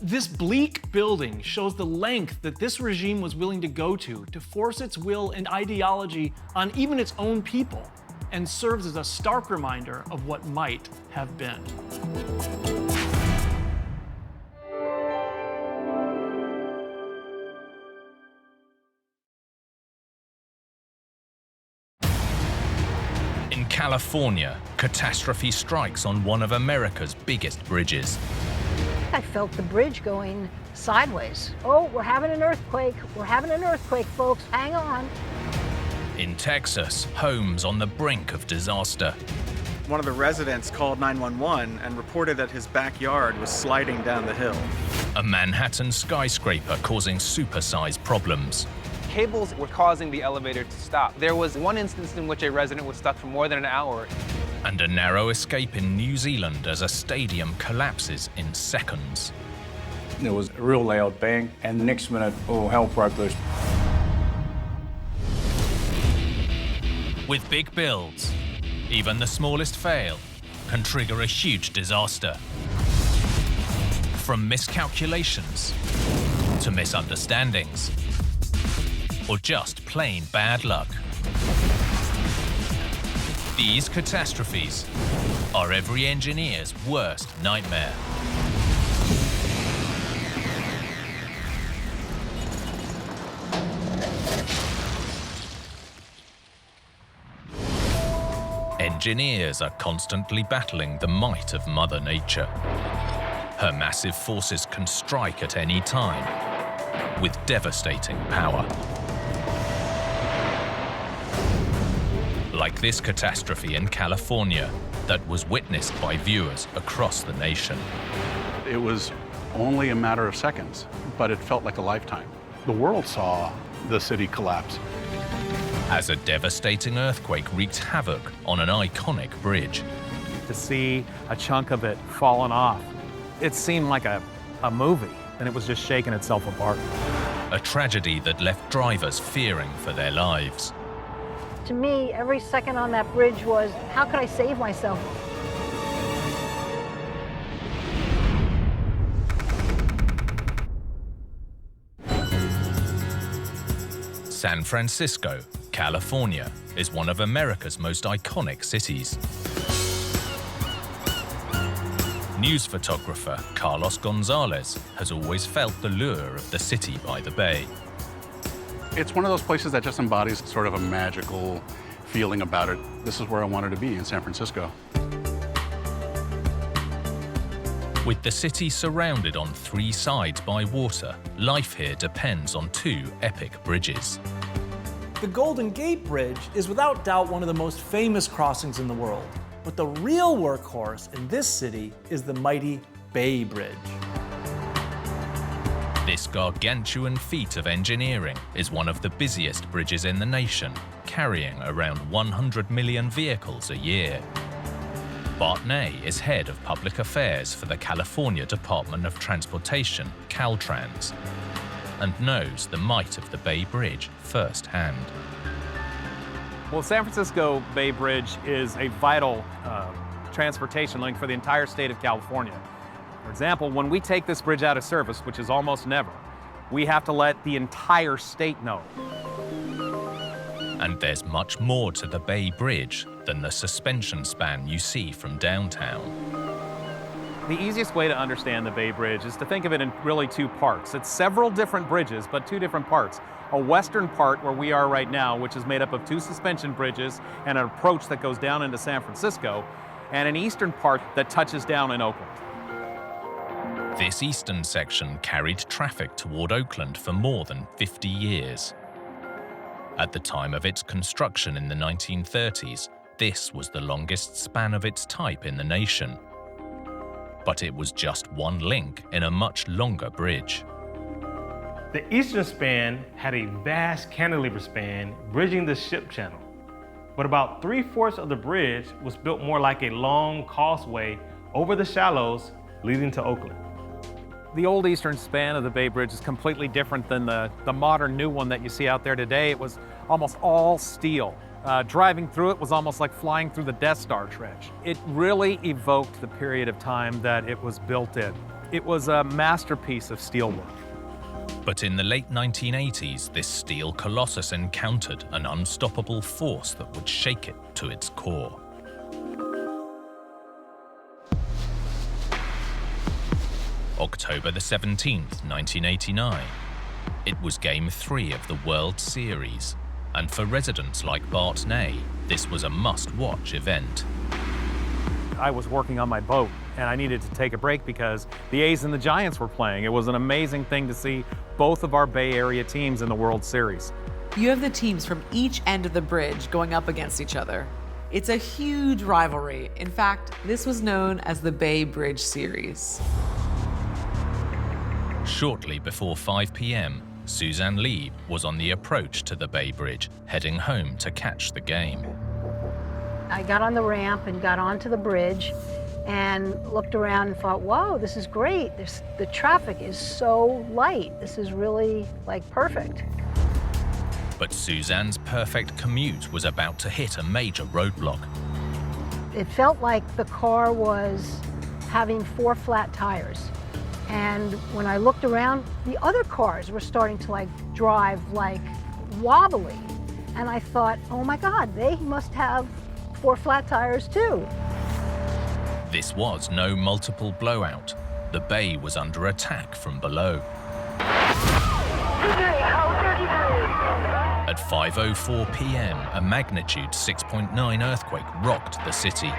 This bleak building shows the length that this regime was willing to go to force its will and ideology on even its own people, and serves as a stark reminder of what might have been. In California, catastrophe strikes on one of America's biggest bridges. I felt the bridge going sideways. Oh, we're having an earthquake. We're having an earthquake, folks. Hang on. In Texas, homes on the brink of disaster. One of the residents called 911 and reported that his backyard was sliding down the hill. A Manhattan skyscraper causing supersized problems. cables were causing the elevator to stop. There was one instance in which a resident was stuck for more than an hour. And a narrow escape in New Zealand as a stadium collapses in seconds. There was a real loud bang, and the next minute, all hell broke loose. With big builds, even the smallest fail can trigger a huge disaster. From miscalculations to misunderstandings, or just plain bad luck. These catastrophes are every engineer's worst nightmare. Engineers are constantly battling the might of Mother Nature. Her massive forces can strike at any time with devastating power. Like this catastrophe in California that was witnessed by viewers across the nation. It was only a matter of seconds, but it felt like a lifetime. The world saw the city collapse. As a devastating earthquake wreaked havoc on an iconic bridge. To see a chunk of it falling off, it seemed like a movie, and it was just shaking itself apart. A tragedy that left drivers fearing for their lives. To me, every second on that bridge was, how could I save myself? San Francisco, California, is one of America's most iconic cities. News photographer Carlos Gonzalez has always felt the lure of the city by the bay. It's one of those places that just embodies sort of a magical feeling about it. This is where I wanted to be, in San Francisco. With the city surrounded on 3 sides by water, life here depends on 2 epic bridges. The Golden Gate Bridge is without doubt one of the most famous crossings in the world. But the real workhorse in this city is the mighty Bay Bridge. This gargantuan feat of engineering is one of the busiest bridges in the nation, carrying around 100 million vehicles a year. Bartney is head of public affairs for the California Department of Transportation, Caltrans, and knows the might of the Bay Bridge firsthand. Well, San Francisco Bay Bridge is a vital transportation link for the entire state of California. For example, when we take this bridge out of service, which is almost never, we have to let the entire state know. And there's much more to the Bay Bridge than the suspension span you see from downtown. The easiest way to understand the Bay Bridge is to think of it in really 2 parts. It's several different bridges, but 2 different parts. A western part where we are right now, which is made up of 2 suspension bridges and an approach that goes down into San Francisco, and an eastern part that touches down in Oakland. This eastern section carried traffic toward Oakland for more than 50 years. At the time of its construction in the 1930s, this was the longest span of its type in the nation. But it was just one link in a much longer bridge. The eastern span had a vast cantilever span bridging the ship channel. But about 3/4 of the bridge was built more like a long causeway over the shallows leading to Oakland. The old eastern span of the Bay Bridge is completely different than the modern new one that you see out there today. It was almost all steel. Driving through it was almost like flying through the Death Star trench. It really evoked the period of time that it was built in. It was a masterpiece of steelwork. But in the late 1980s, this steel colossus encountered an unstoppable force that would shake it to its core. October the 17th, 1989. It was Game 3 of the World Series, and for residents like Bartney, this was a must-watch event. I was working on my boat, and I needed to take a break because the A's and the Giants were playing. It was an amazing thing to see both of our Bay Area teams in the World Series. You have the teams from each end of the bridge going up against each other. It's a huge rivalry. In fact, this was known as the Bay Bridge Series. Shortly before 5 p.m., Suzanne Lee was on the approach to the Bay Bridge, heading home to catch the game. I got on the ramp and got onto the bridge and looked around and thought, whoa, this is great. The traffic is so light. This is really, like, perfect. But Suzanne's perfect commute was about to hit a major roadblock. It felt like the car was having 4 flat tires. And when I looked around, the other cars were starting to, like, drive, like, wobbly. And I thought, oh my God, they must have 4 flat tires too. This was no multiple blowout. The bay was under attack from below. At 5:04 p.m., a magnitude 6.9 earthquake rocked the city.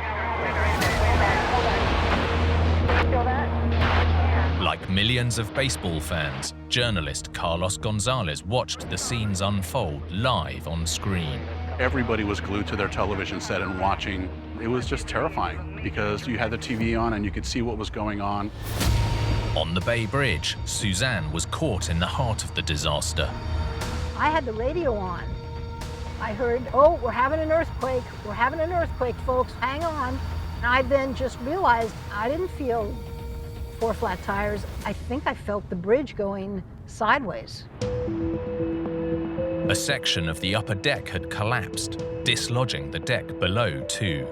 Like millions of baseball fans, journalist Carlos Gonzalez watched the scenes unfold live on screen. Everybody was glued to their television set and watching. It was just terrifying because you had the TV on and you could see what was going on. On the Bay Bridge, Suzanne was caught in the heart of the disaster. I had the radio on. I heard, oh, we're having an earthquake. We're having an earthquake, folks. Hang on. And I then just realized I didn't feel 4 flat tires. I think I felt the bridge going sideways. A section of the upper deck had collapsed, dislodging the deck below too.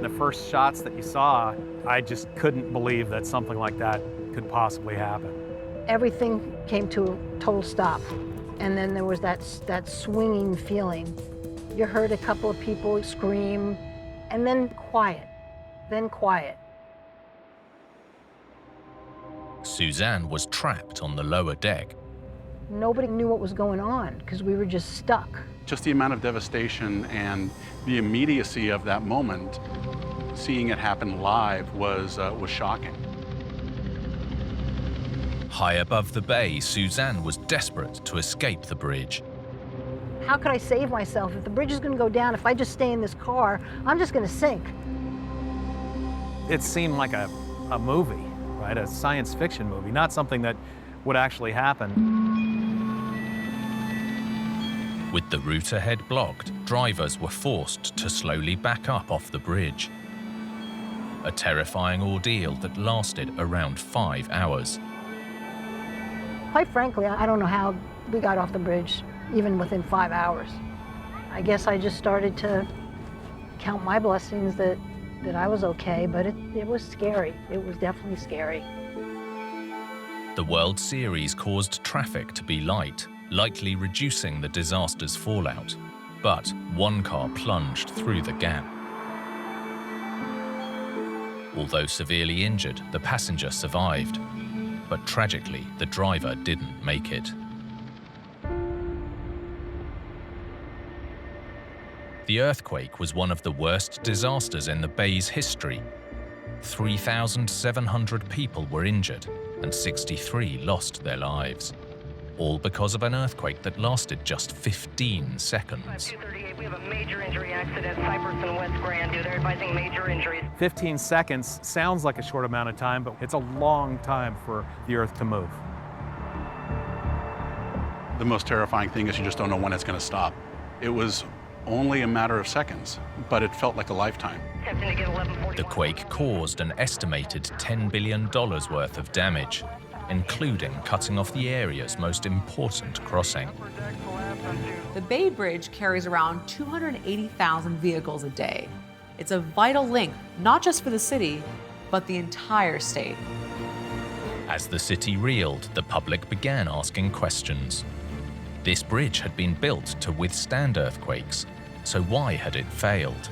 The first shots that you saw, I just couldn't believe that something like that could possibly happen. Everything came to a total stop. And then there was that swinging feeling. You heard a couple of people scream, and then quiet, then quiet. Suzanne was trapped on the lower deck. Nobody knew what was going on because we were just stuck. Just the amount of devastation and the immediacy of that moment, seeing it happen live was shocking. High above the bay, Suzanne was desperate to escape the bridge. How could I save myself? If the bridge is going to go down, if I just stay in this car, I'm just going to sink. It seemed like a movie, right? A science fiction movie, not something that would actually happen. With the route ahead blocked, drivers were forced to slowly back up off the bridge. A terrifying ordeal that lasted around 5 hours. Quite frankly, I don't know how we got off the bridge, even within 5 hours. I guess I just started to count my blessings that I was okay, but it was scary. It was definitely scary. The World Series caused traffic to be light, likely reducing the disaster's fallout. But one car plunged through the gap. Although severely injured, the passenger survived. But tragically, the driver didn't make it. The earthquake was one of the worst disasters in the bay's history. 3,700 people were injured and 63 lost their lives, all because of an earthquake that lasted just 15 seconds. 238, we have a major injury accident, Cypress and West Grandview. They're advising major injuries. 15 seconds sounds like a short amount of time, but it's a long time for the Earth to move. The most terrifying thing is you just don't know when it's going to stop. It was only a matter of seconds, but it felt like a lifetime. The quake caused an estimated $10 billion worth of damage, including cutting off the area's most important crossing. The Bay Bridge carries around 280,000 vehicles a day. It's a vital link, not just for the city, but the entire state. As the city reeled, the public began asking questions. This bridge had been built to withstand earthquakes, so why had it failed?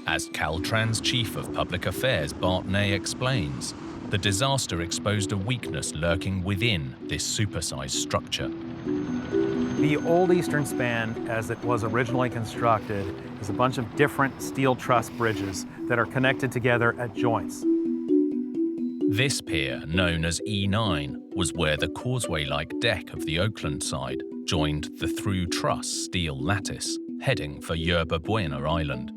As Caltrans Chief of Public Affairs Bart Ney explains, the disaster exposed a weakness lurking within this supersized structure. The old Eastern Span, as it was originally constructed, is a bunch of different steel truss bridges that are connected together at joints. This pier, known as E9, was where the causeway-like deck of the Oakland side joined the through-truss steel lattice, heading for Yerba Buena Island.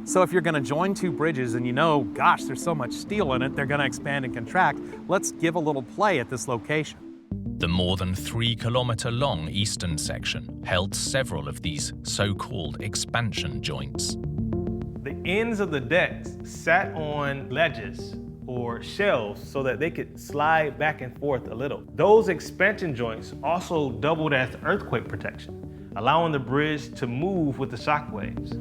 So if you're going to join two bridges and you know, gosh, there's so much steel in it, they're going to expand and contract, let's give a little play at this location. The more than 3-kilometer-long eastern section held several of these so-called expansion joints. The ends of the decks sat on ledges or shelves so that they could slide back and forth a little. Those expansion joints also doubled as earthquake protection, allowing the bridge to move with the shock waves.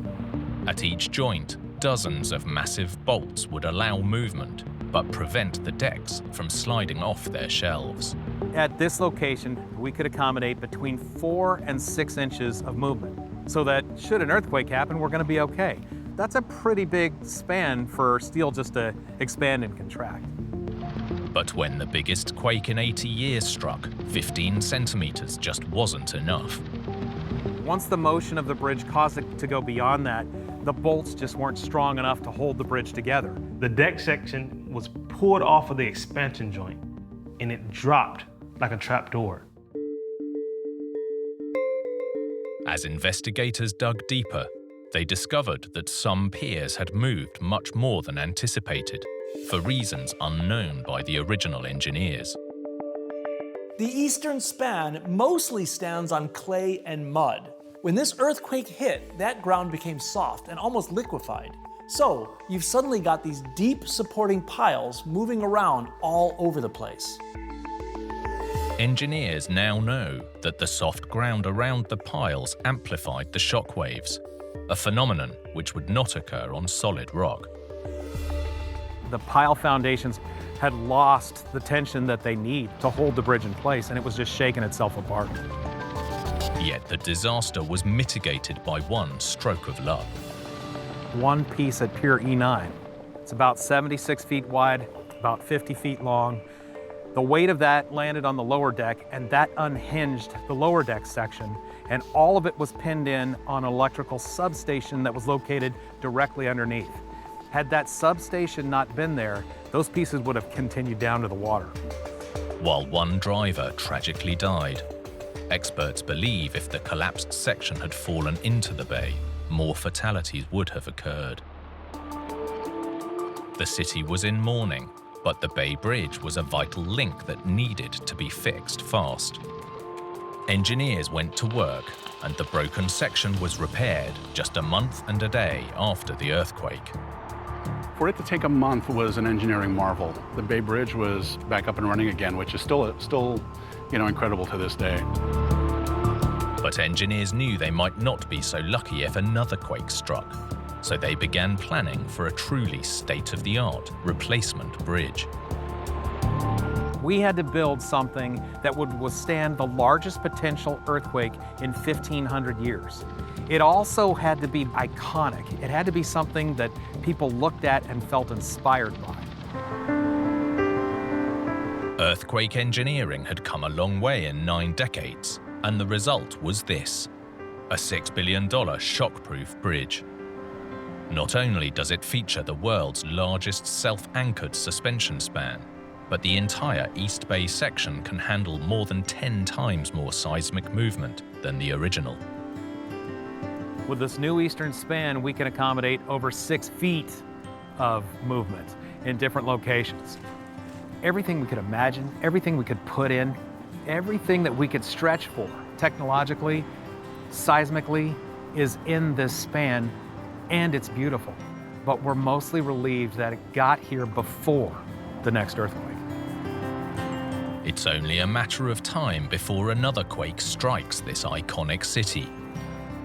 At each joint, dozens of massive bolts would allow movement, but prevent the decks from sliding off their shelves. At this location, we could accommodate between 4 and 6 inches of movement, so that should an earthquake happen, we're going to be okay. That's a pretty big span for steel just to expand and contract. But when the biggest quake in 80 years struck, 15 centimeters just wasn't enough. Once the motion of the bridge caused it to go beyond that, the bolts just weren't strong enough to hold the bridge together. The deck section was pulled off of the expansion joint, and it dropped like a trapdoor. As investigators dug deeper, they discovered that some piers had moved much more than anticipated, for reasons unknown by the original engineers. The eastern span mostly stands on clay and mud. When this earthquake hit, that ground became soft and almost liquefied. So you've suddenly got these deep supporting piles moving around all over the place. Engineers now know that the soft ground around the piles amplified the shock waves, a phenomenon which would not occur on solid rock. The pile foundations had lost the tension that they need to hold the bridge in place, and it was just shaking itself apart. Yet the disaster was mitigated by one stroke of luck. One piece at Pier E9. It's about 76 feet wide, about 50 feet long. The weight of that landed on the lower deck, and that unhinged the lower deck section, and all of it was pinned in on an electrical substation that was located directly underneath. Had that substation not been there, those pieces would have continued down to the water. While one driver tragically died, experts believe if the collapsed section had fallen into the bay, more fatalities would have occurred. The city was in mourning, but the Bay Bridge was a vital link that needed to be fixed fast. Engineers went to work, and the broken section was repaired just a month and a day after the earthquake. For it to take a month was an engineering marvel. The Bay Bridge was back up and running again, which is still incredible to this day. But engineers knew they might not be so lucky if another quake struck, so they began planning for a truly state-of-the-art replacement bridge. We had to build something that would withstand the largest potential earthquake in 1,500 years. It also had to be iconic. It had to be something that people looked at and felt inspired by. Earthquake engineering had come a long way in 9 decades, and the result was this: a $6 billion shockproof bridge. Not only does it feature the world's largest self-anchored suspension span, but the entire East Bay section can handle more than 10 times more seismic movement than the original. With this new eastern span, we can accommodate over 6 feet of movement in different locations. Everything we could imagine, everything we could put in, everything that we could stretch for technologically, seismically, is in this span, and it's beautiful. But we're mostly relieved that it got here before the next earthquake. It's only a matter of time before another quake strikes this iconic city.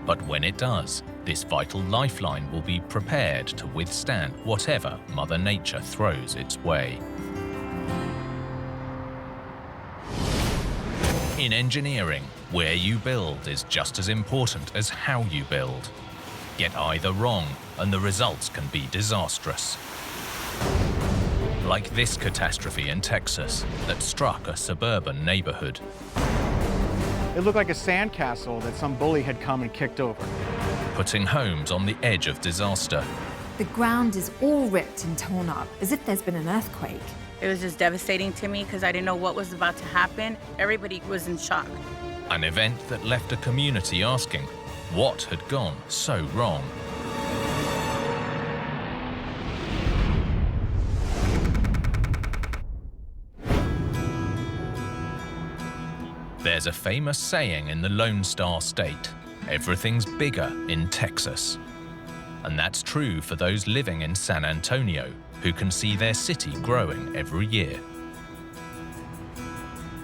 But when it does, this vital lifeline will be prepared to withstand whatever Mother Nature throws its way. In engineering, where you build is just as important as how you build. Get either wrong, and the results can be disastrous. Like this catastrophe in Texas that struck a suburban neighborhood. It looked like a sandcastle that some bully had come and kicked over. Putting homes on the edge of disaster. The ground is all ripped and torn up, as if there's been an earthquake. It was just devastating to me because I didn't know what was about to happen. Everybody was in shock. An event that left a community asking, what had gone so wrong? There's a famous saying in the Lone Star State, everything's bigger in Texas. And that's true for those living in San Antonio, who can see their city growing every year.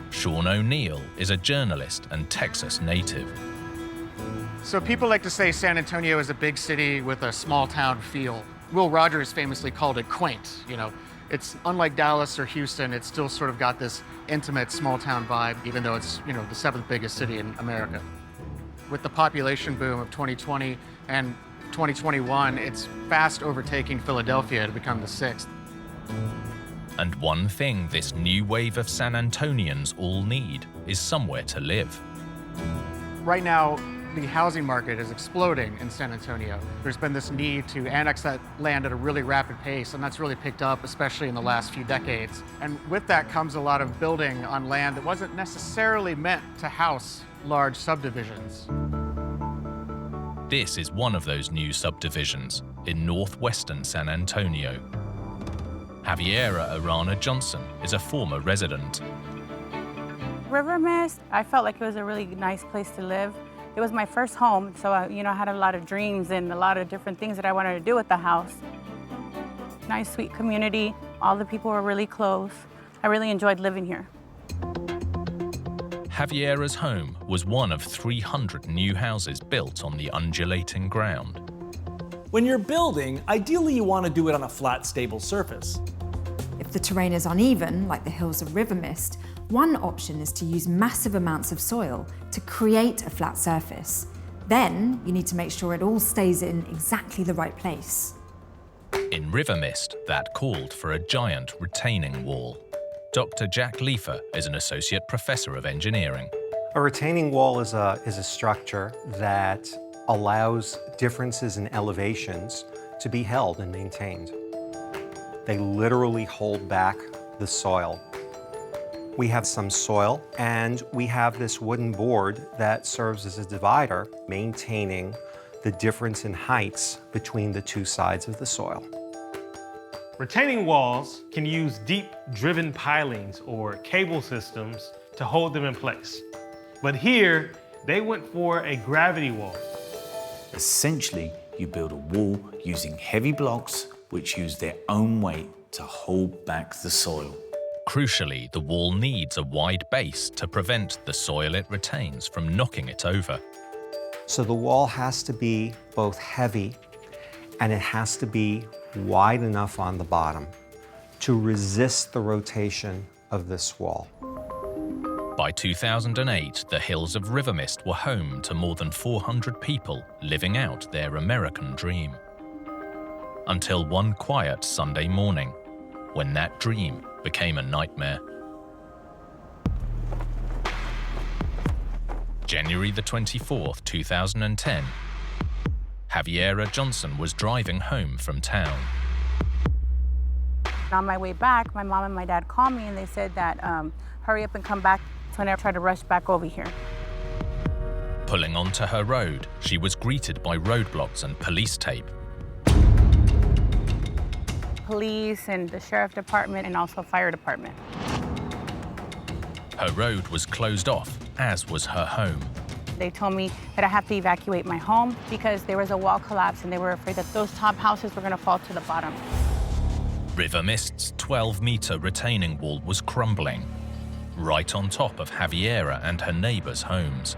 Sean O'Neill is a journalist and Texas native. So people like to say San Antonio is a big city with a small town feel. Will Rogers famously called it quaint, you know. It's unlike Dallas or Houston, it's still sort of got this intimate small town vibe, even though it's, you know, the 7th biggest city in America. With the population boom of 2020 and 2021, it's fast overtaking Philadelphia to become the 6th. And one thing this new wave of San Antonians all need is somewhere to live. Right now, the housing market is exploding in San Antonio. There's been this need to annex that land at a really rapid pace, and that's really picked up, especially in the last few decades. And with that comes a lot of building on land that wasn't necessarily meant to house large subdivisions. This is one of those new subdivisions in northwestern San Antonio. Javiera Arana Johnson is a former resident. River Mist, I felt like it was a really nice place to live. It was my first home, so I had a lot of dreams and a lot of different things that I wanted to do with the house. Nice, sweet community. All the people were really close. I really enjoyed living here. Javiera's home was one of 300 new houses built on the undulating ground. When you're building, ideally you want to do it on a flat, stable surface. If the terrain is uneven, like the hills of River Mist, one option is to use massive amounts of soil to create a flat surface. Then you need to make sure it all stays in exactly the right place. In River Mist, that called for a giant retaining wall. Dr. Jack Leifer is an associate professor of engineering. A retaining wall is a structure that allows differences in elevations to be held and maintained. They literally hold back the soil. We have some soil, and we have this wooden board that serves as a divider, maintaining the difference in heights between the two sides of the soil. Retaining walls can use deep-driven pilings or cable systems to hold them in place. But here, they went for a gravity wall. Essentially, you build a wall using heavy blocks which use their own weight to hold back the soil. Crucially, the wall needs a wide base to prevent the soil it retains from knocking it over. So the wall has to be both heavy and it has to be wide enough on the bottom to resist the rotation of this wall. By 2008, the hills of River Mist were home to more than 400 people living out their American dream. Until one quiet Sunday morning, when that dream became a nightmare. January the 24th, 2010, Javiera Johnson was driving home from town. On my way back, my mom and my dad called me and they said that hurry up and come back. So I tried to rush back over here. Pulling onto her road, she was greeted by roadblocks and police tape. Police and the sheriff department and also fire department. Her road was closed off, as was her home. They told me that I have to evacuate my home because there was a wall collapse and they were afraid that those top houses were going to fall to the bottom. River Mist's 12-meter retaining wall was crumbling, right on top of Javiera and her neighbors' homes.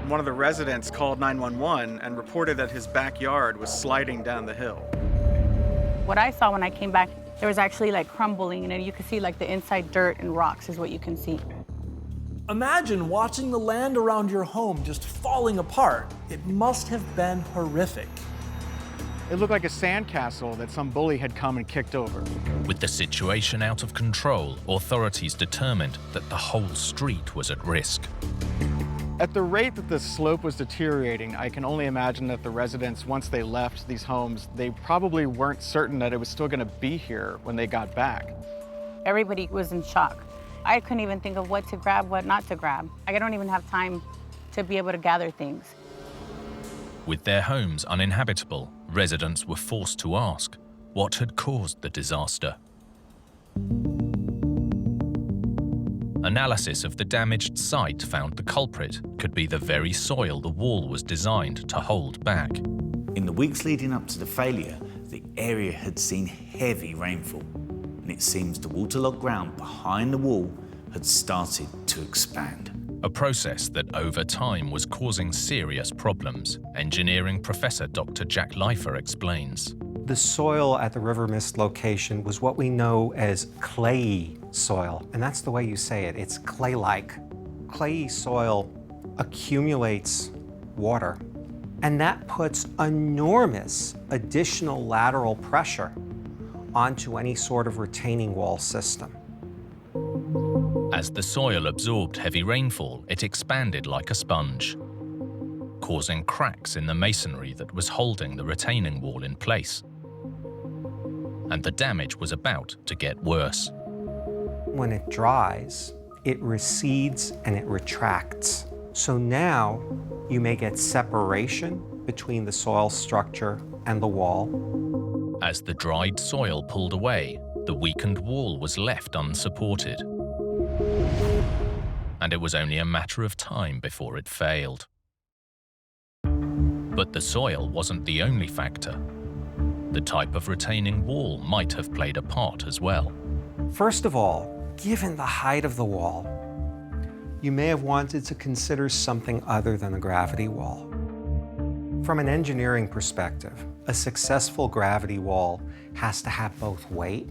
One of the residents called 911 and reported that his backyard was sliding down the hill. What I saw when I came back, there was actually like crumbling, and you could see like the inside dirt and rocks is what you can see. Imagine watching the land around your home just falling apart. It must have been horrific. It looked like a sandcastle that some bully had come and kicked over. With the situation out of control, authorities determined that the whole street was at risk. At the rate that the slope was deteriorating, I can only imagine that the residents, once they left these homes, they probably weren't certain that it was still going to be here when they got back. Everybody was in shock. I couldn't even think of what to grab, what not to grab. I don't even have time to be able to gather things. With their homes uninhabitable, residents were forced to ask what had caused the disaster. Analysis of the damaged site found the culprit could be the very soil the wall was designed to hold back. In the weeks leading up to the failure, the area had seen heavy rainfall, and it seems the waterlogged ground behind the wall had started to expand. A process that over time was causing serious problems, engineering professor Dr. Jack Leifer explains. The soil at the River Mist location was what we know as clayey soil, and that's the way you say it. It's clay-like. Clayey soil accumulates water, and that puts enormous additional lateral pressure onto any sort of retaining wall system. As the soil absorbed heavy rainfall, it expanded like a sponge, causing cracks in the masonry that was holding the retaining wall in place. And the damage was about to get worse. When it dries, it recedes and it retracts. So now you may get separation between the soil structure and the wall. As the dried soil pulled away, the weakened wall was left unsupported. And it was only a matter of time before it failed. But the soil wasn't the only factor. The type of retaining wall might have played a part as well. First of all, given the height of the wall, you may have wanted to consider something other than a gravity wall. From an engineering perspective, a successful gravity wall has to have both weight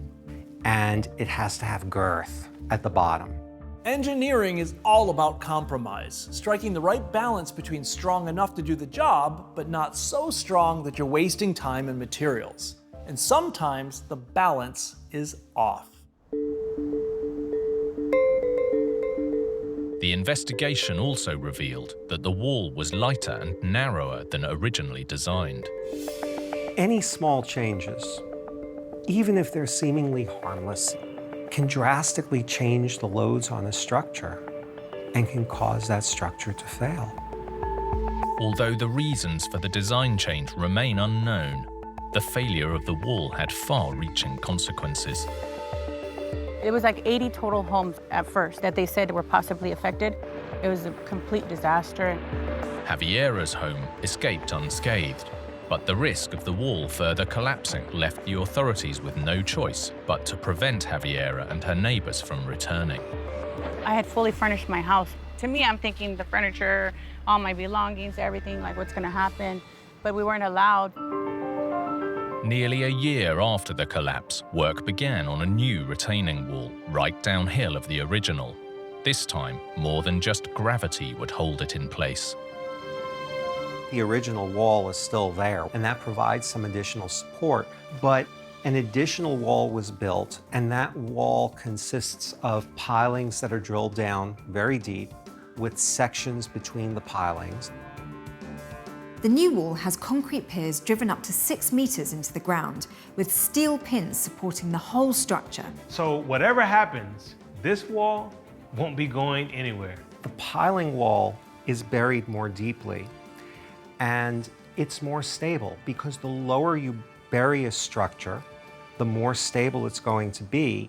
and it has to have girth at the bottom. Engineering is all about compromise, striking the right balance between strong enough to do the job, but not so strong that you're wasting time and materials. And sometimes the balance is off. The investigation also revealed that the wall was lighter and narrower than originally designed. Any small changes, even if they're seemingly harmless, can drastically change the loads on a structure and can cause that structure to fail. Although the reasons for the design change remain unknown, the failure of the wall had far-reaching consequences. It was like 80 total homes at first that they said were possibly affected. It was a complete disaster. Javiera's home escaped unscathed, but the risk of the wall further collapsing left the authorities with no choice but to prevent Javiera and her neighbors from returning. I had fully furnished my house. To me, I'm thinking the furniture, all my belongings, everything, like what's gonna happen, but we weren't allowed. Nearly a year after the collapse, work began on a new retaining wall right downhill of the original. This time, more than just gravity would hold it in place. The original wall is still there, and that provides some additional support, but an additional wall was built, and that wall consists of pilings that are drilled down very deep with sections between the pilings. The new wall has concrete piers driven up to 6 meters into the ground, with steel pins supporting the whole structure. So whatever happens, this wall won't be going anywhere. The piling wall is buried more deeply, and it's more stable because the lower you bury a structure, the more stable it's going to be.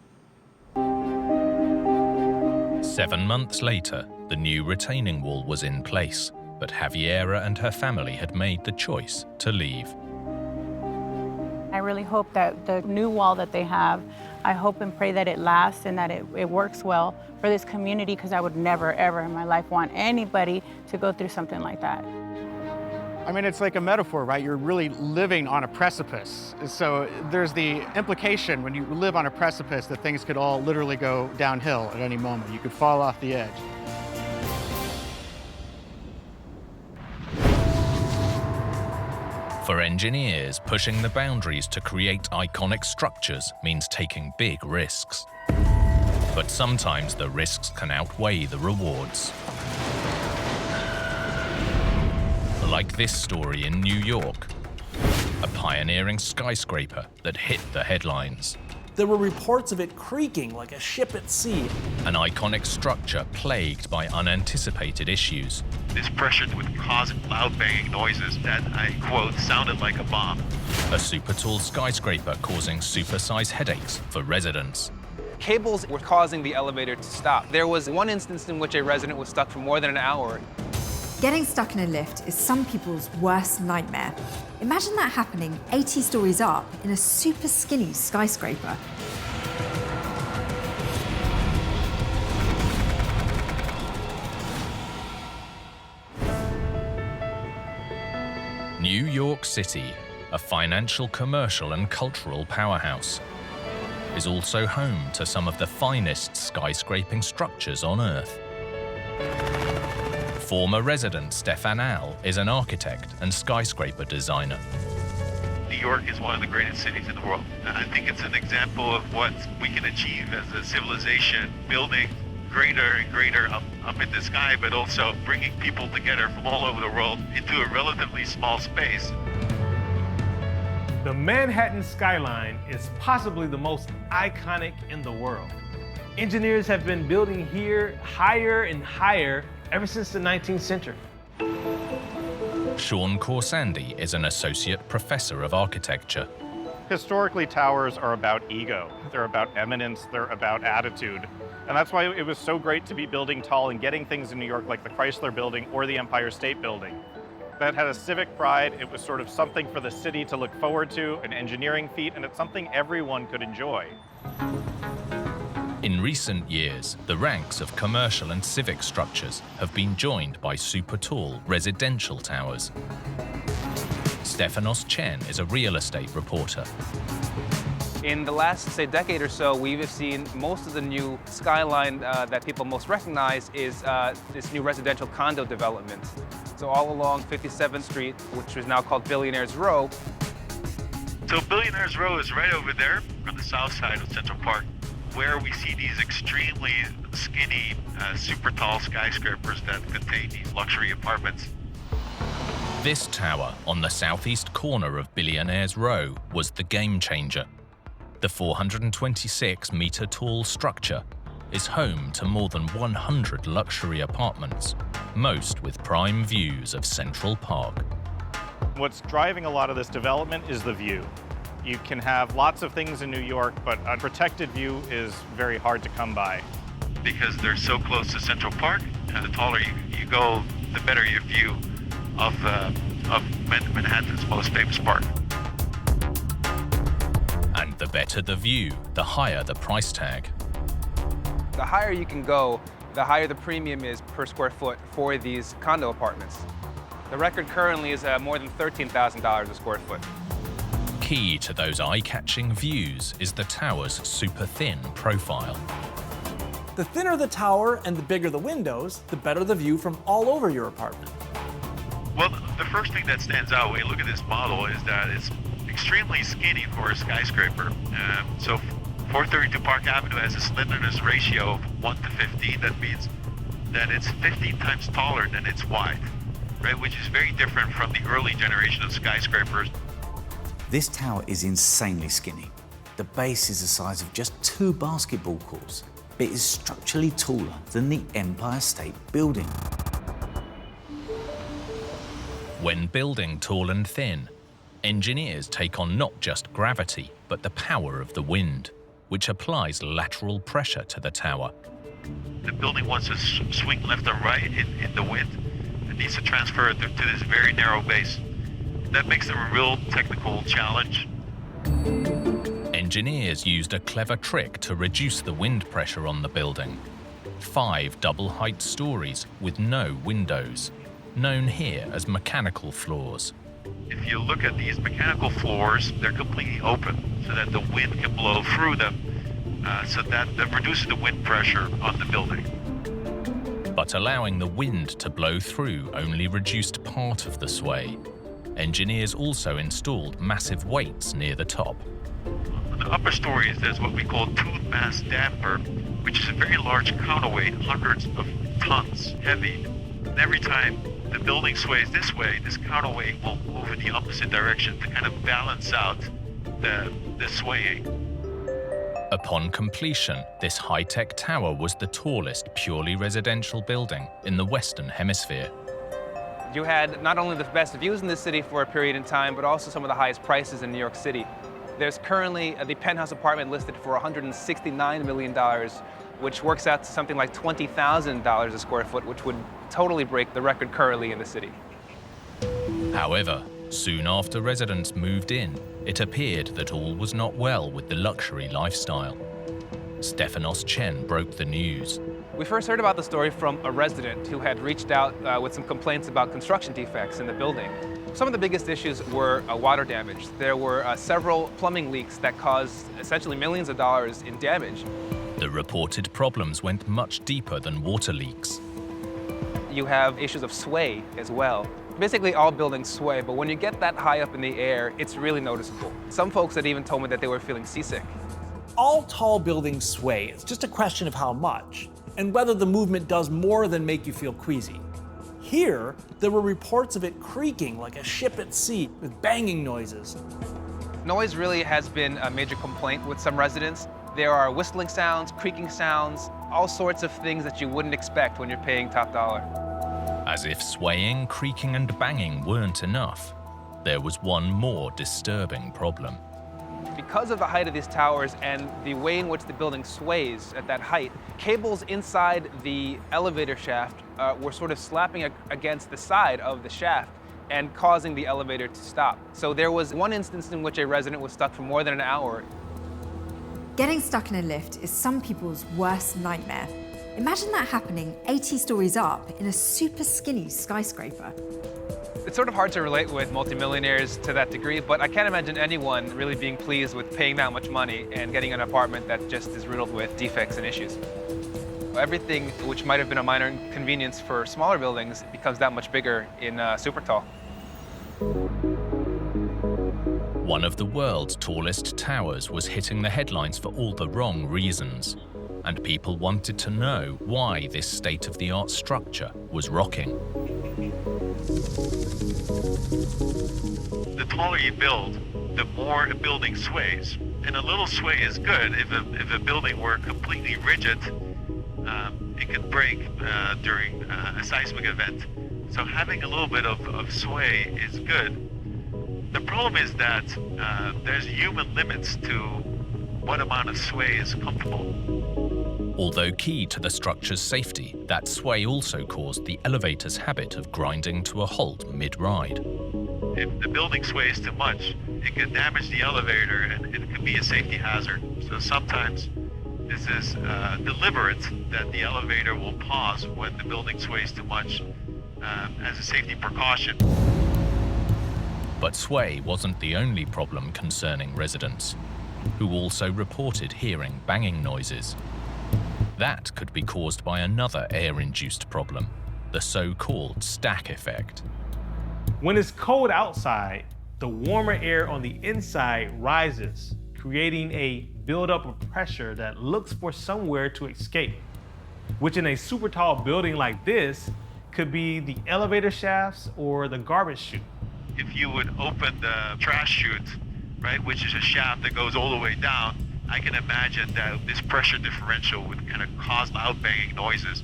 7 months later, the new retaining wall was in place, but Javiera and her family had made the choice to leave. I really hope that the new wall that they have, I hope and pray that it lasts and that it works well for this community, because I would never, ever in my life want anybody to go through something like that. I mean, it's like a metaphor, right? You're really living on a precipice. So there's the implication when you live on a precipice that things could all literally go downhill at any moment. You could fall off the edge. For engineers, pushing the boundaries to create iconic structures means taking big risks. But sometimes the risks can outweigh the rewards. Like this story in New York, a pioneering skyscraper that hit the headlines. There were reports of it creaking like a ship at sea. An iconic structure plagued by unanticipated issues. This pressure would cause loud banging noises that, I quote, sounded like a bomb. A super tall skyscraper causing supersized headaches for residents. Cables were causing the elevator to stop. There was one instance in which a resident was stuck for more than an hour. Getting stuck in a lift is some people's worst nightmare. Imagine that happening 80 stories up in a super skinny skyscraper. New York City, a financial, commercial, and cultural powerhouse, is also home to some of the finest skyscraping structures on Earth. Former resident Stefan Al is an architect and skyscraper designer. New York is one of the greatest cities in the world. And I think it's an example of what we can achieve as a civilization, building greater and greater up in the sky, but also bringing people together from all over the world into a relatively small space. The Manhattan skyline is possibly the most iconic in the world. Engineers have been building here higher and higher ever since the 19th century. Sean Corsandi is an associate professor of architecture. Historically, towers are about ego. They're about eminence, they're about attitude. And that's why it was so great to be building tall and getting things in New York like the Chrysler Building or the Empire State Building. That had a civic pride. It was sort of something for the city to look forward to, an engineering feat, and it's something everyone could enjoy. In recent years, the ranks of commercial and civic structures have been joined by super tall residential towers. Stefanos Chen is a real estate reporter. In the last, say, decade or so, we've seen most of the new skyline that people most recognize is this new residential condo development. So all along 57th Street, which is now called Billionaires Row. So Billionaires Row is right over there on the south side of Central Park, where we see these extremely skinny, super tall skyscrapers that contain these luxury apartments. This tower on the southeast corner of Billionaires Row was the game changer. The 426-meter-tall structure is home to more than 100 luxury apartments, most with prime views of Central Park. What's driving a lot of this development is the view. You can have lots of things in New York, but a protected view is very hard to come by. Because they're so close to Central Park, and the taller you go, the better your view of Manhattan's most famous park. And the better the view, the higher the price tag. The higher you can go, the higher the premium is per square foot for these condo apartments. The record currently is more than $13,000 a square foot. Key to those eye-catching views is the tower's super thin profile. The thinner the tower and the bigger the windows, the better the view from all over your apartment. Well, the first thing that stands out when you look at this model is that it's extremely skinny for a skyscraper. So 432 Park Avenue has a slenderness ratio of 1 to 15. That means that it's 15 times taller than it's wide, right? Which is very different from the early generation of skyscrapers. This tower is insanely skinny. The base is the size of just 2 basketball courts, but it is structurally taller than the Empire State Building. When building tall and thin, engineers take on not just gravity, but the power of the wind, which applies lateral pressure to the tower. The building wants to swing left or right in the wind. It needs to transfer it to this very narrow base. That makes them a real technical challenge. Engineers used a clever trick to reduce the wind pressure on the building. 5 double-height stories with no windows, known here as mechanical floors. If you look at these mechanical floors, they're completely open so that the wind can blow through them, so that reduces the wind pressure on the building. But allowing the wind to blow through only reduced part of the sway. Engineers also installed massive weights near the top. On the upper stories, there's what we call tooth mass damper, which is a very large counterweight, hundreds of tons heavy. And every time the building sways this way, this counterweight will move in the opposite direction to kind of balance out the swaying. Upon completion, this high-tech tower was the tallest purely residential building in the Western Hemisphere. You had not only the best views in the city for a period in time, but also some of the highest prices in New York City. There's currently the penthouse apartment listed for $169 million, which works out to something like $20,000 a square foot, which would totally break the record currently in the city. However, soon after residents moved in, it appeared that all was not well with the luxury lifestyle. Stefanos Chen broke the news. We first heard about the story from a resident who had reached out with some complaints about construction defects in the building. Some of the biggest issues were water damage. There were several plumbing leaks that caused essentially millions of dollars in damage. The reported problems went much deeper than water leaks. You have issues of sway as well. Basically all buildings sway, but when you get that high up in the air, it's really noticeable. Some folks had even told me that they were feeling seasick. All tall buildings sway. It's just a question of how much, and whether the movement does more than make you feel queasy. Here, there were reports of it creaking like a ship at sea with banging noises. Noise really has been a major complaint with some residents. There are whistling sounds, creaking sounds, all sorts of things that you wouldn't expect when you're paying top dollar. As if swaying, creaking, and banging weren't enough, there was one more disturbing problem. Because of the height of these towers and the way in which the building sways at that height, cables inside the elevator shaft were sort of slapping against the side of the shaft and causing the elevator to stop. So there was one instance in which a resident was stuck for more than an hour. Getting stuck in a lift is some people's worst nightmare. Imagine that happening 80 stories up in a super skinny skyscraper. It's sort of hard to relate with multimillionaires to that degree, but I can't imagine anyone really being pleased with paying that much money and getting an apartment that just is riddled with defects and issues. Everything which might have been a minor inconvenience for smaller buildings becomes that much bigger in super tall. One of the world's tallest towers was hitting the headlines for all the wrong reasons, and people wanted to know why this state-of-the-art structure was rocking. The taller you build, the more a building sways. And a little sway is good. If a building were completely rigid, it could break during a seismic event. So having a little bit of sway is good. The problem is that there's human limits to what amount of sway is comfortable. Although key to the structure's safety, that sway also caused the elevator's habit of grinding to a halt mid-ride. If the building sways too much, it can damage the elevator and it can be a safety hazard. So sometimes this is deliberate that the elevator will pause when the building sways too much as a safety precaution. But sway wasn't the only problem concerning residents, who also reported hearing banging noises. That could be caused by another air-induced problem, the so-called stack effect. When it's cold outside, the warmer air on the inside rises, creating a buildup of pressure that looks for somewhere to escape, which in a super tall building like this could be the elevator shafts or the garbage chute. If you would open the trash chute, right, which is a shaft that goes all the way down, I can imagine that this pressure differential would kind of cause loud banging noises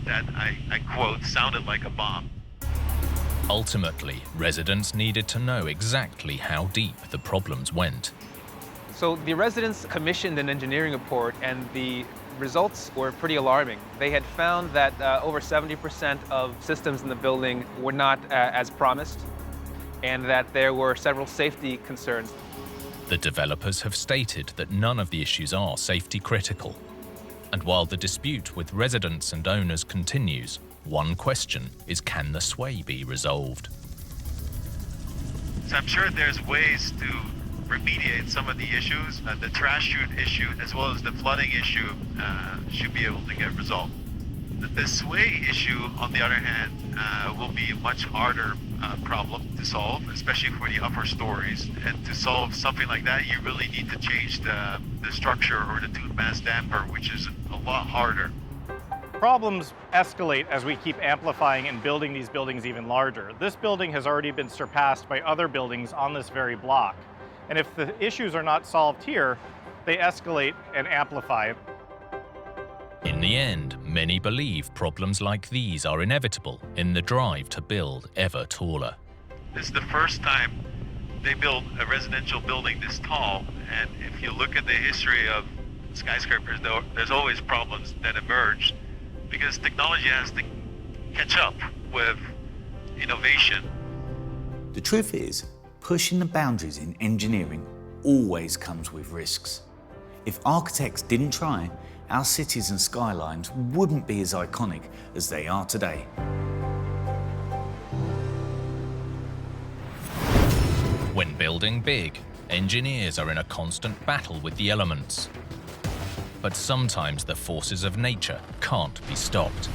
that I quote, sounded like a bomb. Ultimately, residents needed to know exactly how deep the problems went. So the residents commissioned an engineering report and the results were pretty alarming. They had found that over 70% of systems in the building were not as promised, and that there were several safety concerns. The developers have stated that none of the issues are safety critical. And while the dispute with residents and owners continues, one question is, can the sway be resolved? So I'm sure there's ways to remediate some of the issues. The trash chute issue as well as the flooding issue should be able to get resolved. The sway issue, on the other hand, will be a much harder problem to solve, especially for the upper stories. And to solve something like that, you really need to change the structure or the tube mass damper, which is a lot harder. Problems escalate as we keep amplifying and building these buildings even larger. This building has already been surpassed by other buildings on this very block. And if the issues are not solved here, they escalate and amplify. In the end, many believe problems like these are inevitable in the drive to build ever taller. This is the first time they built a residential building this tall, and if you look at the history of skyscrapers, there's always problems that emerge because technology has to catch up with innovation. The truth is, pushing the boundaries in engineering always comes with risks. If architects didn't try, our cities and skylines wouldn't be as iconic as they are today. When building big, engineers are in a constant battle with the elements. But sometimes the forces of nature can't be stopped.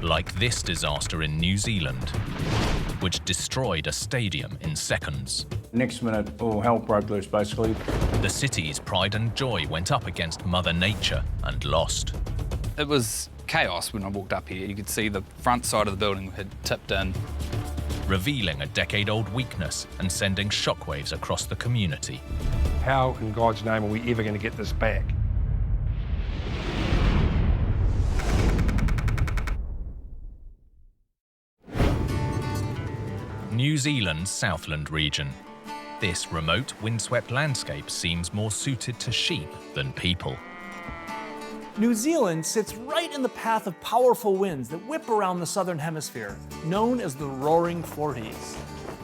Like this disaster in New Zealand, which destroyed a stadium in seconds. Next minute, all hell broke loose, basically. The city's pride and joy went up against Mother Nature and lost. It was chaos when I walked up here. You could see the front side of the building had tipped in. Revealing a decade-old weakness and sending shockwaves across the community. How in God's name are we ever going to get this back? New Zealand's Southland region. This remote, windswept landscape seems more suited to sheep than people. New Zealand sits right in the path of powerful winds that whip around the southern hemisphere, known as the Roaring Forties.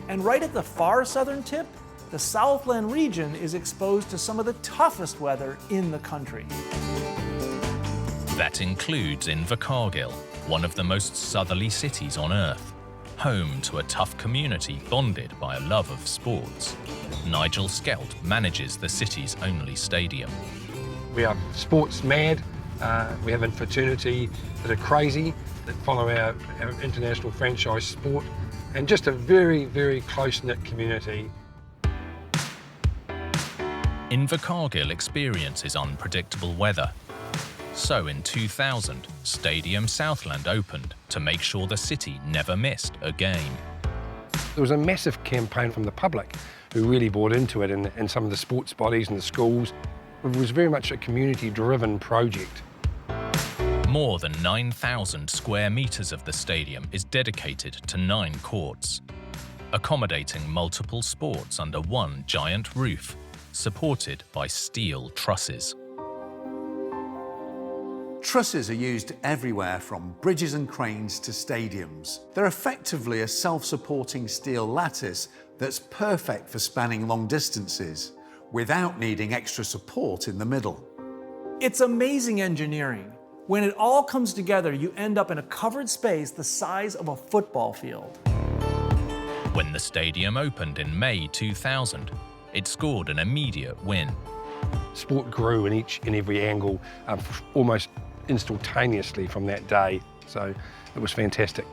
And right at the far southern tip, the Southland region is exposed to some of the toughest weather in the country. That includes Invercargill, one of the most southerly cities on Earth, home to a tough community bonded by a love of sports. Nigel Skelt manages the city's only stadium. We are sports mad. We have a fraternity that are crazy, that follow our international franchise sport, and just a very, very close-knit community. Invercargill experiences unpredictable weather. So in 2000, Stadium Southland opened to make sure the city never missed a game. There was a massive campaign from the public who really bought into it, and some of the sports bodies and the schools. It was very much a community-driven project. More than 9,000 square meters of the stadium is dedicated to 9 courts, accommodating multiple sports under one giant roof, supported by steel trusses. Trusses are used everywhere from bridges and cranes to stadiums. They're effectively a self-supporting steel lattice that's perfect for spanning long distances without needing extra support in the middle. It's amazing engineering. When it all comes together, you end up in a covered space the size of a football field. When the stadium opened in May 2000, it scored an immediate win. Sport grew in each and every angle almost instantaneously from that day, so it was fantastic.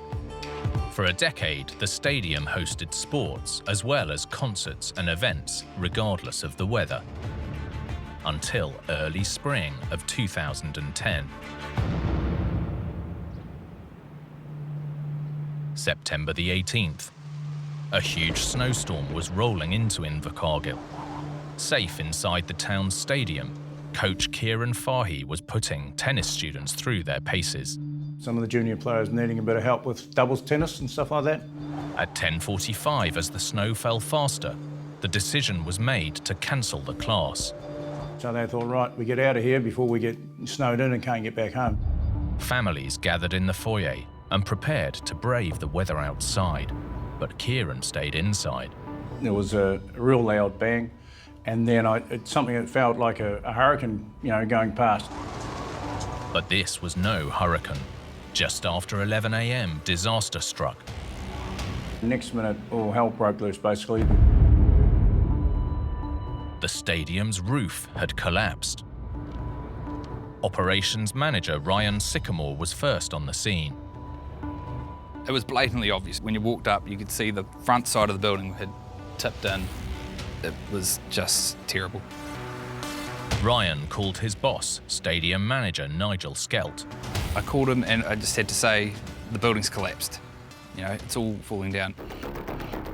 For a decade, the stadium hosted sports as well as concerts and events, regardless of the weather, until early spring of 2010. September the 18th. A huge snowstorm was rolling into Invercargill. Safe inside the town's stadium, coach Kieran Fahy was putting tennis students through their paces. Some of the junior players needing a bit of help with doubles tennis and stuff like that. At 10:45, as the snow fell faster, the decision was made to cancel the class. So they thought, right, we get out of here before we get snowed in and can't get back home. Families gathered in the foyer and prepared to brave the weather outside, but Kieran stayed inside. There was a real loud bang, and then it's something that felt like a hurricane, going past. But this was no hurricane. Just after 11 a.m., disaster struck. Next minute, all hell broke loose, basically. The stadium's roof had collapsed. Operations manager Ryan Sycamore was first on the scene. It was blatantly obvious. When you walked up, you could see the front side of the building had tipped in. It was just terrible. Ryan called his boss, stadium manager Nigel Skelt. I called him and I just had to say, the building's collapsed. It's all falling down.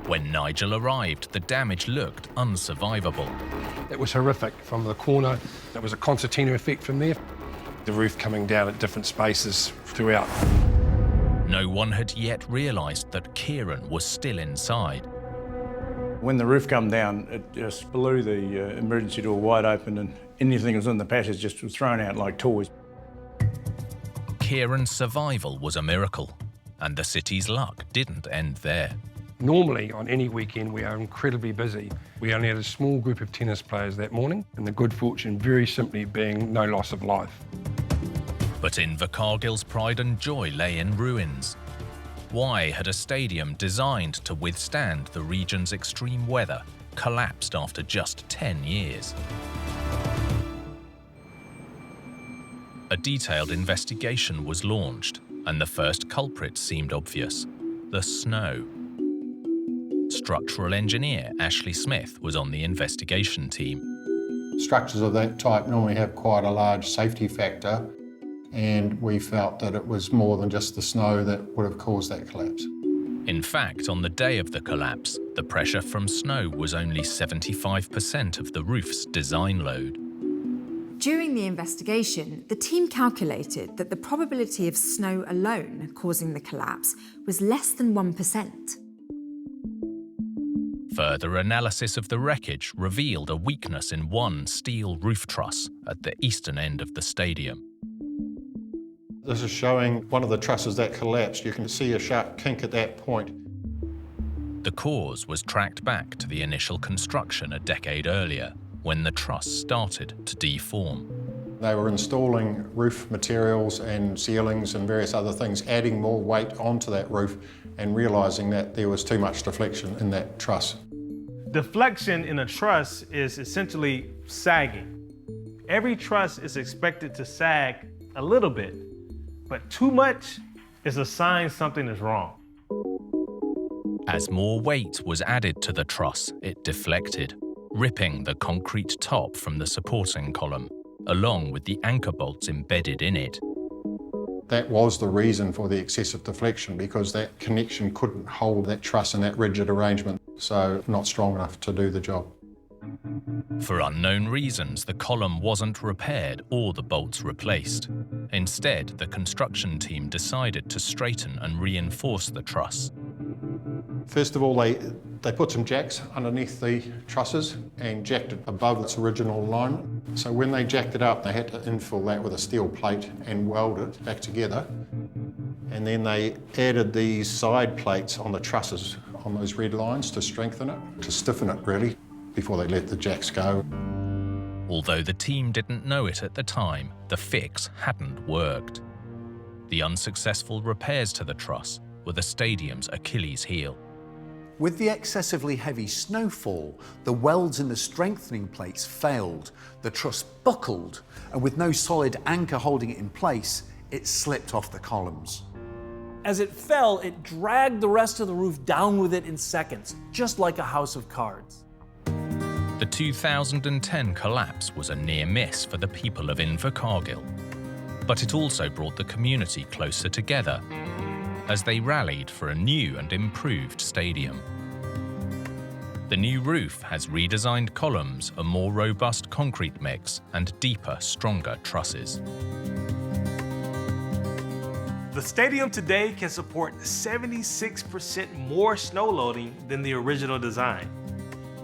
When Nigel arrived, the damage looked unsurvivable. It was horrific from the corner. There was a concertina effect from there. The roof coming down at different spaces throughout. No one had yet realized that Kieran was still inside. When the roof come down, it just blew the emergency door wide open, and anything that was in the passage just was thrown out like toys. Kieran's survival was a miracle, and the city's luck didn't end there. Normally, on any weekend, we are incredibly busy. We only had a small group of tennis players that morning, and the good fortune very simply being no loss of life. But Invercargill's pride and joy lay in ruins. Why had a stadium designed to withstand the region's extreme weather collapsed after just 10 years? A detailed investigation was launched, and the first culprit seemed obvious: the snow. Structural engineer Ashley Smith was on the investigation team. Structures of that type normally have quite a large safety factor, and we felt that it was more than just the snow that would have caused that collapse. In fact, on the day of the collapse, the pressure from snow was only 75% of the roof's design load. During the investigation, the team calculated that the probability of snow alone causing the collapse was less than 1%. Further analysis of the wreckage revealed a weakness in one steel roof truss at the eastern end of the stadium. This is showing one of the trusses that collapsed. You can see a sharp kink at that point. The cause was tracked back to the initial construction a decade earlier, when the truss started to deform. They were installing roof materials and ceilings and various other things, adding more weight onto that roof and realising that there was too much deflection in that truss. Deflection in a truss is essentially sagging. Every truss is expected to sag a little bit, but too much is a sign something is wrong. As more weight was added to the truss, it deflected, ripping the concrete top from the supporting column, along with the anchor bolts embedded in it. That was the reason for the excessive deflection, because that connection couldn't hold that truss in that rigid arrangement, so not strong enough to do the job. For unknown reasons, the column wasn't repaired or the bolts replaced. Instead, the construction team decided to straighten and reinforce the truss. First of all, they put some jacks underneath the trusses and jacked it above its original alignment. So when they jacked it up, they had to infill that with a steel plate and weld it back together. And then they added these side plates on the trusses on those red lines to strengthen it, to stiffen it really, before they let the jacks go. Although the team didn't know it at the time, the fix hadn't worked. The unsuccessful repairs to the truss were the stadium's Achilles heel. With the excessively heavy snowfall, the welds in the strengthening plates failed, the truss buckled, and with no solid anchor holding it in place, it slipped off the columns. As it fell, it dragged the rest of the roof down with it in seconds, just like a house of cards. The 2010 collapse was a near miss for the people of Invercargill, but it also brought the community closer together as they rallied for a new and improved stadium. The new roof has redesigned columns, a more robust concrete mix, and deeper, stronger trusses. The stadium today can support 76% more snow loading than the original design.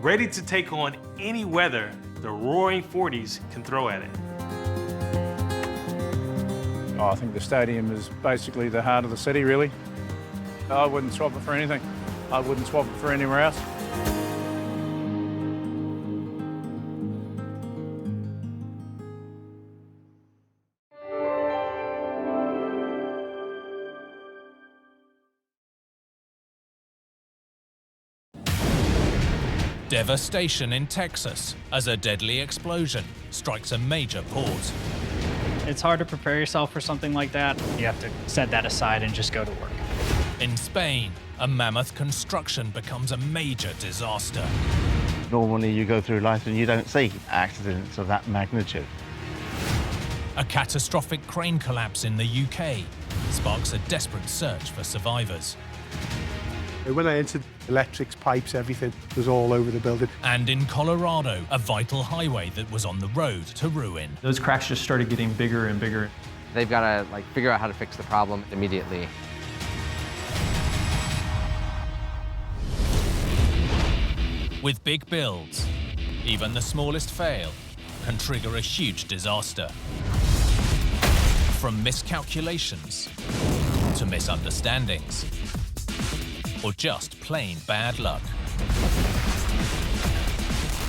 Ready to take on any weather the roaring 40s can throw at it. I think the stadium is basically the heart of the city, really. I wouldn't swap it for anything. I wouldn't swap it for anywhere else. Devastation in Texas as a deadly explosion strikes a major port. It's hard to prepare yourself for something like that. You have to set that aside and just go to work. In Spain, a mammoth construction becomes a major disaster. Normally you go through life and you don't see accidents of that magnitude. A catastrophic crane collapse in the UK sparks a desperate search for survivors. When I entered, electrics, pipes, everything was all over the building. And in Colorado, a vital highway that was on the road to ruin. Those cracks just started getting bigger and bigger. They've got to figure out how to fix the problem immediately. With big builds, even the smallest fail can trigger a huge disaster. From miscalculations to misunderstandings, or just plain bad luck.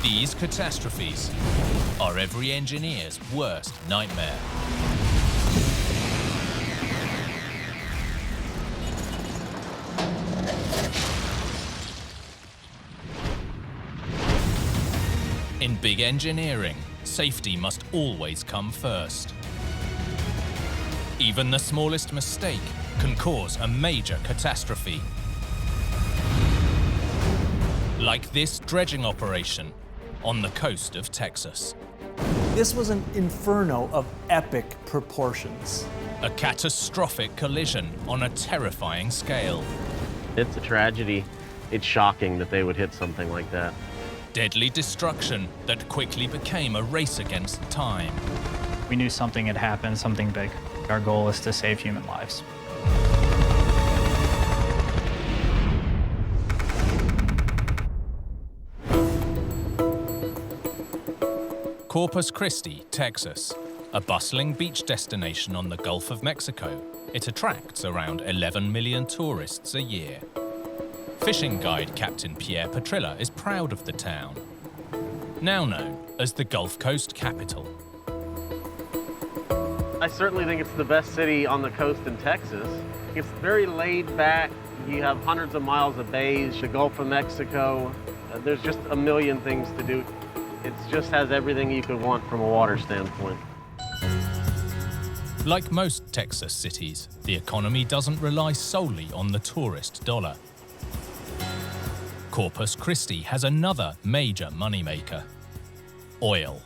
These catastrophes are every engineer's worst nightmare. In big engineering, safety must always come first. Even the smallest mistake can cause a major catastrophe. Like this dredging operation on the coast of Texas. This was an inferno of epic proportions. A catastrophic collision on a terrifying scale. It's a tragedy. It's shocking that they would hit something like that. Deadly destruction that quickly became a race against time. We knew something had happened, something big. Our goal is to save human lives. Corpus Christi, Texas, a bustling beach destination on the Gulf of Mexico. It attracts around 11 million tourists a year. Fishing guide Captain Pierre Petrilla is proud of the town, now known as the Gulf Coast capital. I certainly think it's the best city on the coast in Texas. It's very laid back. You have hundreds of miles of bays, the Gulf of Mexico. There's just a million things to do. It just has everything you could want from a water standpoint. Like most Texas cities, the economy doesn't rely solely on the tourist dollar. Corpus Christi has another major moneymaker: oil.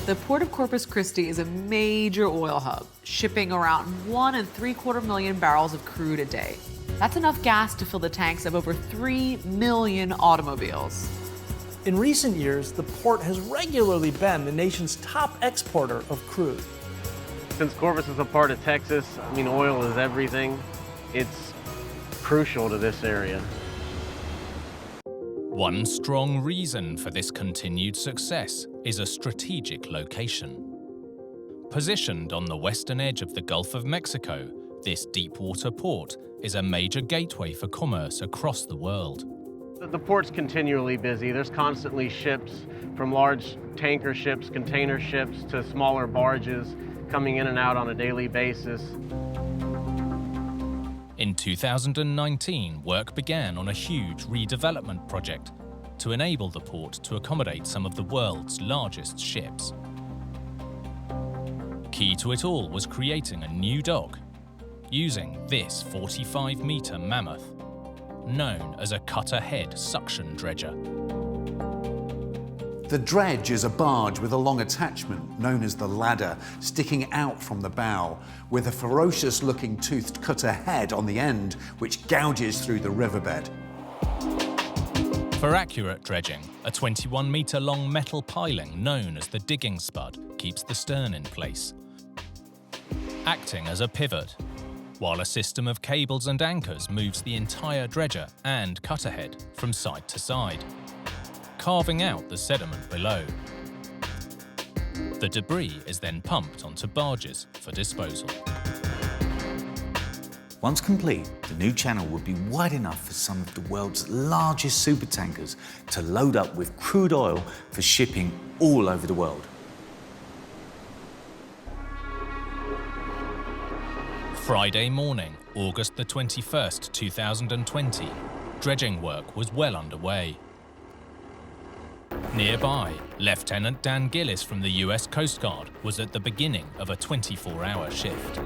The Port of Corpus Christi is a major oil hub, shipping around 1.75 million barrels of crude a day. That's enough gas to fill the tanks of over 3 million automobiles. In recent years, the port has regularly been the nation's top exporter of crude. Since Corpus is a part of Texas, I mean, oil is everything. It's crucial to this area. One strong reason for this continued success is a strategic location. Positioned on the western edge of the Gulf of Mexico, this deepwater port is a major gateway for commerce across the world. The port's continually busy. There's constantly ships, from large tanker ships, container ships, to smaller barges coming in and out on a daily basis. In 2019, work began on a huge redevelopment project to enable the port to accommodate some of the world's largest ships. Key to it all was creating a new dock using this 45-meter mammoth, known as a cutter-head suction dredger. The dredge is a barge with a long attachment, known as the ladder, sticking out from the bow, with a ferocious-looking toothed cutter head on the end, which gouges through the riverbed. For accurate dredging, a 21-meter-long metal piling known as the digging spud keeps the stern in place, acting as a pivot, while a system of cables and anchors moves the entire dredger and cutterhead from side to side, carving out the sediment below. The debris is then pumped onto barges for disposal. Once complete, the new channel would be wide enough for some of the world's largest supertankers to load up with crude oil for shipping all over the world. Friday morning, August the 21st, 2020, dredging work was well underway. Nearby, Lieutenant Dan Gillis from the US Coast Guard was at the beginning of a 24-hour shift.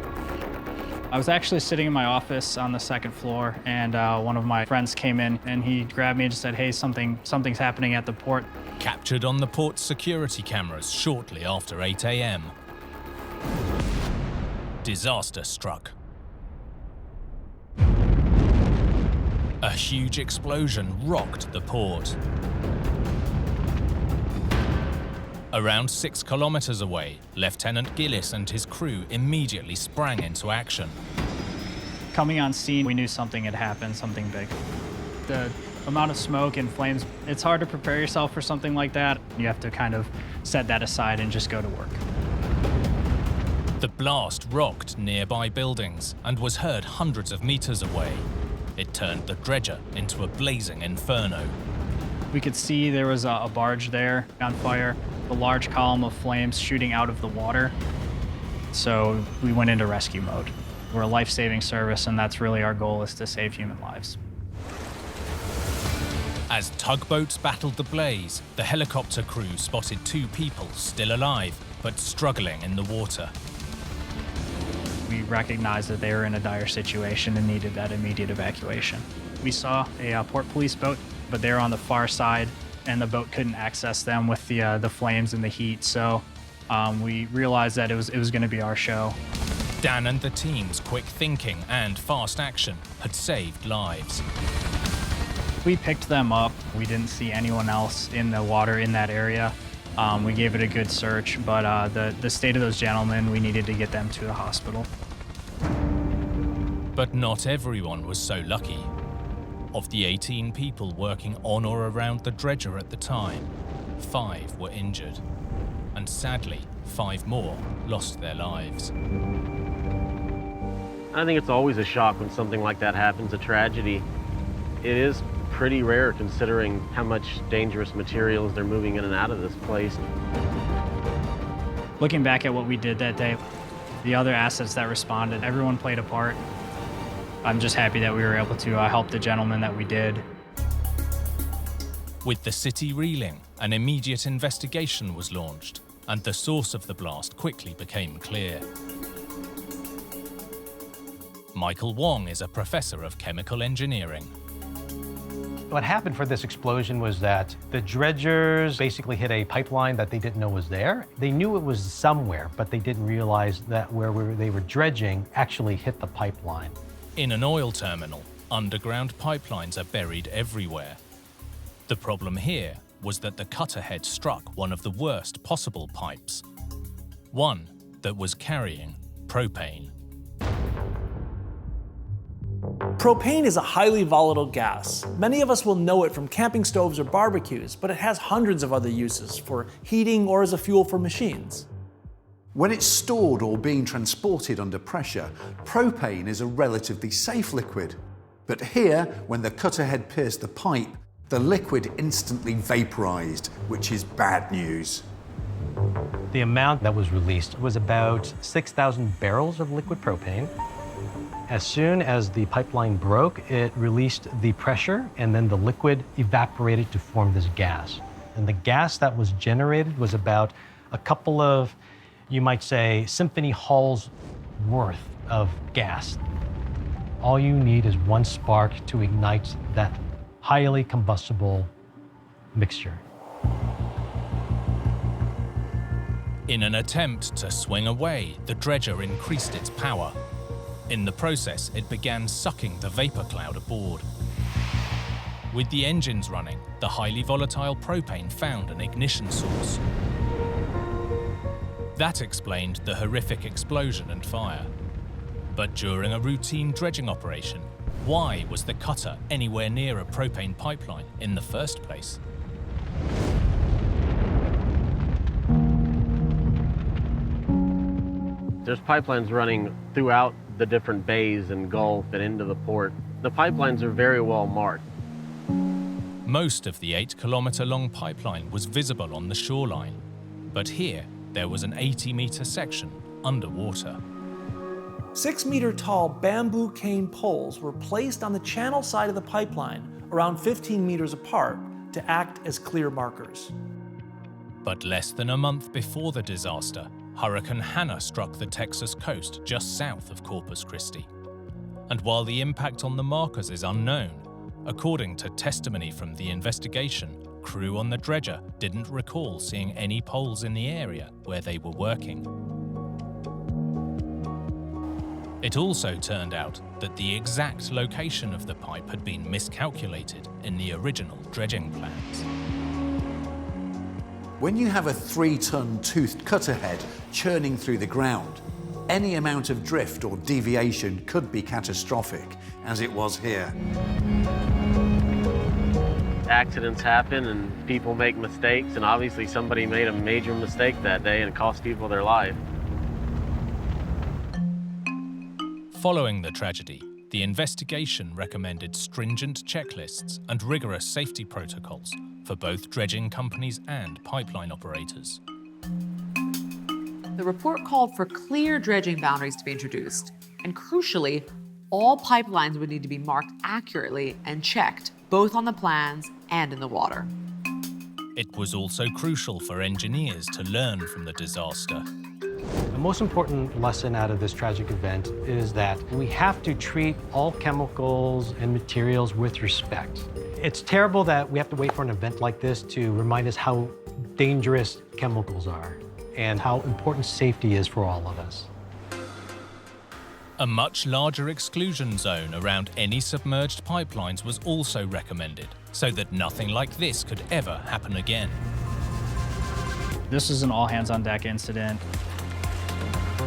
I was actually sitting in my office on the second floor, and one of my friends came in, and he grabbed me and just said, "Hey, something's happening at the port." Captured on the port's security cameras shortly after 8 a.m. Disaster struck. A huge explosion rocked the port. Around 6 kilometers away, Lieutenant Gillis and his crew immediately sprang into action. Coming on scene, we knew something had happened, something big. The amount of smoke and flames, it's hard to prepare yourself for something like that. You have to kind of set that aside and just go to work. The blast rocked nearby buildings and was heard hundreds of meters away. It turned the dredger into a blazing inferno. We could see there was a barge there on fire, a large column of flames shooting out of the water. So we went into rescue mode. We're a life-saving service, and that's really our goal, is to save human lives. As tugboats battled the blaze, the helicopter crew spotted 2 people still alive, but struggling in the water. We recognized that they were in a dire situation and needed that immediate evacuation. We saw a port police boat, but they were on the far side, and the boat couldn't access them with the flames and the heat. So we realized that it was going to be our show. Dan and the team's quick thinking and fast action had saved lives. We picked them up. We didn't see anyone else in the water in that area. We gave it a good search, but the state of those gentlemen, we needed to get them to the hospital. But not everyone was so lucky. Of the 18 people working on or around the dredger at the time, 5 were injured. And sadly, 5 more lost their lives. I think it's always a shock when something like that happens, a tragedy. It is pretty rare considering how much dangerous materials they're moving in and out of this place. Looking back at what we did that day, the other assets that responded, everyone played a part. I'm just happy that we were able to help the gentleman that we did. With the city reeling, an immediate investigation was launched, and the source of the blast quickly became clear. Michael Wong is a professor of chemical engineering. What happened for this explosion was that the dredgers basically hit a pipeline that they didn't know was there. They knew it was somewhere, but they didn't realize that where they were dredging actually hit the pipeline. In an oil terminal, underground pipelines are buried everywhere. The problem here was that the cutter head struck one of the worst possible pipes, one that was carrying propane. Propane is a highly volatile gas. Many of us will know it from camping stoves or barbecues, but it has hundreds of other uses for heating or as a fuel for machines. When it's stored or being transported under pressure, propane is a relatively safe liquid. But here, when the cutter head pierced the pipe, the liquid instantly vaporized, which is bad news. The amount that was released was about 6,000 barrels of liquid propane. As soon as the pipeline broke, it released the pressure, and then the liquid evaporated to form this gas. And the gas that was generated was about a couple of, you might say, symphony halls worth of gas. All you need is one spark to ignite that highly combustible mixture. In an attempt to swing away, the dredger increased its power. In the process, it began sucking the vapor cloud aboard. With the engines running, the highly volatile propane found an ignition source. That explained the horrific explosion and fire. But during a routine dredging operation, why was the cutter anywhere near a propane pipeline in the first place? There's pipelines running throughout the different bays and gulf and into the port. The pipelines are very well marked. Most of the 8-kilometer-long pipeline was visible on the shoreline, but here there was an 80-meter section underwater. 6-meter-tall bamboo cane poles were placed on the channel side of the pipeline, around 15 meters apart, to act as clear markers. But less than a month before the disaster, Hurricane Hannah struck the Texas coast just south of Corpus Christi. And while the impact on the markers is unknown, according to testimony from the investigation, crew on the dredger didn't recall seeing any poles in the area where they were working. It also turned out that the exact location of the pipe had been miscalculated in the original dredging plans. When you have a 3-ton toothed cutter head churning through the ground, any amount of drift or deviation could be catastrophic, as it was here. Accidents happen and people make mistakes, and obviously somebody made a major mistake that day and it cost people their life. Following the tragedy, the investigation recommended stringent checklists and rigorous safety protocols for both dredging companies and pipeline operators. The report called for clear dredging boundaries to be introduced, and crucially, all pipelines would need to be marked accurately and checked, both on the plans and in the water. It was also crucial for engineers to learn from the disaster. The most important lesson out of this tragic event is that we have to treat all chemicals and materials with respect. It's terrible that we have to wait for an event like this to remind us how dangerous chemicals are and how important safety is for all of us. A much larger exclusion zone around any submerged pipelines was also recommended, so that nothing like this could ever happen again. This is an all-hands-on-deck incident.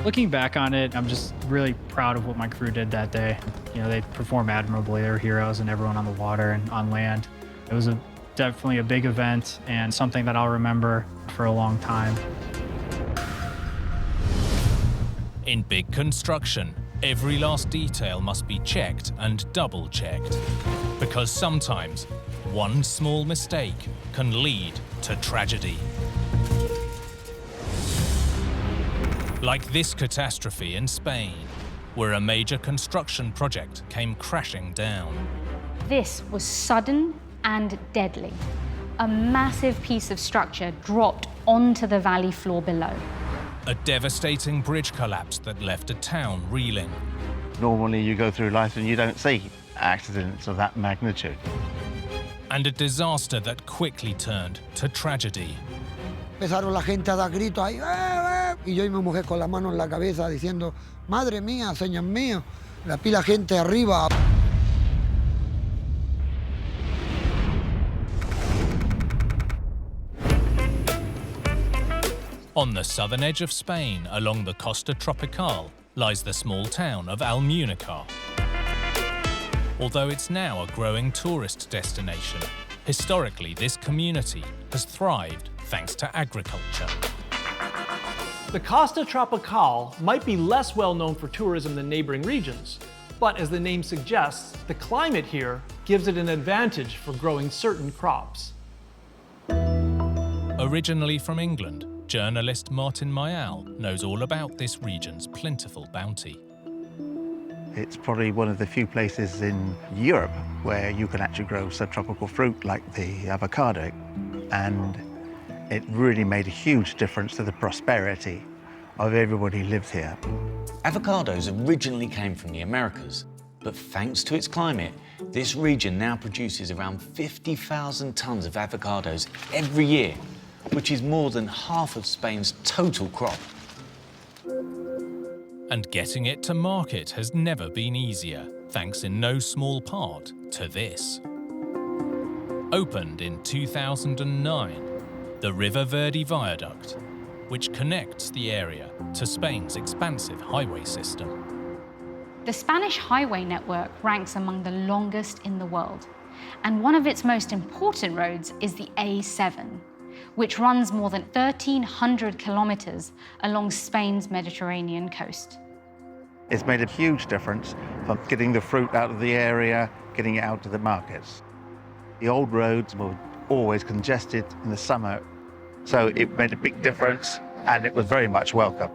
Looking back on it, I'm just really proud of what my crew did that day. You know, they performed admirably. They were heroes, and everyone on the water and on land. It was definitely a big event and something that I'll remember for a long time. In big construction, every last detail must be checked and double-checked, because sometimes one small mistake can lead to tragedy. Like this catastrophe in Spain, where a major construction project came crashing down. This was sudden and deadly. A massive piece of structure dropped onto the valley floor below. A devastating bridge collapse that left a town reeling. Normally you go through life and you don't see accidents of that magnitude. And a disaster that quickly turned to tragedy. Empezaron la gente a dar gritos ahí, y yo y mi mujer con la mano en la cabeza diciendo, madre mía, señor mío, la pila gente arriba. On the southern edge of Spain, along the Costa Tropical, lies the small town of Almuñécar. Although it's now a growing tourist destination, historically this community has thrived thanks to agriculture. The Costa Tropical might be less well known for tourism than neighboring regions, but as the name suggests, the climate here gives it an advantage for growing certain crops. Originally from England, journalist Martin Mayal knows all about this region's plentiful bounty. It's probably one of the few places in Europe where you can actually grow subtropical fruit like the avocado, and it really made a huge difference to the prosperity of everybody who lives here. Avocados originally came from the Americas, but thanks to its climate, this region now produces around 50,000 tons of avocados every year, which is more than half of Spain's total crop. And getting it to market has never been easier, thanks in no small part to this. Opened in 2009, the River Verde Viaduct, which connects the area to Spain's expansive highway system. The Spanish highway network ranks among the longest in the world, and one of its most important roads is the A7, which runs more than 1,300 kilometers along Spain's Mediterranean coast. It's made a huge difference from getting the fruit out of the area, getting it out to the markets. The old roads were always congested in the summer, so it made a big difference, and it was very much welcome.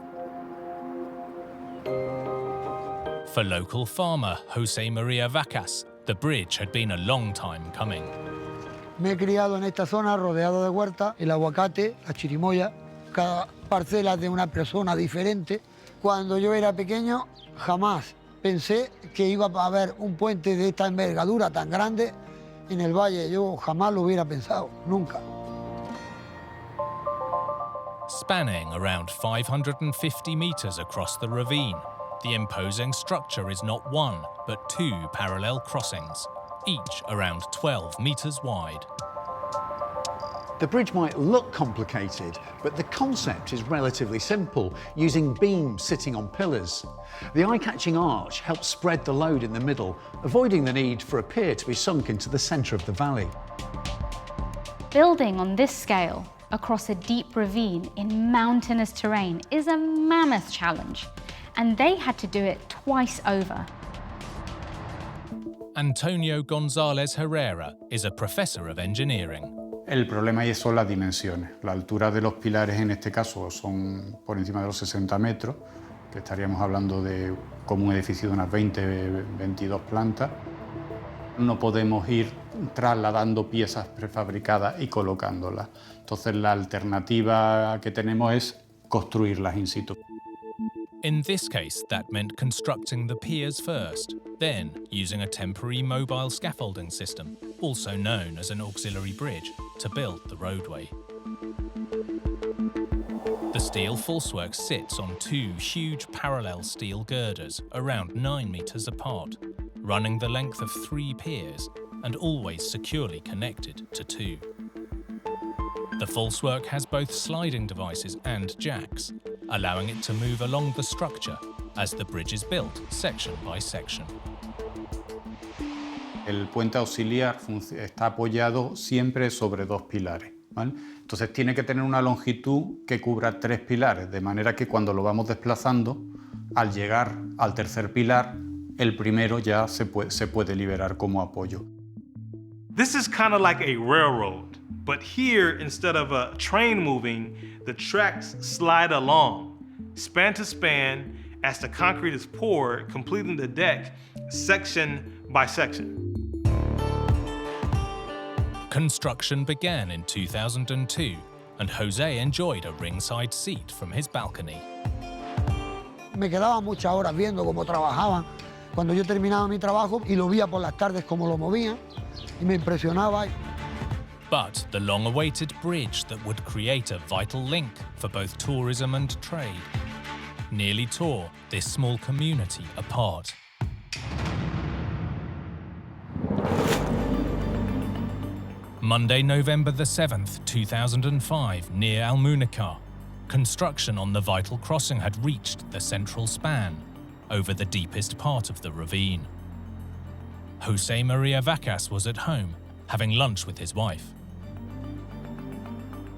For local farmer Jose Maria Vacas, the bridge had been a long time coming. Me he criado en esta zona rodeado de huerta, el aguacate, la chirimoya, cada parcela de una persona diferente. Cuando yo era pequeño, jamás pensé que iba a haber un puente de esta envergadura tan grande en el valle. Yo jamás lo hubiera pensado, nunca. Spanning around 550 meters across the ravine, the imposing structure is not one, but two parallel crossings, each around 12 meters wide. The bridge might look complicated, but the concept is relatively simple, using beams sitting on pillars. The eye-catching arch helps spread the load in the middle, avoiding the need for a pier to be sunk into the centre of the valley. Building on this scale across a deep ravine in mountainous terrain is a mammoth challenge, and they had to do it twice over. Antonio González Herrera is a professor of engineering. El problema ahí son las dimensiones. La altura de los pilares en este caso son por encima de los 60 metros, que estaríamos hablando de como un edificio de unas 20, 22 plantas. No podemos ir trasladando piezas prefabricadas y colocándolas. Entonces la alternativa que tenemos es construirlas in situ. In this case, that meant constructing the piers first, then using a temporary mobile scaffolding system, also known as an auxiliary bridge, to build the roadway. The steel falsework sits on two huge parallel steel girders around 9 meters apart, running the length of 3 piers and always securely connected to 2. The falsework has both sliding devices and jacks, allowing it to move along the structure as the bridge is built section by section. El puente auxiliar está apoyado siempre sobre 2 pilares, ¿vale? Entonces tiene que tener una longitud que cubra 3 pilares, de manera que cuando lo vamos desplazando, al llegar al tercer pilar, el primero ya se puede liberar como apoyo. This is kind of like a railroad, but here, instead of a train moving, the tracks slide along, span to span, as the concrete is poured, completing the deck section by section. Construction began in 2002, and Jose enjoyed a ringside seat from his balcony. Me quedaba muchas horas viendo cómo trabajaban cuando yo terminaba mi trabajo y lo veía por las tardes cómo lo movían y me impresionaba. But the long-awaited bridge that would create a vital link for both tourism and trade nearly tore this small community apart. Monday, November the 7th, 2005, near Almunica, construction on the vital crossing had reached the central span over the deepest part of the ravine. Jose Maria Vacas was at home, having lunch with his wife.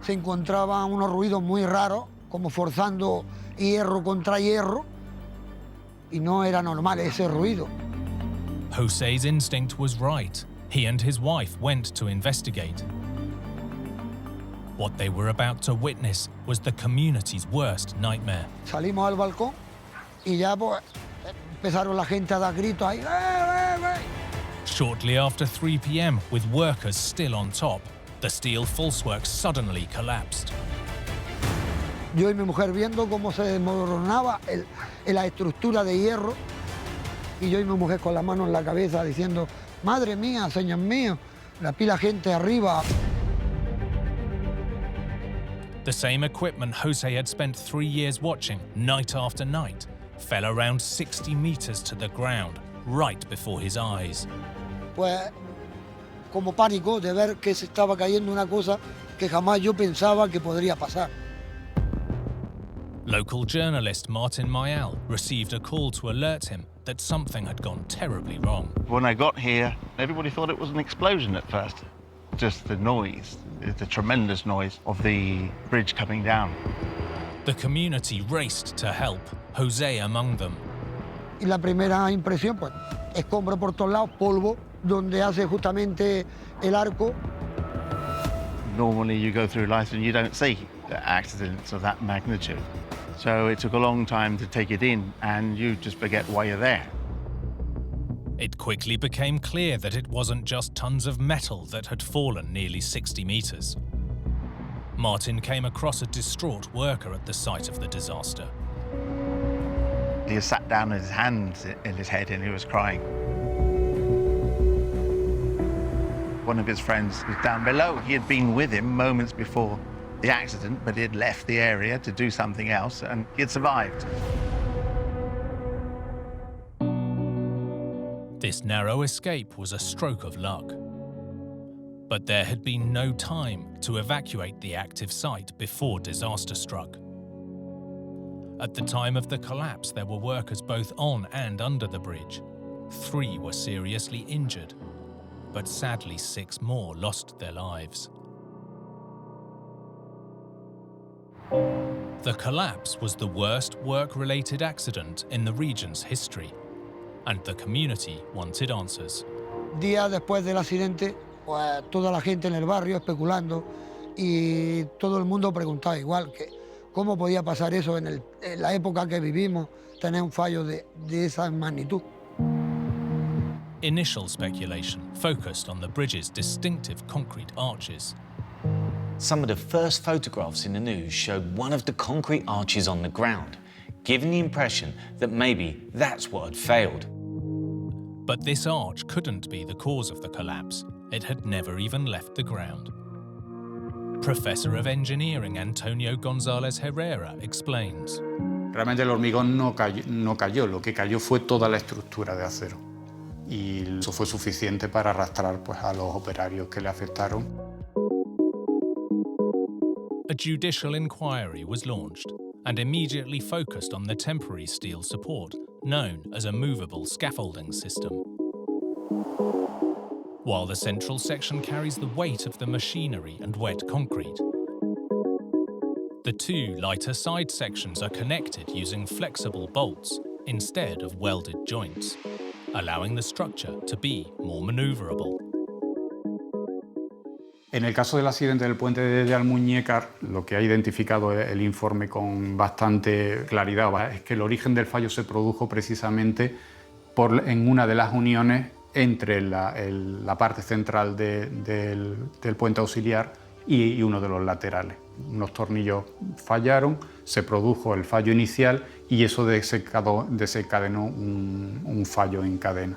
Se encontraban unos ruidos muy raros, como forzando hierro contra hierro, y no era normal ese ruido. Jose's instinct was right. He and his wife went to investigate. What they were about to witness was the community's worst nightmare. Salimos al balcón y ya pues, empezaron la gente a dar gritos ahí. Shortly after 3 p.m., with workers still on top, the steel falsework suddenly collapsed. Yo y mi mujer viendo cómo se desmoronaba la estructura de hierro y yo y mi mujer con la mano en la cabeza diciendo, madre mía, señor mío, la pila gente arriba. The same equipment Jose had spent 3 years watching, night after night, fell around 60 meters to the ground, right before his eyes. Pues como pánico de ver que se estaba cayendo una cosa que jamás yo pensaba que podría pasar. Local journalist Martin Mayal received a call to alert him that something had gone terribly wrong. When I got here, everybody thought it was an explosion at first. Just the noise, the tremendous noise of the bridge coming down. The community raced to help, Jose among them. Y la primera impresión, pues, escombro por todos lados, polvo, donde hace justamente el arco. Normally you go through life and you don't see accidents of that magnitude. So it took a long time to take it in and you just forget why you're there. It quickly became clear that it wasn't just tons of metal that had fallen nearly 60 meters. Martin came across a distraught worker at the site of the disaster. He sat down with his hands in his head and he was crying. One of his friends was down below. He had been with him moments before the accident, but he had left the area to do something else and he had survived. This narrow escape was a stroke of luck. But there had been no time to evacuate the active site before disaster struck. At the time of the collapse, there were workers both on and under the bridge. 3 were seriously injured, but sadly 6 more lost their lives. The collapse was the worst work-related accident in the region's history, and the community wanted answers. Días después del accidente, pues toda la gente en el barrio especulando y todo el mundo preguntaba igual que cómo podía pasar eso en la época que vivimos, tener un fallo de esa magnitud. Initial speculation focused on the bridge's distinctive concrete arches. Some of the first photographs in the news showed one of the concrete arches on the ground, giving the impression that maybe that's what had failed. But this arch couldn't be the cause of the collapse. It had never even left the ground. Professor of Engineering Antonio González Herrera explains. Realmente el hormigón no cayó, lo que cayó fue toda la estructura de acero. Y eso fue suficiente para arrastrar pues, a los operarios que le afectaron. A judicial inquiry was launched and immediately focused on the temporary steel support known as a movable scaffolding system. While the central section carries the weight of the machinery and wet concrete, the two lighter side sections are connected using flexible bolts instead of welded joints, allowing the structure to be more maneuverable. En el caso del accidente del puente de Almuñécar, lo que ha identificado el informe con bastante claridad es que el origen del fallo se produjo precisamente en una de las uniones entre la parte central del puente auxiliar y uno de los laterales. Unos tornillos fallaron, se produjo el fallo inicial y eso desencadenó un fallo en cadena.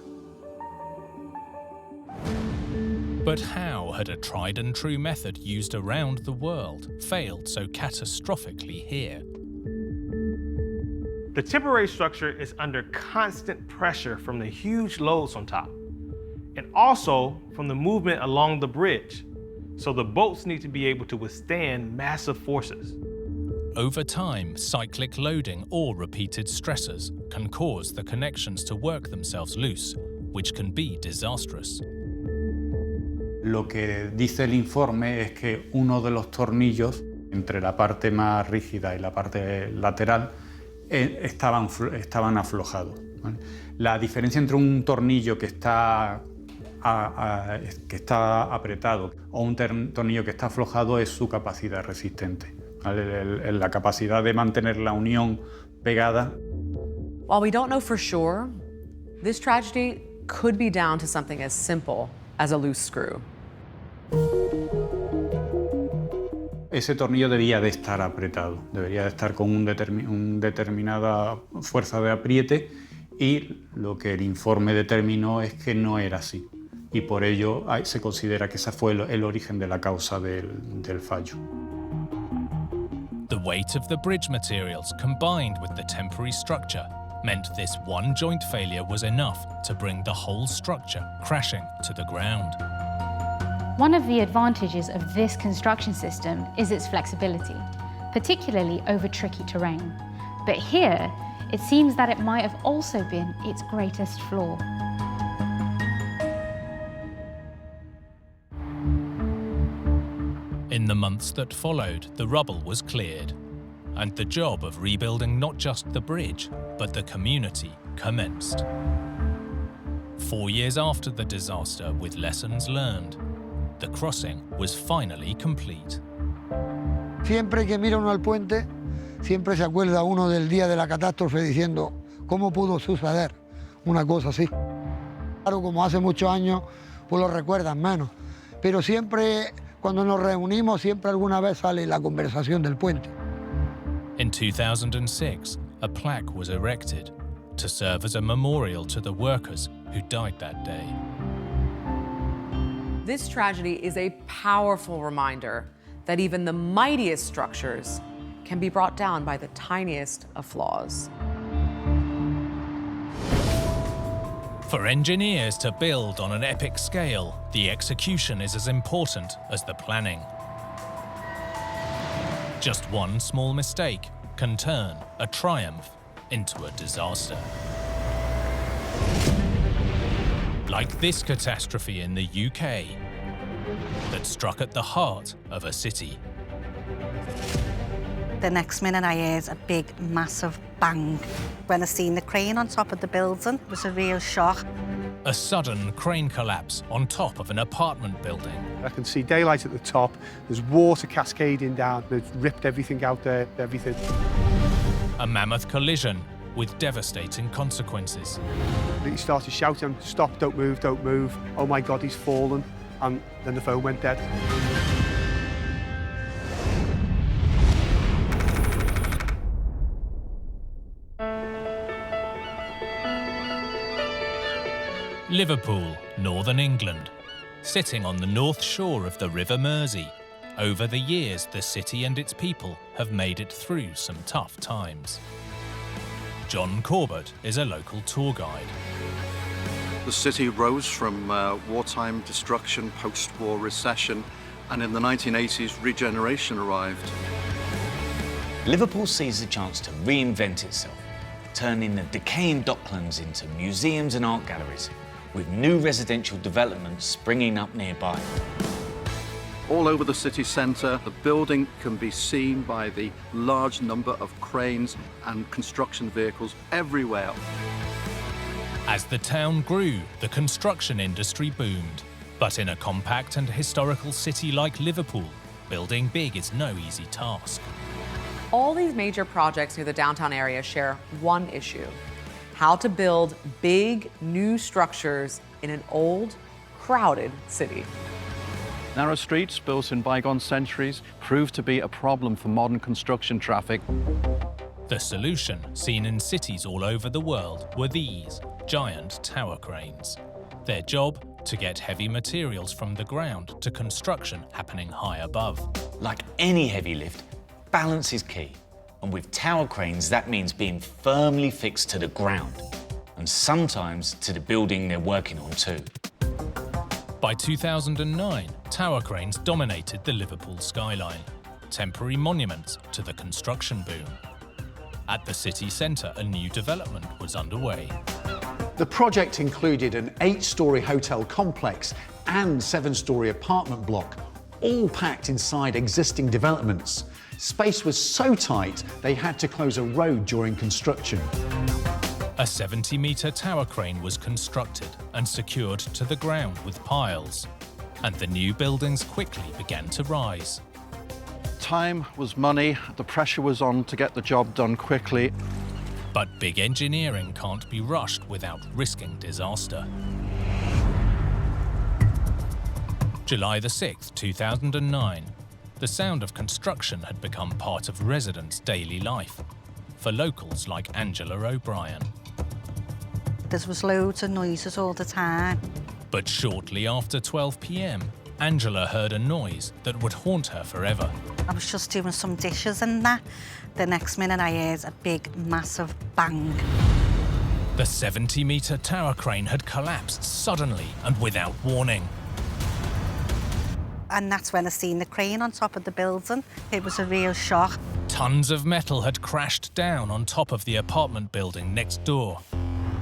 But how had a tried and true method used around the world failed so catastrophically here? The temporary structure is under constant pressure from the huge loads on top, and also from the movement along the bridge. So the bolts need to be able to withstand massive forces. Over time, cyclic loading or repeated stressors can cause the connections to work themselves loose, which can be disastrous. Lo que dice el informe es que uno de los tornillos, entre la parte más rígida y la parte lateral, estaban aflojados, ¿vale? La diferencia entre un tornillo que está apretado o un tornillo que está aflojado es su capacidad resistente, ¿vale? La capacidad de mantener la unión pegada. While we don't know for sure, this tragedy could be down to something as simple as a loose screw. Ese tornillo debía de estar apretado, debería de estar con una determinada fuerza de apriete y lo que el informe determinó es que no era así y por ello se considera que ese fue el origen de la causa del fallo. The weight of the bridge materials combined with the temporary structure meant this one joint failure was enough to bring the whole structure crashing to the ground. One of the advantages of this construction system is its flexibility, particularly over tricky terrain. But here, it seems that it might have also been its greatest flaw. In the months that followed, the rubble was cleared, and the job of rebuilding not just the bridge, but the community commenced. 4 years after the disaster, with lessons learned, the crossing was finally complete. Siempre que mira uno al puente, siempre se acuerda uno del día de la catástrofe diciendo cómo pudo suceder una cosa así. Claro, como hace muchos años, pues lo recuerdan menos, pero siempre cuando nos reunimos, siempre alguna vez sale la conversación del puente. In 2006, a plaque was erected to serve as a memorial to the workers who died that day. This tragedy is a powerful reminder that even the mightiest structures can be brought down by the tiniest of flaws. For engineers to build on an epic scale, the execution is as important as the planning. Just one small mistake can turn a triumph into a disaster. Like this catastrophe in the UK that struck at the heart of a city. The next minute I heard a big, massive bang. When I seen the crane on top of the building, it was a real shock. A sudden crane collapse on top of an apartment building. I can see daylight at the top, there's water cascading down, it's ripped everything out there, everything. A mammoth collision with devastating consequences. He started shouting, stop, don't move, don't move. Oh my God, he's fallen. And then the phone went dead. Liverpool, Northern England. Sitting on the north shore of the River Mersey, over the years the city and its people have made it through some tough times. John Corbett is a local tour guide. The city rose from wartime destruction, post-war recession, and in the 1980s, regeneration arrived. Liverpool sees a chance to reinvent itself, turning the decaying docklands into museums and art galleries, with new residential developments springing up nearby. All over the city centre, the building can be seen by the large number of cranes and construction vehicles everywhere. As the town grew, the construction industry boomed. But in a compact and historical city like Liverpool, building big is no easy task. All these major projects near the downtown area share one issue: how to build big, new structures in an old, crowded city. Narrow streets built in bygone centuries proved to be a problem for modern construction traffic. The solution, seen in cities all over the world, were these giant tower cranes. Their job, to get heavy materials from the ground to construction happening high above. Like any heavy lift, balance is key. And with tower cranes, that means being firmly fixed to the ground, and sometimes to the building they're working on too. By 2009, tower cranes dominated the Liverpool skyline, temporary monuments to the construction boom. At the city centre, a new development was underway. The project included an 8-storey hotel complex and 7-storey apartment block, all packed inside existing developments. Space was so tight, they had to close a road during construction. A 70-metre tower crane was constructed and secured to the ground with piles, and the new buildings quickly began to rise. Time was money, the pressure was on to get the job done quickly. But big engineering can't be rushed without risking disaster. July the 6th, 2009. The sound of construction had become part of residents' daily life, for locals like Angela O'Brien. There was loads of noises all the time. But shortly after 12 p.m, Angela heard a noise that would haunt her forever. I was just doing some dishes and that. The next minute I heard a big, massive bang. The 70-metre tower crane had collapsed suddenly and without warning. And that's when I seen the crane on top of the building. It was a real shock. Tons of metal had crashed down on top of the apartment building next door.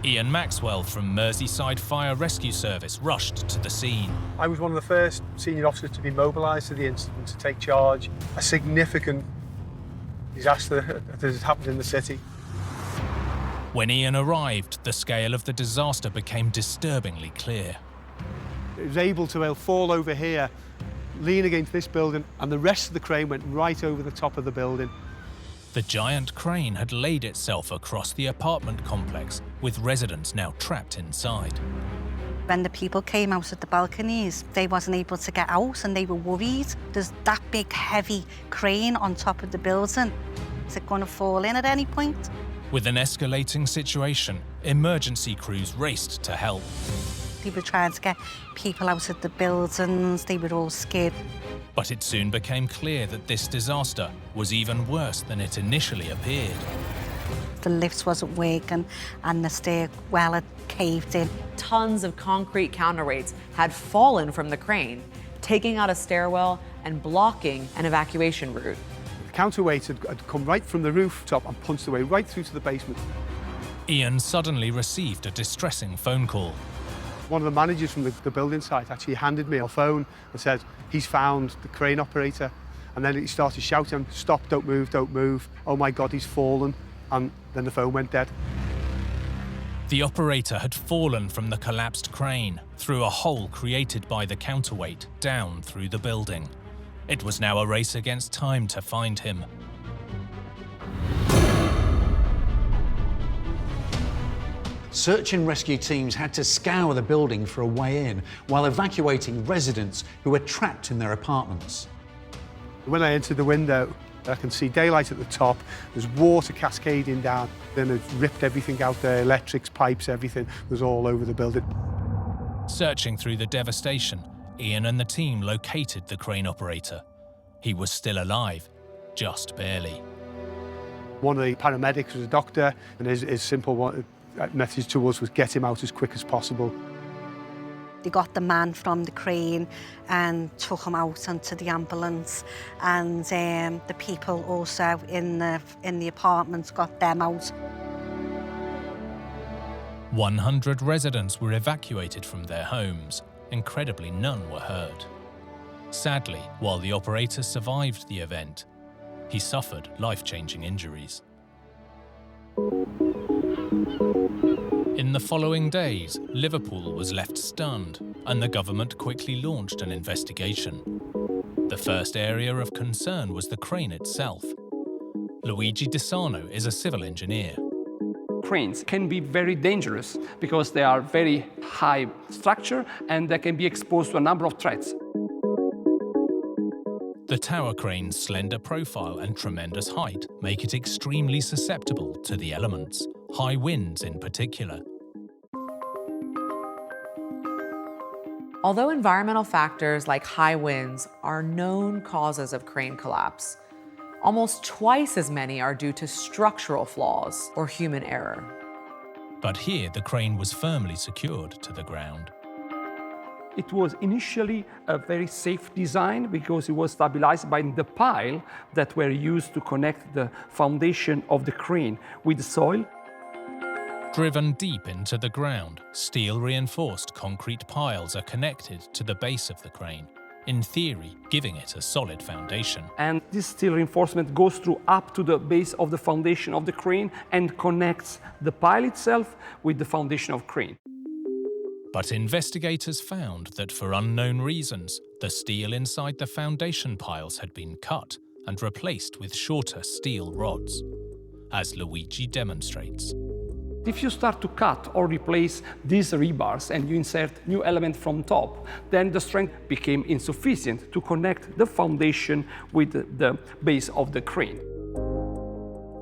Ian Maxwell from Merseyside Fire Rescue Service rushed to the scene. I was one of the first senior officers to be mobilised to the incident to take charge. A significant disaster that has happened in the city. When Ian arrived, the scale of the disaster became disturbingly clear. It was able to fall over here, lean against this building, and the rest of the crane went right over the top of the building. The giant crane had laid itself across the apartment complex, with residents now trapped inside. When the people came out of the balconies, they wasn't able to get out and they were worried. There's that big, heavy crane on top of the building. Is it going to fall in at any point? With an escalating situation, emergency crews raced to help. They were trying to get people out of the buildings. They were all scared. But it soon became clear that this disaster was even worse than it initially appeared. The lifts wasn't working and the stairwell had caved in. Tons of concrete counterweights had fallen from the crane, taking out a stairwell and blocking an evacuation route. The counterweights had come right from the rooftop and punched their way right through to the basement. Ian suddenly received a distressing phone call. One of the managers from the building site actually handed me a phone and said he's found the crane operator And then he started shouting, "Stop, don't move, don't move. Oh my God, he's fallen." And then the phone went dead. The operator had fallen from the collapsed crane through a hole created by the counterweight down through the building. It was now a race against time to find him. Search and rescue teams had to scour the building for a way in while evacuating residents who were trapped in their apartments. When I entered the window, I can see daylight at the top. There's water cascading down. Then it ripped everything out there, electrics, pipes, everything was all over the building. Searching through the devastation, Ian and the team located the crane operator. He was still alive, just barely. One of the paramedics was a doctor, and his simple message to us was get him out as quick as possible. They got the man from the crane and took him out onto the ambulance, and the people also in the apartments got them out. 100 residents were evacuated from their homes. Incredibly, none were hurt. Sadly, while the operator survived the event, he suffered life-changing injuries. In the following days, Liverpool was left stunned, and the government quickly launched an investigation. The first area of concern was the crane itself. Luigi Disano is a civil engineer. Cranes can be very dangerous because they are very high structure and they can be exposed to a number of threats. The tower crane's slender profile and tremendous height make it extremely susceptible to the elements, high winds in particular. Although environmental factors like high winds are known causes of crane collapse, almost twice as many are due to structural flaws or human error. But here the crane was firmly secured to the ground. It was initially a very safe design because it was stabilized by the pile that were used to connect the foundation of the crane with the soil. Driven deep into the ground, steel-reinforced concrete piles are connected to the base of the crane, in theory giving it a solid foundation. And this steel reinforcement goes through up to the base of the foundation of the crane and connects the pile itself with the foundation of crane. But investigators found that for unknown reasons, the steel inside the foundation piles had been cut and replaced with shorter steel rods, as Luigi demonstrates. If you start to cut or replace these rebars and you insert new element from top, then the strength became insufficient to connect the foundation with the base of the crane.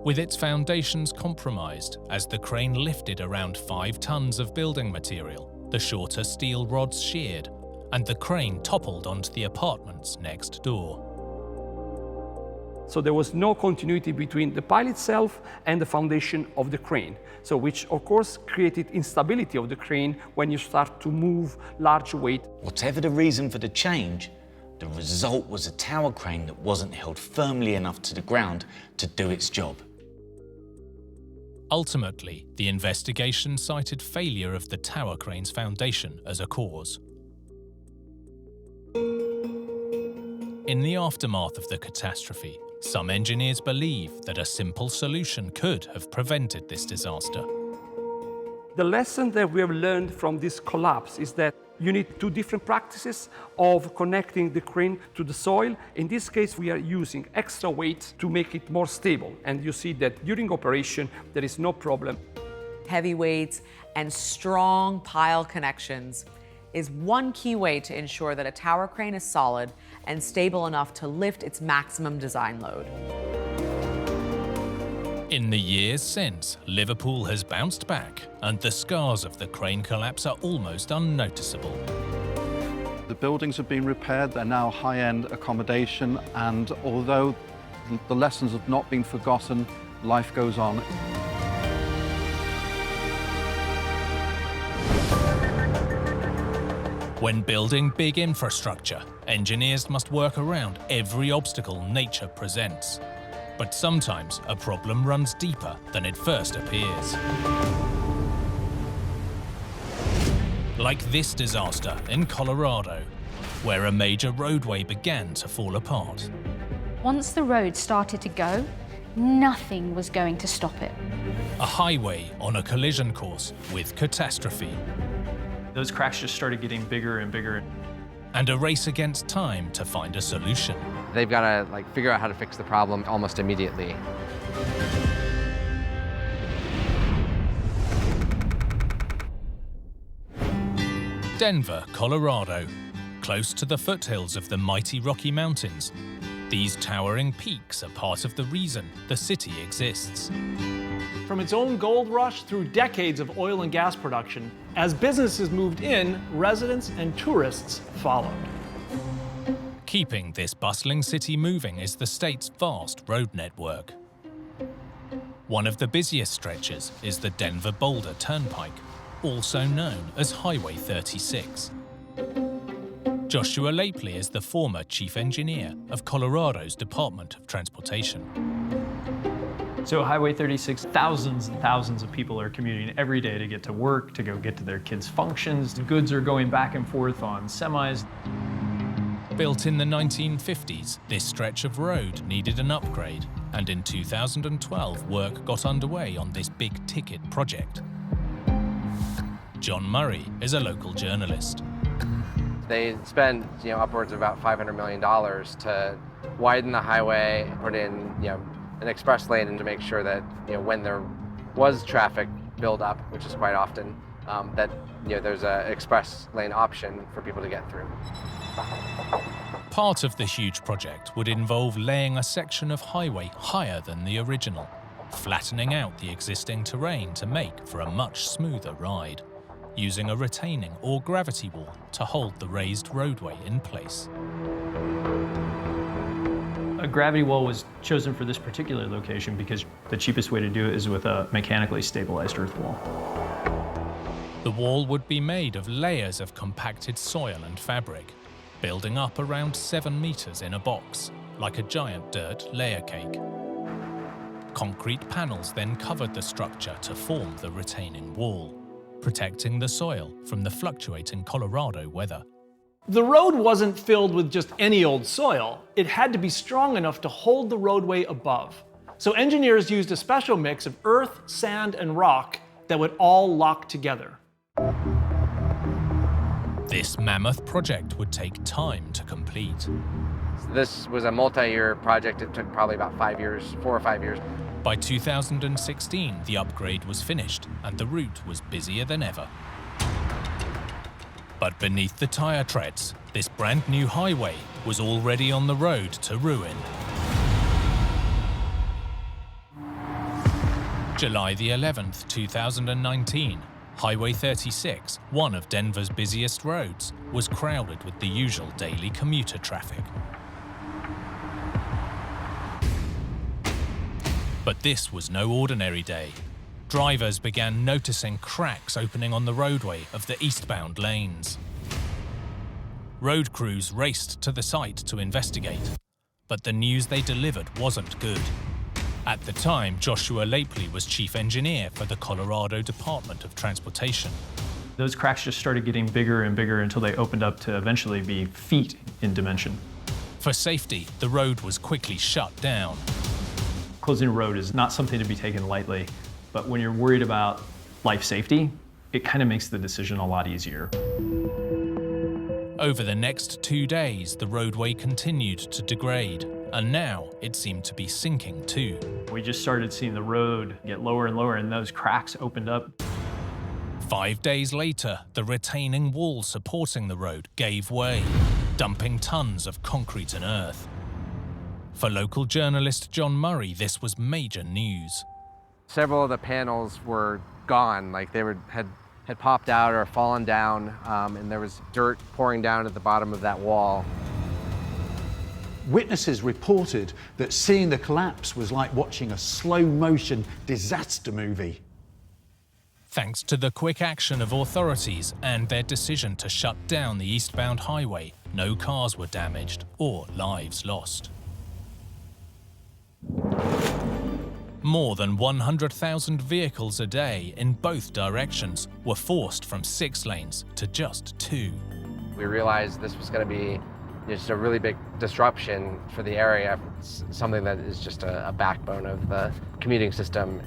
With its foundations compromised, as the crane lifted around 5 tons of building material, the shorter steel rods sheared, and the crane toppled onto the apartments next door. So there was no continuity between the pile itself and the foundation of the crane, so which of course created instability of the crane when you start to move large weight. Whatever the reason for the change, the result was a tower crane that wasn't held firmly enough to the ground to do its job. Ultimately, the investigation cited failure of the tower crane's foundation as a cause. In the aftermath of the catastrophe, some engineers believe that a simple solution could have prevented this disaster. The lesson that we have learned from this collapse is that you need 2 different practices of connecting the crane to the soil. In this case, we are using extra weight to make it more stable. And you see that during operation, there is no problem. Heavy weights and strong pile connections is one key way to ensure that a tower crane is solid and stable enough to lift its maximum design load. In the years since, Liverpool has bounced back, and the scars of the crane collapse are almost unnoticeable. The buildings have been repaired, they're now high-end accommodation, and although the lessons have not been forgotten, life goes on. When building big infrastructure, engineers must work around every obstacle nature presents. But sometimes a problem runs deeper than it first appears. Like this disaster in Colorado, where a major roadway began to fall apart. Once the road started to go, nothing was going to stop it. A highway on a collision course with catastrophe. Those cracks just started getting bigger and bigger. And a race against time to find a solution. They've got to figure out how to fix the problem almost immediately. Denver, Colorado, close to the foothills of the mighty Rocky Mountains. These towering peaks are part of the reason the city exists. From its own gold rush through decades of oil and gas production, as businesses moved in, residents and tourists followed. Keeping this bustling city moving is the state's vast road network. One of the busiest stretches is the Denver-Boulder Turnpike, also known as Highway 36. Joshua Lapley is the former chief engineer of Colorado's Department of Transportation. So Highway 36, thousands and thousands of people are commuting every day to get to work, to go get to their kids' functions. Goods are going back and forth on semis. Built in the 1950s, this stretch of road needed an upgrade, and in 2012, work got underway on this big-ticket project. John Murray is a local journalist. They spend, upwards of about $500 million to widen the highway, put in, an express lane, and to make sure that, when there was traffic buildup, which is quite often, that, there's an express lane option for people to get through. Part of the huge project would involve laying a section of highway higher than the original, flattening out the existing terrain to make for a much smoother ride, using a retaining or gravity wall to hold the raised roadway in place. A gravity wall was chosen for this particular location because the cheapest way to do it is with a mechanically stabilized earth wall. The wall would be made of layers of compacted soil and fabric, building up around 7 meters in a box, like a giant dirt layer cake. Concrete panels then covered the structure to form the retaining wall, protecting the soil from the fluctuating Colorado weather. The road wasn't filled with just any old soil. It had to be strong enough to hold the roadway above. So engineers used a special mix of earth, sand, and rock that would all lock together. This mammoth project would take time to complete. This was a multi-year project. It took probably about 5 years, 4 or 5 years. By 2016, the upgrade was finished and the route was busier than ever. But beneath the tire treads, this brand new highway was already on the road to ruin. July the 11th, 2019, Highway 36, one of Denver's busiest roads, was crowded with the usual daily commuter traffic. But this was no ordinary day. Drivers began noticing cracks opening on the roadway of the eastbound lanes. Road crews raced to the site to investigate, but the news they delivered wasn't good. At the time, Joshua Lapley was chief engineer for the Colorado Department of Transportation. Those cracks just started getting bigger and bigger until they opened up to eventually be feet in dimension. For safety, the road was quickly shut down. Closing a road is not something to be taken lightly, but when you're worried about life safety, it kind of makes the decision a lot easier. Over the next 2 days, the roadway continued to degrade, and now it seemed to be sinking too. We just started seeing the road get lower and lower, and those cracks opened up. 5 days later, the retaining wall supporting the road gave way, dumping tons of concrete and earth. For local journalist John Murray, this was major news. Several of the panels were gone, like they had popped out or fallen down, and there was dirt pouring down at the bottom of that wall. Witnesses reported that seeing the collapse was like watching a slow-motion disaster movie. Thanks to the quick action of authorities and their decision to shut down the eastbound highway, no cars were damaged or lives lost. More than 100,000 vehicles a day in both directions were forced from 6 lanes to just 2. We realized this was going to be It's a really big disruption for the area. It's something that is just a backbone of the commuting system.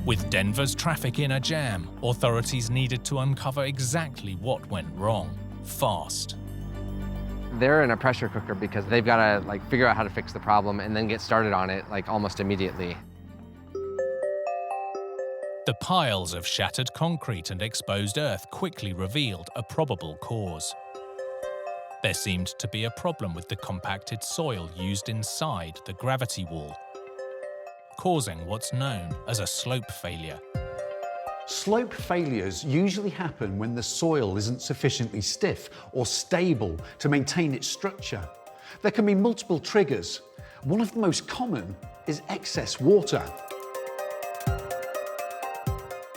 With Denver's traffic in a jam, authorities needed to uncover exactly what went wrong, fast. They're in a pressure cooker because they've got to figure out how to fix the problem and then get started on it almost immediately. The piles of shattered concrete and exposed earth quickly revealed a probable cause. There seemed to be a problem with the compacted soil used inside the gravity wall, causing what's known as a slope failure. Slope failures usually happen when the soil isn't sufficiently stiff or stable to maintain its structure. There can be multiple triggers. One of the most common is excess water.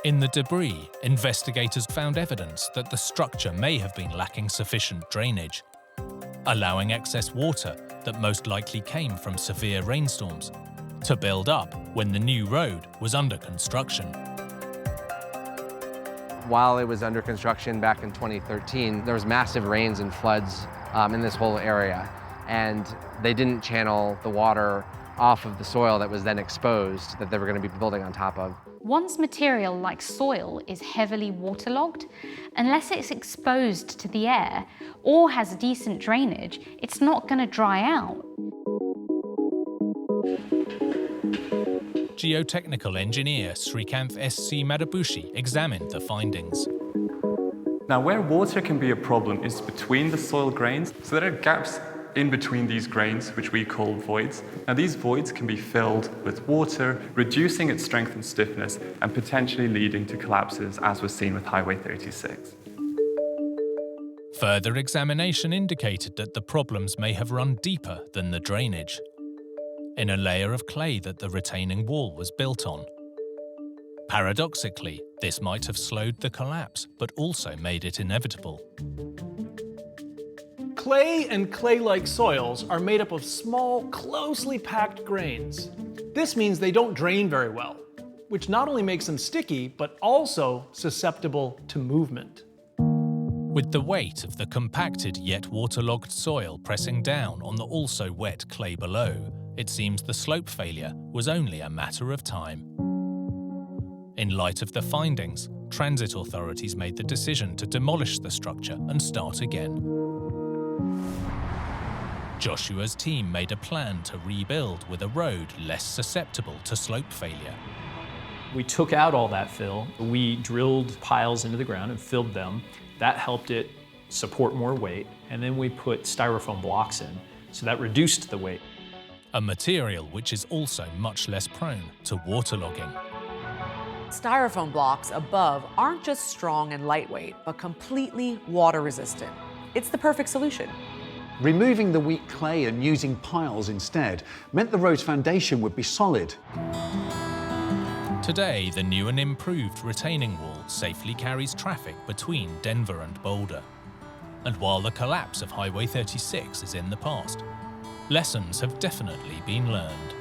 In the debris, investigators found evidence that the structure may have been lacking sufficient drainage, allowing excess water that most likely came from severe rainstorms to build up when the new road was under construction. While it was under construction back in 2013, there was massive rains and floods in this whole area, and they didn't channel the water off of the soil that was then exposed that they were going to be building on top of. Once material like soil is heavily waterlogged, unless it's exposed to the air or has decent drainage, it's not going to dry out. Geotechnical engineer Srikanth S.C. Madabushi examined the findings. Now, where water can be a problem is between the soil grains. So there are gaps in between these grains, which we call voids. Now, these voids can be filled with water, reducing its strength and stiffness, and potentially leading to collapses, as was seen with Highway 36. Further examination indicated that the problems may have run deeper than the drainage, in a layer of clay that the retaining wall was built on. Paradoxically, this might have slowed the collapse, but also made it inevitable. Clay and clay-like soils are made up of small, closely packed grains. This means they don't drain very well, which not only makes them sticky, but also susceptible to movement. With the weight of the compacted yet waterlogged soil pressing down on the also wet clay below, it seems the slope failure was only a matter of time. In light of the findings, transit authorities made the decision to demolish the structure and start again. Joshua's team made a plan to rebuild with a road less susceptible to slope failure. We took out all that fill. We drilled piles into the ground and filled them. That helped it support more weight. And then we put styrofoam blocks in, so that reduced the weight. A material which is also much less prone to waterlogging. Styrofoam blocks above aren't just strong and lightweight, but completely water resistant. It's the perfect solution. Removing the weak clay and using piles instead meant the road's foundation would be solid. Today, the new and improved retaining wall safely carries traffic between Denver and Boulder. And while the collapse of Highway 36 is in the past, lessons have definitely been learned.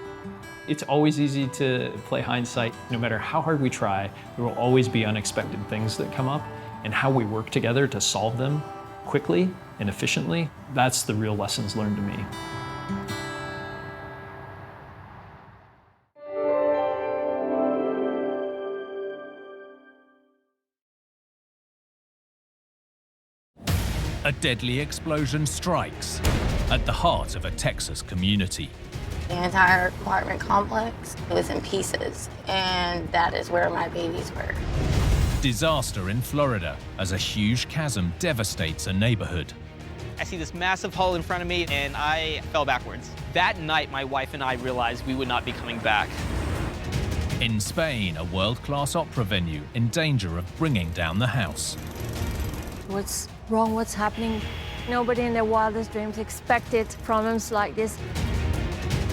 It's always easy to play hindsight. No matter how hard we try, there will always be unexpected things that come up, and how we work together to solve them quickly and efficiently, that's the real lessons learned to me. A deadly explosion strikes at the heart of a Texas community. The entire apartment complex was in pieces, and that is where my babies were. Disaster in Florida as a huge chasm devastates a neighborhood. I see this massive hole in front of me, and I fell backwards. That night, my wife and I realized we would not be coming back. In Spain, a world-class opera venue in danger of bringing down the house. What's wrong? What's happening? Nobody in their wildest dreams expected problems like this.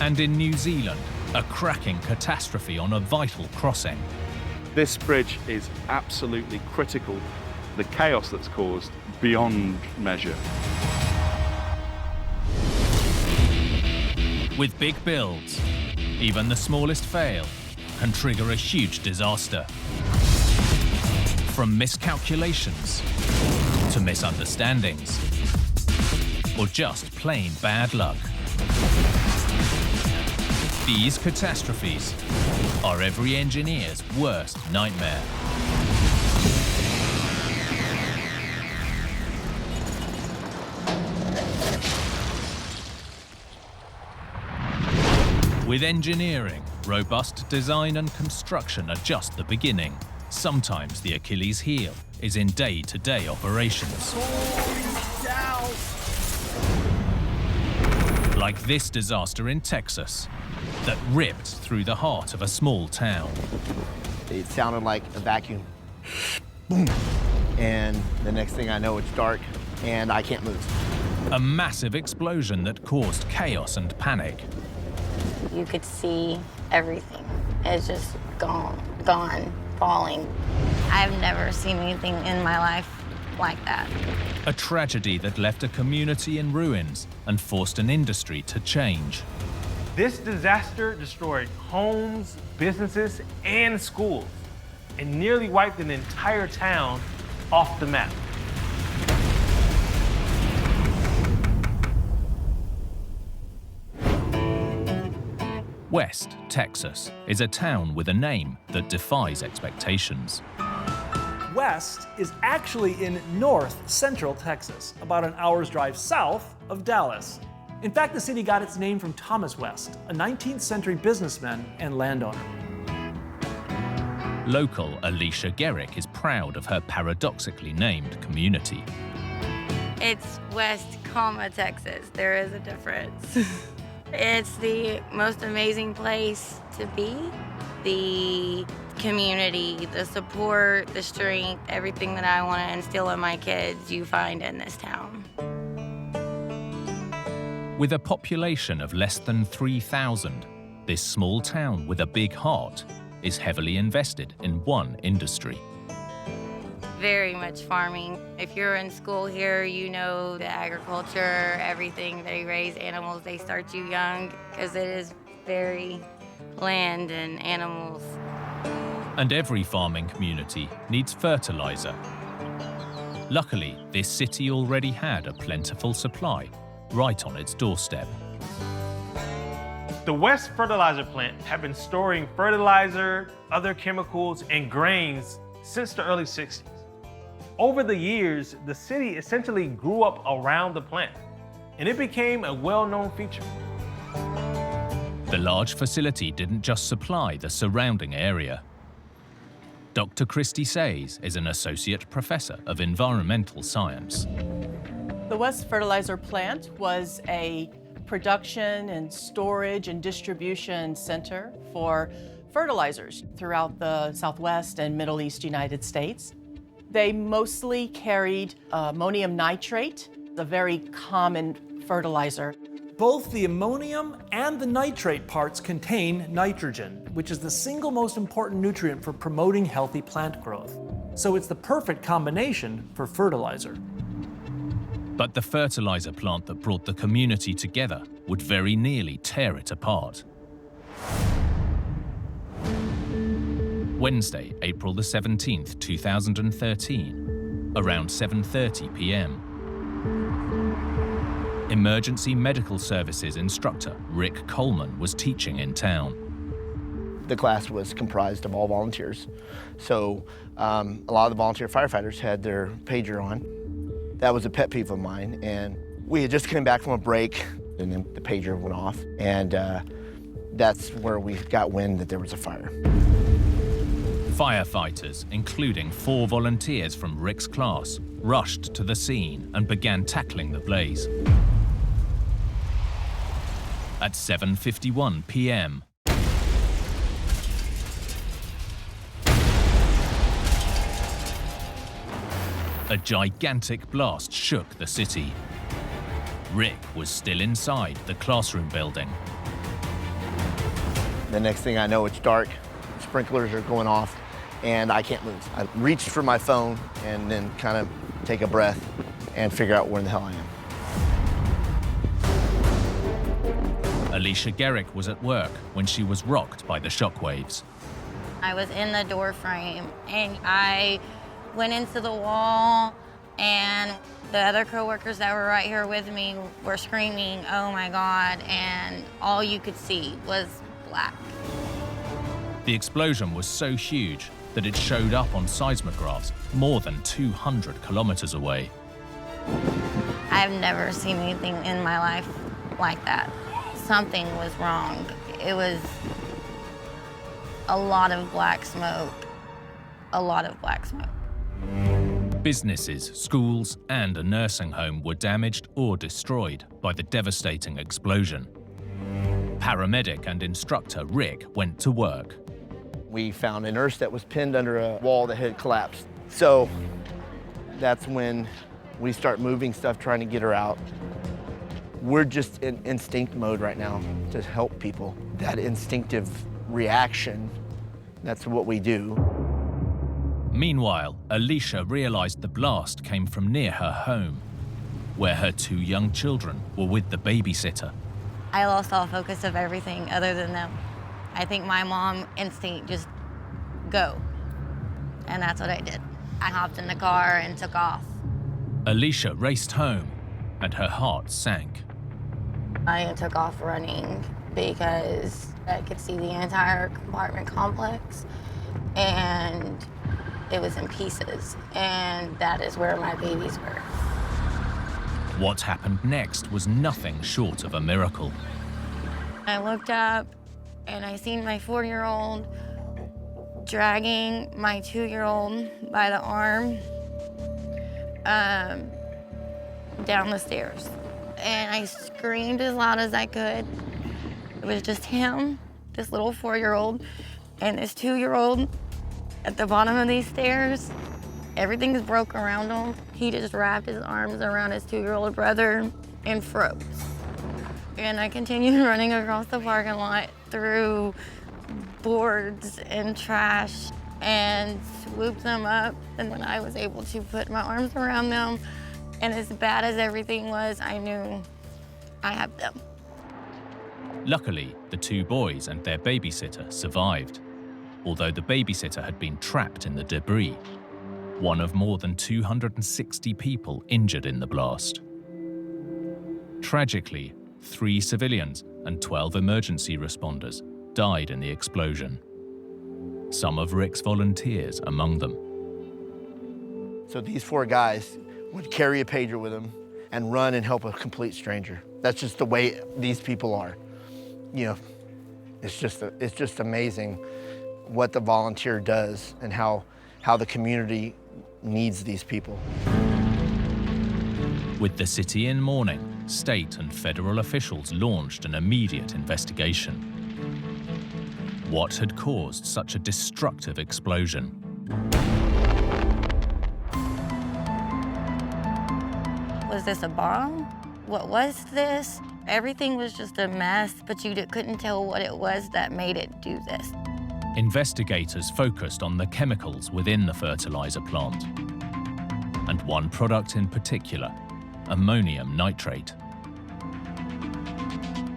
And in New Zealand, a cracking catastrophe on a vital crossing. This bridge is absolutely critical. The chaos that's caused beyond measure. With big builds, even the smallest fail can trigger a huge disaster. From miscalculations to misunderstandings, or just plain bad luck. These catastrophes are every engineer's worst nightmare. With engineering, robust design and construction are just the beginning. Sometimes the Achilles heel is in day-to-day operations. Like this disaster in Texas that ripped through the heart of a small town. It sounded like a vacuum. Boom. And the next thing I know, it's dark and I can't move. A massive explosion that caused chaos and panic. You could see everything. It's just gone, falling. I've never seen anything in my life like that. A tragedy that left a community in ruins and forced an industry to change. This disaster destroyed homes, businesses, and schools, and nearly wiped an entire town off the map. West Texas is a town with a name that defies expectations. West is actually in north central Texas, about an hour's drive south of Dallas. In fact, the city got its name from Thomas West, a 19th century businessman and landowner. Local Alicia Garrick is proud of her paradoxically named community. It's West, Texas. There is a difference. It's the most amazing place to be. The community, the support, the strength, everything that I want to instill in my kids, you find in this town. With a population of less than 3,000, this small town with a big heart is heavily invested in one industry. Very much farming. If you're in school here, you know the agriculture, everything. They raise animals, they start you young, because it is very land and animals. And every farming community needs fertilizer. Luckily, this city already had a plentiful supply right on its doorstep. The West Fertilizer plant had been storing fertilizer, other chemicals, and grains since the early 60s. Over the years, the city essentially grew up around the plant, and it became a well-known feature. The large facility didn't just supply the surrounding area. Dr. Christy Says is an associate professor of environmental science. The West Fertilizer plant was a production and storage and distribution center for fertilizers throughout the Southwest and Middle East United States. They mostly carried ammonium nitrate, a very common fertilizer. Both the ammonium and the nitrate parts contain nitrogen, which is the single most important nutrient for promoting healthy plant growth. So it's the perfect combination for fertilizer. But the fertilizer plant that brought the community together would very nearly tear it apart. Wednesday, April the 17th, 2013, around 7:30 p.m. Emergency Medical Services instructor Rick Coleman was teaching in town. The class was comprised of all volunteers, so a lot of the volunteer firefighters had their pager on. That was a pet peeve of mine, and we had just come back from a break, and then the pager went off, and that's where we got wind that there was a fire. Firefighters, including 4 volunteers from Rick's class, rushed to the scene and began tackling the blaze. At 7:51 p.m., a gigantic blast shook the city. Rick was still inside the classroom building. The next thing I know, it's dark, sprinklers are going off, and I can't move. I reached for my phone and then kind of take a breath and figure out where the hell I am. Alicia Garrick was at work when she was rocked by the shockwaves. I was in the door frame and I went into the wall and The other coworkers that were right here with me were screaming, "Oh my God," and all you could see was black. The explosion was so huge that it showed up on seismographs more than 200 kilometers away. I've never seen anything in my life like that. Something was wrong. It was a lot of black smoke, a lot of black smoke. Businesses, schools, and a nursing home were damaged or destroyed by the devastating explosion. Paramedic and instructor Rick went to work. We found a nurse that was pinned under a wall that had collapsed. So that's when we start moving stuff, trying to get her out. We're just in instinct mode right now to help people. That instinctive reaction, that's what we do. Meanwhile, Alicia realized the blast came from near her home, where her 2 young children were with the babysitter. I lost all focus of everything other than them. I think my mom instinct just go, and that's what I did. I hopped in the car and took off. Alicia raced home, and her heart sank. I took off running because I could see the entire apartment complex, and it was in pieces, and that is where my babies were. What happened next was nothing short of a miracle. I looked up, and I seen my 4-year-old dragging my 2-year-old by the arm down the stairs. And I screamed as loud as I could. It was just him, this little 4-year-old, and this 2-year-old at the bottom of these stairs. Everything's broke around him. He just wrapped his arms around his 2-year-old brother and froze. And I continued running across the parking lot through boards and trash and swooped them up. And when I was able to put my arms around them, and as bad as everything was, I knew I had them. Luckily, the 2 boys and their babysitter survived, although the babysitter had been trapped in the debris, one of more than 260 people injured in the blast. Tragically, 3 civilians and 12 emergency responders died in the explosion. Some of Rick's volunteers among them. So these 4 guys would carry a pager with them and run and help a complete stranger. That's just the way these people are. You know, it's just amazing what the volunteer does and how the community needs these people. With the city in mourning, state and federal officials launched an immediate investigation. What had caused such a destructive explosion? Was this a bomb? What was this? Everything was just a mess, but you couldn't tell what it was that made it do this. Investigators focused on the chemicals within the fertilizer plant, and one product in particular, ammonium nitrate.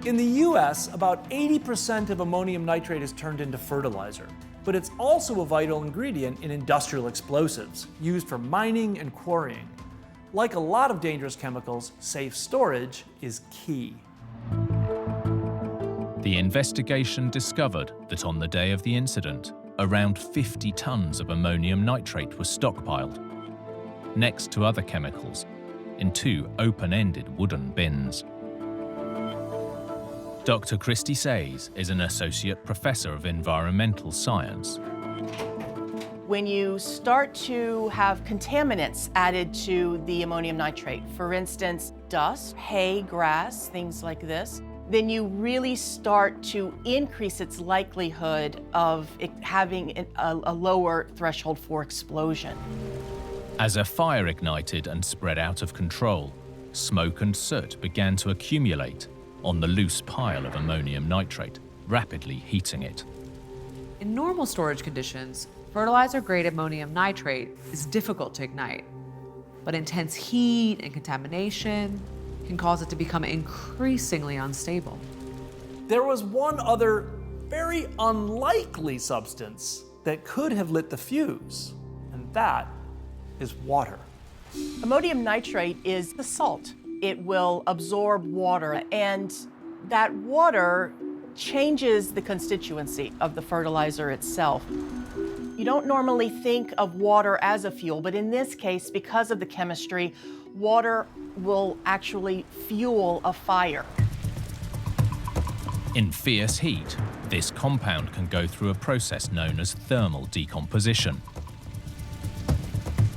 In the US, about 80% of ammonium nitrate is turned into fertilizer, but it's also a vital ingredient in industrial explosives used for mining and quarrying. Like a lot of dangerous chemicals, safe storage is key. The investigation discovered that on the day of the incident, around 50 tons of ammonium nitrate was stockpiled, next to other chemicals, in 2 open-ended wooden bins. Dr. Christy Says is an associate professor of environmental science. When you start to have contaminants added to the ammonium nitrate, for instance, dust, hay, grass, things like this, then you really start to increase its likelihood of it having a lower threshold for explosion. As a fire ignited and spread out of control, smoke and soot began to accumulate on the loose pile of ammonium nitrate, rapidly heating it. In normal storage conditions, fertilizer-grade ammonium nitrate is difficult to ignite, but intense heat and contamination can cause it to become increasingly unstable. There was one other very unlikely substance that could have lit the fuse, and that is water. Ammonium nitrate is the salt. It will absorb water, and that water changes the constituency of the fertilizer itself. You don't normally think of water as a fuel, but in this case, because of the chemistry, water will actually fuel a fire. In fierce heat, this compound can go through a process known as thermal decomposition,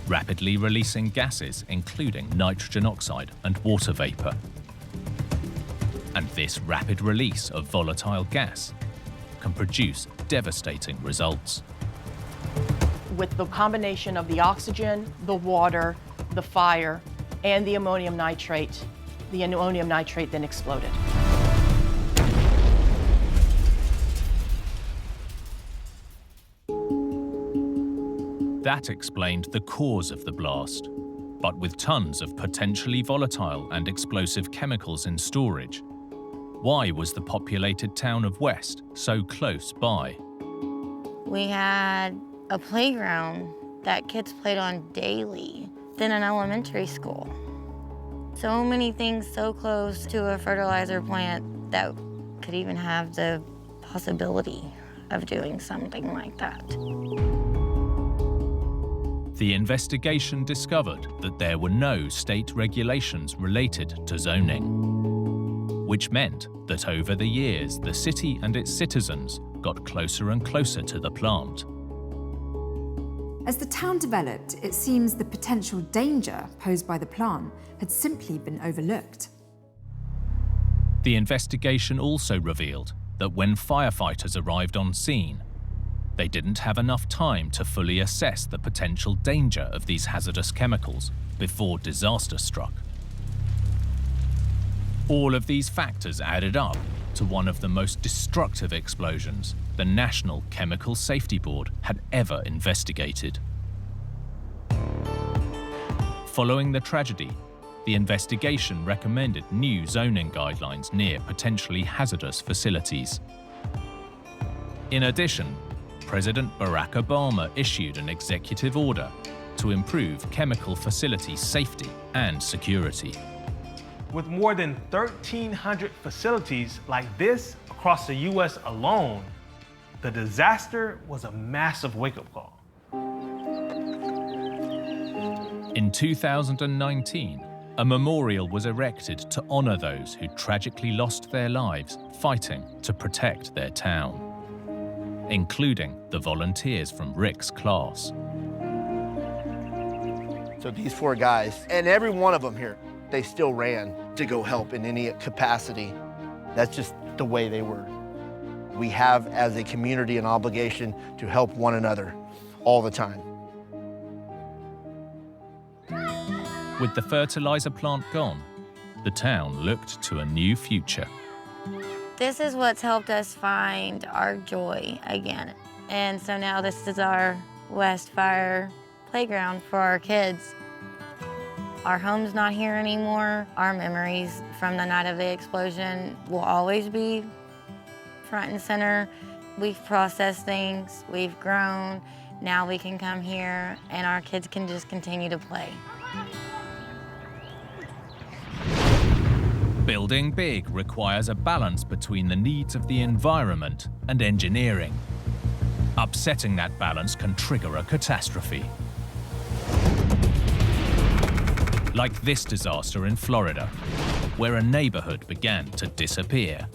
rapidly releasing gases including nitrogen oxide and water vapor. And this rapid release of volatile gas can produce devastating results. With the combination of the oxygen, the water, the fire, and the ammonium nitrate then exploded. That explained the cause of the blast. But with tons of potentially volatile and explosive chemicals in storage, why was the populated town of West so close by? We had a playground that kids played on daily, then an elementary school. So many things so close to a fertilizer plant that could even have the possibility of doing something like that. The investigation discovered that there were no state regulations related to zoning, which meant that over the years, the city and its citizens got closer and closer to the plant. As the town developed, it seems the potential danger posed by the plant had simply been overlooked. The investigation also revealed that when firefighters arrived on scene, they didn't have enough time to fully assess the potential danger of these hazardous chemicals before disaster struck. All of these factors added up to one of the most destructive explosions the National Chemical Safety Board had ever investigated. Following the tragedy, the investigation recommended new zoning guidelines near potentially hazardous facilities. In addition, President Barack Obama issued an executive order to improve chemical facility safety and security. With more than 1,300 facilities like this across the U.S. alone, the disaster was a massive wake-up call. In 2019, a memorial was erected to honor those who tragically lost their lives fighting to protect their town, including the volunteers from Rick's class. So these 4 guys, and every one of them here, they still ran to go help in any capacity. That's just the way they were. We have, as a community, an obligation to help one another all the time. With the fertilizer plant gone, the town looked to a new future. This is what's helped us find our joy again. And so now this is our West Fire playground for our kids. Our home's not here anymore. Our memories from the night of the explosion will always be front and center. We've processed things, we've grown. Now we can come here and our kids can just continue to play. Building big requires a balance between the needs of the environment and engineering. Upsetting that balance can trigger a catastrophe. Like this disaster in Florida, where a neighborhood began to disappear.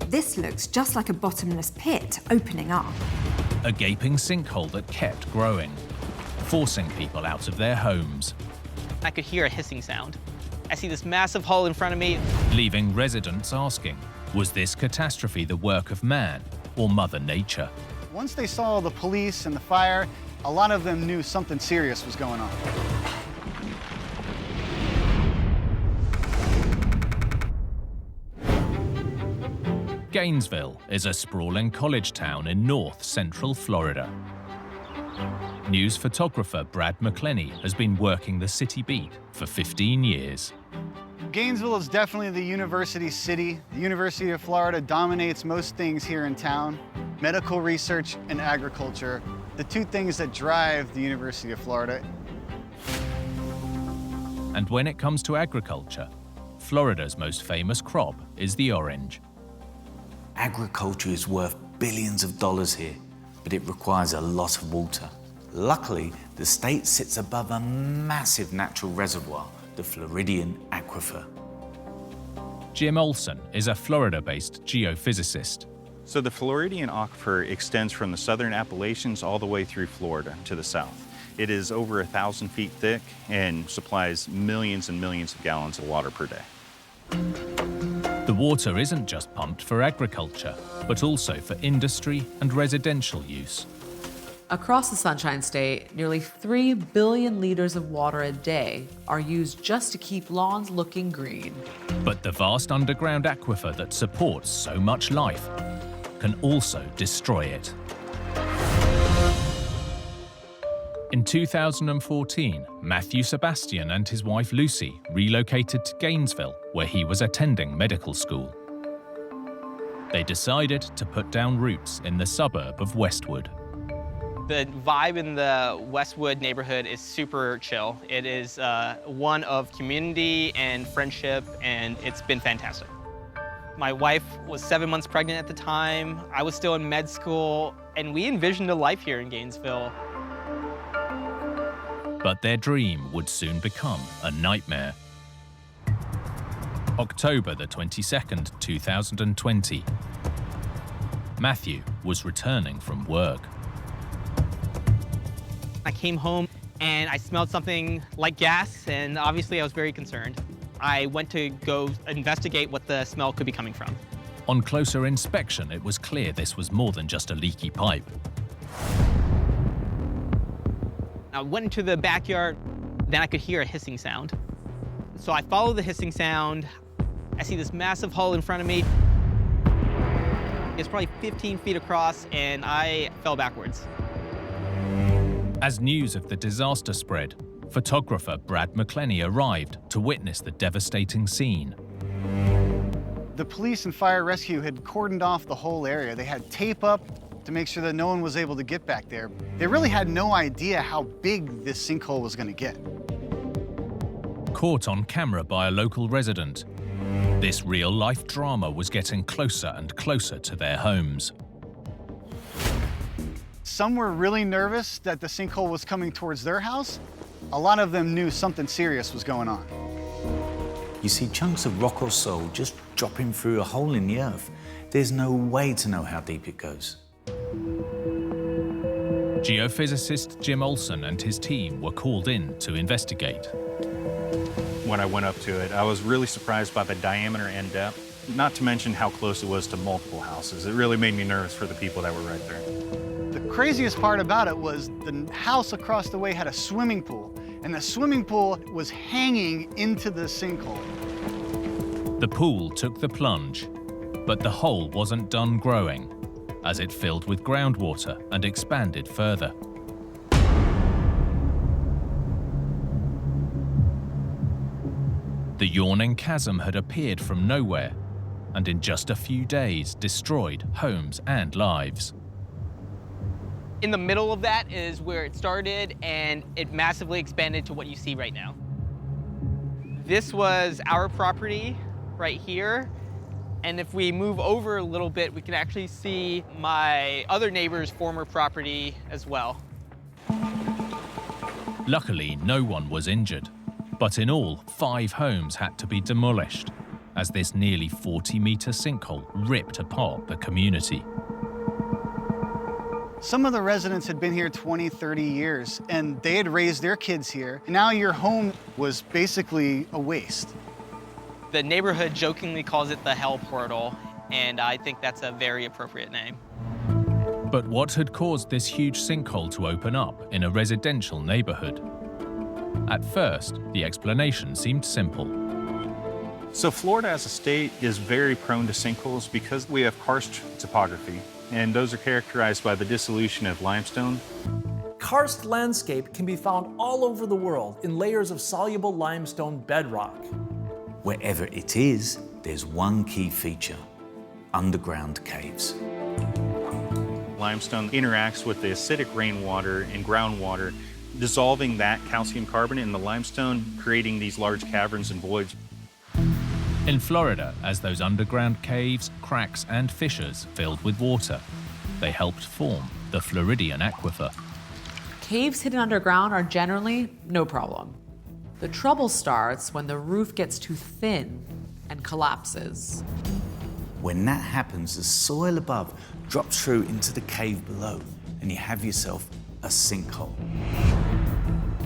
This looks just like a bottomless pit opening up. A gaping sinkhole that kept growing, forcing people out of their homes. I could hear a hissing sound. I see this massive hole in front of me. Leaving residents asking, was this catastrophe the work of man or Mother Nature? Once they saw the police and the fire, a lot of them knew something serious was going on. Gainesville is a sprawling college town in north-central Florida. News photographer Brad McClenny has been working the city beat for 15 years. Gainesville is definitely the university city. The University of Florida dominates most things here in town. Medical research and agriculture, the 2 things that drive the University of Florida. And when it comes to agriculture, Florida's most famous crop is the orange. Agriculture is worth billions of dollars here, but it requires a lot of water. Luckily, the state sits above a massive natural reservoir, the Floridian Aquifer. Jim Olson is a Florida-based geophysicist. So the Floridian Aquifer extends from the southern Appalachians all the way through Florida to the south. It is over 1,000 feet thick and supplies millions and millions of gallons of water per day. The water isn't just pumped for agriculture, but also for industry and residential use. Across the Sunshine State, nearly 3 billion liters of water a day are used just to keep lawns looking green. But the vast underground aquifer that supports so much life can also destroy it. In 2014, Matthew Sebastian and his wife Lucy relocated to Gainesville, where he was attending medical school. They decided to put down roots in the suburb of Westwood. The vibe in the Westwood neighborhood is super chill. It is one of community and friendship, and it's been fantastic. My wife was 7 months pregnant at the time. I was still in med school, and we envisioned a life here in Gainesville. But their dream would soon become a nightmare. October the 22nd, 2020. Matthew was returning from work. I came home and I smelled something like gas, and obviously I was very concerned. I went to go investigate what the smell could be coming from. On closer inspection, it was clear this was more than just a leaky pipe. I went into the backyard, then I could hear a hissing sound. So I followed the hissing sound. I see this massive hole in front of me. It's probably 15 feet across, and I fell backwards. As news of the disaster spread, photographer Brad McClenny arrived to witness the devastating scene. The police and fire rescue had cordoned off the whole area. They had tape up to make sure that no one was able to get back there. They really had no idea how big this sinkhole was going to get. Caught on camera by a local resident, this real-life drama was getting closer and closer to their homes. Some were really nervous that the sinkhole was coming towards their house. A lot of them knew something serious was going on. You see chunks of rock or soil just dropping through a hole in the earth. There's no way to know how deep it goes. Geophysicist Jim Olson and his team were called in to investigate. When I went up to it, I was really surprised by the diameter and depth, not to mention how close it was to multiple houses. It really made me nervous for the people that were right there. The craziest part about it was the house across the way had a swimming pool, and the swimming pool was hanging into the sinkhole. The pool took the plunge, but the hole wasn't done growing, as it filled with groundwater and expanded further. The yawning chasm had appeared from nowhere, and in just a few days destroyed homes and lives. In the middle of that is where it started, and it massively expanded to what you see right now. This was our property right here, and if we move over a little bit, we can actually see my other neighbor's former property as well. Luckily, no one was injured, but in all, 5 homes had to be demolished, as this nearly 40-meter sinkhole ripped apart the community. Some of the residents had been here 20, 30 years, and they had raised their kids here. Now your home was basically a waste. The neighborhood jokingly calls it the hell portal, and I think that's a very appropriate name. But what had caused this huge sinkhole to open up in a residential neighborhood? At first, the explanation seemed simple. So Florida as a state is very prone to sinkholes because we have karst topography, and those are characterized by the dissolution of limestone. Karst landscape can be found all over the world in layers of soluble limestone bedrock. Wherever it is, there's one key feature: underground caves. Limestone interacts with the acidic rainwater and groundwater dissolving that calcium carbonate in the limestone, creating these large caverns and voids. In Florida, as those underground caves, cracks and fissures filled with water, they helped form the Floridian Aquifer. Caves hidden underground are generally no problem. The trouble starts when the roof gets too thin and collapses. When that happens, the soil above drops through into the cave below, and you have yourself a sinkhole.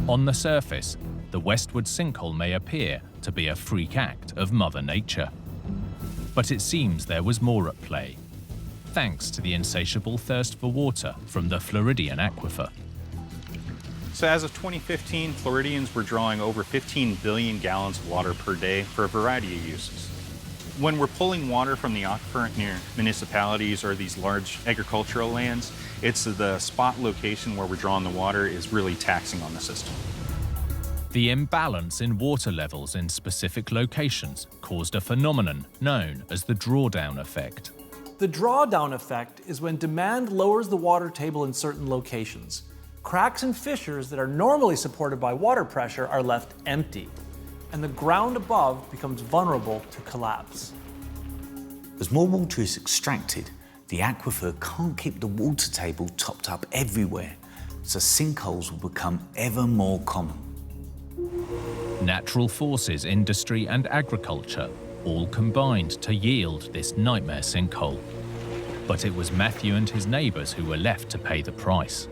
On the surface, the westward sinkhole may appear to be a freak act of Mother Nature. But it seems there was more at play, thanks to the insatiable thirst for water from the Floridian Aquifer. So as of 2015, Floridians were drawing over 15 billion gallons of water per day for a variety of uses. When we're pulling water from the aquifer near municipalities or these large agricultural lands, it's the spot location where we're drawing the water is really taxing on the system. The imbalance in water levels in specific locations caused a phenomenon known as the drawdown effect. The drawdown effect is when demand lowers the water table in certain locations. Cracks and fissures that are normally supported by water pressure are left empty, and the ground above becomes vulnerable to collapse. As more water is extracted, the aquifer can't keep the water table topped up everywhere, so sinkholes will become ever more common. Natural forces, industry and agriculture all combined to yield this nightmare sinkhole. But it was Matthew and his neighbors who were left to pay the price.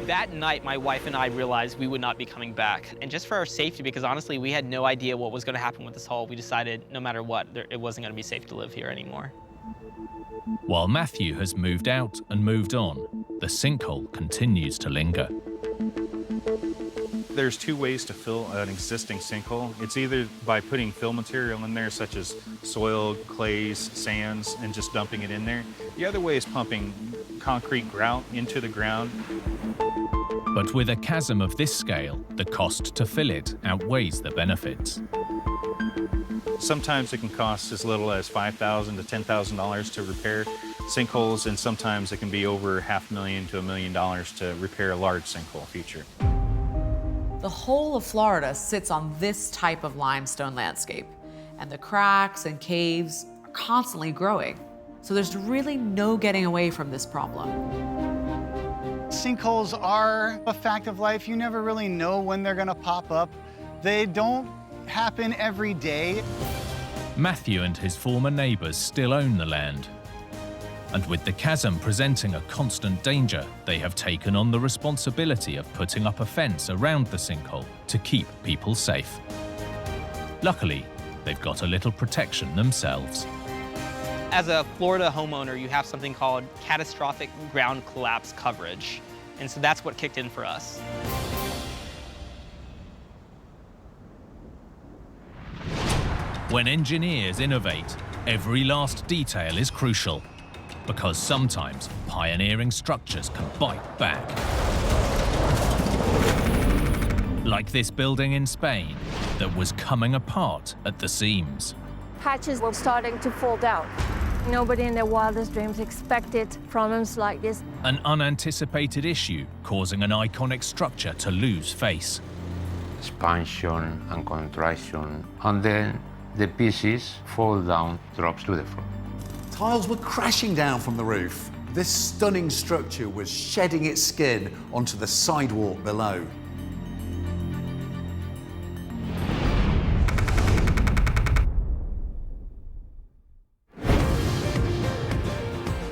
That night, my wife and I realized we would not be coming back. And just for our safety, because honestly, we had no idea what was going to happen with this hole, we decided no matter what, it wasn't going to be safe to live here anymore. While Matthew has moved out and moved on, the sinkhole continues to linger. There's two ways to fill an existing sinkhole. It's either by putting fill material in there, such as soil, clays, sands, and just dumping it in there. The other way is pumping concrete grout into the ground. But with a chasm of this scale, the cost to fill it outweighs the benefits. Sometimes it can cost as little as $5,000 to $10,000 to repair sinkholes, and sometimes it can be over $500,000 to $1 million to repair a large sinkhole feature. The whole of Florida sits on this type of limestone landscape, and the cracks and caves are constantly growing. So there's really no getting away from this problem. Sinkholes are a fact of life. You never really know when they're gonna pop up. They don't happen every day. Matthew and his former neighbors still own the land. And with the chasm presenting a constant danger, they have taken on the responsibility of putting up a fence around the sinkhole to keep people safe. Luckily, they've got a little protection themselves. As a Florida homeowner, you have something called catastrophic ground collapse coverage. And so that's what kicked in for us. When engineers innovate, every last detail is crucial, because sometimes pioneering structures can bite back. Like this building in Spain that was coming apart at the seams. Hatches were starting to fall down. Nobody in their wildest dreams expected problems like this. An unanticipated issue causing an iconic structure to lose face. Expansion and contraction, and then the pieces fall down, drops to the floor. Tiles were crashing down from the roof. This stunning structure was shedding its skin onto the sidewalk below.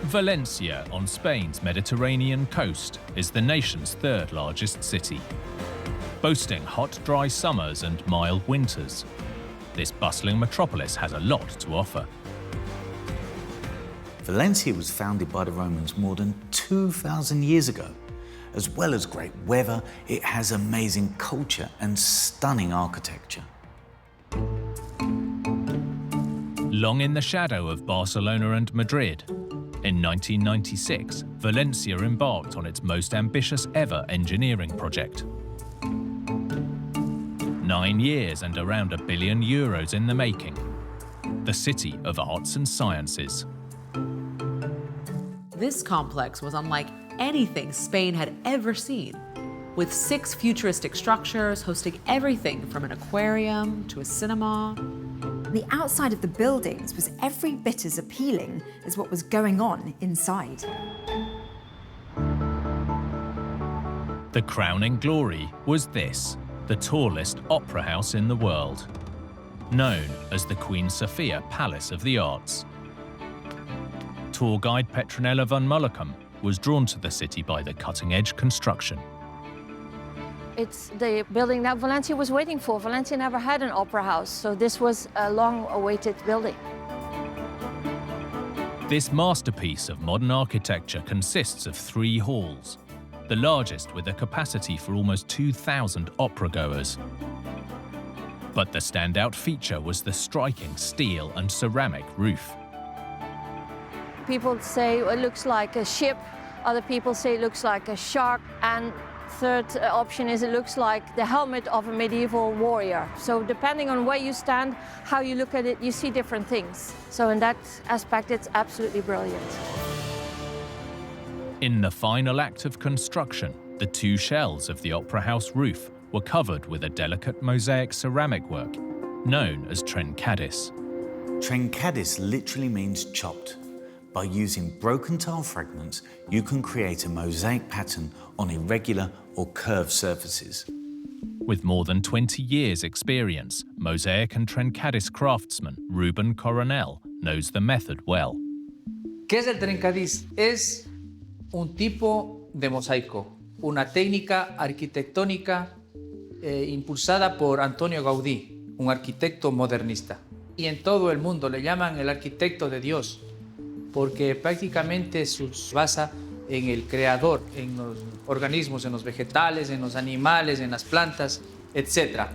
Valencia on Spain's Mediterranean coast is the nation's third largest city. Boasting hot, dry summers and mild winters, this bustling metropolis has a lot to offer. Valencia was founded by the Romans more than 2,000 years ago. As well as great weather, it has amazing culture and stunning architecture. Long in the shadow of Barcelona and Madrid, in 1996, Valencia embarked on its most ambitious ever engineering project. 9 years and around €1 billion in the making. The City of Arts and Sciences. This complex was unlike anything Spain had ever seen. with 6 futuristic structures hosting everything from an aquarium to a cinema. The outside of the buildings was every bit as appealing as what was going on inside. The crowning glory was this, the tallest opera house in the world, known as the Queen Sofia Palace of the Arts. Tour guide Petronella van Mullicum was drawn to the city by the cutting-edge construction. It's the building that Valencia was waiting for. Valencia never had an opera house, so this was a long-awaited building. This masterpiece of modern architecture consists of 3 halls, the largest with a capacity for almost 2,000 opera-goers. But the standout feature was the striking steel and ceramic roof. People say it looks like a ship, other people say it looks like a shark, and third option is it looks like the helmet of a medieval warrior. So depending on where you stand, how you look at it, you see different things. So in that aspect, it's absolutely brilliant. In the final act of construction, the 2 shells of the opera house roof were covered with a delicate mosaic ceramic work known as trencadis. Trencadis literally means chopped. By using broken tile fragments, you can create a mosaic pattern on irregular or curved surfaces. With more than 20 years' experience, mosaic and trencadis craftsman Ruben Coronel knows the method well. ¿Qué es el trencadis? Es un tipo de mosaico, una técnica arquitectónica impulsada por Antonio Gaudí, un arquitecto modernista. Y en todo el mundo le llaman el arquitecto de Dios, porque prácticamente se basa en el creador, en los organismos, en los vegetales, en los animales, en las plantas, etc.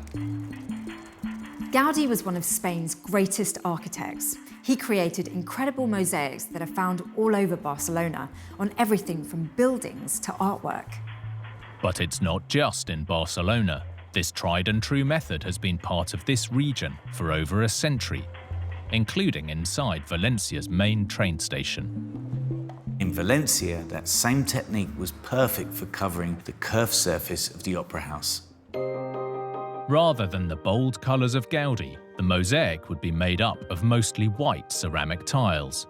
Gaudí was one of Spain's greatest architects. He created incredible mosaics that are found all over Barcelona, on everything from buildings to artwork. But it's not just in Barcelona. This tried and true method has been part of this region for over a century, including inside Valencia's main train station. In Valencia, that same technique was perfect for covering the curved surface of the opera house. Rather than the bold colours of Gaudí, the mosaic would be made up of mostly white ceramic tiles,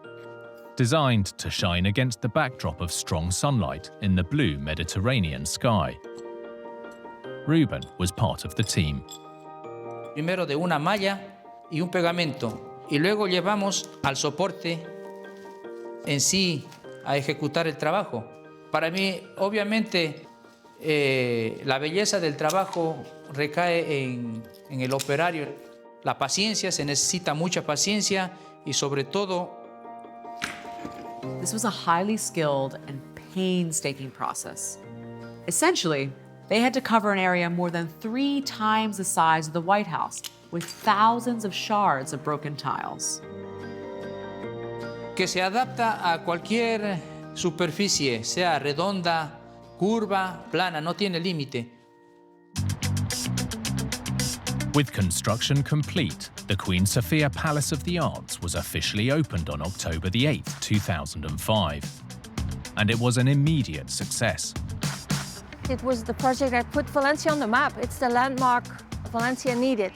designed to shine against the backdrop of strong sunlight in the blue Mediterranean sky. Ruben was part of the team. Primero de una malla y un pegamento, y luego llevamos al soporte en sí a ejecutar el trabajo. Para mí, obviamente, la belleza del trabajo recae en el operario. La paciencia, se necesita mucha paciencia y sobre todo... This was a highly skilled and painstaking process. Essentially, they had to cover an area more than 3 times the size of the White House, with thousands of shards of broken tiles. Que se adapta a cualquier superficie, sea redonda, curva, plana, no tiene límite. With construction complete, the Queen Sofia Palace of the Arts was officially opened on October the 8th, 2005. And it was an immediate success. It was the project that put Valencia on the map. It's the landmark Valencia needed.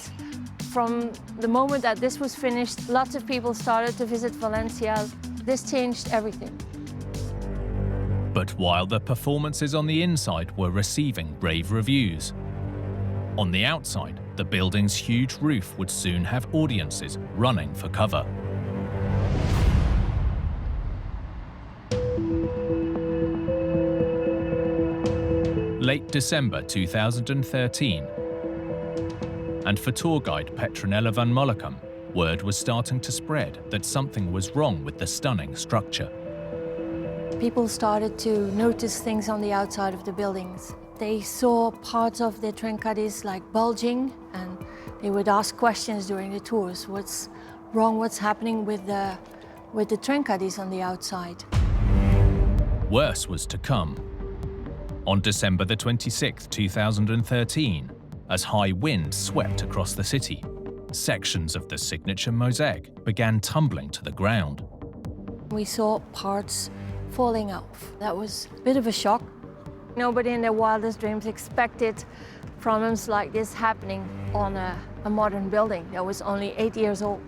From the moment that this was finished, lots of people started to visit Valencia. This changed everything. But while the performances on the inside were receiving rave reviews, on the outside, the building's huge roof would soon have audiences running for cover. Late December 2013, and for tour guide Petronella van Mullicum, word was starting to spread that something was wrong with the stunning structure. People started to notice things on the outside of the buildings. They saw parts of the trencadis like bulging, and they would ask questions during the tours. What's wrong? What's happening with the trencadis on the outside? Worse was to come. On December the 26th, 2013, as high winds swept across the city, sections of the signature mosaic began tumbling to the ground. We saw parts falling off. That was a bit of a shock. Nobody in their wildest dreams expected problems like this happening on a modern building that was only 8 years old.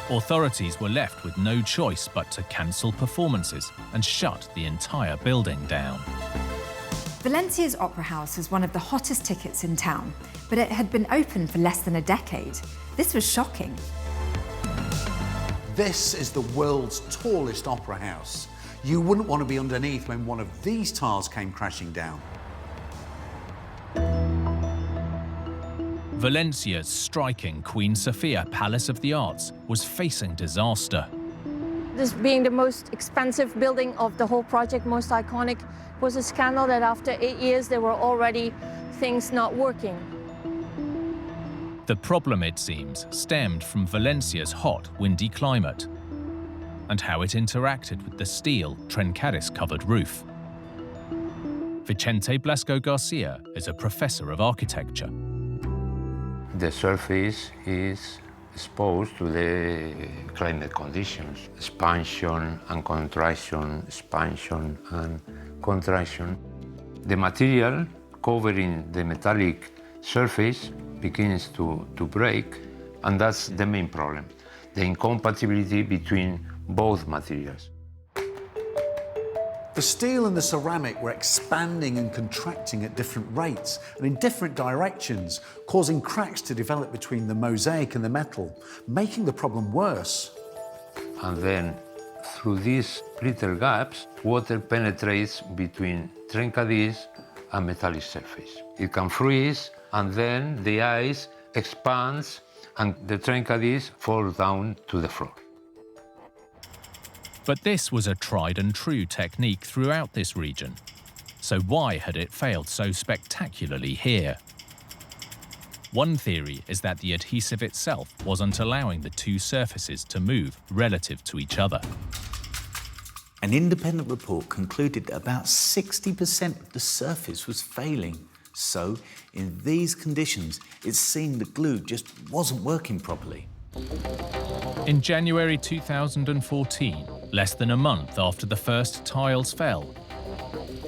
Authorities were left with no choice but to cancel performances and shut the entire building down. Valencia's Opera House was one of the hottest tickets in town, but it had been open for less than a decade. This was shocking. This is the world's tallest opera house. You wouldn't want to be underneath when one of these tiles came crashing down. Valencia's striking Queen Sofia Palace of the Arts was facing disaster. This being the most expensive building of the whole project, most iconic, was a scandal that after 8 years there were already things not working. The problem, it seems, stemmed from Valencia's hot, windy climate and how it interacted with the steel Trencadis-covered roof. Vicente Blasco Garcia is a professor of architecture. The surface is exposed to the climate conditions, expansion and contraction, expansion and contraction. The material covering the metallic surface begins to break, and that's the main problem, the incompatibility between both materials. The steel and the ceramic were expanding and contracting at different rates and in different directions, causing cracks to develop between the mosaic and the metal, making the problem worse. And then, through these little gaps, water penetrates between Trencadis and metallic surface. It can freeze, and then the ice expands and the Trencadis fall down to the floor. But this was a tried and true technique throughout this region. So why had it failed so spectacularly here? One theory is that the adhesive itself wasn't allowing the two surfaces to move relative to each other. An independent report concluded that about 60% of the surface was failing. So, in these conditions, it seemed the glue just wasn't working properly. In January 2014, less than a month after the first tiles fell,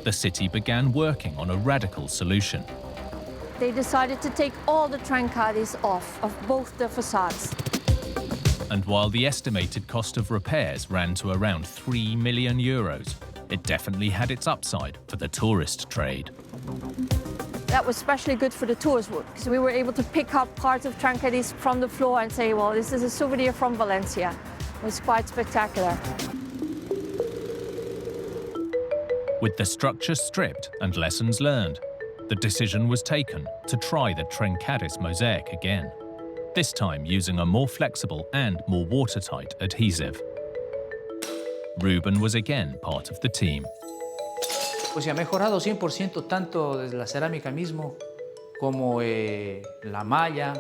the city began working on a radical solution. They decided to take all the Trencadis off of both the facades. And while the estimated cost of repairs ran to around €3 million, it definitely had its upside for the tourist trade. That was especially good for the tours because we were able to pick up parts of Trencadis from the floor and say, well, this is a souvenir from Valencia. It was quite spectacular. With the structure stripped and lessons learned, the decision was taken to try the Trencadis mosaic again, this time using a more flexible and more watertight adhesive. Ruben was again part of the team. Pues se ha mejorado 100% tanto desde la cerámica mismo como la malla,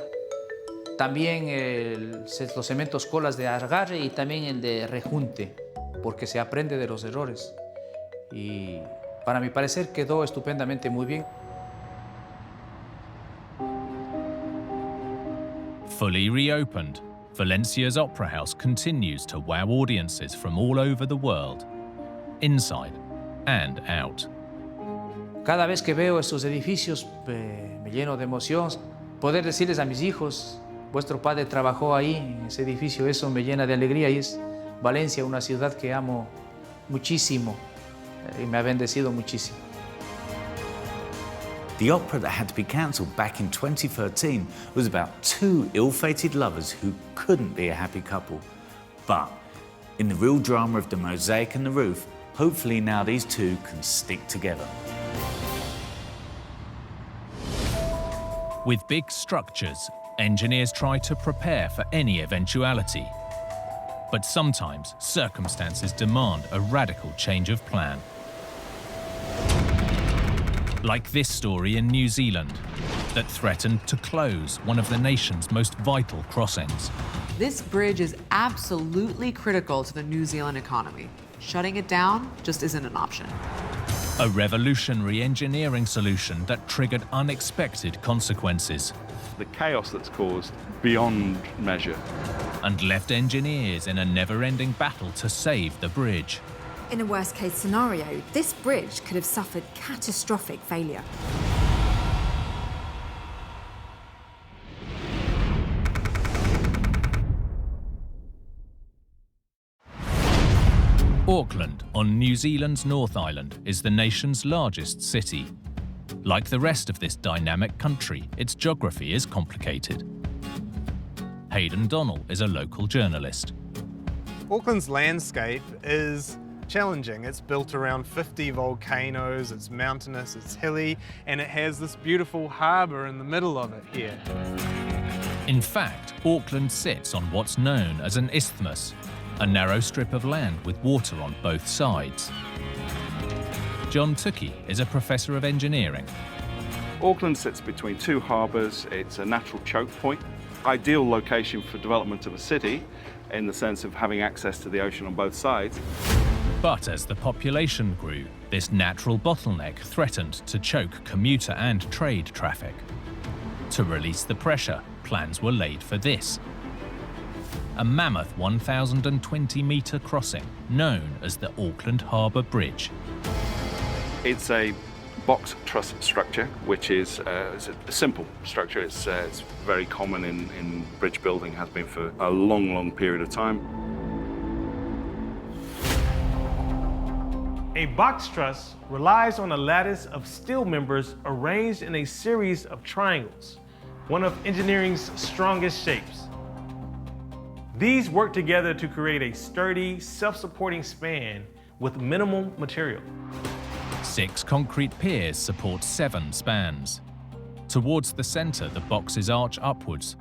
también los cementos colas de agarre y también el de rejunte, porque se aprende de los errores. Y para mi parecer quedó estupendamente muy bien. Fully reopened, Valencia's Opera House continues to wow audiences from all over the world, inside and out. Cada vez que veo estos edificios me lleno de emoción. Poder decirles a mis hijos, vuestro padre trabajó ahí en ese edificio, eso me llena de alegría y es Valencia, una ciudad que amo muchísimo y me ha bendecido muchísimo. The opera that had to be cancelled back in 2013 was about two ill-fated lovers who couldn't be a happy couple. But in the real drama of the mosaic and the roof, hopefully now these two can stick together. With big structures, engineers try to prepare for any eventuality. But sometimes circumstances demand a radical change of plan. Like this story in New Zealand that threatened to close one of the nation's most vital crossings. This bridge is absolutely critical to the New Zealand economy. Shutting it down just isn't an option. A revolutionary engineering solution that triggered unexpected consequences. The chaos that's caused beyond measure. And left engineers in a never-ending battle to save the bridge. In a worst-case scenario, this bridge could have suffered catastrophic failure. Auckland, on New Zealand's North Island, is the nation's largest city. Like the rest of this dynamic country, its geography is complicated. Hayden Donnell is a local journalist. Auckland's landscape is challenging. It's built around 50 volcanoes, it's mountainous, it's hilly, and it has this beautiful harbour in the middle of it here. In fact, Auckland sits on what's known as an isthmus, a narrow strip of land with water on both sides. John Tukey is a professor of engineering. Auckland sits between two harbours. It's a natural choke point, ideal location for development of a city in the sense of having access to the ocean on both sides. But as the population grew, this natural bottleneck threatened to choke commuter and trade traffic. To release the pressure, plans were laid for this: a mammoth 1,020-metre crossing known as the Auckland Harbour Bridge. It's a box truss structure, which is a simple structure. It's very common in bridge building, has been for a long, long period of time. A box truss relies on a lattice of steel members arranged in a series of triangles, one of engineering's strongest shapes. These work together to create a sturdy, self-supporting span with minimal material. 6 concrete piers support 7 spans. Towards the centre, the boxes arch upwards,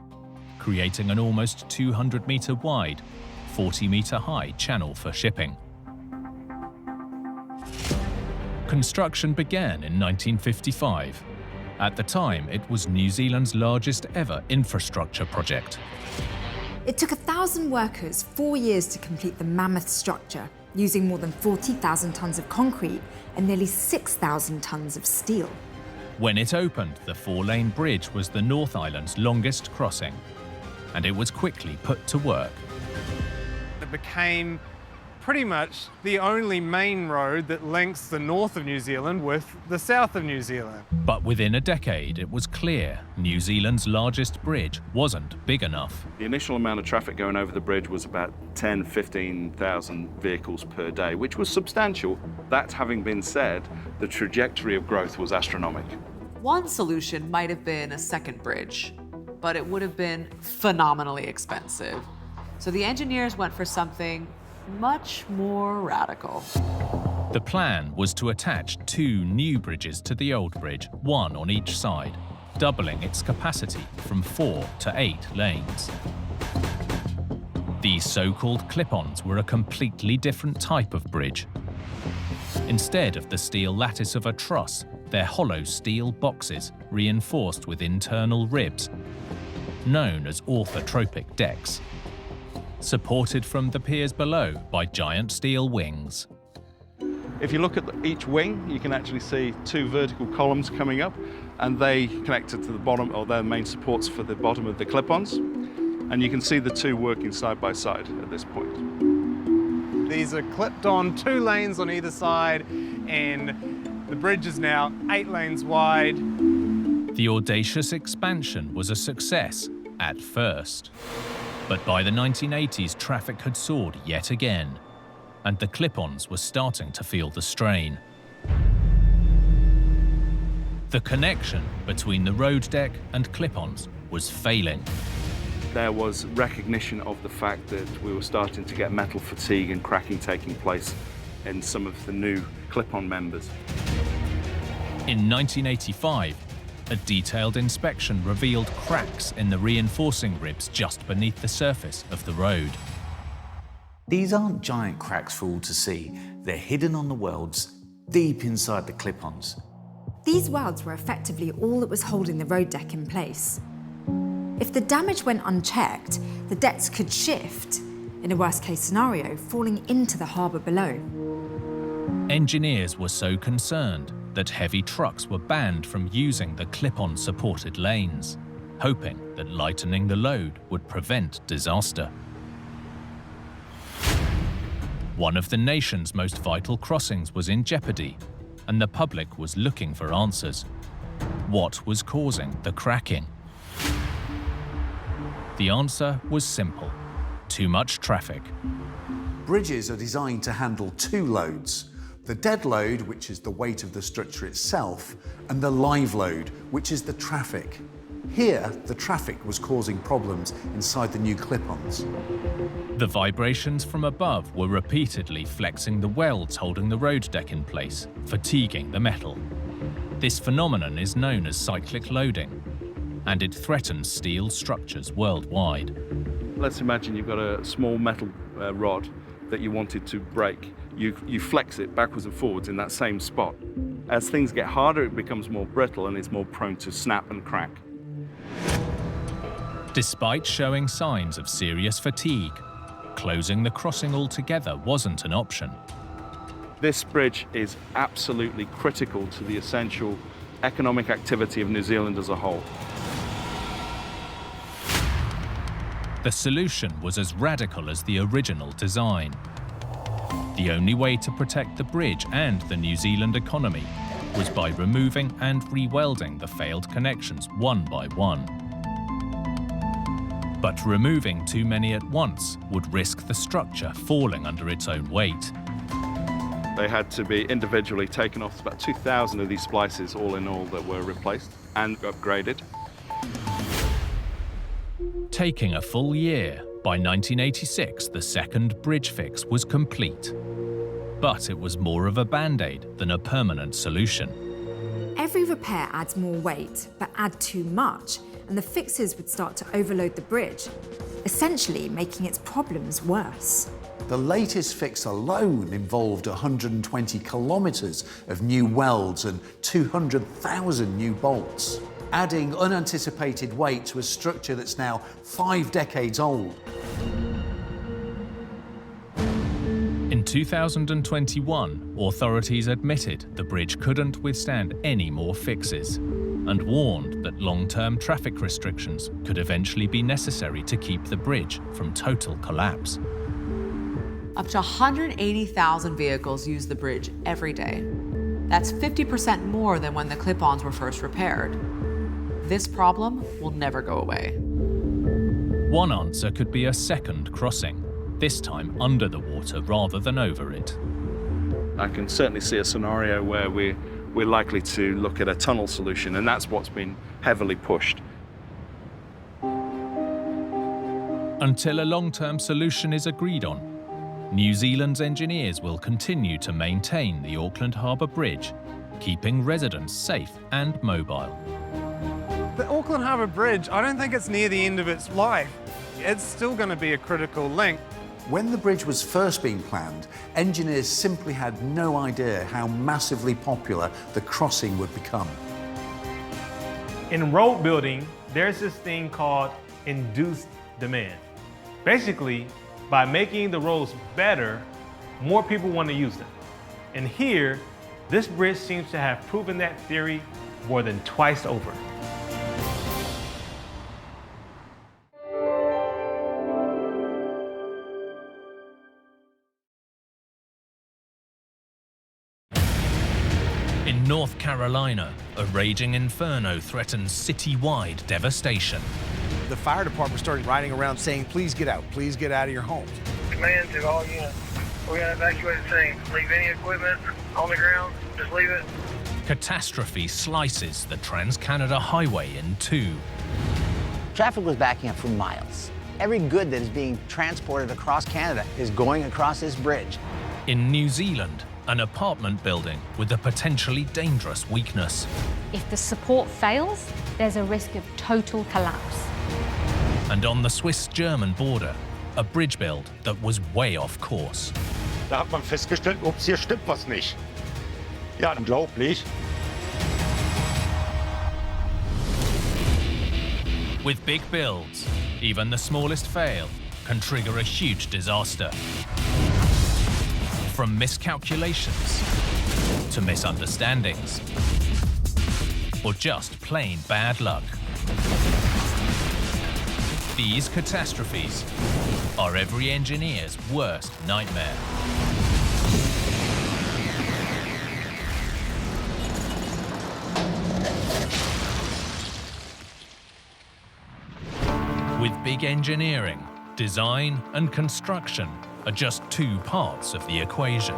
creating an almost 200-metre wide, 40-metre high channel for shipping. Construction began in 1955. At the time, it was New Zealand's largest ever infrastructure project. It took 1,000 workers 4 years to complete the mammoth structure, using more than 40,000 tonnes of concrete and nearly 6,000 tonnes of steel. When it opened, the 4-lane bridge was the North Island's longest crossing, and it was quickly put to work. It became pretty much the only main road that links the north of New Zealand with the south of New Zealand. But within a decade, it was clear New Zealand's largest bridge wasn't big enough. The initial amount of traffic going over the bridge was about 15,000 vehicles per day, which was substantial. That having been said, the trajectory of growth was astronomical. One solution might have been a second bridge, but it would have been phenomenally expensive. So the engineers went for something much more radical. The plan was to attach 2 new bridges to the old bridge, 1 on each side, doubling its capacity from 4 to 8 lanes. These so-called clip-ons were a completely different type of bridge. Instead of the steel lattice of a truss, they're hollow steel boxes reinforced with internal ribs, known as orthotropic decks, supported from the piers below by giant steel wings. If you look at each wing, you can actually see 2 vertical columns coming up, and they connected to the bottom, or their main supports for the bottom of the clip-ons. And you can see the 2 working side by side at this point. These are clipped on 2 lanes on either side, and the bridge is now 8 lanes wide. The audacious expansion was a success at first. But by the 1980s, traffic had soared yet again, and the clip-ons were starting to feel the strain. The connection between the road deck and clip-ons was failing. There was recognition of the fact that we were starting to get metal fatigue and cracking taking place in some of the new clip-on members. In 1985, a detailed inspection revealed cracks in the reinforcing ribs just beneath the surface of the road. These aren't giant cracks for all to see. They're hidden on the welds, deep inside the clip-ons. These welds were effectively all that was holding the road deck in place. If the damage went unchecked, the decks could shift, in a worst-case scenario, falling into the harbour below. Engineers were so concerned that heavy trucks were banned from using the clip-on supported lanes, hoping that lightening the load would prevent disaster. One of the nation's most vital crossings was in jeopardy, and the public was looking for answers. What was causing the cracking? The answer was simple: too much traffic. Bridges are designed to handle two loads: the dead load, which is the weight of the structure itself, and the live load, which is the traffic. Here, the traffic was causing problems inside the new clip-ons. The vibrations from above were repeatedly flexing the welds holding the road deck in place, fatiguing the metal. This phenomenon is known as cyclic loading, and it threatens steel structures worldwide. Let's imagine you've got a small metal rod that you wanted to break. You flex it backwards and forwards in that same spot. As things get harder, it becomes more brittle and it's more prone to snap and crack. Despite showing signs of serious fatigue, closing the crossing altogether wasn't an option. This bridge is absolutely critical to the essential economic activity of New Zealand as a whole. The solution was as radical as the original design. The only way to protect the bridge and the New Zealand economy was by removing and re-welding the failed connections one by one. But removing too many at once would risk the structure falling under its own weight. They had to be individually taken off. About 2,000 of these splices, all in all, that were replaced and upgraded. Taking a full year, by 1986 the second bridge fix was complete. But it was more of a band-aid than a permanent solution. Every repair adds more weight, but add too much, and the fixes would start to overload the bridge, essentially making its problems worse. The latest fix alone involved 120 kilometres of new welds and 200,000 new bolts, adding unanticipated weight to a structure that's now 5 decades old. In 2021, authorities admitted the bridge couldn't withstand any more fixes and warned that long-term traffic restrictions could eventually be necessary to keep the bridge from total collapse. Up to 180,000 vehicles use the bridge every day. That's 50% more than when the clip-ons were first repaired. This problem will never go away. One answer could be a second crossing, this time under the water rather than over it. I can certainly see a scenario where we're likely to look at a tunnel solution, and that's what's been heavily pushed. Until a long-term solution is agreed on, New Zealand's engineers will continue to maintain the Auckland Harbour Bridge, keeping residents safe and mobile. The Auckland Harbour Bridge, I don't think it's near the end of its life. It's still going to be a critical link. When the bridge was first being planned, engineers simply had no idea how massively popular the crossing would become. In road building, there's this thing called induced demand. Basically, by making the roads better, more people want to use them. And here, this bridge seems to have proven that theory more than twice over. In North Carolina, a raging inferno threatens citywide devastation. The fire department started riding around saying, please get out of your homes. Command to all units. We got to evacuate the scene. Leave any equipment on the ground, just leave it. Catastrophe slices the Trans-Canada Highway in two. Traffic was backing up for miles. Every good that is being transported across Canada is going across this bridge. In New Zealand, an apartment building with a potentially dangerous weakness. If the support fails, there's a risk of total collapse. And on the Swiss-German border, a bridge build that was way off course. Da hat man festgestellt, ups, hier stimmt was nicht. Ja, unglaublich. With big builds, even the smallest fail can trigger a huge disaster. From miscalculations to misunderstandings, or just plain bad luck. These catastrophes are every engineer's worst nightmare. With big engineering, design and construction are just two parts of the equation.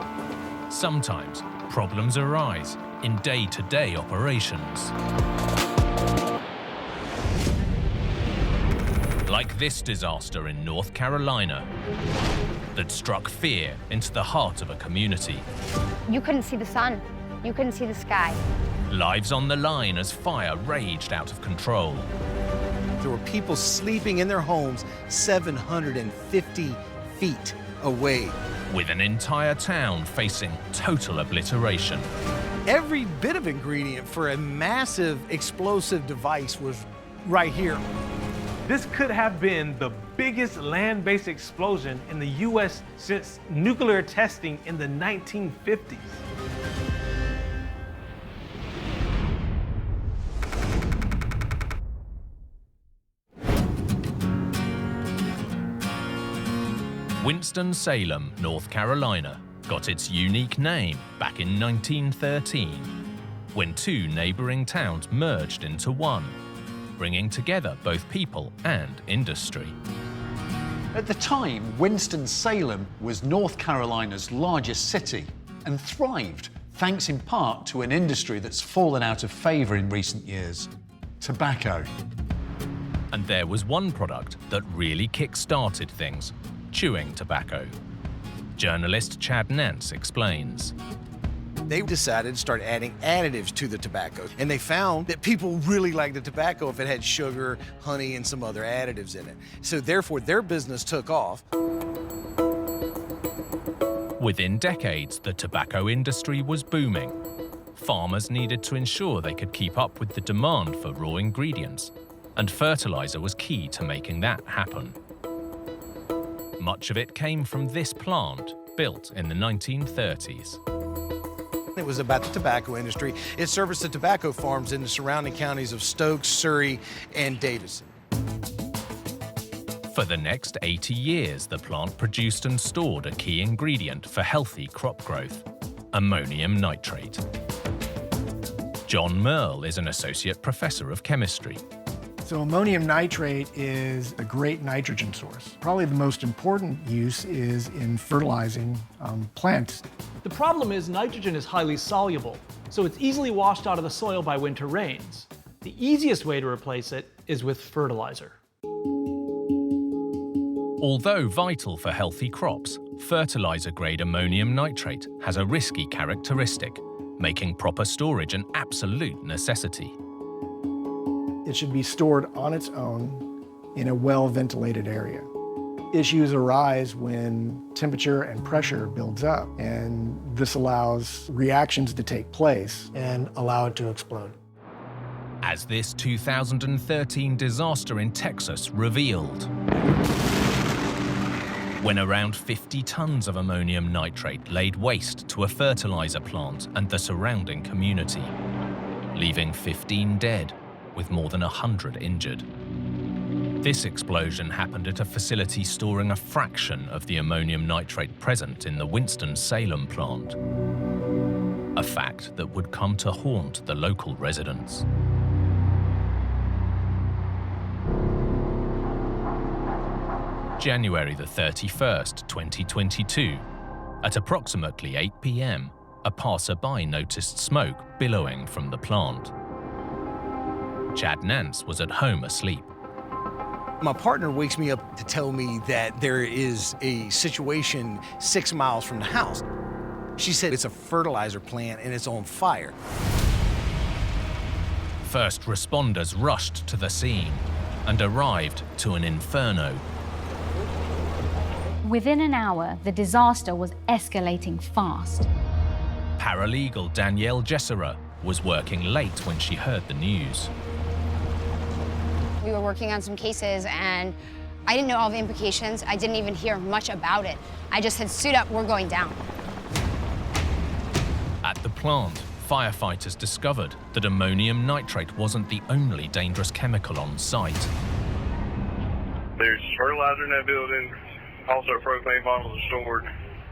Sometimes problems arise in day-to-day operations. Like this disaster in North Carolina that struck fear into the heart of a community. You couldn't see the sun. You couldn't see the sky. Lives on the line as fire raged out of control. There were people sleeping in their homes 750 feet away. With an entire town facing total obliteration. Every bit of ingredient for a massive explosive device was right here. This could have been the biggest land-based explosion in the U.S. since nuclear testing in the 1950s. Winston-Salem, North Carolina, got its unique name back in 1913, when two neighboring towns merged into one, bringing together both people and industry. At the time, Winston-Salem was North Carolina's largest city and thrived thanks in part to an industry that's fallen out of favor in recent years: tobacco. And there was one product that really kick-started things: chewing tobacco. Journalist Chad Nance explains. They decided to start adding additives to the tobacco, and they found that people really liked the tobacco if it had sugar, honey, and some other additives in it. So therefore, their business took off. Within decades, the tobacco industry was booming. Farmers needed to ensure they could keep up with the demand for raw ingredients, and fertilizer was key to making that happen. Much of it came from this plant, built in the 1930s. It was about the tobacco industry. It serviced the tobacco farms in the surrounding counties of Stokes, Surrey, and Davison. For the next 80 years, the plant produced and stored a key ingredient for healthy crop growth: ammonium nitrate. John Merle is an associate professor of chemistry. So ammonium nitrate is a great nitrogen source. Probably the most important use is in fertilizing plants. The problem is nitrogen is highly soluble, so it's easily washed out of the soil by winter rains. The easiest way to replace it is with fertilizer. Although vital for healthy crops, fertilizer-grade ammonium nitrate has a risky characteristic, making proper storage an absolute necessity. It should be stored on its own in a well-ventilated area. Issues arise when temperature and pressure builds up, and this allows reactions to take place and allow it to explode. As this 2013 disaster in Texas revealed, when around 50 tons of ammonium nitrate laid waste to a fertilizer plant and the surrounding community, leaving 15 dead, with more than 100 injured. This explosion happened at a facility storing a fraction of the ammonium nitrate present in the Winston-Salem plant. A fact that would come to haunt the local residents. January the 31st, 2022, at approximately 8 p.m., a passerby noticed smoke billowing from the plant. Chad Nance was at home asleep. My partner wakes me up to tell me that there is a situation 6 miles from the house. She said it's a fertilizer plant and it's on fire. First responders rushed to the scene and arrived to an inferno. Within an hour, the disaster was escalating fast. Paralegal Danielle Jessera was working late when she heard the news. We were working on some cases, and I didn't know all the implications. I didn't even hear much about it. I just said, suit up, we're going down. At the plant, firefighters discovered that ammonium nitrate wasn't the only dangerous chemical on site. There's fertilizer in that building, also propane bottles are stored.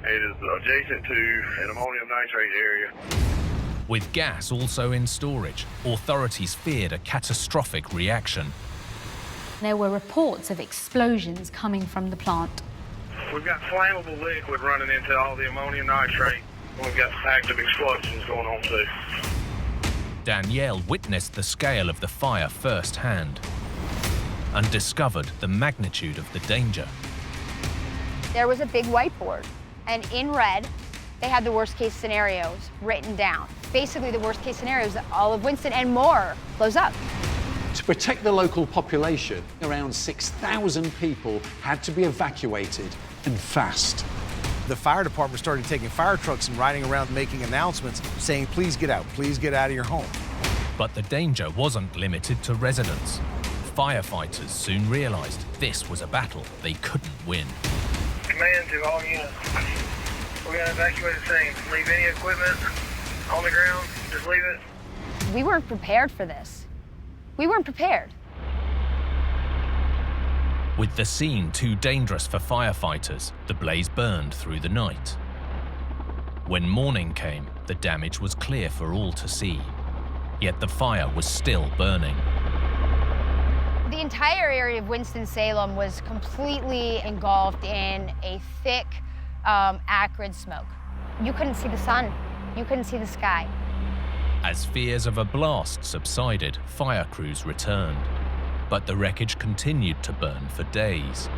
It is adjacent to an ammonium nitrate area. With gas also in storage, authorities feared a catastrophic reaction. There were reports of explosions coming from the plant. We've got flammable liquid running into all the ammonium nitrate. We've got active explosions going on too. Danielle witnessed the scale of the fire firsthand and discovered the magnitude of the danger. There was a big whiteboard, and in red, they had the worst case scenarios written down. Basically, the worst case scenario is that all of Winston and more blows up. To protect the local population, around 6,000 people had to be evacuated, and fast. The fire department started taking fire trucks and riding around making announcements saying, please get out of your home. But the danger wasn't limited to residents. Firefighters soon realized this was a battle they couldn't win. Command to all units. We're gonna evacuate the scene. Leave any equipment on the ground, just leave it. We weren't prepared for this. We weren't prepared. With the scene too dangerous for firefighters, the blaze burned through the night. When morning came, the damage was clear for all to see. Yet the fire was still burning. The entire area of Winston-Salem was completely engulfed in a thick, acrid smoke. You couldn't see the sun. You couldn't see the sky. As fears of a blast subsided, fire crews returned. But the wreckage continued to burn for days.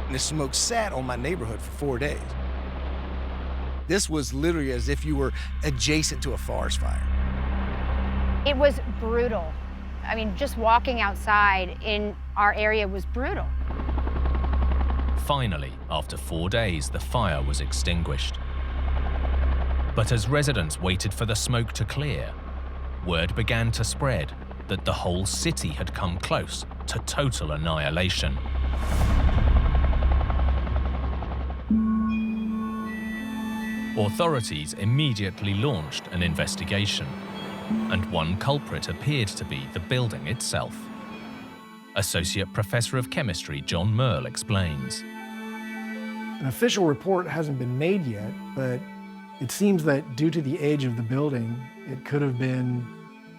And the smoke sat on my neighborhood for 4 days. This was literally as if you were adjacent to a forest fire. It was brutal. I mean, just walking outside in our area was brutal. Finally, after 4 days, the fire was extinguished. But as residents waited for the smoke to clear, word began to spread that the whole city had come close to total annihilation. Authorities immediately launched an investigation, and one culprit appeared to be the building itself. Associate Professor of Chemistry John Merle explains. An official report hasn't been made yet, but it seems that due to the age of the building, it could have been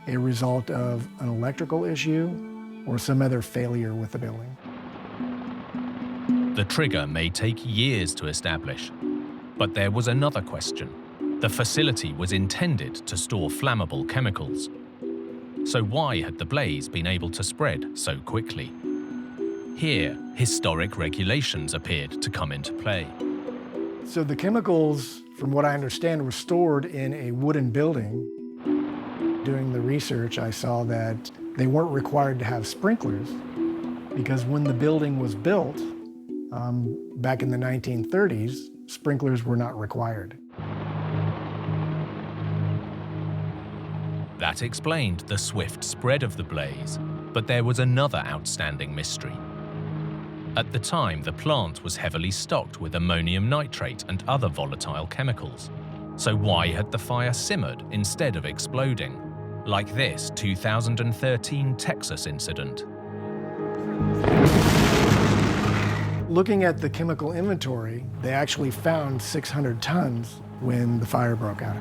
a result of an electrical issue or some other failure with the building. The trigger may take years to establish, but there was another question. The facility was intended to store flammable chemicals. So why had the blaze been able to spread so quickly? Here, historic regulations appeared to come into play. So the chemicals, from what I understand, were stored in a wooden building. Doing the research, I saw that they weren't required to have sprinklers because when the building was built, back in the 1930s, sprinklers were not required. That explained the swift spread of the blaze, but there was another outstanding mystery. At the time, the plant was heavily stocked with ammonium nitrate and other volatile chemicals. So why had the fire simmered instead of exploding? Like this 2013 Texas incident. Looking at the chemical inventory, they actually found 600 tons when the fire broke out.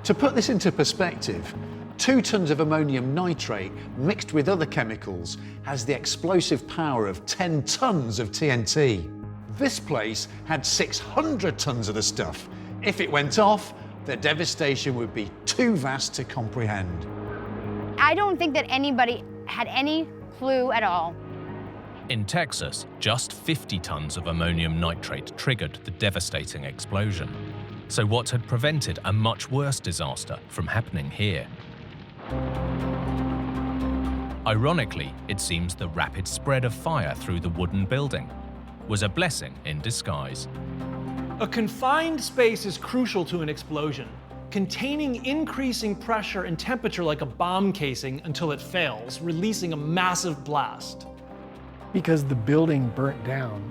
To put this into perspective, 2 tons of ammonium nitrate mixed with other chemicals has the explosive power of 10 tons of TNT. This place had 600 tons of the stuff. If it went off, the devastation would be too vast to comprehend. I don't think that anybody had any clue at all. In Texas, just 50 tons of ammonium nitrate triggered the devastating explosion. So what had prevented a much worse disaster from happening here? Ironically, it seems the rapid spread of fire through the wooden building was a blessing in disguise. A confined space is crucial to an explosion, containing increasing pressure and temperature like a bomb casing until it fails, releasing a massive blast. Because the building burnt down,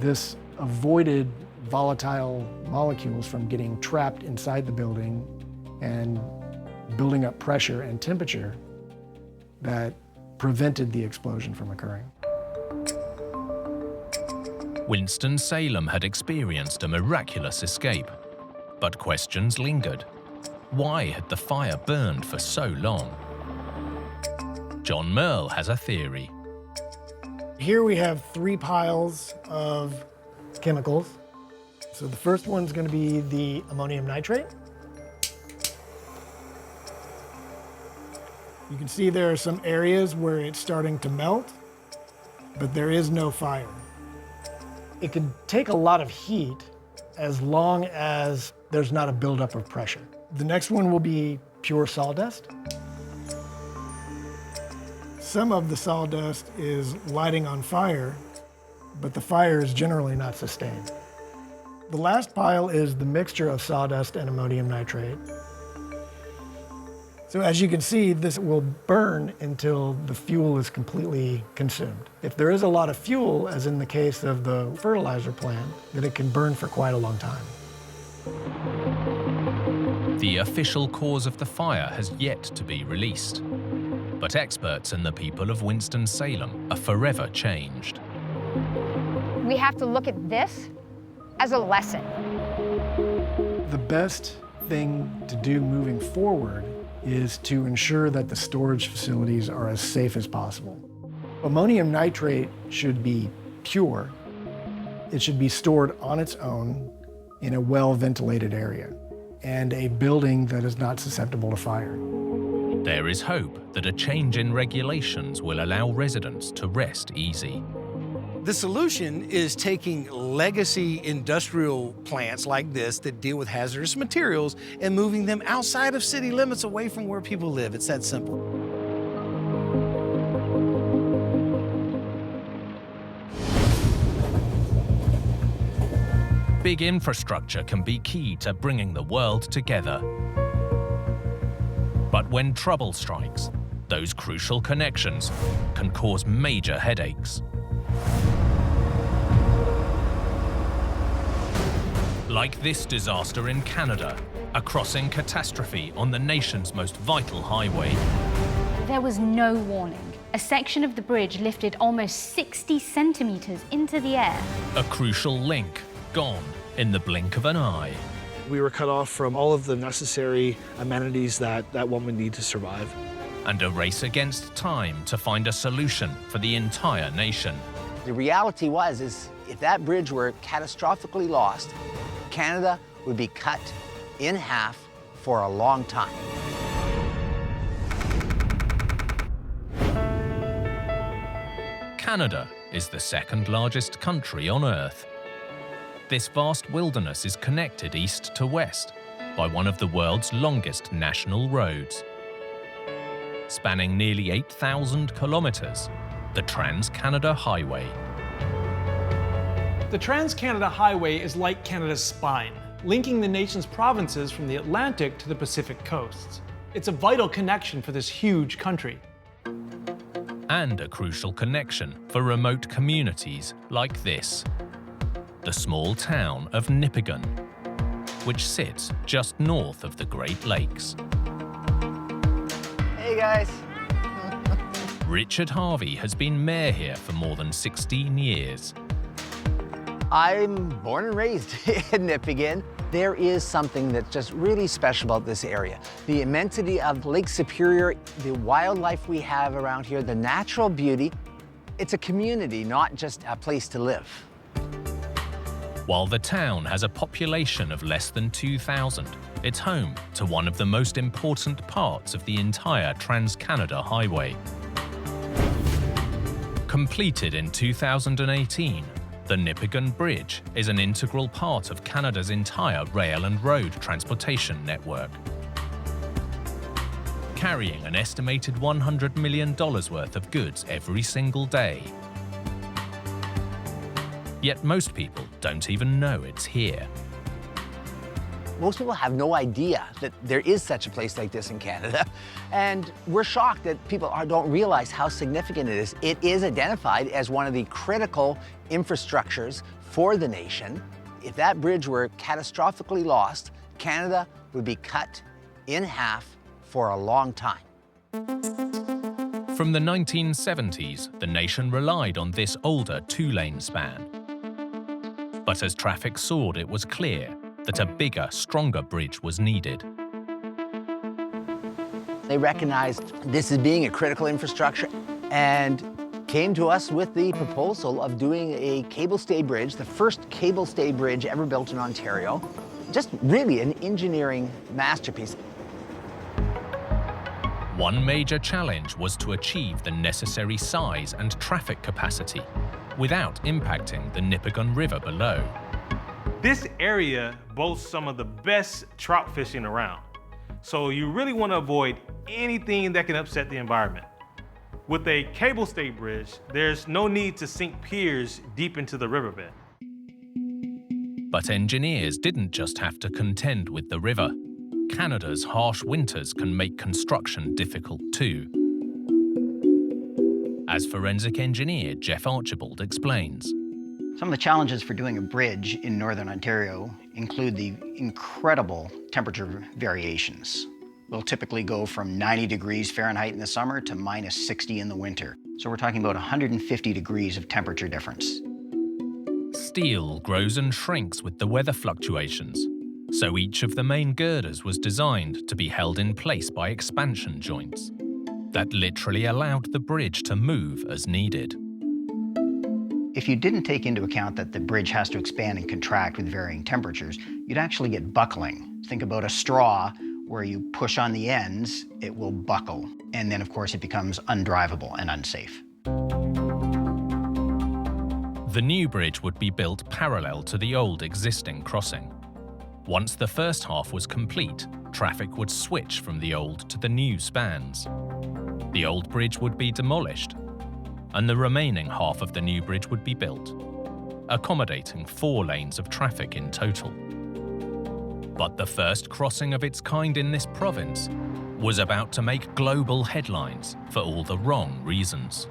this avoided volatile molecules from getting trapped inside the building and building up pressure and temperature that prevented the explosion from occurring. Winston-Salem had experienced a miraculous escape, but questions lingered. Why had the fire burned for so long? John Merle has a theory. Here we have 3 piles of chemicals. So the first one's going to be the ammonium nitrate. You can see there are some areas where it's starting to melt, but there is no fire. It can take a lot of heat as long as there's not a buildup of pressure. The next one will be pure sawdust. Some of the sawdust is lighting on fire, but the fire is generally not sustained. The last pile is the mixture of sawdust and ammonium nitrate. So as you can see, this will burn until the fuel is completely consumed. If there is a lot of fuel, as in the case of the fertilizer plant, then it can burn for quite a long time. The official cause of the fire has yet to be released, but experts and the people of Winston-Salem are forever changed. We have to look at this as a lesson. The best thing to do moving forward is to ensure that the storage facilities are as safe as possible. Ammonium nitrate should be pure. It should be stored on its own in a well-ventilated area and a building that is not susceptible to fire. There is hope that a change in regulations will allow residents to rest easy. The solution is taking legacy industrial plants like this that deal with hazardous materials and moving them outside of city limits away from where people live. It's that simple. Big infrastructure can be key to bringing the world together. But when trouble strikes, those crucial connections can cause major headaches. Like this disaster in Canada, a crossing catastrophe on the nation's most vital highway. There was no warning. A section of the bridge lifted almost 60 centimeters into the air. A crucial link gone in the blink of an eye. We were cut off from all of the necessary amenities that one would need to survive. And a race against time to find a solution for the entire nation. The reality is if that bridge were catastrophically lost, Canada would be cut in half for a long time. Canada is the second largest country on Earth. This vast wilderness is connected east to west by one of the world's longest national roads. Spanning nearly 8,000 kilometers, the Trans-Canada Highway. The Trans-Canada Highway is like Canada's spine, linking the nation's provinces from the Atlantic to the Pacific coasts. It's a vital connection for this huge country. And a crucial connection for remote communities like this. The small town of Nipigon, which sits just north of the Great Lakes. Hey guys. Richard Harvey has been mayor here for more than 16 years. I'm born and raised in Nipigon. There is something that's just really special about this area. The immensity of Lake Superior, the wildlife we have around here, the natural beauty. It's a community, not just a place to live. While the town has a population of less than 2,000, it's home to one of the most important parts of the entire Trans-Canada Highway. Completed in 2018, the Nipigon Bridge is an integral part of Canada's entire rail and road transportation network, carrying an estimated $100 million worth of goods every single day. Yet most people don't even know it's here. Most people have no idea that there is such a place like this in Canada, and we're shocked that people don't realize how significant it is. It is identified as one of the critical infrastructures for the nation. If that bridge were catastrophically lost, Canada would be cut in half for a long time. From the 1970s, the nation relied on this older two-lane span. But as traffic soared, it was clear that a bigger, stronger bridge was needed. They recognized this as being a critical infrastructure, and came to us with the proposal of doing a cable stay bridge, the first cable stay bridge ever built in Ontario. Just really an engineering masterpiece. One major challenge was to achieve the necessary size and traffic capacity without impacting the Nipigon River below. This area boasts some of the best trout fishing around, so you really want to avoid anything that can upset the environment. With a cable stay bridge, there's no need to sink piers deep into the riverbed. But engineers didn't just have to contend with the river. Canada's harsh winters can make construction difficult too. As forensic engineer Jeff Archibald explains. Some of the challenges for doing a bridge in Northern Ontario include the incredible temperature variations. We'll typically go from 90 degrees Fahrenheit in the summer to minus 60 in the winter. So we're talking about 150 degrees of temperature difference. Steel grows and shrinks with the weather fluctuations, so each of the main girders was designed to be held in place by expansion joints that literally allowed the bridge to move as needed. If you didn't take into account that the bridge has to expand and contract with varying temperatures, you'd actually get buckling. Think about a straw where you push on the ends, it will buckle. And then, of course, it becomes undrivable and unsafe. The new bridge would be built parallel to the old existing crossing. Once the first half was complete, traffic would switch from the old to the new spans. The old bridge would be demolished, and the remaining half of the new bridge would be built, accommodating 4 lanes of traffic in total. But the first crossing of its kind in this province was about to make global headlines for all the wrong reasons.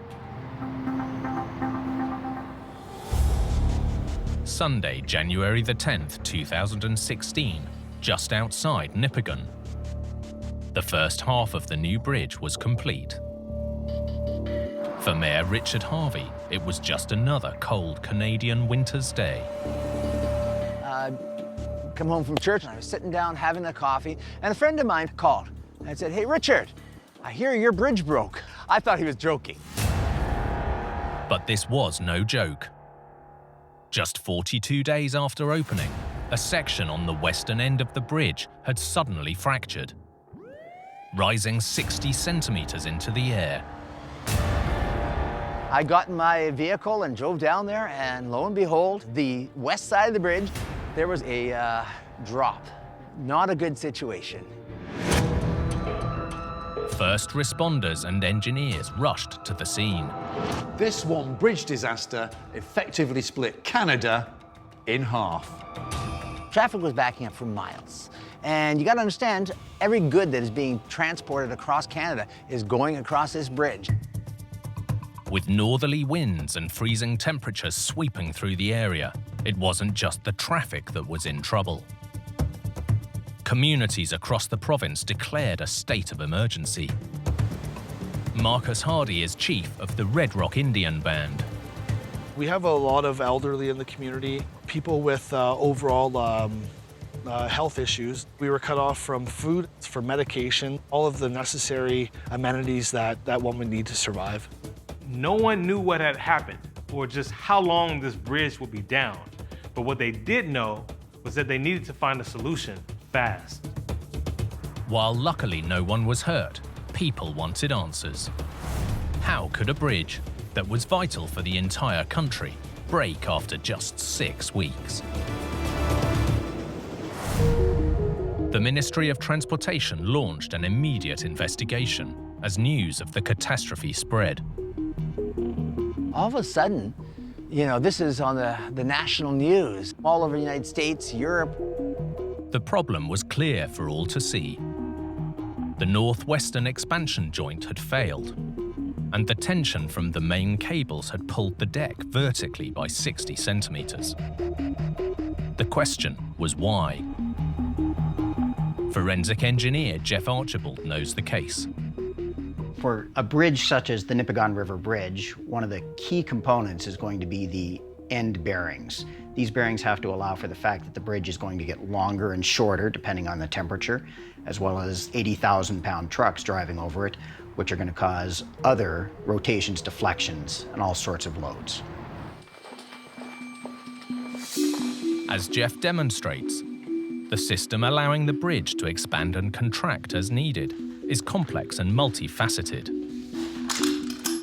Sunday, January the 10th, 2016, just outside Nipigon. The first half of the new bridge was complete. For Mayor Richard Harvey, it was just another cold Canadian winter's day. Come home from church, and I was sitting down having a coffee, and a friend of mine called and said, "Hey, Richard, I hear your bridge broke." I thought he was joking. But this was no joke. Just 42 days after opening, a section on the western end of the bridge had suddenly fractured, rising 60 centimeters into the air. I got in my vehicle and drove down there, and lo and behold, the west side of the bridge, there was a drop. Not a good situation. First responders and engineers rushed to the scene. This one bridge disaster effectively split Canada in half. Traffic was backing up for miles. And you gotta understand, every good that is being transported across Canada is going across this bridge. With northerly winds and freezing temperatures sweeping through the area, it wasn't just the traffic that was in trouble. Communities across the province declared a state of emergency. Marcus Hardy is chief of the Red Rock Indian Band. We have a lot of elderly in the community, people with overall health issues. We were cut off from food, for medication, all of the necessary amenities that one would need to survive. No one knew what had happened or just how long this bridge would be down. But what they did know was that they needed to find a solution fast. While luckily no one was hurt, people wanted answers. How could a bridge that was vital for the entire country break after just 6 weeks? The Ministry of Transportation launched an immediate investigation as news of the catastrophe spread. All of a sudden, you know, this is on the national news, all over the United States, Europe. The problem was clear for all to see. The northwestern expansion joint had failed, and the tension from the main cables had pulled the deck vertically by 60 centimeters. The question was why? Forensic engineer Jeff Archibald knows the case. For a bridge such as the Nipigon River Bridge, one of the key components is going to be the end bearings. These bearings have to allow for the fact that the bridge is going to get longer and shorter depending on the temperature, as well as 80,000-pound trucks driving over it which are going to cause other rotations, deflections, and all sorts of loads. As Jeff demonstrates, the system allowing the bridge to expand and contract as needed is complex and multifaceted.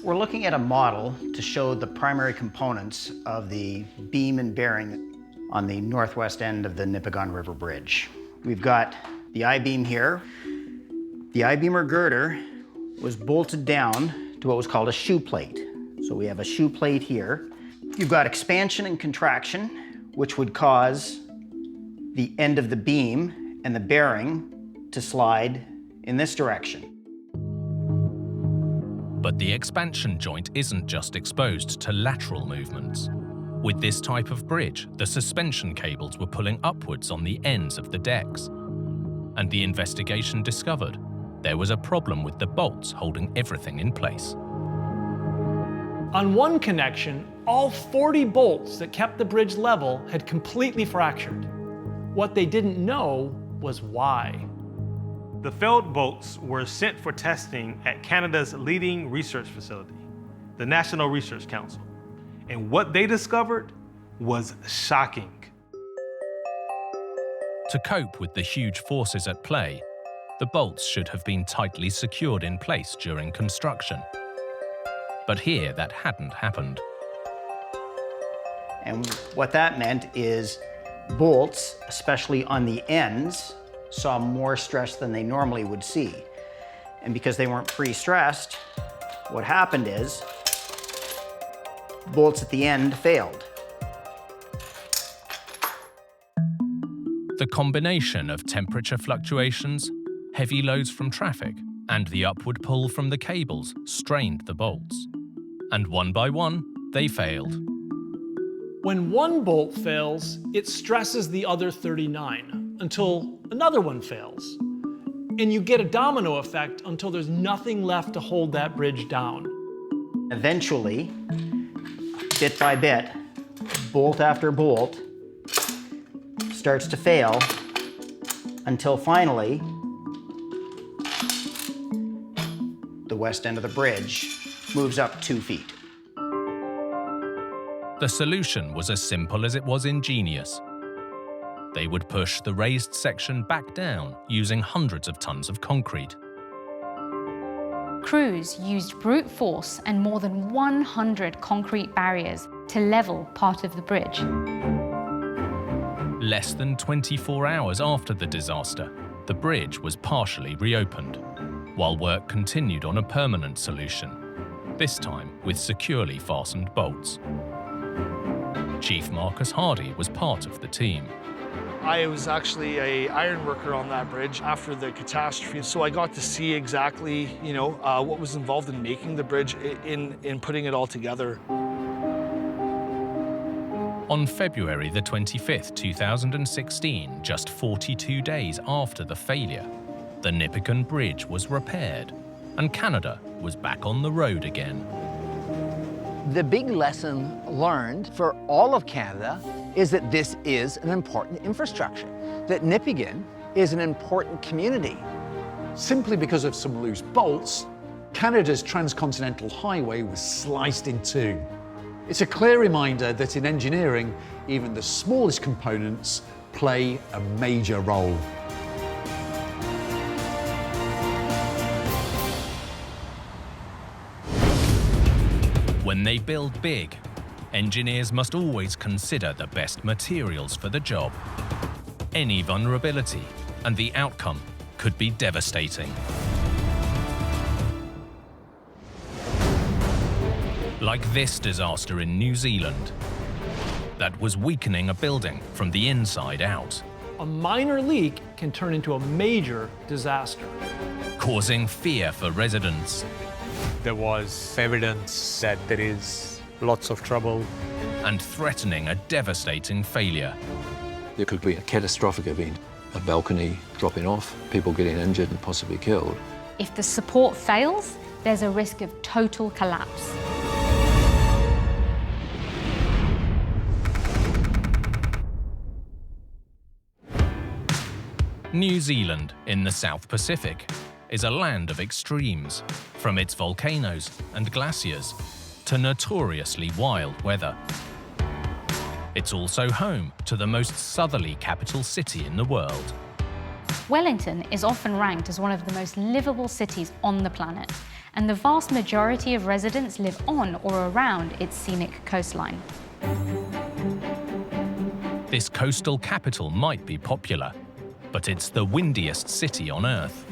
We're looking at a model to show the primary components of the beam and bearing on the northwest end of the Nipigon River Bridge. We've got the I-beam here. The I-beamer girder was bolted down to what was called a shoe plate. So we have a shoe plate here. You've got expansion and contraction, which would cause the end of the beam and the bearing to slide in this direction. But the expansion joint isn't just exposed to lateral movements. With this type of bridge, the suspension cables were pulling upwards on the ends of the decks. And the investigation discovered there was a problem with the bolts holding everything in place. On one connection, all 40 bolts that kept the bridge level had completely fractured. What they didn't know was why. The failed bolts were sent for testing at Canada's leading research facility, the National Research Council. And what they discovered was shocking. To cope with the huge forces at play, the bolts should have been tightly secured in place during construction. But here that hadn't happened. And what that meant is bolts, especially on the ends, saw more stress than they normally would see. And because they weren't pre-stressed, what happened is bolts at the end failed. The combination of temperature fluctuations, heavy loads from traffic, and the upward pull from the cables strained the bolts. And one by one, they failed. When one bolt fails, it stresses the other 39 until another one fails. And you get a domino effect until there's nothing left to hold that bridge down. Eventually, bit by bit, bolt after bolt starts to fail until finally the west end of the bridge moves up 2 feet. The solution was as simple as it was ingenious. They would push the raised section back down using hundreds of tons of concrete. Crews used brute force and more than 100 concrete barriers to level part of the bridge. Less than 24 hours after the disaster, the bridge was partially reopened, while work continued on a permanent solution, this time with securely fastened bolts. Chief Marcus Hardy was part of the team. I was actually an iron worker on that bridge after the catastrophe, so I got to see exactly, what was involved in making the bridge, in putting it all together. On February the 25th, 2016, just 42 days after the failure, the Nipigon Bridge was repaired, and Canada was back on the road again. The big lesson learned for all of Canada is that this is an important infrastructure, that Nipigon is an important community. Simply because of some loose bolts, Canada's transcontinental highway was sliced in two. It's a clear reminder that in engineering, even the smallest components play a major role. When they build big, engineers must always consider the best materials for the job. Any vulnerability, and the outcome could be devastating. Like this disaster in New Zealand, that was weakening a building from the inside out, A minor leak can turn into a major disaster. causing fear for residents. There was evidence that there is lots of trouble. And threatening a devastating failure. There could be a catastrophic event, a balcony dropping off, people getting injured and possibly killed. If the support fails, there's a risk of total collapse. New Zealand in the South Pacific. is a land of extremes, from its volcanoes and glaciers to notoriously wild weather. It's also home to the most southerly capital city in the world. Wellington is often ranked as one of the most livable cities on the planet, and the vast majority of residents live on or around its scenic coastline. This coastal capital might be popular, but it's the windiest city on Earth.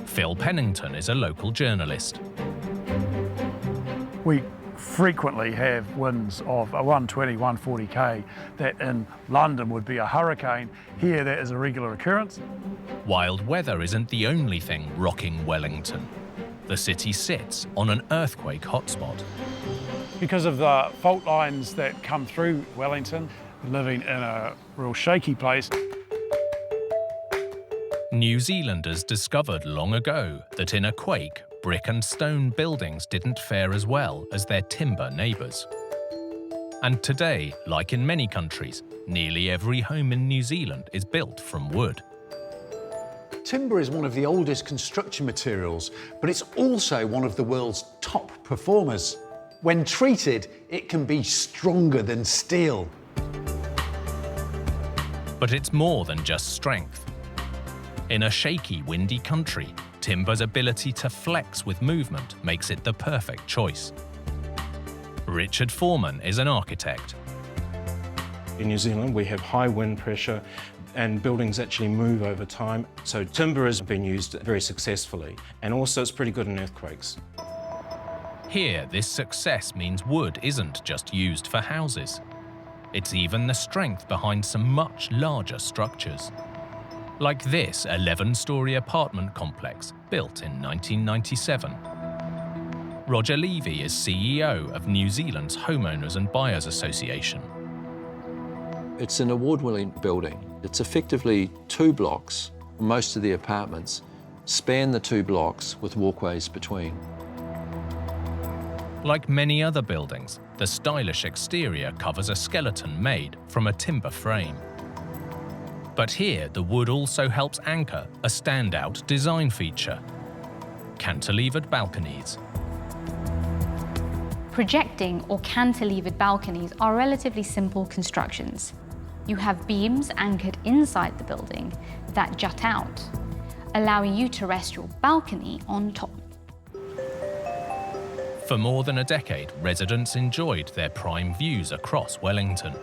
Phil Pennington is a local journalist. We frequently have winds of a 120, 140 k that in London would be a hurricane. Here that is a regular occurrence. Wild weather isn't the only thing rocking Wellington. The city sits on an earthquake hotspot. Because of the fault lines that come through Wellington, living in a real shaky place. New Zealanders discovered long ago that in a quake, brick and stone buildings didn't fare as well as their timber neighbours. And today, like in many countries, nearly every home in New Zealand is built from wood. Timber is one of the oldest construction materials, but it's also one of the world's top performers. When treated, it can be stronger than steel. But it's more than just strength. In a shaky, windy country, timber's ability to flex with movement makes it the perfect choice. Richard Foreman is an architect. In New Zealand, we have high wind pressure and buildings actually move over time. So timber has been used very successfully, and also it's pretty good in earthquakes. Here, this success means wood isn't just used for houses. It's even the strength behind some much larger structures. Like this 11-storey apartment complex built in 1997. Roger Levy is CEO of New Zealand's Homeowners and Buyers Association. It's an award-winning building. It's effectively 2 blocks. Most of the apartments span the 2 blocks with walkways between. Like many other buildings, the stylish exterior covers a skeleton made from a timber frame. But here, the wood also helps anchor a standout design feature: cantilevered balconies. Projecting or cantilevered balconies are relatively simple constructions. You have beams anchored inside the building that jut out, allowing you to rest your balcony on top. For more than a decade, residents enjoyed their prime views across Wellington.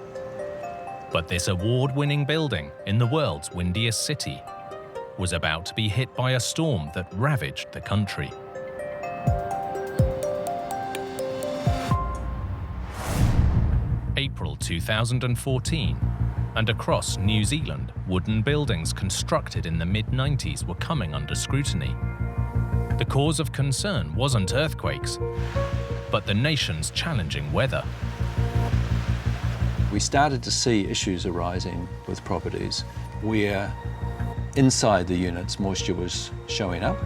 But this award-winning building in the world's windiest city was about to be hit by a storm that ravaged the country. April 2014, and across New Zealand, wooden buildings constructed in the mid-90s were coming under scrutiny. The cause of concern wasn't earthquakes, but the nation's challenging weather. We started to see issues arising with properties where inside the units moisture was showing up.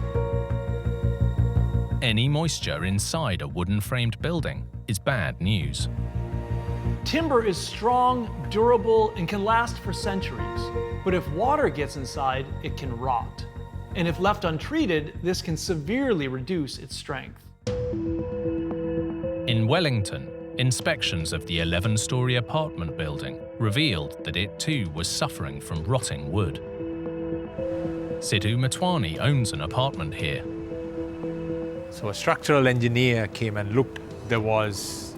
Any moisture inside a wooden-framed building is bad news. Timber is strong, durable, and can last for centuries. But if water gets inside, it can rot. And if left untreated, this can severely reduce its strength. In Wellington, inspections of the 11-storey apartment building revealed that it too was suffering from rotting wood. Sidhu Matwani owns an apartment here. So a structural engineer came and looked. There was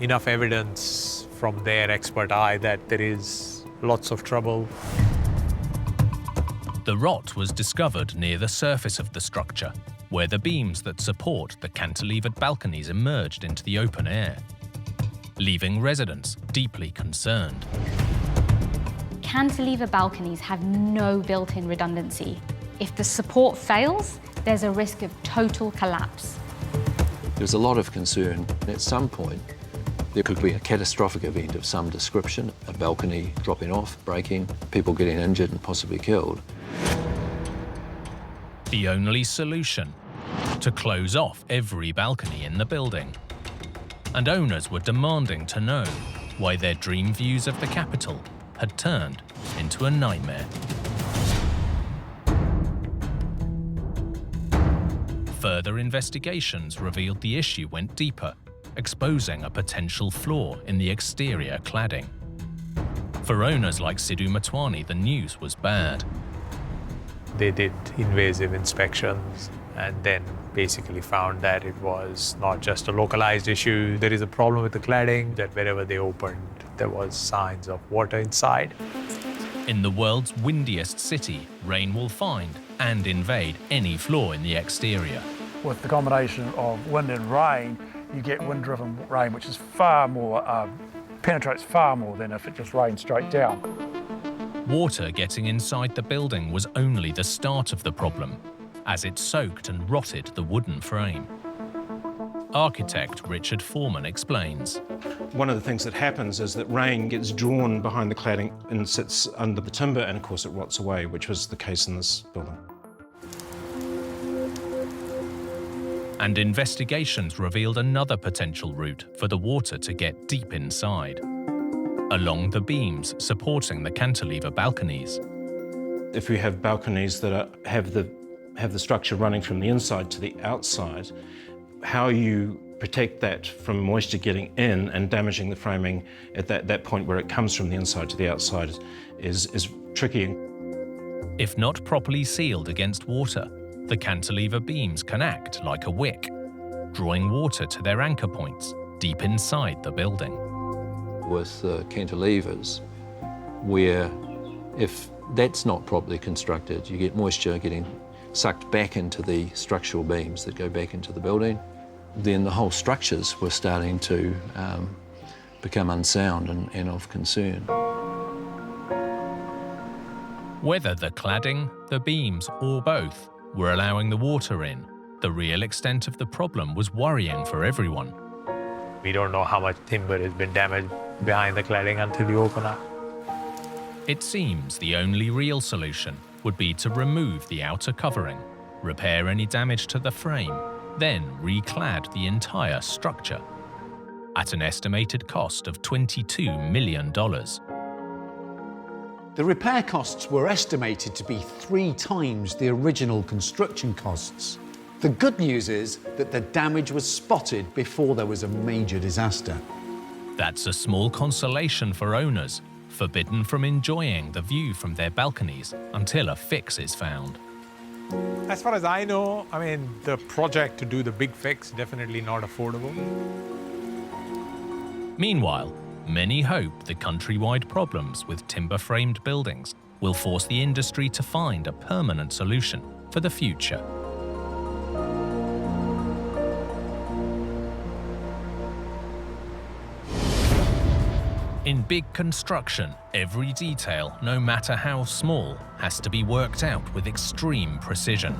enough evidence from their expert eye that there is lots of trouble. The rot was discovered near the surface of the structure, where the beams that support the cantilevered balconies emerged into the open air, leaving residents deeply concerned. Cantilever balconies have no built-in redundancy. If the support fails, there's a risk of total collapse. There's a lot of concern. At some point, there could be a catastrophic event of some description, a balcony dropping off, breaking, people getting injured and possibly killed. The only solution: to close off every balcony in the building. And owners were demanding to know why their dream views of the capital had turned into a nightmare. Further investigations revealed the issue went deeper, exposing a potential flaw in the exterior cladding. For owners like Sidhu Matwani, the news was bad. They did invasive inspections and then basically found that it was not just a localized issue. There is a problem with the cladding, that wherever they opened, there was signs of water inside. In the world's windiest city, rain will find and invade any flaw in the exterior. With the combination of wind and rain, you get wind-driven rain, which is far more, penetrates far more than if it just rained straight down. Water getting inside the building was only the start of the problem, as it soaked and rotted the wooden frame. Architect Richard Foreman explains. One of the things that happens is that rain gets drawn behind the cladding and sits under the timber, and of course it rots away, which was the case in this building. And investigations revealed another potential route for the water to get deep inside, along the beams supporting the cantilever balconies. If we have balconies that have the structure running from the inside to the outside, how you protect that from moisture getting in and damaging the framing at that point where it comes from the inside to the outside is tricky. If not properly sealed against water, the cantilever beams can act like a wick, drawing water to their anchor points deep inside the building. With cantilevers, where if that's not properly constructed, you get moisture getting sucked back into the structural beams that go back into the building, then the whole structures were starting to become unsound and of concern. Whether the cladding, the beams, or both were allowing the water in, the real extent of the problem was worrying for everyone. We don't know how much timber has been damaged behind the cladding until you open up. It seems the only real solution would be to remove the outer covering, repair any damage to the frame, then reclad the entire structure, at an estimated cost of $22 million. The repair costs were estimated to be 3 times the original construction costs. The good news is that the damage was spotted before there was a major disaster. That's a small consolation for owners, forbidden from enjoying the view from their balconies until a fix is found. As far as I know, the project to do the big fix, definitely not affordable. Meanwhile, many hope the countrywide problems with timber-framed buildings will force the industry to find a permanent solution for the future. In big construction, every detail, no matter how small, has to be worked out with extreme precision.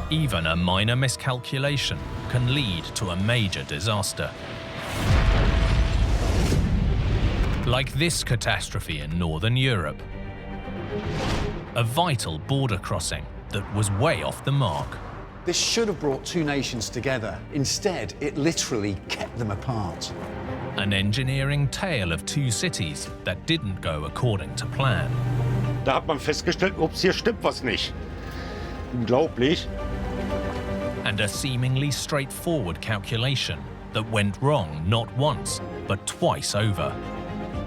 Even a minor miscalculation can lead to a major disaster. Like this catastrophe in Northern Europe. A vital border crossing that was way off the mark. This should have brought 2 nations together. Instead, it literally kept them apart. An engineering tale of 2 cities that didn't go according to plan. Da hat man festgestellt, ups, hier stimmt was nicht. Unglaublich. And a seemingly straightforward calculation that went wrong not once, but twice over.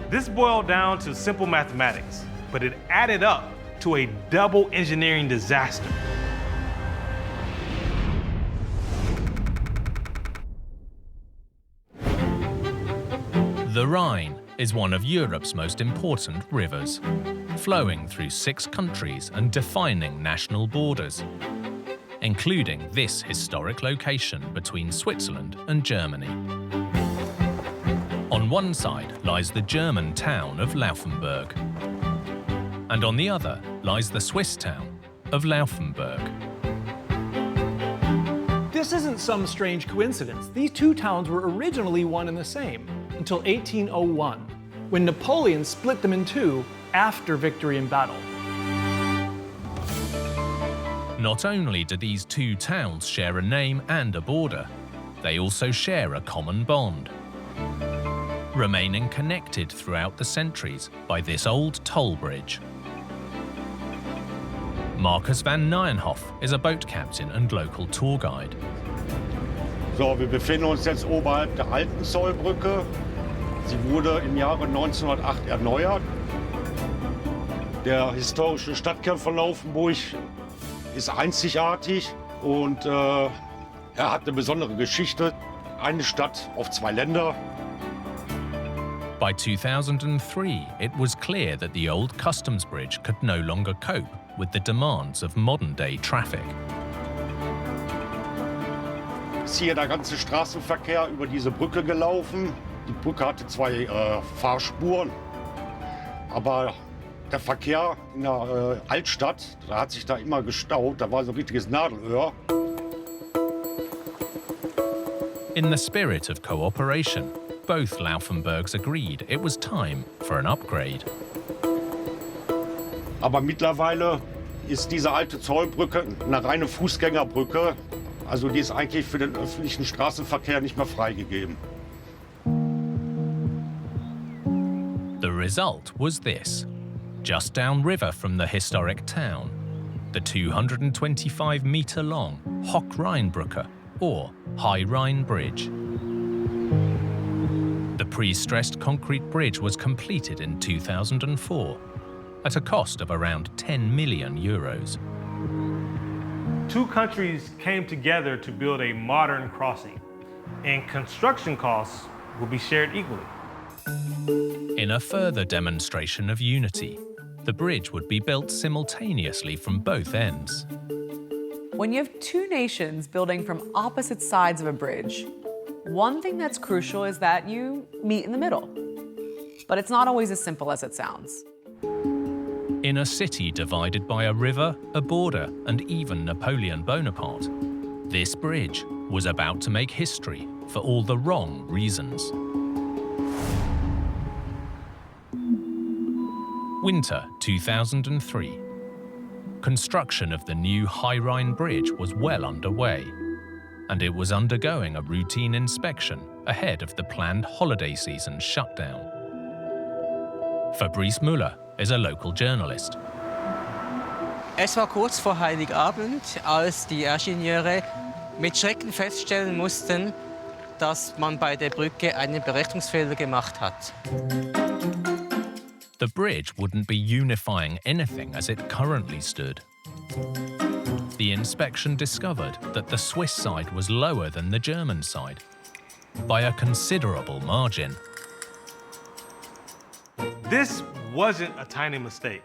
This boiled down to simple mathematics, but it added up to a double engineering disaster. The Rhine is one of Europe's most important rivers, flowing through 6 countries and defining national borders, including this historic location between Switzerland and Germany. On one side lies the German town of Laufenburg, and on the other lies the Swiss town of Laufenburg. This isn't some strange coincidence. These 2 towns were originally one and the same until 1801, when Napoleon split them in 2 after victory in battle. Not only do these 2 towns share a name and a border, they also share a common bond, remaining connected throughout the centuries by this old toll bridge. Marcus van Nijenhoff is a boat captain and local tour guide. So, wir befinden uns jetzt oberhalb der alten Zollbrücke. Sie wurde im Jahre 1908 erneuert. Der historische Stadtkern von Laufenburg ist einzigartig und er hat eine besondere Geschichte. Eine Stadt auf zwei Länder. By 2003, it was clear that the old customs bridge could no longer cope with the demands of modern-day traffic. Ist hier der ganze Straßenverkehr über diese Brücke gelaufen. Die Brücke hatte zwei Fahrspuren, aber der Verkehr in der Altstadt, da hat sich da immer gestaut, da war so ein richtiges Nadelöhr. In the spirit of cooperation, both Laufenbergs agreed it was time for an upgrade. Aber mittlerweile ist diese alte Zollbrücke eine reine Fußgängerbrücke. Also die ist eigentlich für den öffentlichen Straßenverkehr nicht mehr freigegeben. The result was this. Just downriver from the historic town, the 225-meter-long Hoch-Rheinbrücke, or High Rhine Bridge. The pre-stressed concrete bridge was completed in 2004 at a cost of around 10 million euros. Two countries came together to build a modern crossing, and construction costs will be shared equally. In a further demonstration of unity, the bridge would be built simultaneously from both ends. When you have two nations building from opposite sides of a bridge, one thing that's crucial is that you meet in the middle. But it's not always as simple as it sounds. In a city divided by a river, a border, and even Napoleon Bonaparte, this bridge was about to make history for all the wrong reasons. Winter 2003. Construction of the new High Rhine Bridge was well underway, and it was undergoing a routine inspection ahead of the planned holiday season shutdown. Fabrice Müller is a local journalist. Es war kurz vor Heiligabend, als die Ingenieure mit Schrecken feststellen mussten, dass man bei der Brücke einen Berechnungsfehler gemacht hat. The bridge wouldn't be unifying anything as it currently stood. The inspection discovered that the Swiss side was lower than the German side, by a considerable margin. This wasn't a tiny mistake.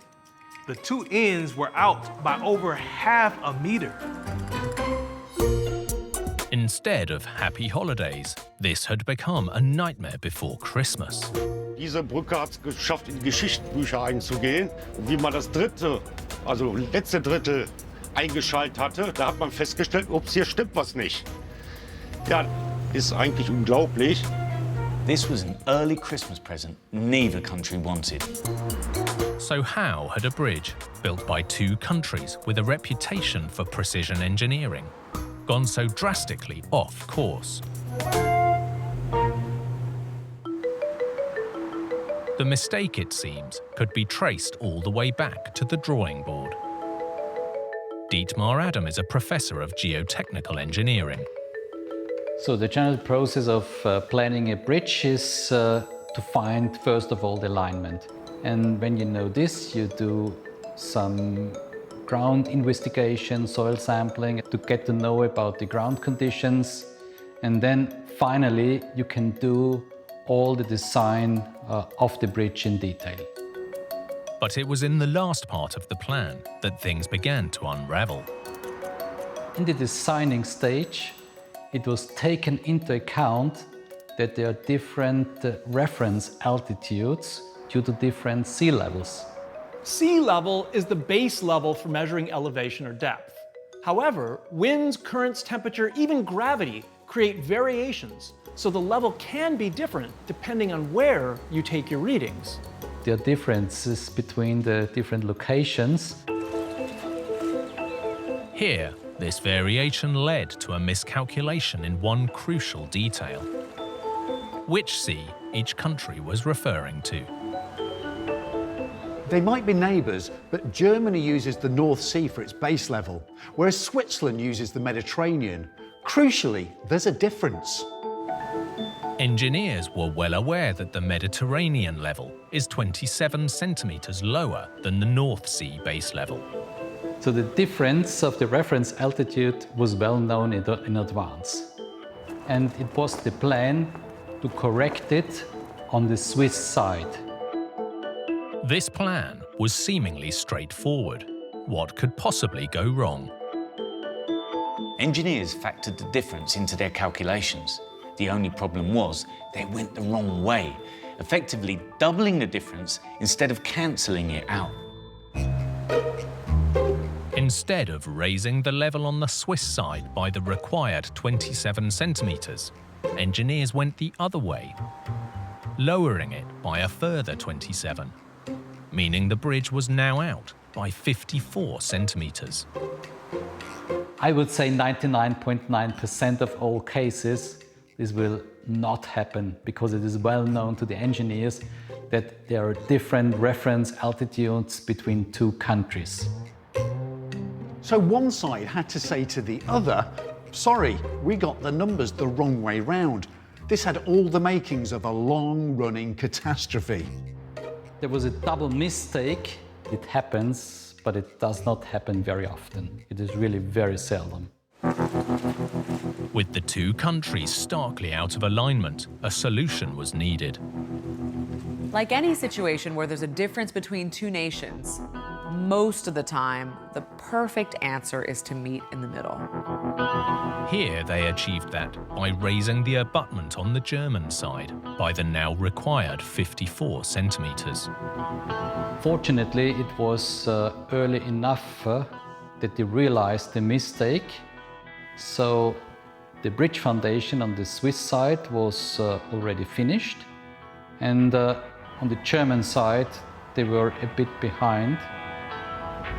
The two ends were out by over half a meter. Instead of happy holidays, this had become a nightmare before Christmas. Diese Brücke hat es geschafft, in die Geschichtsbücher einzugehen. Und wie man das letzte Drittel eingeschaltet hatte, da hat man festgestellt, ups, hier stimmt was nicht. Ja, ist eigentlich unglaublich. This was an early Christmas present neither country wanted. So how had a bridge, built by two countries with a reputation for precision engineering, gone so drastically off course? The mistake, it seems, could be traced all the way back to the drawing board. Dietmar Adam is a professor of geotechnical engineering. So the general process of planning a bridge is to find, first of all, the alignment. And when you know this, you do some ground investigation, soil sampling, to get to know about the ground conditions. And then finally, you can do all the design of the bridge in detail. But it was in the last part of the plan that things began to unravel. In the designing stage, it was taken into account that there are different reference altitudes due to different sea levels. Sea level is the base level for measuring elevation or depth. However, winds, currents, temperature, even gravity create variations, so the level can be different depending on where you take your readings. There are differences between the different locations. Here, this variation led to a miscalculation in one crucial detail: which sea each country was referring to. They might be neighbours, but Germany uses the North Sea for its base level, whereas Switzerland uses the Mediterranean. Crucially, there's a difference. Engineers were well aware that the Mediterranean level is 27 centimetres lower than the North Sea base level. So the difference of the reference altitude was well known in advance. And it was the plan to correct it on the Swiss side. This plan was seemingly straightforward. What could possibly go wrong? Engineers factored the difference into their calculations. The only problem was they went the wrong way, effectively doubling the difference instead of cancelling it out. Instead of raising the level on the Swiss side by the required 27 centimetres, engineers went the other way, lowering it by a further 27, meaning the bridge was now out by 54 centimetres. I would say 99.9% of all cases, this will not happen because it is well known to the engineers that there are different reference altitudes between two countries. So one side had to say to the other, sorry, we got the numbers the wrong way round. This had all the makings of a long-running catastrophe. There was a double mistake. It happens, but it does not happen very often. It is really very seldom. With the two countries starkly out of alignment, a solution was needed. Like any situation where there's a difference between two nations, most of the time, the perfect answer is to meet in the middle. Here they achieved that by raising the abutment on the German side by the now required 54 centimetres. Fortunately, it was early enough that they realized the mistake. So the bridge foundation on the Swiss side was already finished. And on the German side, they were a bit behind.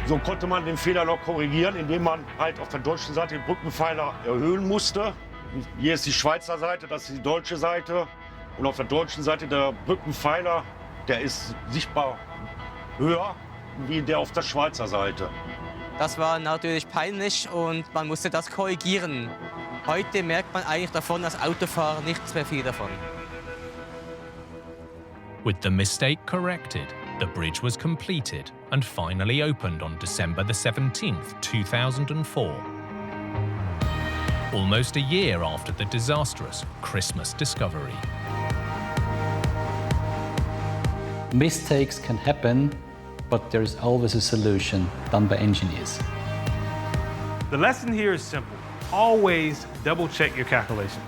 So konnte man den Fehler noch korrigieren, indem man halt auf der deutschen Seite den Brückenpfeiler erhöhen musste. Hier ist die Schweizer Seite, das ist die deutsche Seite. Und auf der deutschen Seite der Brückenpfeiler, der ist sichtbar höher wie der auf der Schweizer Seite. Das war natürlich peinlich und man musste das korrigieren. Heute merkt man eigentlich davon als Autofahrer nichts mehr viel davon. With the mistake corrected, the bridge was completed and finally opened on December the 17th, 2004. Almost a year after the disastrous Christmas discovery. Mistakes can happen, but there is always a solution done by engineers. The lesson here is simple. Always double check your calculations.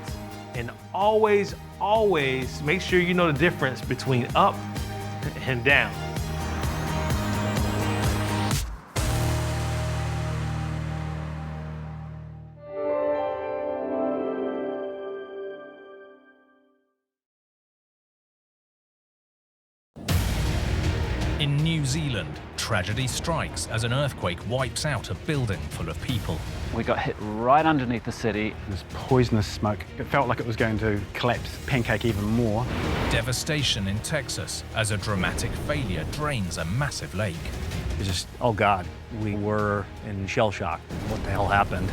And always, always make sure you know the difference between up and down. In New Zealand, tragedy strikes as an earthquake wipes out a building full of people. We got hit right underneath the city. This poisonous smoke. It felt like it was going to collapse Pancake even more. Devastation in Texas as a dramatic failure drains a massive lake. It's just, oh God, we were in shell shock. What the hell happened?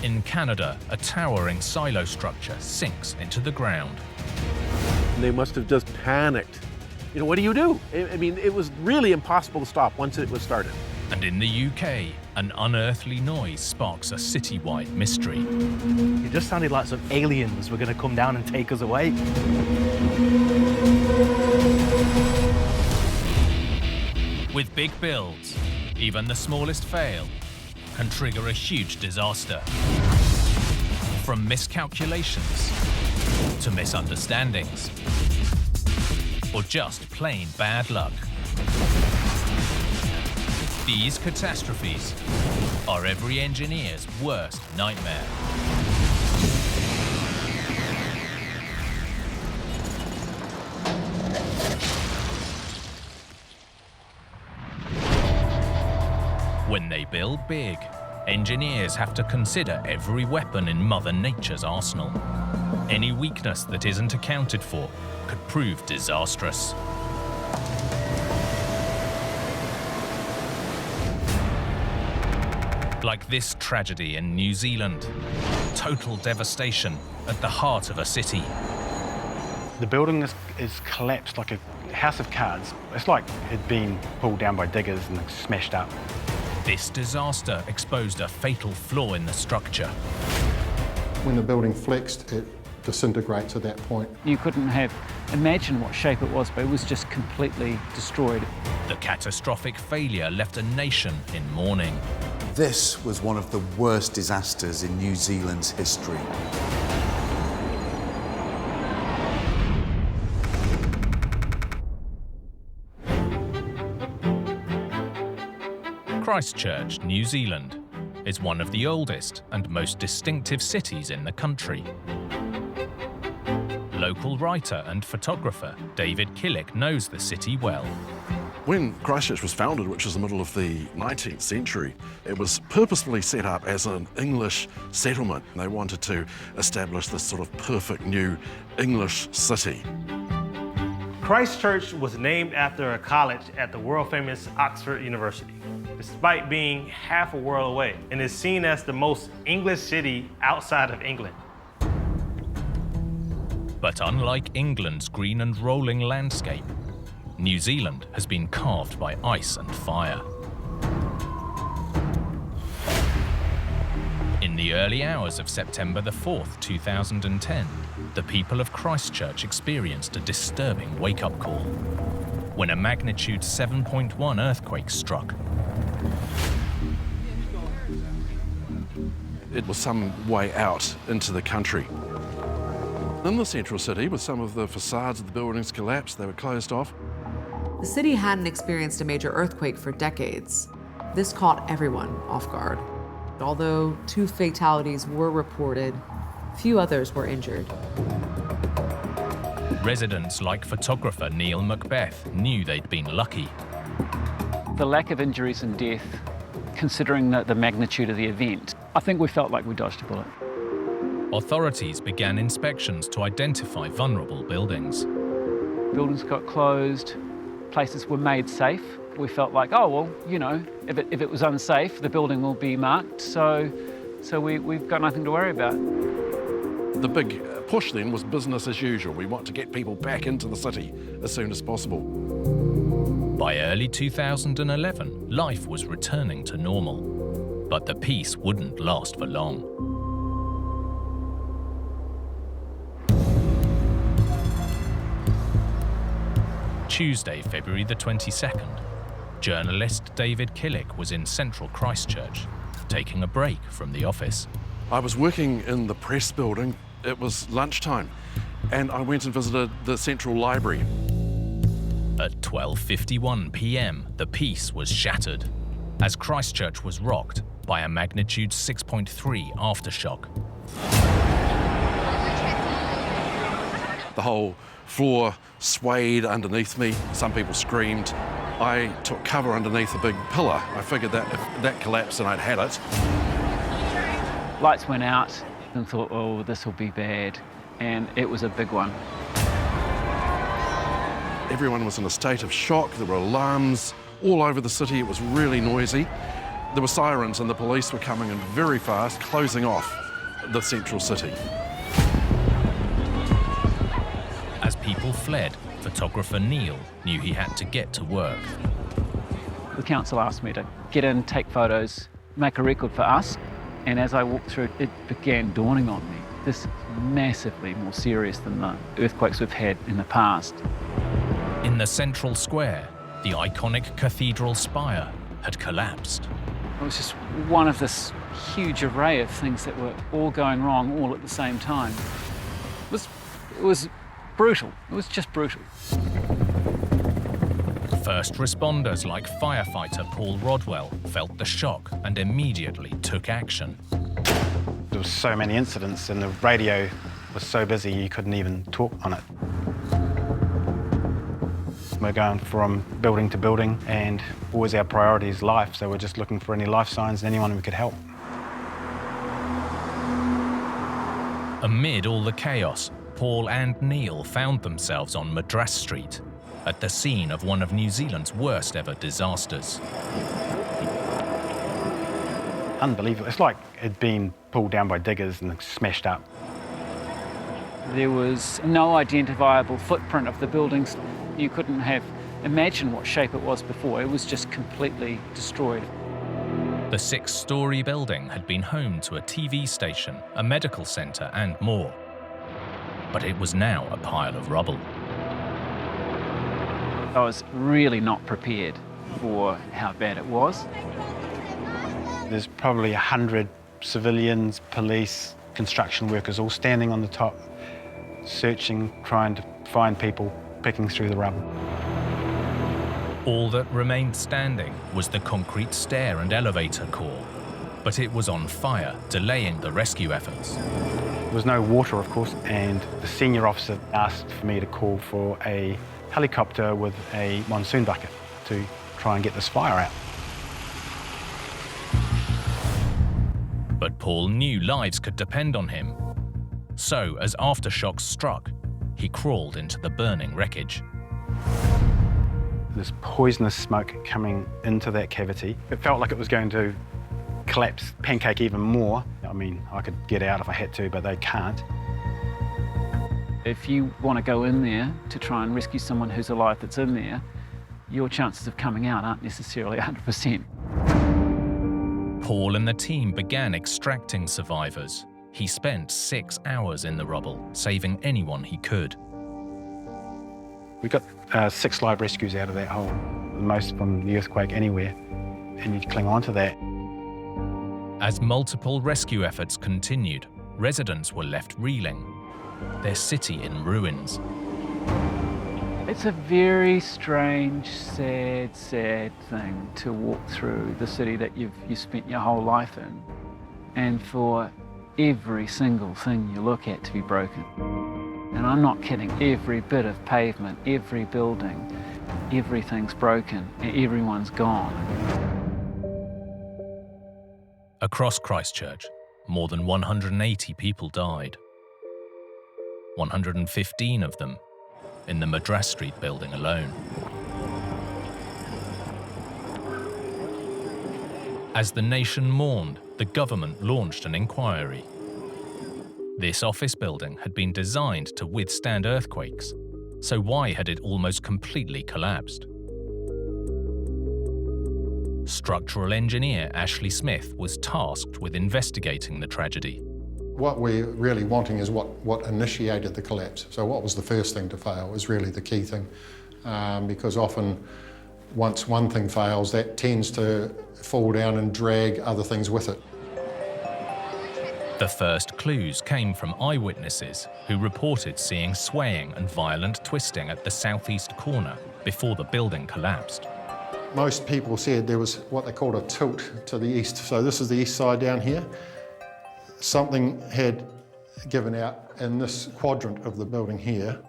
In Canada, a towering silo structure sinks into the ground. They must have just panicked. You know, what do you do? I mean, it was really impossible to stop once it was started. And in the UK, an unearthly noise sparks a citywide mystery. It just sounded like some aliens were going to come down and take us away. With big builds, even the smallest fail can trigger a huge disaster. From miscalculations to misunderstandings, or just plain bad luck. These catastrophes are every engineer's worst nightmare. When they build big, engineers have to consider every weapon in Mother Nature's arsenal. Any weakness that isn't accounted for could prove disastrous. Like this tragedy in New Zealand. Total devastation at the heart of a city. The building is collapsed like a house of cards. It's like it had been pulled down by diggers and smashed up. This disaster exposed a fatal flaw in the structure. When the building flexed, it disintegrates at that point. You couldn't have imagined what shape it was, but it was just completely destroyed. The catastrophic failure left a nation in mourning. This was one of the worst disasters in New Zealand's history. Christchurch, New Zealand, is one of the oldest and most distinctive cities in the country. Local writer and photographer David Killick knows the city well. When Christchurch was founded, which was the middle of the 19th century, it was purposefully set up as an English settlement. They wanted to establish this sort of perfect new English city. Christchurch was named after a college at the world-famous Oxford University, despite being half a world away, and is seen as the most English city outside of England. But unlike England's green and rolling landscape, New Zealand has been carved by ice and fire. In the early hours of September the 4th, 2010, the people of Christchurch experienced a disturbing wake-up call when a magnitude 7.1 earthquake struck. It was some way out into the country. In the central city, with some of the facades of the buildings collapsed, they were closed off. The city hadn't experienced a major earthquake for decades. This caught everyone off guard. Although 2 fatalities were reported, few others were injured. Residents like photographer Neil Macbeth knew they'd been lucky. The lack of injuries and death, considering the magnitude of the event, I think we felt like we dodged a bullet. Authorities began inspections to identify vulnerable buildings. Buildings got closed, places were made safe. We felt like, oh, well, you know, if it was unsafe, the building will be marked, so we've got nothing to worry about. The big push then was business as usual. We want to get people back into the city as soon as possible. By early 2011, life was returning to normal, but the peace wouldn't last for long. Tuesday, February the 22nd, journalist David Killick was in central Christchurch, taking a break from the office. I was working in the press building. It was lunchtime, and I went and visited the central library. At 12:51 p.m, the peace was shattered as Christchurch was rocked by a magnitude 6.3 aftershock. The whole floor swayed underneath me. Some people screamed. I took cover underneath a big pillar. I figured that if that collapsed and I'd had it. Lights went out and thought, oh, this will be bad. And it was a big one. Everyone was in a state of shock. There were alarms all over the city. It was really noisy. There were sirens and the police were coming in very fast, closing off the central city. As people fled, photographer Neil knew he had to get to work. The council asked me to get in, take photos, make a record for us. And as I walked through, it began dawning on me. This is massively more serious than the earthquakes we've had in the past. In the central square, the iconic cathedral spire had collapsed. It was just one of this huge array of things that were all going wrong all at the same time. It was brutal. It was just brutal. First responders like firefighter Paul Rodwell felt the shock and immediately took action. There were so many incidents and the radio was so busy you couldn't even talk on it. We're going from building to building and always our priority is life, so we're just looking for any life signs and anyone we could help. Amid all the chaos, Paul and Neil found themselves on Madras Street, at the scene of one of New Zealand's worst ever disasters. unbelievable. It's like it'd been pulled down by diggers and smashed up. There was no identifiable footprint of the buildings. You couldn't have imagined what shape it was before. It was just completely destroyed. The 6-story building had been home to a TV station, a medical centre and more. But it was now a pile of rubble. I was really not prepared for how bad it was. There's probably 100 civilians, police, construction workers all standing on the top, searching, trying to find people, picking through the rubble. All that remained standing was the concrete stair and elevator core, but it was on fire, delaying the rescue efforts. There was no water, of course, and the senior officer asked for me to call for a helicopter with a monsoon bucket to try and get this fire out. But Paul knew lives could depend on him. So, as aftershocks struck, he crawled into the burning wreckage. This poisonous smoke coming into that cavity. It felt like it was going to collapse Pancake even more. I mean, I could get out if I had to, but they can't. If you want to go in there to try and rescue someone who's alive that's in there, your chances of coming out aren't necessarily 100%. Paul and the team began extracting survivors. He spent 6 hours in the rubble, saving anyone he could. We got 6 live rescues out of that hole, the most from the earthquake anywhere, and you cling on to that. As multiple rescue efforts continued, residents were left reeling, their city in ruins. It's a very strange, sad thing to walk through the city that you've spent your whole life in, and for every single thing you look at to be broken. And I'm not kidding, every bit of pavement, every building, everything's broken, and everyone's gone. Across Christchurch, more than 180 people died. 115 of them in the Madras Street building alone. As the nation mourned, the government launched an inquiry. This office building had been designed to withstand earthquakes, so why had it almost completely collapsed? Structural engineer Ashley Smith was tasked with investigating the tragedy. What we're really wanting is what initiated the collapse. So what was the first thing to fail is really the key thing, because often once one thing fails, that tends to fall down and drag other things with it. The first clues came from eyewitnesses who reported seeing swaying and violent twisting at the southeast corner before the building collapsed. Most people said there was what they called a tilt to the east. So this is the east side down here. Something had given out in this quadrant of the building here.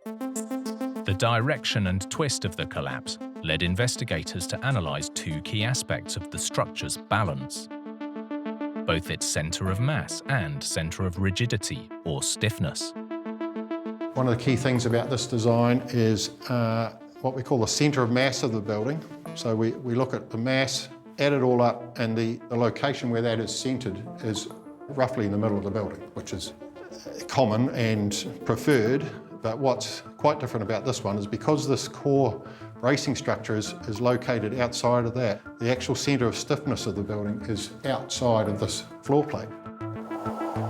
The direction and twist of the collapse led investigators to analyse 2 key aspects of the structure's balance, both its centre of mass and centre of rigidity or stiffness. One of the key things about this design is what we call the centre of mass of the building. So we look at the mass, add it all up, and the location where that is centred is roughly in the middle of the building, which is common and preferred. But what's quite different about this one is because this core bracing structure is located outside of that, the actual centre of stiffness of the building is outside of this floor plate.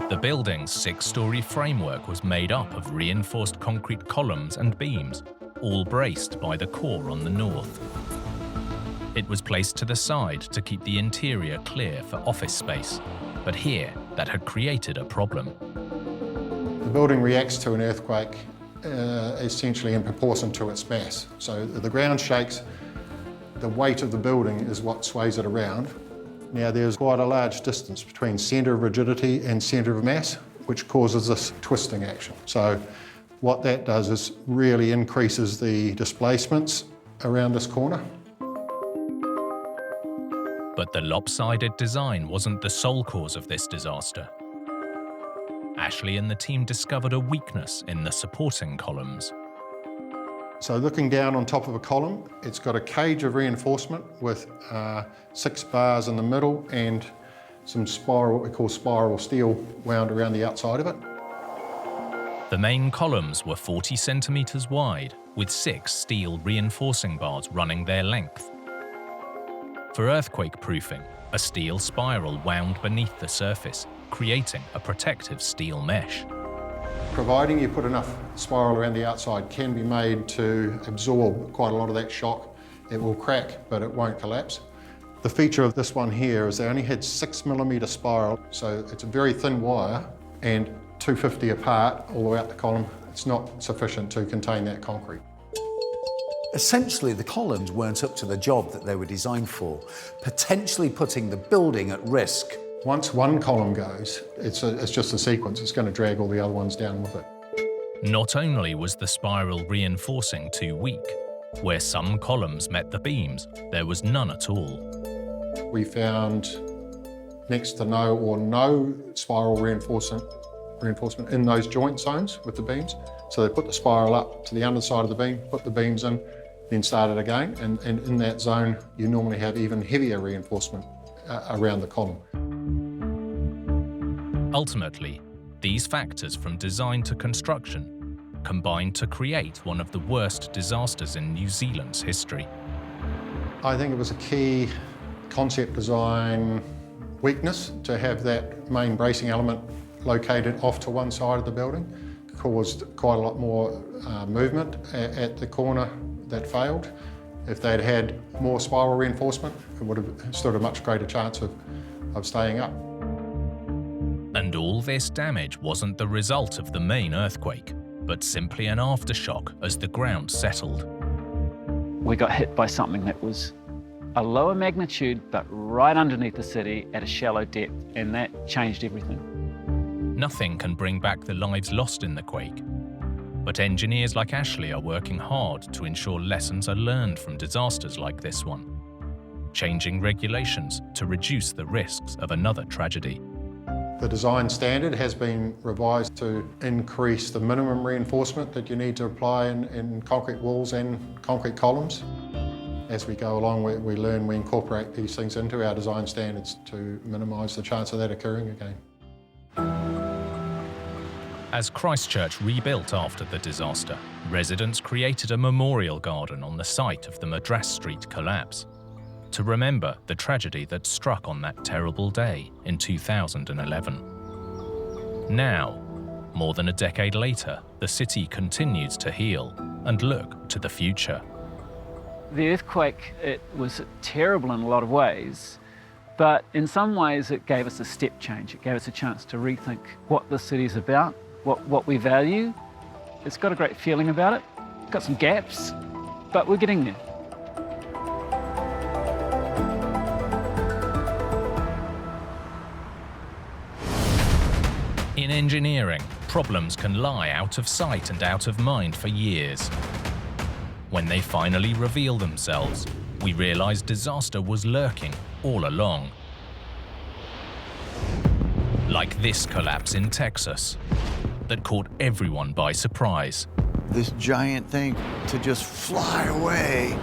The building's 6-storey framework was made up of reinforced concrete columns and beams, all braced by the core on the north. It was placed to the side to keep the interior clear for office space, but here that had created a problem. The building reacts to an earthquake essentially in proportion to its mass. So the ground shakes, the weight of the building is what sways it around. Now there's quite a large distance between centre of rigidity and centre of mass, which causes this twisting action. So what that does is really increases the displacements around this corner. But the lopsided design wasn't the sole cause of this disaster. Ashley and the team discovered a weakness in the supporting columns. So looking down on top of a column, it's got a cage of reinforcement with 6 bars in the middle and some spiral, what we call spiral steel, wound around the outside of it. The main columns were 40 centimetres wide, with 6 steel reinforcing bars running their length. For earthquake proofing, a steel spiral wound beneath the surface, creating a protective steel mesh. Providing you put enough spiral around the outside can be made to absorb quite a lot of that shock. It will crack, but it won't collapse. The feature of this one here is they only had 6mm spiral, so it's a very thin wire and 250 apart all the way up the column. It's not sufficient to contain that concrete. Essentially, the columns weren't up to the job that they were designed for, potentially putting the building at risk. Once one column goes, it's just a sequence. It's going to drag all the other ones down with it. Not only was the spiral reinforcing too weak, where some columns met the beams, there was none at all. We found next to no spiral reinforcement in those joint zones with the beams. So they put the spiral up to the underside of the beam, put the beams in, then start it again. And in that zone, you normally have even heavier reinforcement around the column. Ultimately, these factors from design to construction combined to create one of the worst disasters in New Zealand's history. I think it was a key concept design weakness to have that main bracing element located off to one side of the building. Caused quite a lot more movement at the corner that failed. If they'd had more spiral reinforcement, it would have stood a much greater chance of staying up. And all this damage wasn't the result of the main earthquake, but simply an aftershock as the ground settled. We got hit by something that was a lower magnitude, but right underneath the city at a shallow depth, and that changed everything. Nothing can bring back the lives lost in the quake, but engineers like Ashley are working hard to ensure lessons are learned from disasters like this one, changing regulations to reduce the risks of another tragedy. The design standard has been revised to increase the minimum reinforcement that you need to apply in concrete walls and concrete columns. As we go along, we learn, we incorporate these things into our design standards to minimise the chance of that occurring again. As Christchurch rebuilt after the disaster, residents created a memorial garden on the site of the Madras Street collapse to remember the tragedy that struck on that terrible day in 2011. Now, more than a decade later, the city continues to heal and look to the future. The earthquake, it was terrible in a lot of ways, but in some ways it gave us a step change. It gave us a chance to rethink what the city's about, what we value. It's got a great feeling about it. It's got some gaps, but we're getting there. In engineering, problems can lie out of sight and out of mind for years. When they finally reveal themselves, we realize disaster was lurking all along. Like this collapse in Texas that caught everyone by surprise. This giant thing to just fly away,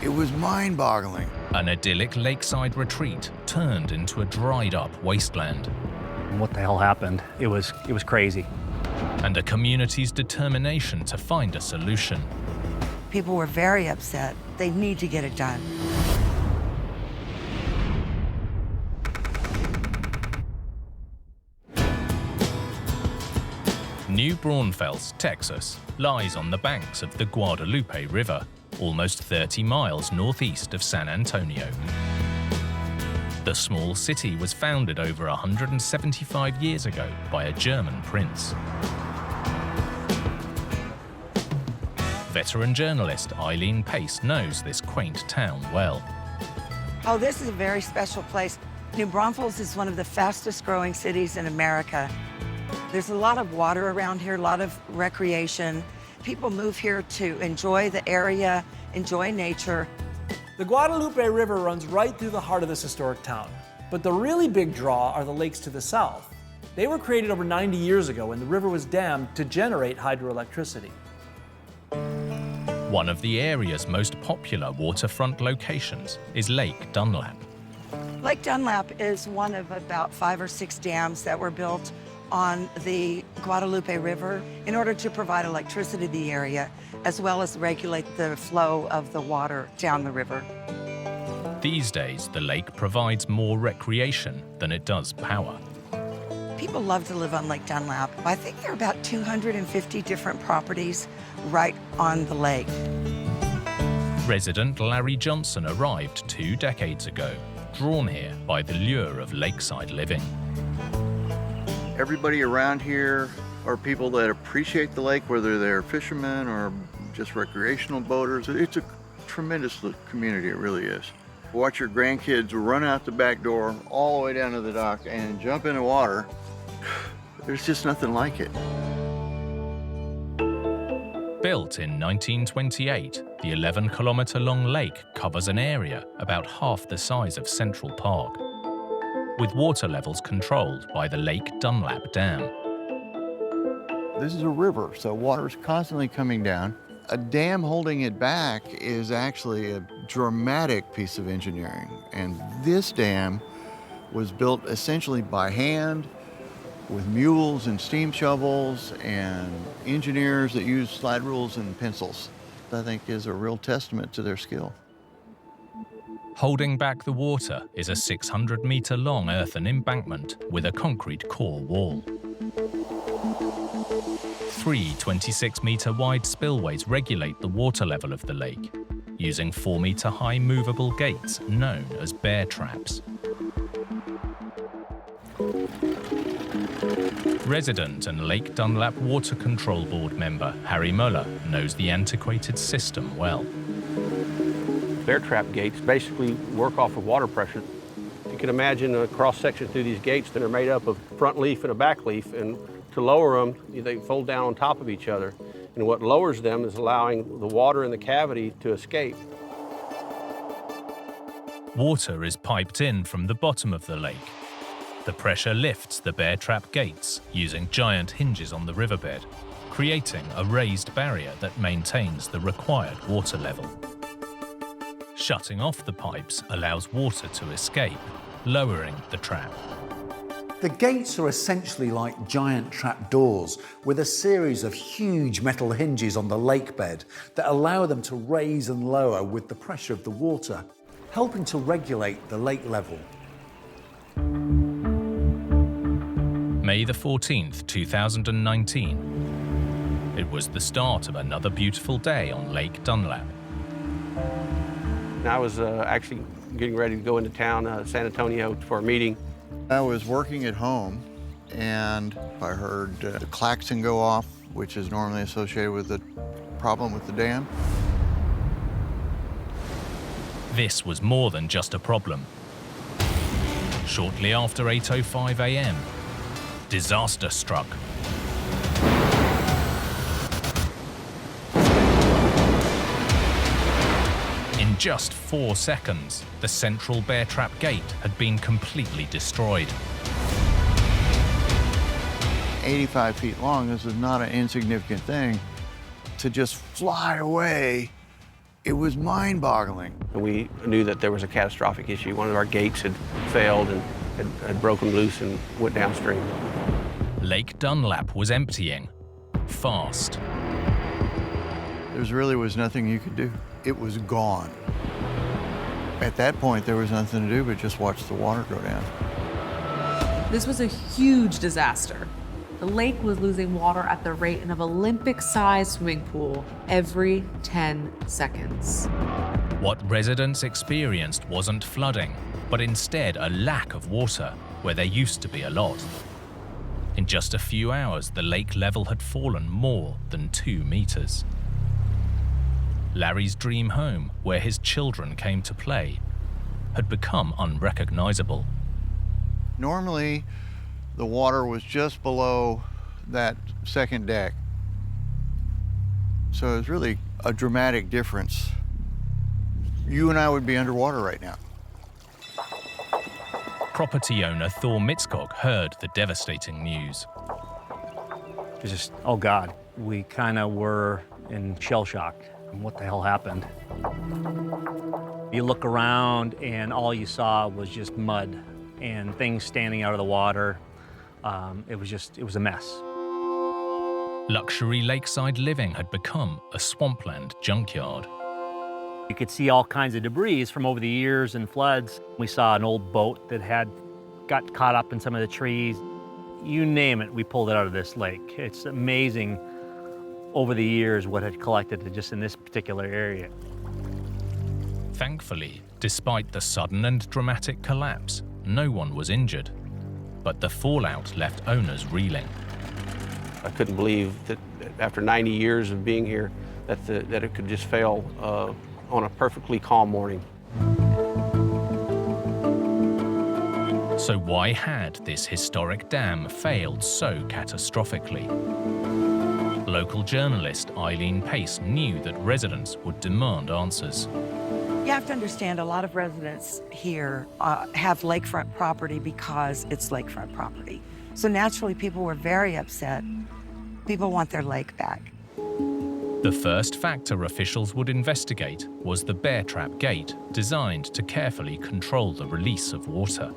it was mind-boggling. An idyllic lakeside retreat turned into a dried-up wasteland. What the hell happened? It was crazy. And a community's determination to find a solution. People were very upset. They need to get it done. New Braunfels, Texas, lies on the banks of the Guadalupe River, almost 30 miles northeast of San Antonio. The small city was founded over 175 years ago by a German prince. Veteran journalist Eileen Pace knows this quaint town well. Oh, this is a very special place. New Braunfels is one of the fastest growing cities in America. There's a lot of water around here, a lot of recreation. People move here to enjoy the area, enjoy nature. The Guadalupe River runs right through the heart of this historic town. But the really big draw are the lakes to the south. They were created over 90 years ago when the river was dammed to generate hydroelectricity. One of the area's most popular waterfront locations is Lake Dunlap. Lake Dunlap is one of about 5 or 6 dams that were built on the Guadalupe River in order to provide electricity to the area, as well as regulate the flow of the water down the river. These days, the lake provides more recreation than it does power. People love to live on Lake Dunlap. I think there are about 250 different properties right on the lake. Resident Larry Johnson arrived 2 decades ago, drawn here by the lure of lakeside living. Everybody around here are people that appreciate the lake, whether they're fishermen or just recreational boaters. It's a tremendous community, it really is. Watch your grandkids run out the back door all the way down to the dock and jump in the water. There's just nothing like it. Built in 1928, the 11-kilometre-long lake covers an area about half the size of Central Park, with water levels controlled by the Lake Dunlap Dam. This is a river, so water is constantly coming down. A dam holding it back is actually a dramatic piece of engineering. And this dam was built essentially by hand with mules and steam shovels and engineers that use slide rules and pencils. I think is a real testament to their skill. Holding back the water is a 600-metre-long earthen embankment with a concrete core wall. 3 26-metre-wide spillways regulate the water level of the lake, using 4-metre-high movable gates known as bear traps. Resident and Lake Dunlap Water Control Board member Harry Muller knows the antiquated system well. Bear trap gates basically work off of water pressure. You can imagine a cross-section through these gates that are made up of front leaf and a back leaf, and to lower them, they fold down on top of each other. And what lowers them is allowing the water in the cavity to escape. Water is piped in from the bottom of the lake. The pressure lifts the bear trap gates using giant hinges on the riverbed, creating a raised barrier that maintains the required water level. Shutting off the pipes allows water to escape, lowering the trap. The gates are essentially like giant trap doors with a series of huge metal hinges on the lake bed that allow them to raise and lower with the pressure of the water, helping to regulate the lake level. May the 14th, 2019. It was the start of another beautiful day on Lake Dunlap. I was actually getting ready to go into town, San Antonio, for a meeting. I was working at home and I heard the klaxon go off, which is normally associated with the problem with the dam. This was more than just a problem. Shortly after 8:05 a.m., disaster struck. In just 4 seconds, the central bear trap gate had been completely destroyed. 85 feet long, this is not an insignificant thing. To just fly away, it was mind-boggling. We knew that there was a catastrophic issue. One of our gates had failed and had broken loose and went downstream. Lake Dunlap was emptying, fast. There really was nothing you could do. It was gone. At that point, there was nothing to do but just watch the water go down. This was a huge disaster. The lake was losing water at the rate of an Olympic-sized swimming pool every 10 seconds. What residents experienced wasn't flooding, but instead a lack of water where there used to be a lot. In just a few hours, the lake level had fallen more than 2 meters. Larry's dream home, where his children came to play, had become unrecognizable. Normally, the water was just below that second deck. So it was really a dramatic difference. You and I would be underwater right now. Property owner Thor Mitskog heard the devastating news. It was just, oh God, we kind of were in shell shock. What the hell happened? You look around and all you saw was just mud and things standing out of the water. It was a mess. Luxury lakeside living had become a swampland junkyard. You could see all kinds of debris from over the years and floods. We saw an old boat that got caught up in some of the trees. You name it, we pulled it out of this lake. It's amazing over the years what had collected just in this particular area. Thankfully, despite the sudden and dramatic collapse, no one was injured. But the fallout left owners reeling. I couldn't believe that after 90 years of being here, that it could just fail on a perfectly calm morning. So why had this historic dam failed so catastrophically? Local journalist Eileen Pace knew that residents would demand answers. You have to understand, a lot of residents here have lakefront property because it's lakefront property. So naturally, people were very upset. People want their lake back. The first factor officials would investigate was the bear trap gate, designed to carefully control the release of water.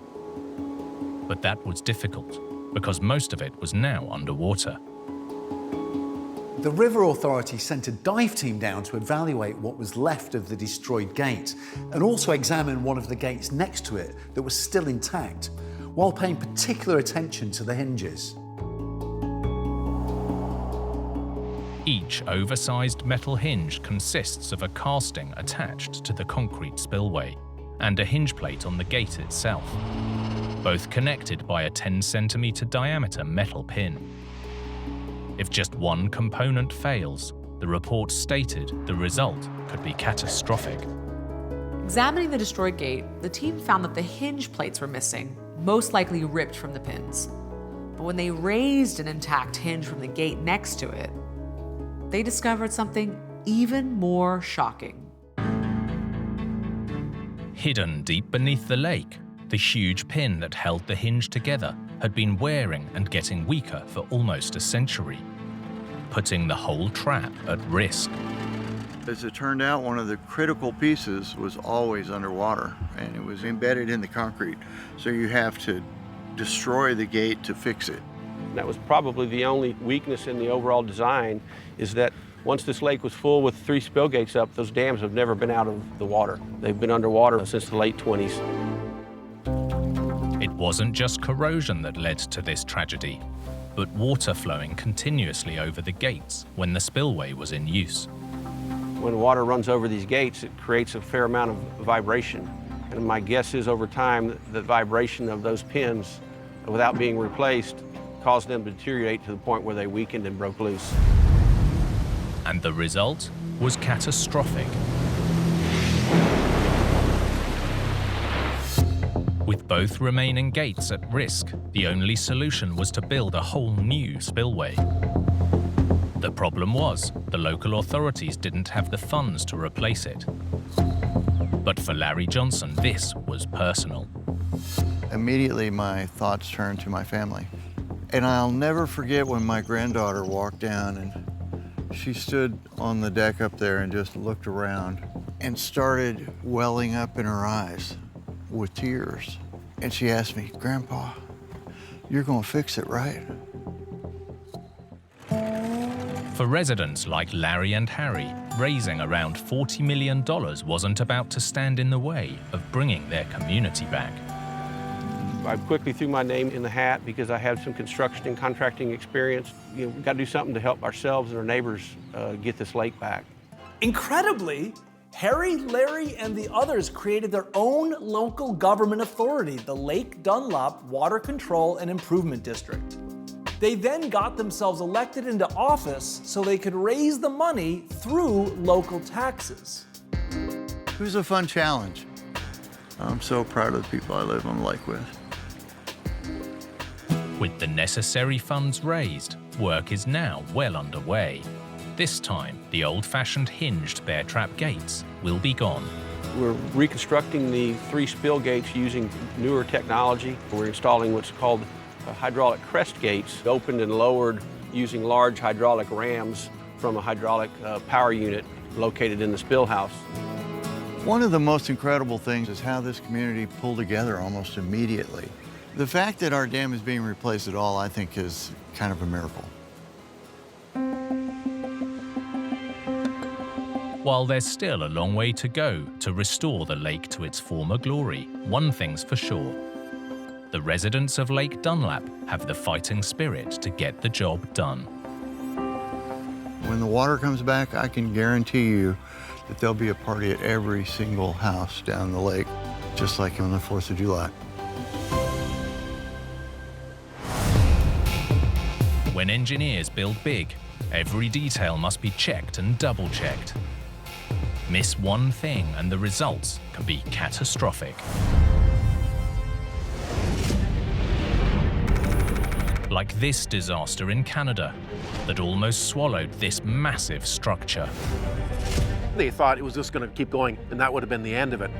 But that was difficult, because most of it was now underwater. The River Authority sent a dive team down to evaluate what was left of the destroyed gate and also examine one of the gates next to it that was still intact, while paying particular attention to the hinges. Each oversized metal hinge consists of a casting attached to the concrete spillway and a hinge plate on the gate itself, both connected by a 10-centimeter diameter metal pin. If just one component fails, the report stated the result could be catastrophic. Examining the destroyed gate, the team found that the hinge plates were missing, most likely ripped from the pins. But when they raised an intact hinge from the gate next to it, they discovered something even more shocking. Hidden deep beneath the lake, the huge pin that held the hinge together had been wearing and getting weaker for almost a century, putting the whole trap at risk. As it turned out, one of the critical pieces was always underwater, and it was embedded in the concrete. So you have to destroy the gate to fix it. That was probably the only weakness in the overall design, is that once this lake was full with 3 spill gates up, those dams have never been out of the water. They've been underwater since the late 20s. It wasn't just corrosion that led to this tragedy, but water flowing continuously over the gates when the spillway was in use. When water runs over these gates, it creates a fair amount of vibration. And my guess is over time, the vibration of those pins, without being replaced, caused them to deteriorate to the point where they weakened and broke loose. And the result was catastrophic. With both remaining gates at risk, the only solution was to build a whole new spillway. The problem was, the local authorities didn't have the funds to replace it. But for Larry Johnson, this was personal. Immediately, my thoughts turned to my family. And I'll never forget when my granddaughter walked down and she stood on the deck up there and just looked around and started welling up in her eyes with tears. And she asked me, "Grandpa, you're gonna fix it, right?" For residents like Larry and Harry, raising around $40 million wasn't about to stand in the way of bringing their community back. I quickly threw my name in the hat because I had some construction and contracting experience. We've got to do something to help ourselves and our neighbors get this lake back. Incredibly, Harry, Larry, and the others created their own local government authority, the Lake Dunlop Water Control and Improvement District. They then got themselves elected into office so they could raise the money through local taxes. It was a fun challenge. I'm so proud of the people I live on the lake with. With the necessary funds raised, work is now well underway. This time, the old-fashioned hinged bear trap gates will be gone. We're reconstructing the 3 spill gates using newer technology. We're installing what's called hydraulic crest gates, opened and lowered using large hydraulic rams from a hydraulic power unit located in the spill house. One of the most incredible things is how this community pulled together almost immediately. The fact that our dam is being replaced at all, I think, is kind of a miracle. While there's still a long way to go to restore the lake to its former glory, one thing's for sure. The residents of Lake Dunlap have the fighting spirit to get the job done. When the water comes back, I can guarantee you that there'll be a party at every single house down the lake, just like on the 4th of July. When engineers build big, every detail must be checked and double-checked. Miss one thing and the results can be catastrophic. Like this disaster in Canada that almost swallowed this massive structure. They thought it was just going to keep going, and that would have been the end of it.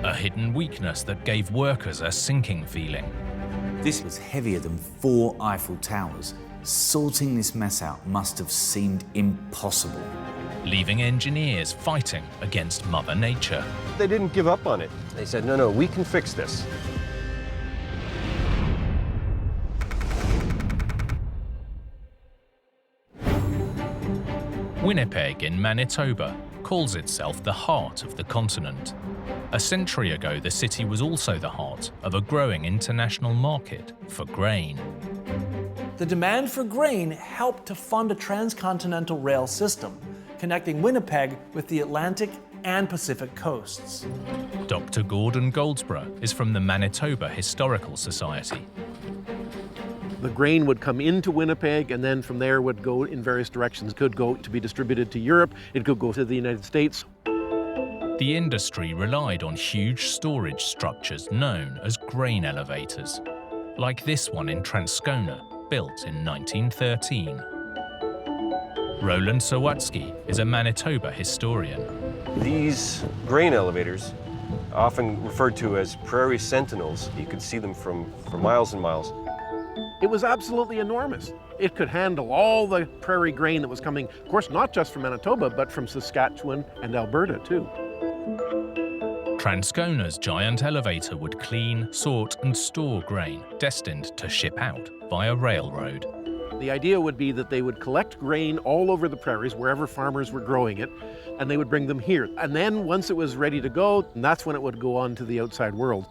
A hidden weakness that gave workers a sinking feeling. This was heavier than 4 Eiffel Towers. Sorting this mess out must have seemed impossible. Leaving engineers fighting against Mother Nature. They didn't give up on it. They said, no, we can fix this. Winnipeg in Manitoba calls itself the heart of the continent. A century ago, the city was also the heart of a growing international market for grain. The demand for grain helped to fund a transcontinental rail system, connecting Winnipeg with the Atlantic and Pacific coasts. Dr. Gordon Goldsborough is from the Manitoba Historical Society. The grain would come into Winnipeg, and then from there would go in various directions. It could go to be distributed to Europe, it could go to the United States. The industry relied on huge storage structures known as grain elevators, like this one in Transcona, built in 1913. Roland Sawatsky is a Manitoba historian. These grain elevators, often referred to as prairie sentinels, you could see them for miles and miles. It was absolutely enormous. It could handle all the prairie grain that was coming, of course, not just from Manitoba, but from Saskatchewan and Alberta, too. Transcona's giant elevator would clean, sort, and store grain destined to ship out via railroad. The idea would be that they would collect grain all over the prairies, wherever farmers were growing it, and they would bring them here. And then once it was ready to go, that's when it would go on to the outside world.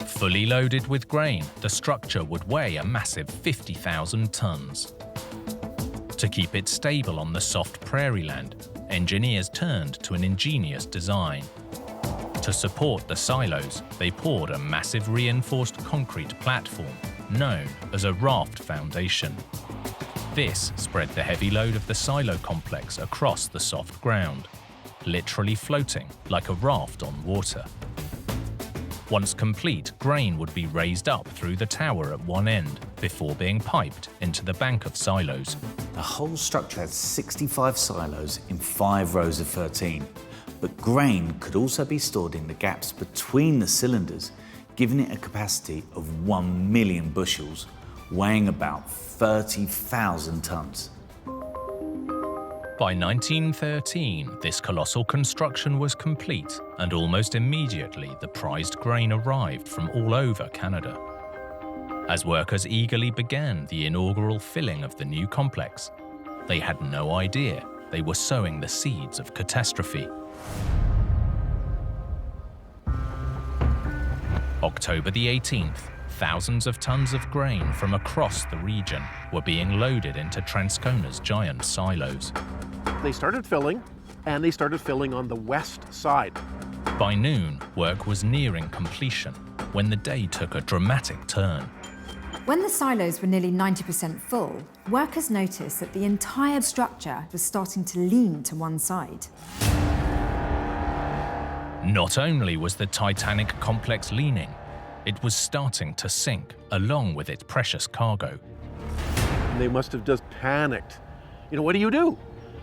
Fully loaded with grain, the structure would weigh a massive 50,000 tons. To keep it stable on the soft prairie land, engineers turned to an ingenious design. To support the silos, they poured a massive reinforced concrete platform known as a raft foundation. This spread the heavy load of the silo complex across the soft ground, literally floating like a raft on water. Once complete, grain would be raised up through the tower at one end before being piped into the bank of silos. The whole structure had 65 silos in 5 rows of 13, but grain could also be stored in the gaps between the cylinders, giving it a capacity of 1 million bushels, weighing about 30,000 tons. By 1913, this colossal construction was complete, and almost immediately the prized grain arrived from all over Canada. As workers eagerly began the inaugural filling of the new complex, they had no idea they were sowing the seeds of catastrophe. October the 18th, thousands of tons of grain from across the region were being loaded into Transcona's giant silos. They started filling, and they started filling on the west side. By noon, work was nearing completion when the day took a dramatic turn. When the silos were nearly 90% full, workers noticed that the entire structure was starting to lean to one side. Not only was the Titanic complex leaning, it was starting to sink along with its precious cargo. They must have just panicked. What do?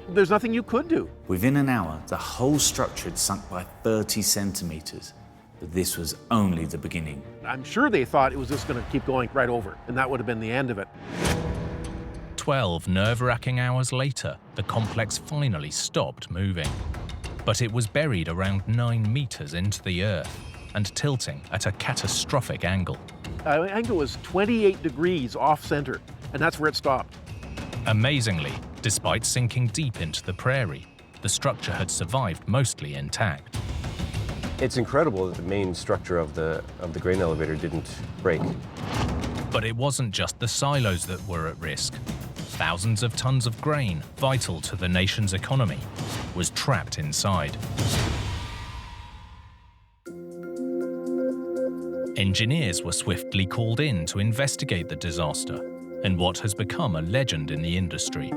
There's nothing you could do. Within an hour, the whole structure had sunk by 30 centimeters, but this was only the beginning. I'm sure they thought it was just going to keep going right over, and that would have been the end of it. 12 nerve-wracking hours later, the complex finally stopped moving. But it was buried around 9 meters into the earth and tilting at a catastrophic angle. The angle was 28 degrees off center, and that's where it stopped. Amazingly, despite sinking deep into the prairie, the structure had survived mostly intact. It's incredible that the main structure of the grain elevator didn't break. But it wasn't just the silos that were at risk. Thousands of tons of grain, vital to the nation's economy, was trapped inside. Engineers were swiftly called in to investigate the disaster and what has become a legend in the industry.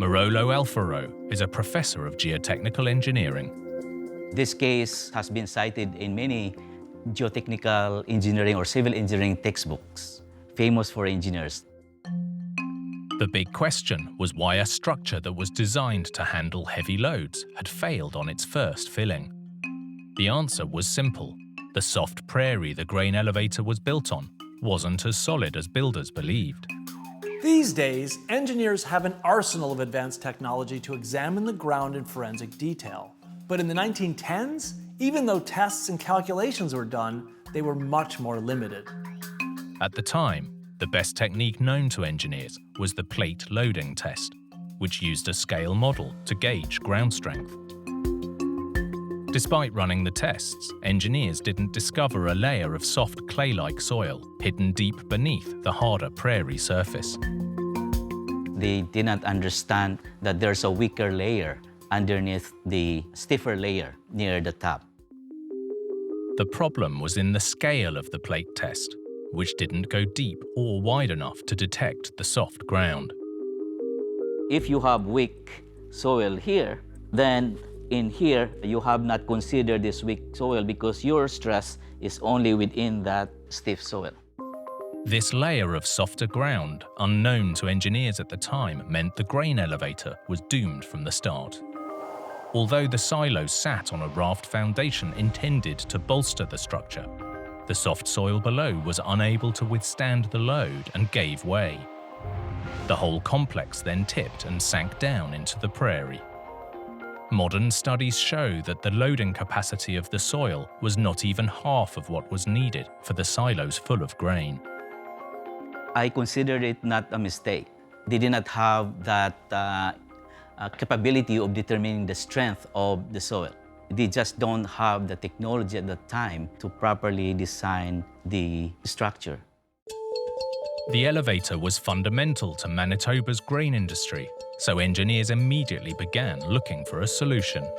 Marolo Alfaro is a professor of geotechnical engineering. This case has been cited in many geotechnical engineering or civil engineering textbooks, famous for engineers. The big question was why a structure that was designed to handle heavy loads had failed on its first filling. The answer was simple. The soft prairie the grain elevator was built on wasn't as solid as builders believed. These days, engineers have an arsenal of advanced technology to examine the ground in forensic detail. But in the 1910s, even though tests and calculations were done, they were much more limited. At the time, the best technique known to engineers was the plate loading test, which used a scale model to gauge ground strength. Despite running the tests, engineers didn't discover a layer of soft clay-like soil hidden deep beneath the harder prairie surface. They did not understand that there's a weaker layer underneath the stiffer layer near the top. The problem was in the scale of the plate test, which didn't go deep or wide enough to detect the soft ground. If you have weak soil here, then in here you have not considered this weak soil because your stress is only within that stiff soil. This layer of softer ground, unknown to engineers at the time, meant the grain elevator was doomed from the start. Although the silos sat on a raft foundation intended to bolster the structure, the soft soil below was unable to withstand the load and gave way. The whole complex then tipped and sank down into the prairie. Modern studies show that the loading capacity of the soil was not even half of what was needed for the silos full of grain. I consider it not a mistake. They did not have that capability of determining the strength of the soil. They just don't have the technology at the time to properly design the structure. The elevator was fundamental to Manitoba's grain industry, so engineers immediately began looking for a solution.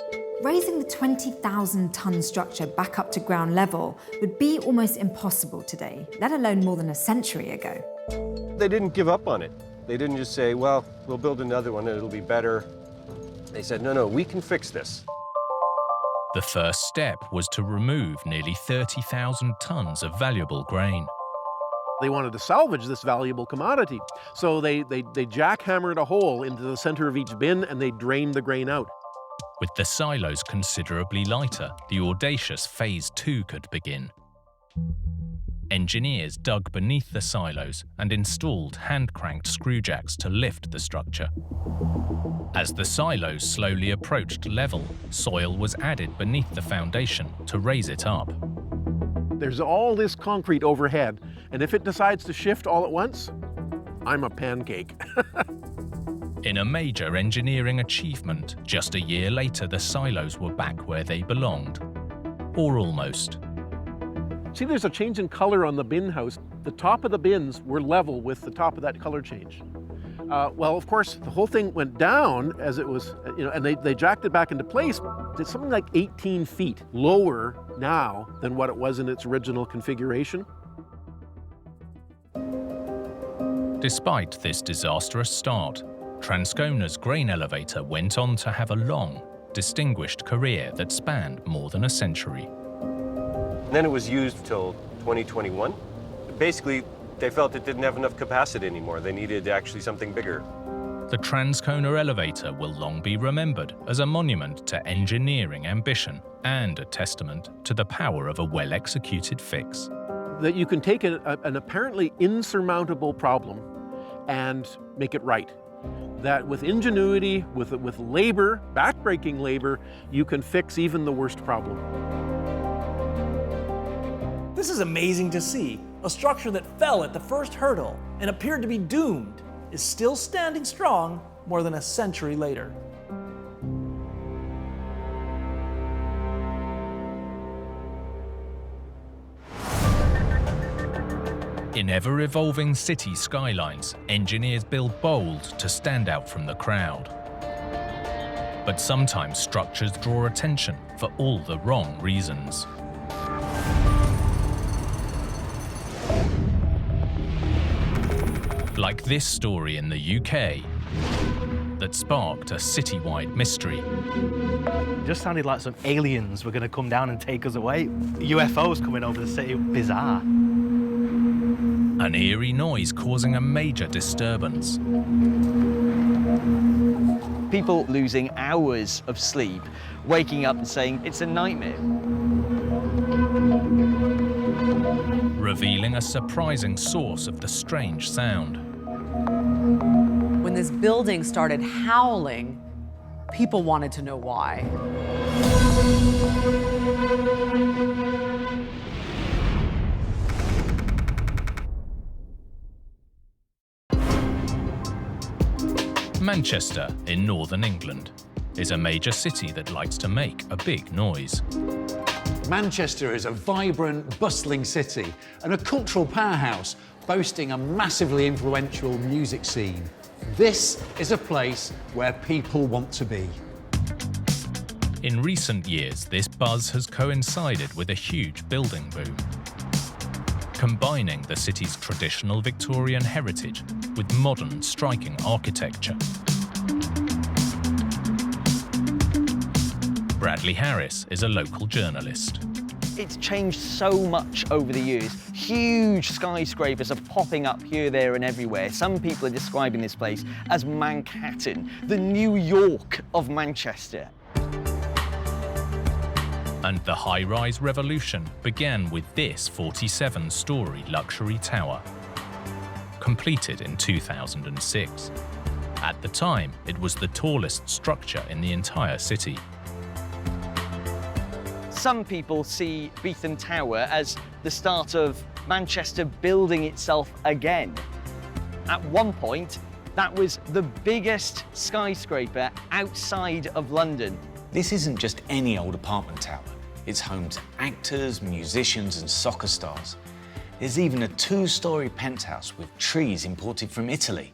Raising the 20,000-ton structure back up to ground level would be almost impossible today, let alone more than a century ago. They didn't give up on it. They didn't just say, well, we'll build another one and it'll be better. They said, no, we can fix this. The first step was to remove nearly 30,000 tons of valuable grain. They wanted to salvage this valuable commodity. So they jackhammered a hole into the center of each bin and they drained the grain out. With the silos considerably lighter, the audacious Phase 2 could begin. Engineers dug beneath the silos and installed hand-cranked screw jacks to lift the structure. As the silos slowly approached level, soil was added beneath the foundation to raise it up. There's all this concrete overhead, and if it decides to shift all at once, I'm a pancake. In a major engineering achievement, just a year later the silos were back where they belonged. Or almost. See, there's a change in color on the bin house. The top of the bins were level with the top of that color change. Well, of course, the whole thing went down as it was, and they jacked it back into place. It's something like 18 feet lower now than what it was in its original configuration. Despite this disastrous start, Transcona's grain elevator went on to have a long, distinguished career that spanned more than a century. And then it was used till 2021. Basically, they felt it didn't have enough capacity anymore. They needed actually something bigger. The Transcona elevator will long be remembered as a monument to engineering ambition and a testament to the power of a well-executed fix. That you can take an apparently insurmountable problem and make it right. That with ingenuity, with labor, backbreaking labor, you can fix even the worst problem. This is amazing to see. A structure that fell at the first hurdle and appeared to be doomed is still standing strong more than a century later. In ever-evolving city skylines, engineers build bold to stand out from the crowd. But sometimes structures draw attention for all the wrong reasons. Like this story in the UK that sparked a citywide mystery. It just sounded like some aliens were going to come down and take us away. UFOs coming over the city, bizarre. An eerie noise causing a major disturbance. People losing hours of sleep, waking up and saying it's a nightmare. Revealing a surprising source of the strange sound. When this building started howling, people wanted to know why. Manchester in northern England is a major city that likes to make a big noise. Manchester is a vibrant, bustling city and a cultural powerhouse boasting a massively influential music scene. This is a place where people want to be. In recent years, this buzz has coincided with a huge building boom, combining the city's traditional Victorian heritage with modern, striking architecture. Bradley Harris is a local journalist. It's changed so much over the years. Huge skyscrapers are popping up here, there, and everywhere. Some people are describing this place as Manhattan, the New York of Manchester. And the high-rise revolution began with this 47-story luxury tower, completed in 2006. At the time, it was the tallest structure in the entire city. Some people see Beetham Tower as the start of Manchester building itself again. At one point, that was the biggest skyscraper outside of London. This isn't just any old apartment tower. It's home to actors, musicians, and soccer stars. There's even a 2-story penthouse with trees imported from Italy.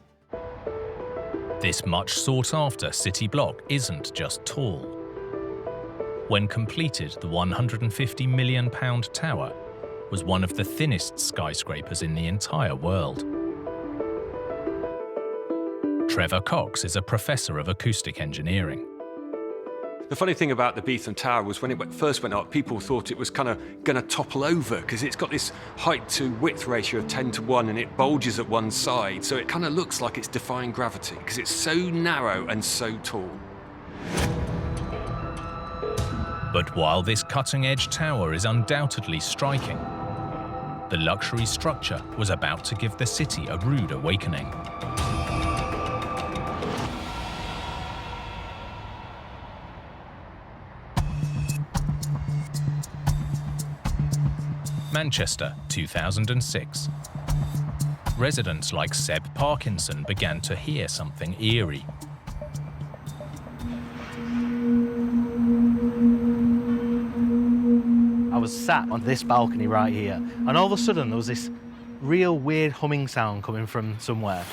This much sought-after city block isn't just tall. When completed, the £150 million tower was one of the thinnest skyscrapers in the entire world. Trevor Cox is a professor of acoustic engineering. The funny thing about the Beetham Tower was when it first went up, people thought it was kind of going to topple over because it's got this height to width ratio of 10:1 and it bulges at one side. So it kind of looks like it's defying gravity because it's so narrow and so tall. But while this cutting-edge tower is undoubtedly striking, the luxury structure was about to give the city a rude awakening. Manchester, 2006. Residents like Seb Parkinson began to hear something eerie. I was sat on this balcony right here, and all of a sudden there was this real weird humming sound coming from somewhere.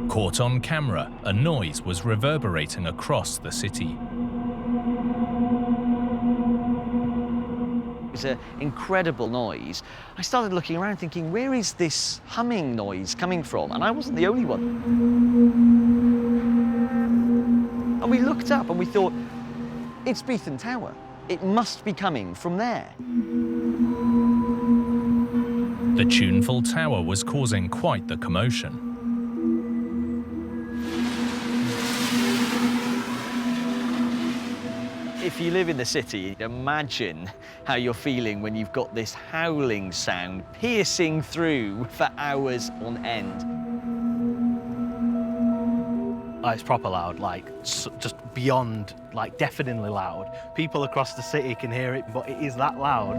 Caught on camera, a noise was reverberating across the city. It was an incredible noise. I started looking around thinking, where is this humming noise coming from? And I wasn't the only one. And we looked up and we thought, it's Beetham Tower. It must be coming from there. The tuneful tower was causing quite the commotion. It If you live in the city, imagine how you're feeling when you've got this howling sound piercing through for hours on end. It's proper loud, like just beyond, like deafeningly loud. People across the city can hear it, but it is that loud.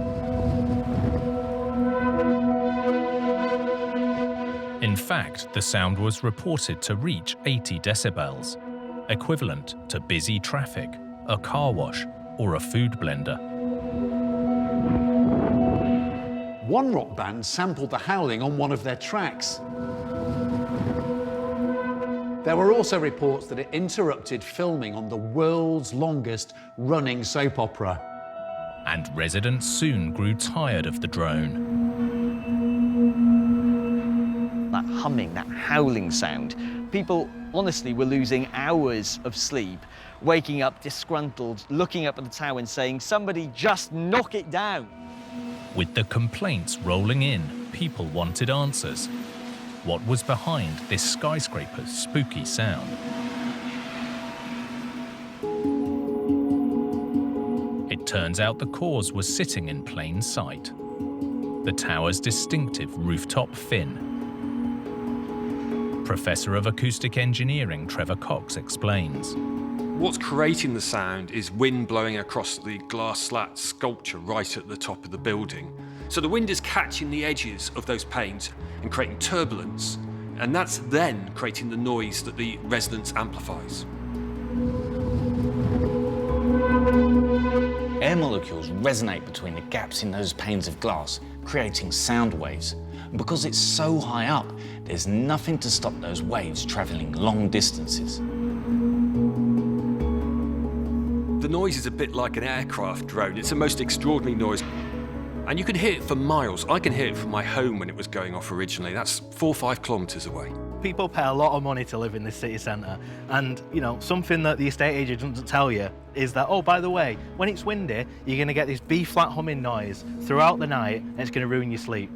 In fact, the sound was reported to reach 80 decibels, equivalent to busy traffic, a car wash, or a food blender. One rock band sampled the howling on one of their tracks. There were also reports that it interrupted filming on the world's longest running soap opera. And residents soon grew tired of the drone. That humming, that howling sound, people honestly were losing hours of sleep, waking up disgruntled, looking up at the tower and saying, somebody just knock it down. With the complaints rolling in, people wanted answers. What was behind this skyscraper's spooky sound? It turns out the cause was sitting in plain sight. The tower's distinctive rooftop fin. Professor of Acoustic Engineering Trevor Cox explains. What's creating the sound is wind blowing across the glass slat sculpture right at the top of the building. So the wind is catching the edges of those panes and creating turbulence, and that's then creating the noise that the resonance amplifies. Air molecules resonate between the gaps in those panes of glass, creating sound waves. And because it's so high up, there's nothing to stop those waves travelling long distances. The noise is a bit like an aircraft drone. It's the most extraordinary noise. And you can hear it for miles. I can hear it from my home when it was going off originally. That's 4 or 5 kilometres away. People pay a lot of money to live in this city centre. And, you know, something that the estate agent doesn't tell you is that, oh, by the way, when it's windy, you're going to get this B-flat humming noise throughout the night, and it's going to ruin your sleep.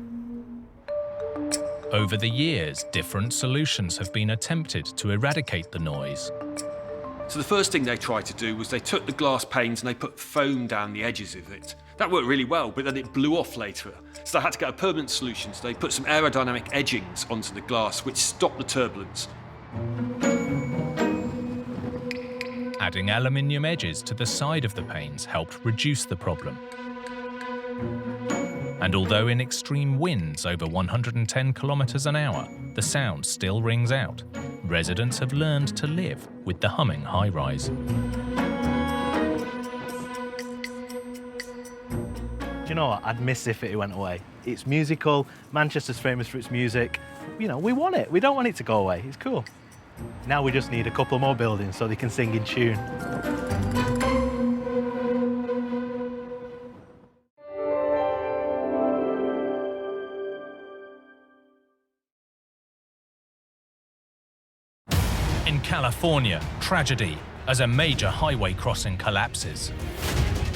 Over the years, different solutions have been attempted to eradicate the noise. So the first thing they tried to do was they took the glass panes and they put foam down the edges of it. That worked really well, but then it blew off later. So they had to get a permanent solution. So they put some aerodynamic edgings onto the glass, which stopped the turbulence. Adding aluminium edges to the side of the panes helped reduce the problem. And although in extreme winds over 110 kilometers an hour, the sound still rings out, residents have learned to live with the humming high-rise. Do you know what? I'd miss if it went away. It's musical. Manchester's famous for its music. You know, we want it. We don't want it to go away. It's cool. Now we just need a couple more buildings so they can sing in tune. In California, tragedy as a major highway crossing collapses.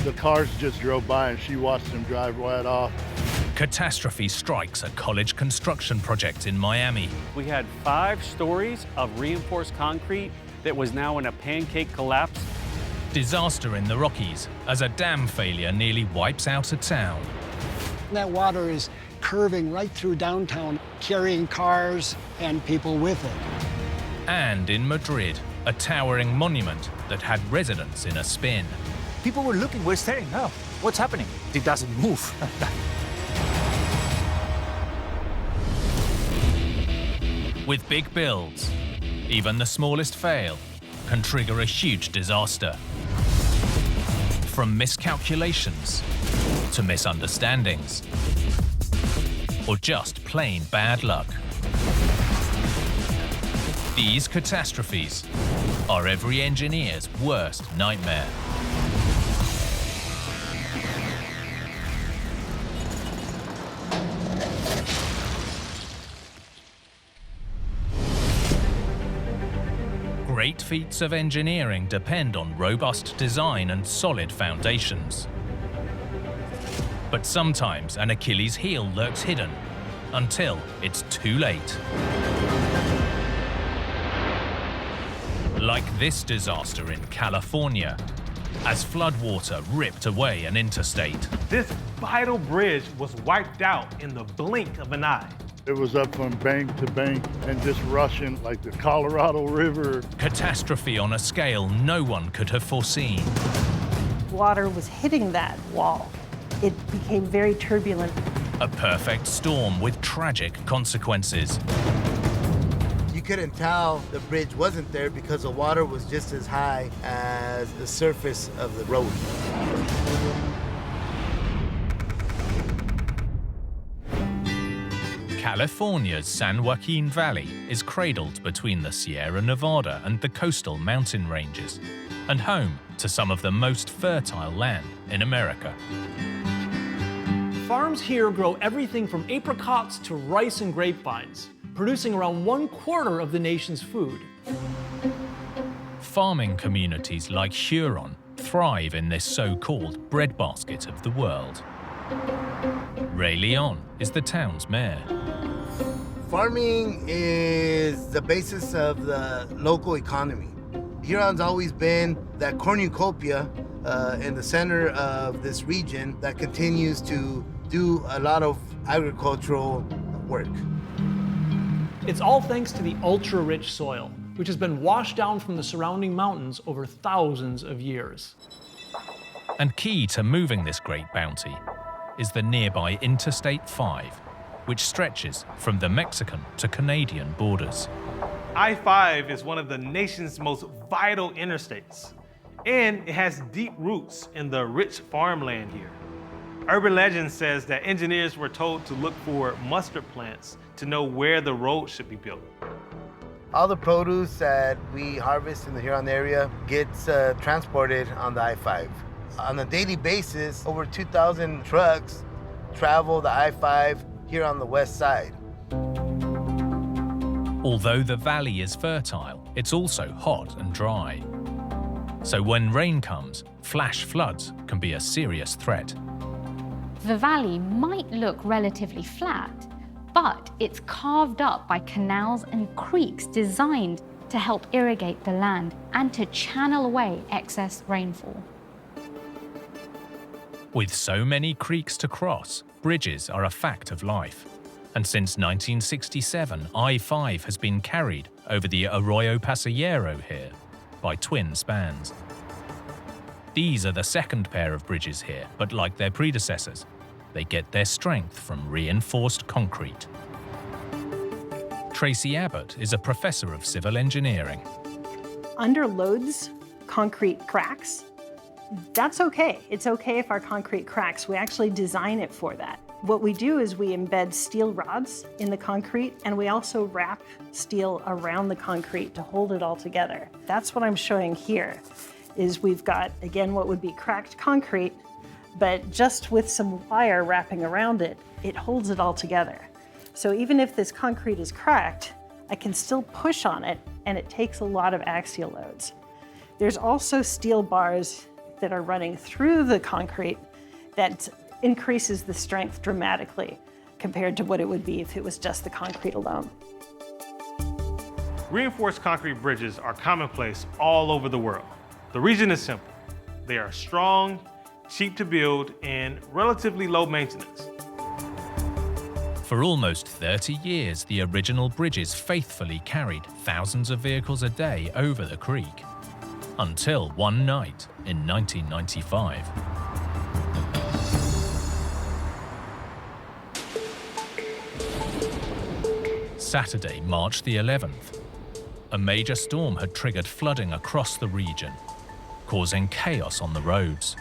The cars just drove by and she watched them drive right off. Catastrophe strikes a college construction project in Miami. We had 5 stories of reinforced concrete that was now in a pancake collapse. Disaster in the Rockies as a dam failure nearly wipes out a town. That water is curving right through downtown, carrying cars and people with it. And in Madrid, a towering monument that had residents in a spin. People were looking, we're staring, oh, what's happening? It doesn't move. With big builds, even the smallest fail can trigger a huge disaster. From miscalculations to misunderstandings, or just plain bad luck. These catastrophes are every engineer's worst nightmare. Great feats of engineering depend on robust design and solid foundations. But sometimes an Achilles heel lurks hidden until it's too late. Like this disaster in California. as floodwater ripped away an interstate. This vital bridge was wiped out in the blink of an eye. It was up from bank to bank and just rushing like the Colorado River. Catastrophe on a scale no one could have foreseen. Water was hitting that wall. It became very turbulent. A perfect storm with tragic consequences. You couldn't tell the bridge wasn't there because the water was just as high as the surface of the road. California's San Joaquin Valley is cradled between the Sierra Nevada and the coastal mountain ranges, and home to some of the most fertile land in America. Farms here grow everything from apricots to rice and grapevines, producing around 1/4 of the nation's food. Farming communities like Huron thrive in this so-called breadbasket of the world. Ray Leon is the town's mayor. Farming is the basis of the local economy. Huron's always been that cornucopia in the center of this region that continues to do a lot of agricultural work. It's all thanks to the ultra-rich soil, which has been washed down from the surrounding mountains over thousands of years. And key to moving this great bounty is the nearby Interstate 5, which stretches from the Mexican to Canadian borders. I-5 is one of the nation's most vital interstates, and it has deep roots in the rich farmland here. Urban legend says that engineers were told to look for mustard plants to know where the road should be built. All the produce that we harvest in the Huron area gets transported on the I-5. On a daily basis, over 2,000 trucks travel the I-5 here on the west side. Although the valley is fertile, it's also hot and dry. So when rain comes, flash floods can be a serious threat. The valley might look relatively flat, but it's carved up by canals and creeks designed to help irrigate the land and to channel away excess rainfall. With so many creeks to cross, bridges are a fact of life. And since 1967, I-5 has been carried over the Arroyo Pasillero here by twin spans. These are the second pair of bridges here, but like their predecessors, they get their strength from reinforced concrete. Tracy Abbott is a professor of civil engineering. Under loads, concrete cracks. That's okay. It's okay if our concrete cracks. We actually design it for that. What we do is we embed steel rods in the concrete, and we also wrap steel around the concrete to hold it all together. That's what I'm showing here, is we've got, again, what would be cracked concrete, but just with some wire wrapping around it, it holds it all together. So even if this concrete is cracked, I can still push on it, and it takes a lot of axial loads. There's also steel bars that are running through the concrete that increases the strength dramatically compared to what it would be if it was just the concrete alone. Reinforced concrete bridges are commonplace all over the world. The reason is simple. They are strong, cheap to build, and relatively low maintenance. For almost 30 years, the original bridges faithfully carried thousands of vehicles a day over the creek. Until one night in 1995. Saturday, March the 11th. A major storm had triggered flooding across the region, causing chaos on the roads.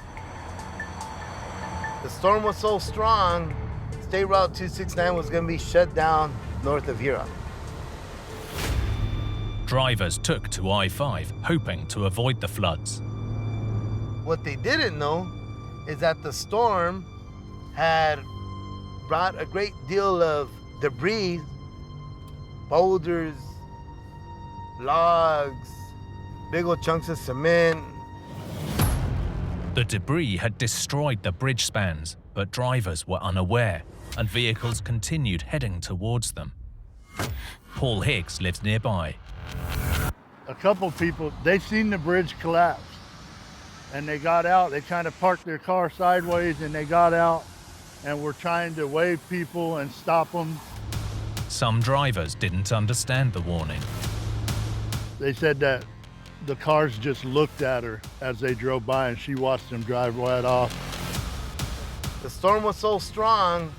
The storm was so strong, State Route 269 was going to be shut down north of Huron. Drivers took to I-5, hoping to avoid the floods. What they didn't know is that the storm had brought a great deal of debris, boulders, logs, big old chunks of cement. The debris had destroyed the bridge spans, but drivers were unaware, and vehicles continued heading towards them. Paul Higgs lives nearby. A couple people, they seen the bridge collapse. and they got out. They kind of parked their car sideways and they got out and were trying to wave people and stop them. Some drivers didn't understand the warning. They said that the cars just looked at her as they drove by and she watched them drive right off. The storm was so strong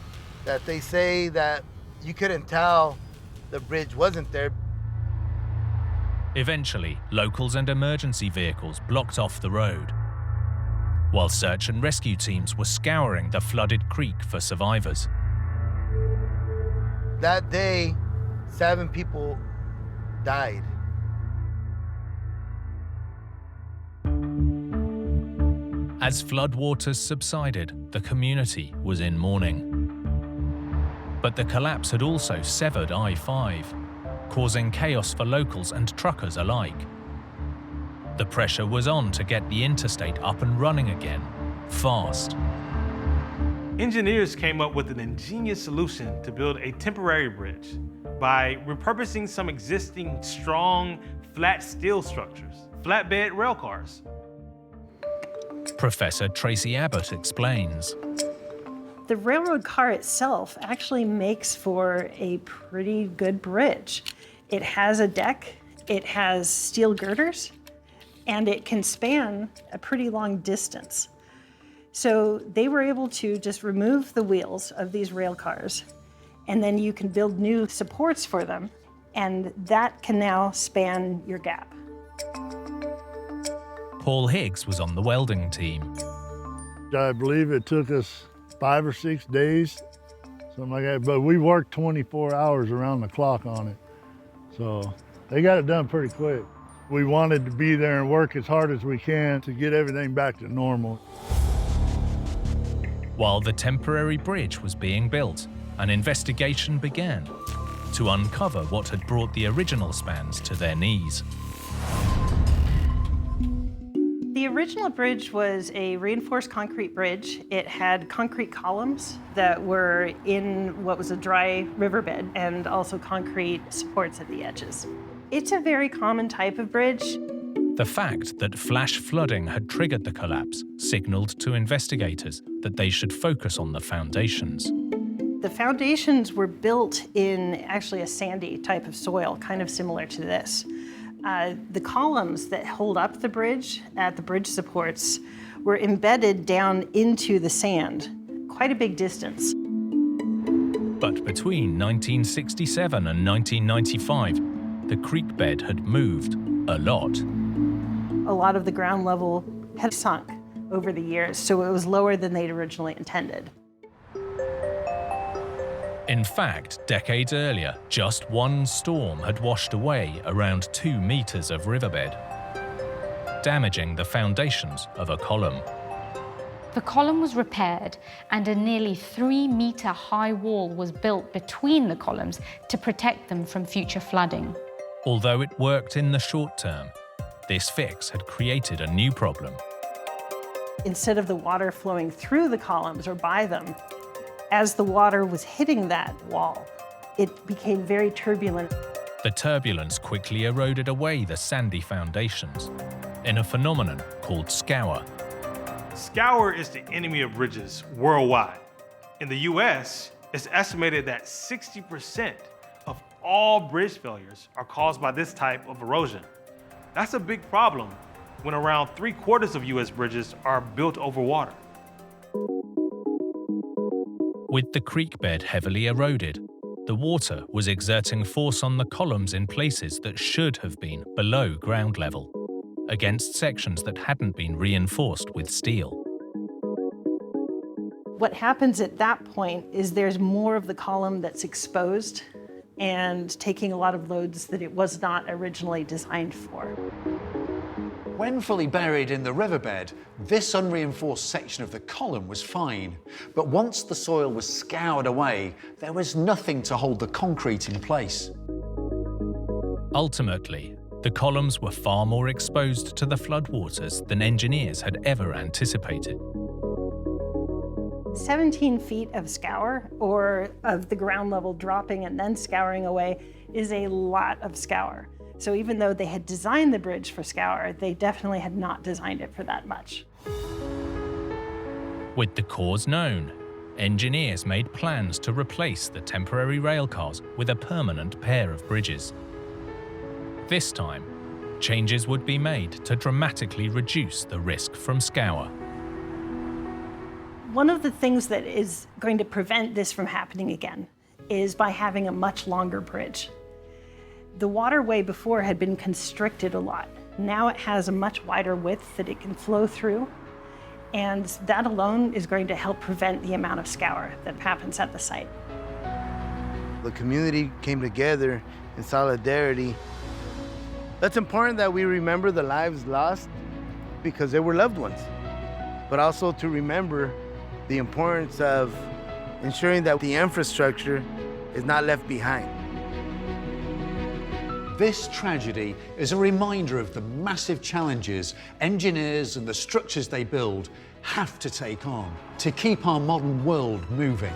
that they say that you couldn't tell the bridge wasn't there. Eventually, locals and emergency vehicles blocked off the road, while search and rescue teams were scouring the flooded creek for survivors. That day, 7 people died. As floodwaters subsided, the community was in mourning. But the collapse had also severed I-5, causing chaos for locals and truckers alike. The pressure was on to get the interstate up and running again, fast. Engineers came up with an ingenious solution to build a temporary bridge by repurposing some existing strong, flat steel structures, flatbed rail cars. Professor Tracy Abbott explains. The railroad car itself actually makes for a pretty good bridge. It has a deck, it has steel girders, and it can span a pretty long distance. So they were able to just remove the wheels of these rail cars, and then you can build new supports for them, and that can now span your gap. Paul Higgs was on the welding team. I believe it took us 5 or 6 days, something like that, but we worked 24 hours around the clock on it. So they got it done pretty quick. We wanted to be there and work as hard as we can to get everything back to normal. While the temporary bridge was being built, an investigation began to uncover what had brought the original spans to their knees. The original bridge was a reinforced concrete bridge. It had concrete columns that were in what was a dry riverbed and also concrete supports at the edges. It's a very common type of bridge. The fact that flash flooding had triggered the collapse signaled to investigators that they should focus on the foundations. The foundations were built in actually a sandy type of soil, kind of similar to this. The columns that hold up the bridge at the bridge supports were embedded down into the sand, quite a big distance. But between 1967 and 1995, the creek bed had moved a lot. A lot of the ground level had sunk over the years, so it was lower than they'd originally intended. In fact, decades earlier, just one storm had washed away around 2 meters of riverbed, damaging the foundations of a column. The column was repaired and a nearly 3-meter high wall was built between the columns to protect them from future flooding. Although it worked in the short term, this fix had created a new problem. Instead of the water flowing through the columns or by them, as the water was hitting that wall, it became very turbulent. The turbulence quickly eroded away the sandy foundations in a phenomenon called scour. Scour is the enemy of bridges worldwide. In the US, it's estimated that 60% of all bridge failures are caused by this type of erosion. That's a big problem when around 3/4 of US bridges are built over water. With the creek bed heavily eroded, the water was exerting force on the columns in places that should have been below ground level, against sections that hadn't been reinforced with steel. What happens at that point is there's more of the column that's exposed and taking a lot of loads that it was not originally designed for. When fully buried in the riverbed, this unreinforced section of the column was fine. But once the soil was scoured away, there was nothing to hold the concrete in place. Ultimately, the columns were far more exposed to the floodwaters than engineers had ever anticipated. 17 feet of scour, or of the ground level dropping and then scouring away, is a lot of scour. So even though they had designed the bridge for scour, they definitely had not designed it for that much. With the cause known, engineers made plans to replace the temporary railcars with a permanent pair of bridges. This time, changes would be made to dramatically reduce the risk from scour. One of the things that is going to prevent this from happening again is by having a much longer bridge. The waterway before had been constricted a lot. Now it has a much wider width that it can flow through, and that alone is going to help prevent the amount of scour that happens at the site. The community came together in solidarity. That's important that we remember the lives lost because they were loved ones, but also to remember the importance of ensuring that the infrastructure is not left behind. This tragedy is a reminder of the massive challenges engineers and the structures they build have to take on to keep our modern world moving.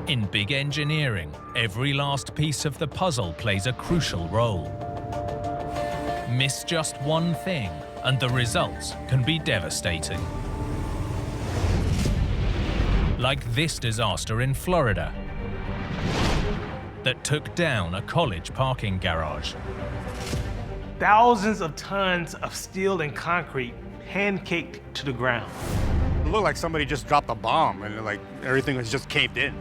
In big engineering, every last piece of the puzzle plays a crucial role. Miss just one thing, and the results can be devastating. Like this disaster in Florida that took down a college parking garage. Thousands of tons of steel and concrete pancaked to the ground. It looked like somebody just dropped a bomb and like everything was just caved in.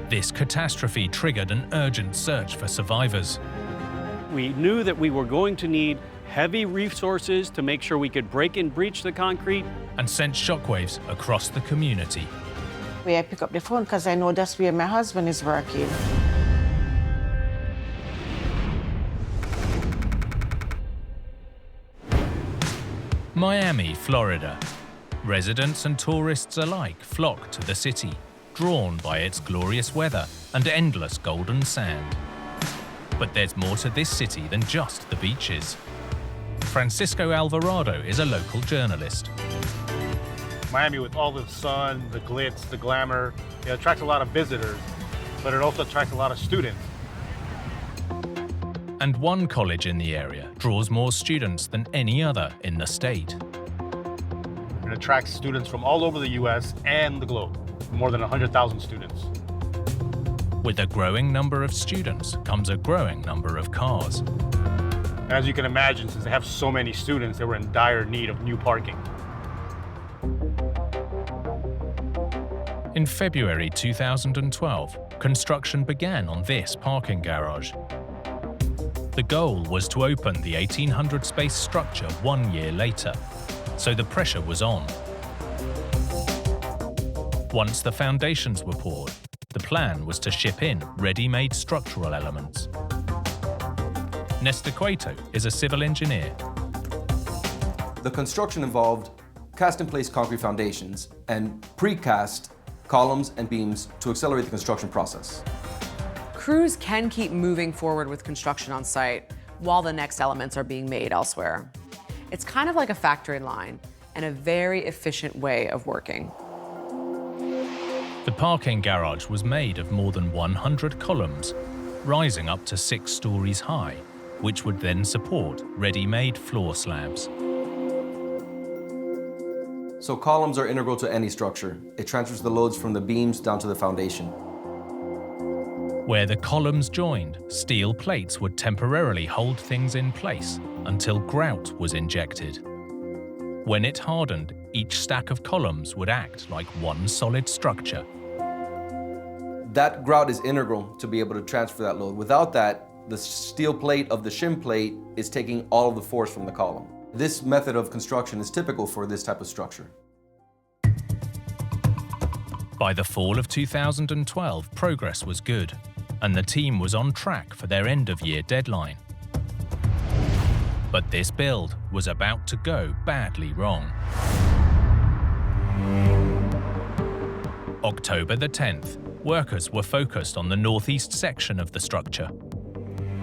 This catastrophe triggered an urgent search for survivors. We knew that we were going to need heavy resources to make sure we could break and breach the concrete. And sent shockwaves across the community. I pick up the phone because I know that's where my husband is working. Miami, Florida. Residents and tourists alike flock to the city, drawn by its glorious weather and endless golden sand. But there's more to this city than just the beaches. Francisco Alvarado is a local journalist. Miami, with all the sun, the glitz, the glamour, it attracts a lot of visitors, but it also attracts a lot of students. And one college in the area draws more students than any other in the state. It attracts students from all over the US and the globe, more than 100,000 students. With a growing number of students comes a growing number of cars. And as you can imagine, since they have so many students, they were in dire need of new parking. In February 2012, construction began on this parking garage. The goal was to open the 1,800-space structure 1 year later, so the pressure was on. Once the foundations were poured, the plan was to ship in ready-made structural elements. Nestor Cueto is a civil engineer. The construction involved cast-in-place concrete foundations and precast columns and beams to accelerate the construction process. Crews can keep moving forward with construction on site while the next elements are being made elsewhere. It's kind of like a factory line and a very efficient way of working. The parking garage was made of more than 100 columns, rising up to 6 stories high, which would then support ready-made floor slabs. So columns are integral to any structure. It transfers the loads from the beams down to the foundation. Where the columns joined, steel plates would temporarily hold things in place until grout was injected. When it hardened, each stack of columns would act like one solid structure. That grout is integral to be able to transfer that load. Without that, the steel plate of the shim plate is taking all of the force from the column. This method of construction is typical for this type of structure. By the fall of 2012, progress was good, and the team was on track for their end-of-year deadline. But this build was about to go badly wrong. October the 10th, workers were focused on the northeast section of the structure.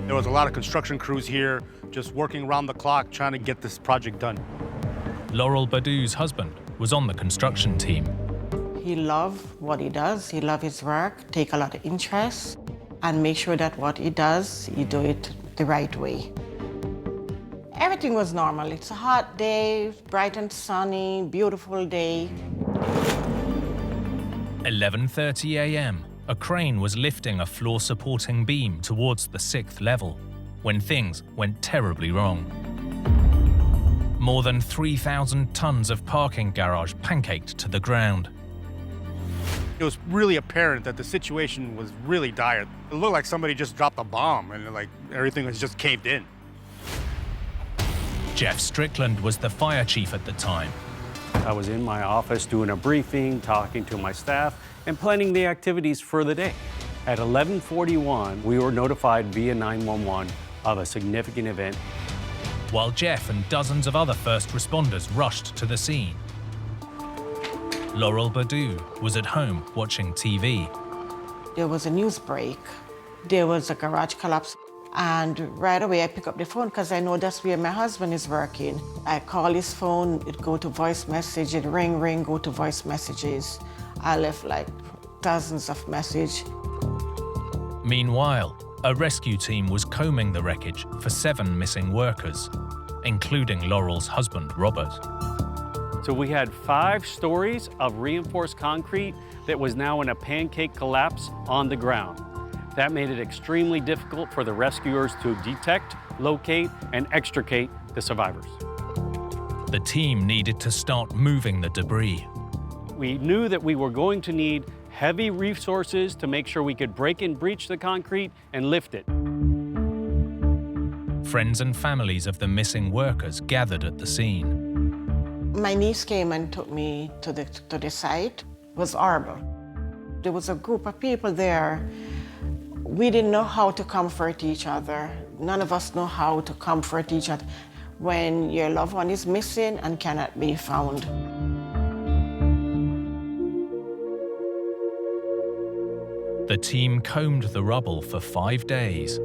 There was a lot of construction crews here just working around the clock trying to get this project done. Laurel Badou's husband was on the construction team. He loves what he does. He loves his work, take a lot of interest, and make sure that what he does, he do it the right way. Everything was normal. It's a hot day, bright and sunny, beautiful day. 11:30 a.m. A crane was lifting a floor-supporting beam towards the 6th level when things went terribly wrong. More than 3,000 tons of parking garage pancaked to the ground. It was really apparent that the situation was really dire. It looked like somebody just dropped a bomb and like everything was just caved in. Jeff Strickland was the fire chief at the time. I was in my office doing a briefing, talking to my staff, and planning the activities for the day. At 11:41, we were notified via 911 of a significant event. While Jeff and dozens of other first responders rushed to the scene, Laurel Badu was at home watching TV. There was a news break. There was a garage collapse. And right away I pick up the phone because I know that's where my husband is working. I call his phone, it go to voice message, it ring, go to voice messages. I left like dozens of messages. Meanwhile, a rescue team was combing the wreckage for 7 missing workers, including Laurel's husband, Robert. So we had 5 stories of reinforced concrete that was now in a pancake collapse on the ground. That made it extremely difficult for the rescuers to detect, locate, and extricate the survivors. The team needed to start moving the debris. We knew that we were going to need heavy resources to make sure we could break and breach the concrete and lift it. Friends and families of the missing workers gathered at the scene. My niece came and took me to the site. It was horrible. There was a group of people there. We didn't know how to comfort each other. None of us know how to comfort each other when your loved one is missing and cannot be found. The team combed the rubble for 5 days,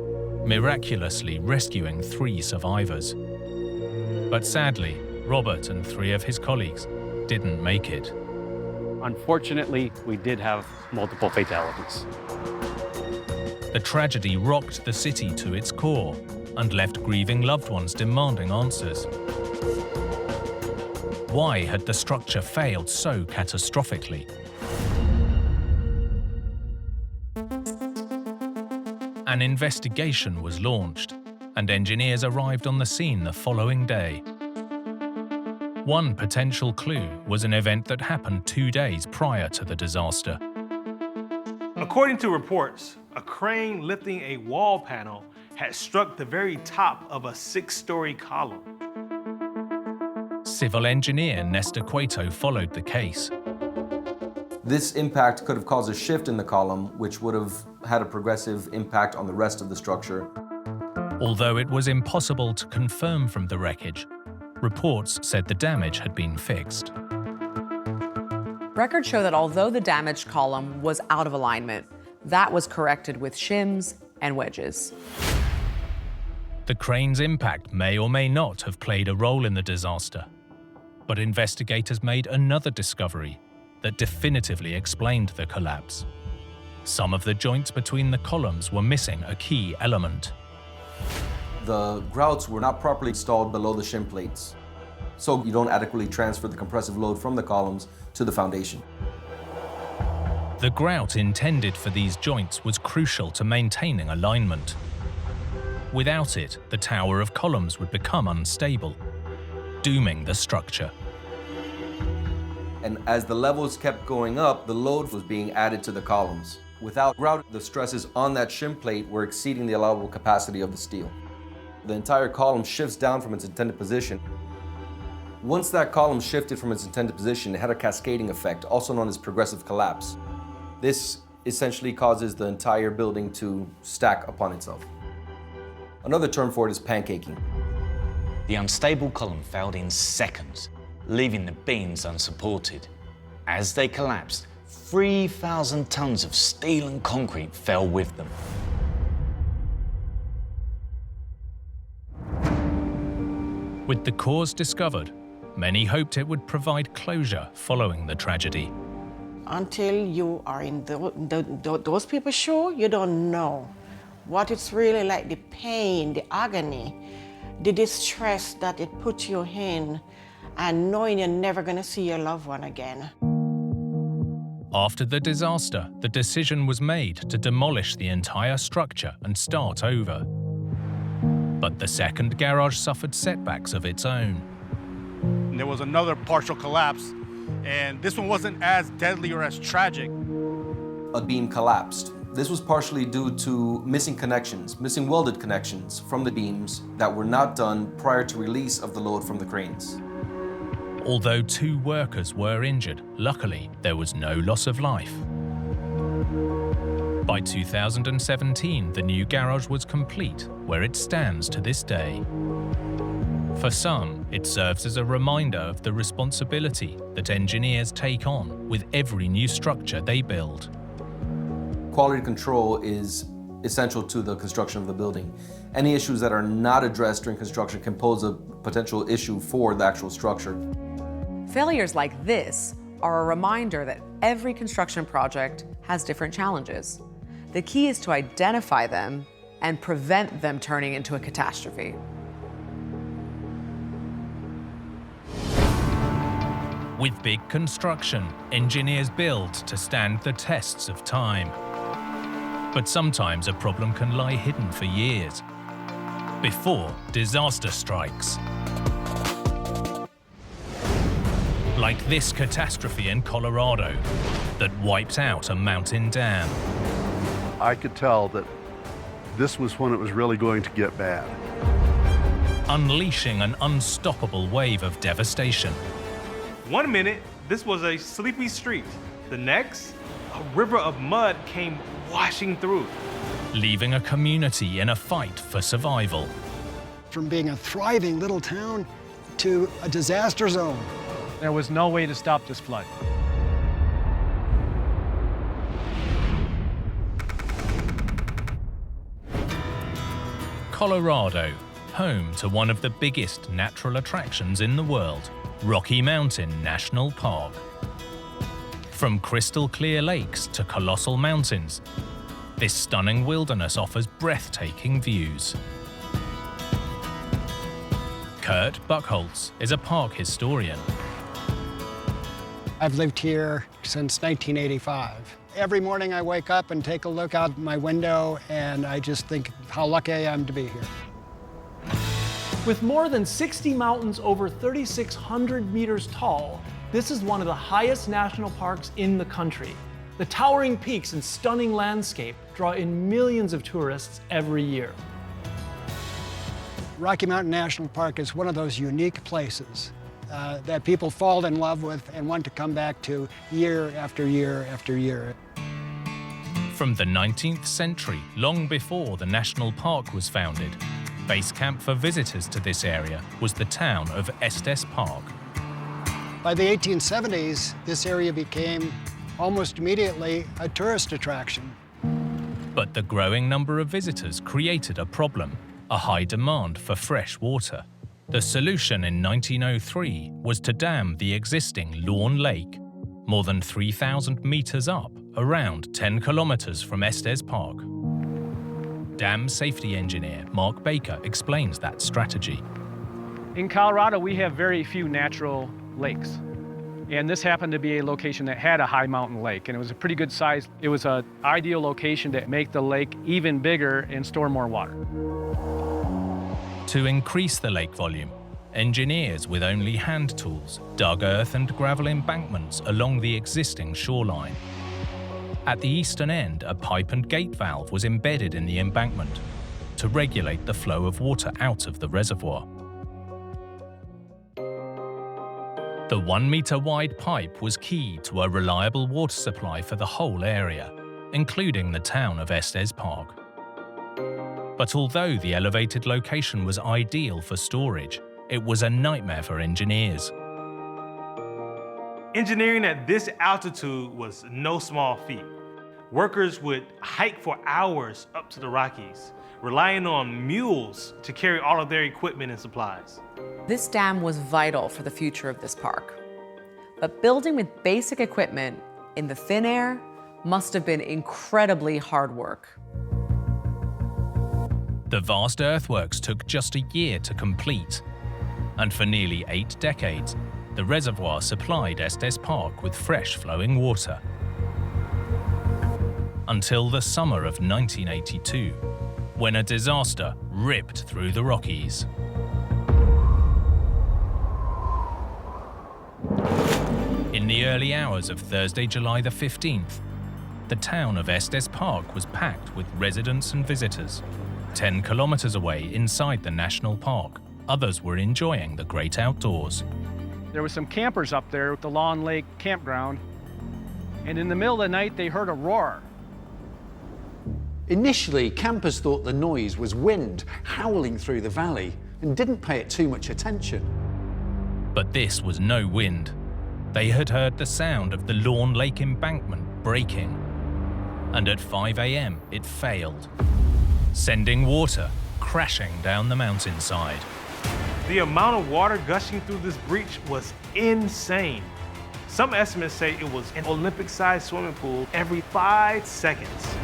miraculously rescuing 3 survivors. But sadly, Robert and 3 of his colleagues didn't make it. Unfortunately, we did have multiple fatalities. The tragedy rocked the city to its core and left grieving loved ones demanding answers. Why had the structure failed so catastrophically? An investigation was launched, and engineers arrived on the scene the following day. One potential clue was an event that happened 2 days prior to the disaster. According to reports, a crane lifting a wall panel had struck the very top of a 6-story column. Civil engineer Nestor Cueto followed the case. This impact could have caused a shift in the column, which would have had a progressive impact on the rest of the structure. Although it was impossible to confirm from the wreckage, reports said the damage had been fixed. Records show that although the damaged column was out of alignment, that was corrected with shims and wedges. The crane's impact may or may not have played a role in the disaster, but investigators made another discovery that definitively explained the collapse. Some of the joints between the columns were missing a key element. The grouts were not properly installed below the shim plates, so you don't adequately transfer the compressive load from the columns to the foundation. The grout intended for these joints was crucial to maintaining alignment. Without it, the tower of columns would become unstable, dooming the structure. And as the levels kept going up, the load was being added to the columns. Without grout, the stresses on that shim plate were exceeding the allowable capacity of the steel. The entire column shifts down from its intended position. Once that column shifted from its intended position, it had a cascading effect, also known as progressive collapse. This essentially causes the entire building to stack upon itself. Another term for it is pancaking. The unstable column failed in seconds, leaving the beams unsupported. As they collapsed, 3,000 tons of steel and concrete fell with them. With the cause discovered, many hoped it would provide closure following the tragedy. Until you are in those people's shoes, you don't know what it's really like, the pain, the agony, the distress that it puts you in, and knowing you're never going to see your loved one again. After the disaster, the decision was made to demolish the entire structure and start over. But the second garage suffered setbacks of its own. There was another partial collapse, and this one wasn't as deadly or as tragic. A beam collapsed. This was partially due to missing connections, missing welded connections from the beams that were not done prior to release of the load from the cranes. Although 2 workers were injured, luckily there was no loss of life. By 2017, the new garage was complete, where it stands to this day. For some, it serves as a reminder of the responsibility that engineers take on with every new structure they build. Quality control is essential to the construction of the building. Any issues that are not addressed during construction can pose a potential issue for the actual structure. Failures like this are a reminder that every construction project has different challenges. The key is to identify them and prevent them turning into a catastrophe. With big construction, engineers build to stand the tests of time. But sometimes a problem can lie hidden for years, before disaster strikes. Like this catastrophe in Colorado that wiped out a mountain dam. I could tell that this was when it was really going to get bad. Unleashing an unstoppable wave of devastation. 1 minute, this was a sleepy street. The next, a river of mud came washing through. Leaving a community in a fight for survival. From being a thriving little town to a disaster zone. There was no way to stop this flood. Colorado, home to one of the biggest natural attractions in the world, Rocky Mountain National Park. From crystal clear lakes to colossal mountains, this stunning wilderness offers breathtaking views. Kurt Buchholz is a park historian. I've lived here since 1985. Every morning I wake up and take a look out my window, and I just think how lucky I am to be here. With more than 60 mountains over 3,600 meters tall, this is one of the highest national parks in the country. The towering peaks and stunning landscape draw in millions of tourists every year. Rocky Mountain National Park is one of those unique places that people fall in love with and want to come back to year after year after year. From the 19th century, long before the national park was founded, base camp for visitors to this area was the town of Estes Park. By the 1870s, this area became almost immediately a tourist attraction. But the growing number of visitors created a problem, a high demand for fresh water. The solution in 1903 was to dam the existing Lawn Lake, more than 3,000 meters up, around 10 kilometers from Estes Park. Dam safety engineer Mark Baker explains that strategy. In Colorado, we have very few natural lakes. And this happened to be a location that had a high mountain lake, and it was a pretty good size. It was an ideal location to make the lake even bigger and store more water. To increase the lake volume, engineers with only hand tools dug earth and gravel embankments along the existing shoreline. At the eastern end, a pipe and gate valve was embedded in the embankment to regulate the flow of water out of the reservoir. The 1-meter-wide pipe was key to a reliable water supply for the whole area, including the town of Estes Park. But although the elevated location was ideal for storage, it was a nightmare for engineers. Engineering at this altitude was no small feat. Workers would hike for hours up to the Rockies, relying on mules to carry all of their equipment and supplies. This dam was vital for the future of this park. But building with basic equipment in the thin air must have been incredibly hard work. The vast earthworks took just a year to complete, and for nearly 8 decades, the reservoir supplied Estes Park with fresh flowing water. Until the summer of 1982, when a disaster ripped through the Rockies. In the early hours of Thursday, July the 15th, the town of Estes Park was packed with residents and visitors. 10 kilometers away inside the national park, others were enjoying the great outdoors. There were some campers up there at the Lawn Lake campground, and in the middle of the night they heard a roar. Initially, campers thought the noise was wind howling through the valley and didn't pay it too much attention. But this was no wind. They had heard the sound of the Lawn Lake embankment breaking, and at 5 a.m. it failed, sending water crashing down the mountainside. The amount of water gushing through this breach was insane. Some estimates say it was an Olympic-sized swimming pool every 5 seconds.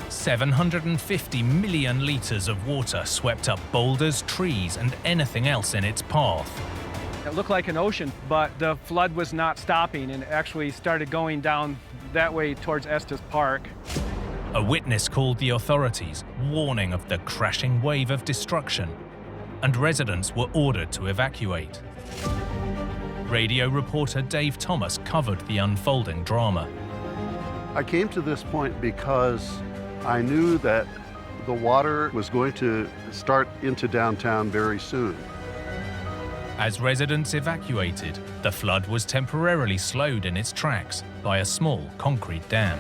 750 million liters of water swept up boulders, trees, and anything else in its path. It looked like an ocean, but the flood was not stopping and actually started going down that way towards Estes Park. A witness called the authorities, warning of the crashing wave of destruction, and residents were ordered to evacuate. Radio reporter Dave Thomas covered the unfolding drama. I came to this point because I knew that the water was going to start into downtown very soon. As residents evacuated, the flood was temporarily slowed in its tracks by a small concrete dam.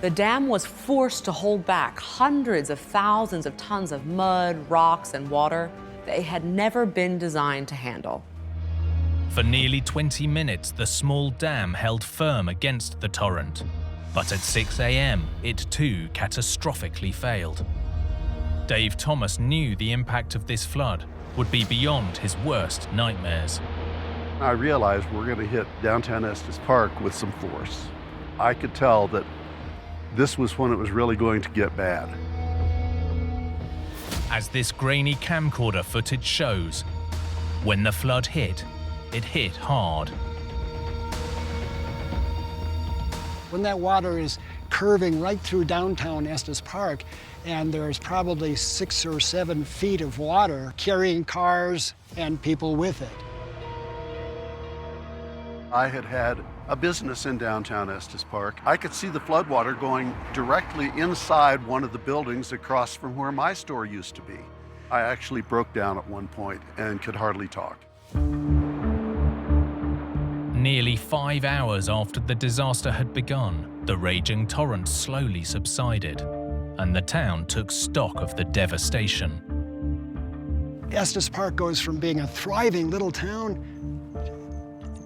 The dam was forced to hold back hundreds of thousands of tons of mud, rocks, and water that it had never been designed to handle. For nearly 20 minutes, the small dam held firm against the torrent. But at 6 a.m., it too catastrophically failed. Dave Thomas knew the impact of this flood would be beyond his worst nightmares. I realized we're going to hit downtown Estes Park with some force. I could tell that this was when it was really going to get bad. As this grainy camcorder footage shows, when the flood hit, it hit hard. When that water is curving right through downtown Estes Park, and there's probably 6 or 7 feet of water carrying cars and people with it. I had had a business in downtown Estes Park. I could see the floodwater going directly inside one of the buildings across from where my store used to be. I actually broke down at one point and could hardly talk. Nearly 5 hours after the disaster had begun, the raging torrent slowly subsided, and the town took stock of the devastation. Estes Park goes from being a thriving little town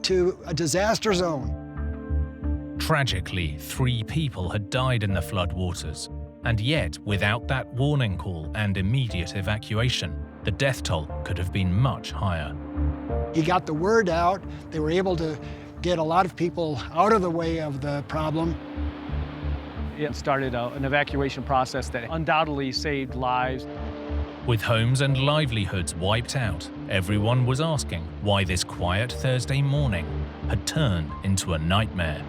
to a disaster zone. Tragically, 3 people had died in the floodwaters, and yet, without that warning call and immediate evacuation, the death toll could have been much higher. He got the word out. They were able to get a lot of people out of the way of the problem. It started an evacuation process that undoubtedly saved lives. With homes and livelihoods wiped out, everyone was asking why this quiet Thursday morning had turned into a nightmare.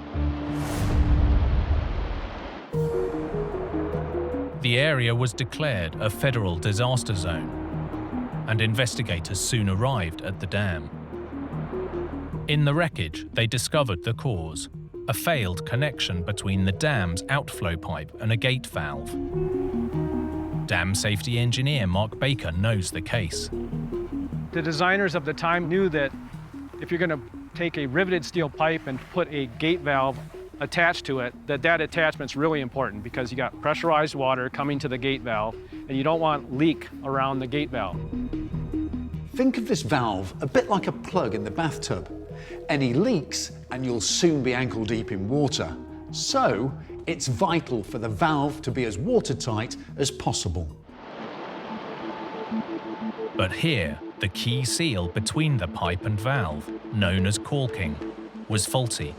The area was declared a federal disaster zone, and investigators soon arrived at the dam. In the wreckage, they discovered the cause: a failed connection between the dam's outflow pipe and a gate valve. Dam safety engineer Mark Baker knows the case. The designers of the time knew that if you're going to take a riveted steel pipe and put a gate valve attached to it, that attachment's really important because you got pressurized water coming to the gate valve and you don't want leak around the gate valve. Think of this valve a bit like a plug in the bathtub. Any leaks and you'll soon be ankle deep in water. So it's vital for the valve to be as watertight as possible. But here, the key seal between the pipe and valve, known as caulking, was faulty,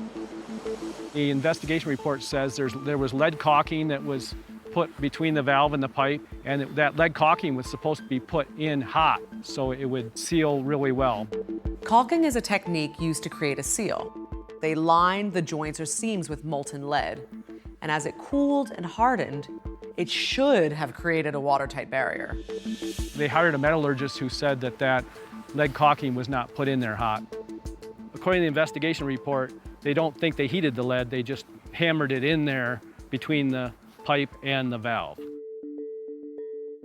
The investigation report says there was lead caulking that was put between the valve and the pipe, and that lead caulking was supposed to be put in hot so it would seal really well. Caulking is a technique used to create a seal. They lined the joints or seams with molten lead, and as it cooled and hardened, it should have created a watertight barrier. They hired a metallurgist who said that lead caulking was not put in there hot. According to the investigation report, they don't think they heated the lead, they just hammered it in there between the pipe and the valve.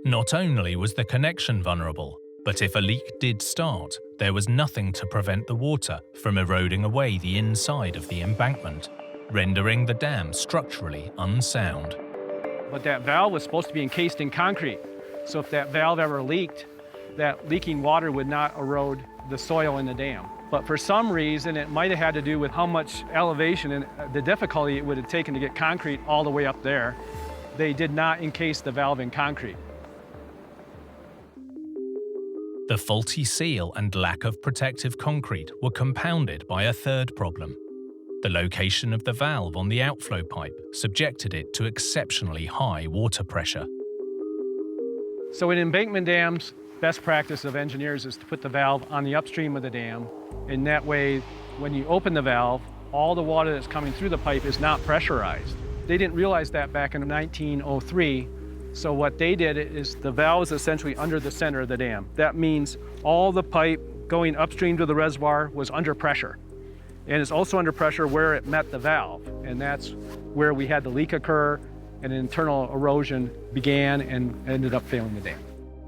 Not only was the connection vulnerable, but if a leak did start, there was nothing to prevent the water from eroding away the inside of the embankment, rendering the dam structurally unsound. But that valve was supposed to be encased in concrete, so if that valve ever leaked, that leaking water would not erode the soil in the dam. But for some reason, it might have had to do with how much elevation and the difficulty it would have taken to get concrete all the way up there. They did not encase the valve in concrete. The faulty seal and lack of protective concrete were compounded by a third problem. The location of the valve on the outflow pipe subjected it to exceptionally high water pressure. So in embankment dams, best practice of engineers is to put the valve on the upstream of the dam. And that way, when you open the valve, all the water that's coming through the pipe is not pressurized. They didn't realize that back in 1903. So what they did is the valve is essentially under the center of the dam. That means all the pipe going upstream to the reservoir was under pressure. And it's also under pressure where it met the valve. And that's where we had the leak occur and internal erosion began and ended up failing the dam.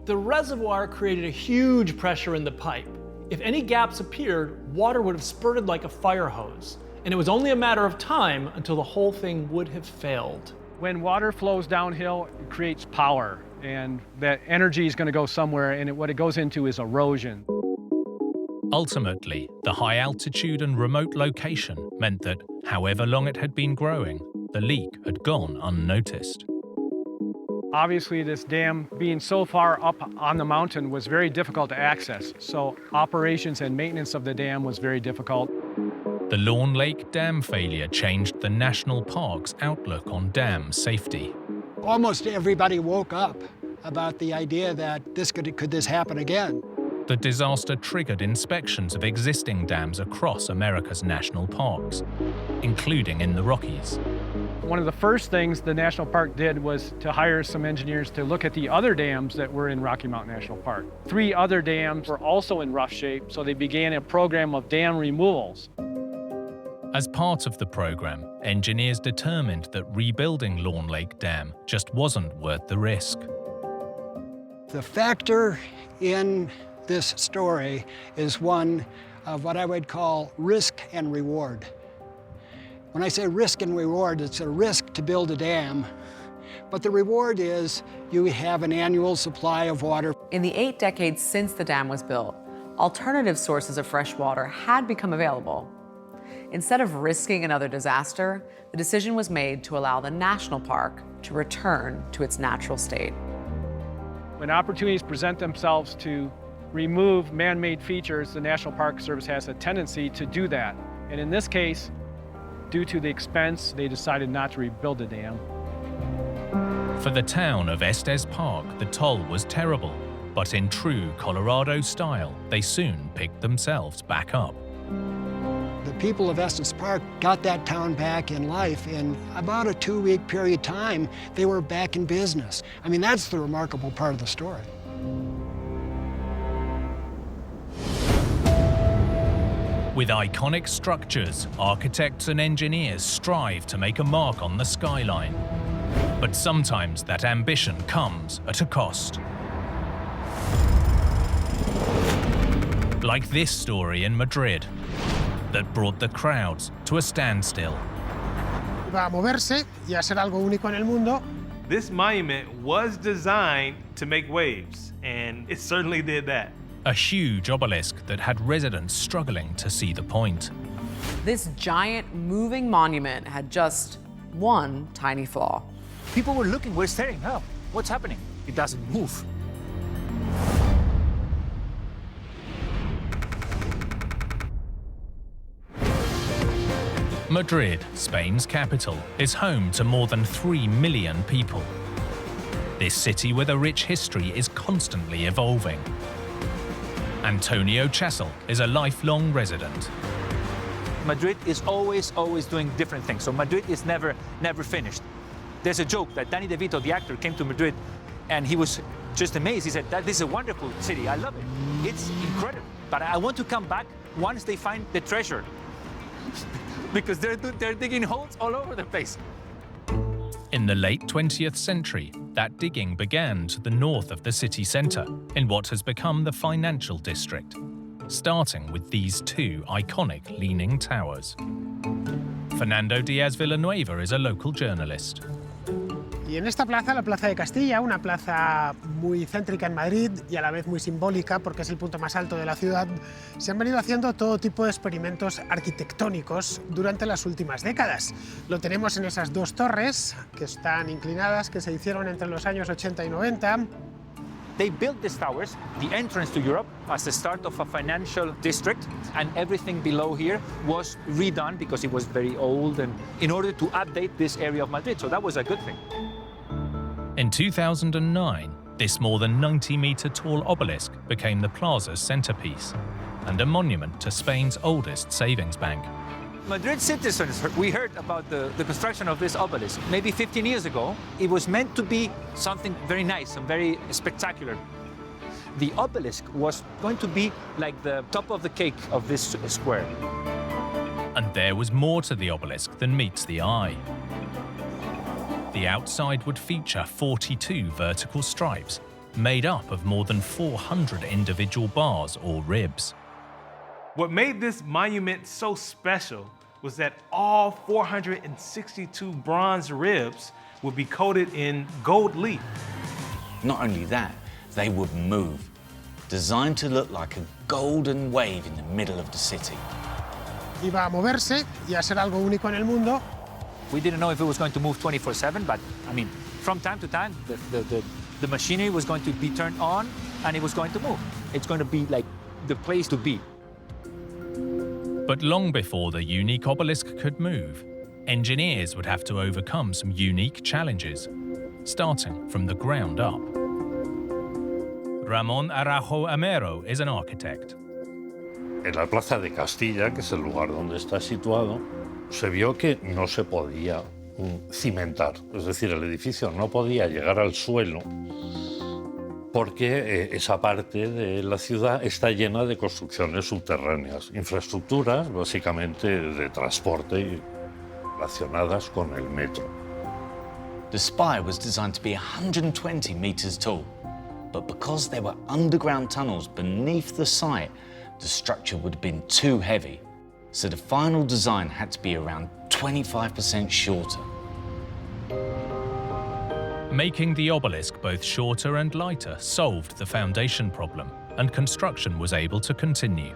The reservoir created a huge pressure in the pipe. If any gaps appeared, water would have spurted like a fire hose. And it was only a matter of time until the whole thing would have failed. When water flows downhill, it creates power. And that energy is going to go somewhere, and what it goes into is erosion. Ultimately, the high altitude and remote location meant that, however long it had been growing, the leak had gone unnoticed. Obviously, this dam being so far up on the mountain was very difficult to access, so operations and maintenance of the dam was very difficult. The Lawn Lake Dam failure changed the national park's outlook on dam safety. Almost everybody woke up about the idea that could this happen again? The disaster triggered inspections of existing dams across America's national parks, including in the Rockies. One of the first things the national park did was to hire some engineers to look at the other dams that were in Rocky Mountain National Park. 3 other dams were also in rough shape, so they began a program of dam removals. As part of the program, engineers determined that rebuilding Lawn Lake Dam just wasn't worth the risk. The factor in this story is one of what I would call risk and reward. When I say risk and reward, it's a risk to build a dam, but the reward is you have an annual supply of water. In the 8 decades since the dam was built, alternative sources of fresh water had become available. Instead of risking another disaster, the decision was made to allow the national park to return to its natural state. When opportunities present themselves to remove man-made features, the National Park Service has a tendency to do that. And in this case, due to the expense, they decided not to rebuild the dam. For the town of Estes Park, the toll was terrible, but in true Colorado style, they soon picked themselves back up. The people of Estes Park got that town back in life. In about a 2-week period of time, they were back in business. I mean, that's the remarkable part of the story. With iconic structures, architects and engineers strive to make a mark on the skyline. But sometimes that ambition comes at a cost. Like this story in Madrid, that brought the crowds to a standstill. Va a moverse y a hacer algo único en el mundo. This monument was designed to make waves, and it certainly did that. A huge obelisk that had residents struggling to see the point. This giant moving monument had just one tiny flaw. People were looking, we're staring. Oh, what's happening? It doesn't move. Madrid, Spain's capital, is home to more than 3 million people. This city with a rich history is constantly evolving. Antonio Chessel is a lifelong resident. Madrid is always doing different things. So Madrid is never finished. There's a joke that Danny DeVito, the actor, came to Madrid and he was just amazed. He said, this is a wonderful city. I love it. It's incredible. But I want to come back once they find the treasure. Because they're digging holes all over the place. In the late 20th century, that digging began to the north of the city centre, in what has become the financial district, starting with these two iconic leaning towers. Fernando Diaz Villanueva is a local journalist. Y en esta plaza, la Plaza de Castilla, una plaza muy céntrica en Madrid y a la vez muy simbólica porque es el punto más alto de la ciudad, se han venido haciendo todo tipo de experimentos arquitectónicos durante las últimas décadas. Lo tenemos en esas dos torres que están inclinadas, que se hicieron entre los años 80 y 90. They built these towers, the entrance to Europe, as the start of a financial district, and everything below here was redone because it was very old and in order to update this area of Madrid, so that was a good thing. In 2009, this more than 90-metre-tall obelisk became the plaza's centrepiece and a monument to Spain's oldest savings bank. Madrid citizens, we heard about the construction of this obelisk. Maybe 15 years ago, it was meant to be something very nice and very spectacular. The obelisk was going to be like the top of the cake of this square. And there was more to the obelisk than meets the eye. The outside would feature 42 vertical stripes, made up of more than 400 individual bars or ribs. What made this monument so special was that all 462 bronze ribs would be coated in gold leaf. Not only that, they would move, designed to look like a golden wave in the middle of the city. Iba a moverse y a ser algo único en el mundo. We didn't know if it was going to move 24/7, but I mean, from time to time, the machinery was going to be turned on and it was going to move. It's going to be like the place to be. But long before the unique obelisk could move, engineers would have to overcome some unique challenges, starting from the ground up. Ramón Araujo Amero is an architect. En la Plaza de Castilla, que es el lugar donde está situado, se vio que no se podía cimentar. Es decir, el edificio no podía llegar al suelo porque esa parte de la ciudad está llena de construcciones subterráneas, infraestructuras básicamente de transporte relacionadas con el metro. The spire was designed to be 120 meters tall, but because there were underground tunnels beneath the site, the structure would have been too heavy, so the final design had to be around 25% shorter. Making the obelisk both shorter and lighter solved the foundation problem, and construction was able to continue.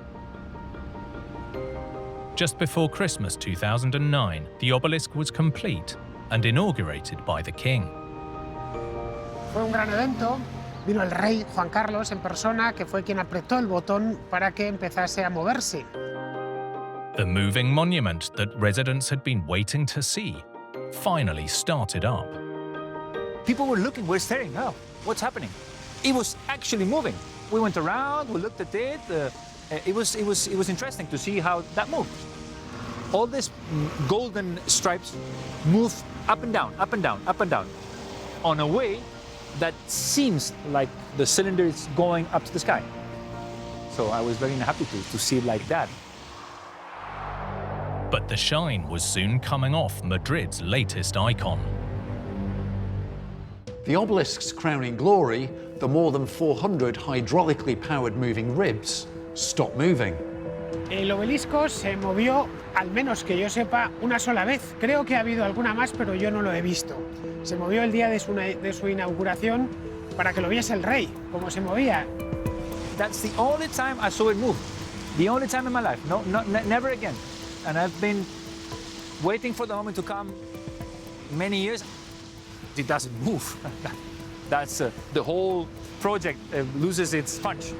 Just before Christmas 2009, the obelisk was complete and inaugurated by the king. Fue un gran evento. Vino el rey Juan Carlos en persona, que fue quien apretó el botón para que empezase a moverse. The moving monument that residents had been waiting to see finally started up. People were looking, we're staring, oh, what's happening? It was actually moving. We went around, we looked at it. It was interesting to see how that moved. All these golden stripes move up and down, up and down, up and down, on a way that seems like the cylinder is going up to the sky. So I was very happy to see it like that. But the shine was soon coming off Madrid's latest icon. The obelisk's crowning glory, the more than 400 hydraulically powered moving ribs, stopped moving. El obelisco se movió, al menos que yo sepa, una sola vez. Creo que ha habido alguna más, pero yo no lo he visto. Se movió el día de su inauguración para que lo viese el rey, cómo se movía. That's the only time I saw it move. The only time in my life. No, never again. And I've been waiting for the moment to come many years. It doesn't move. That's the whole project loses its punch.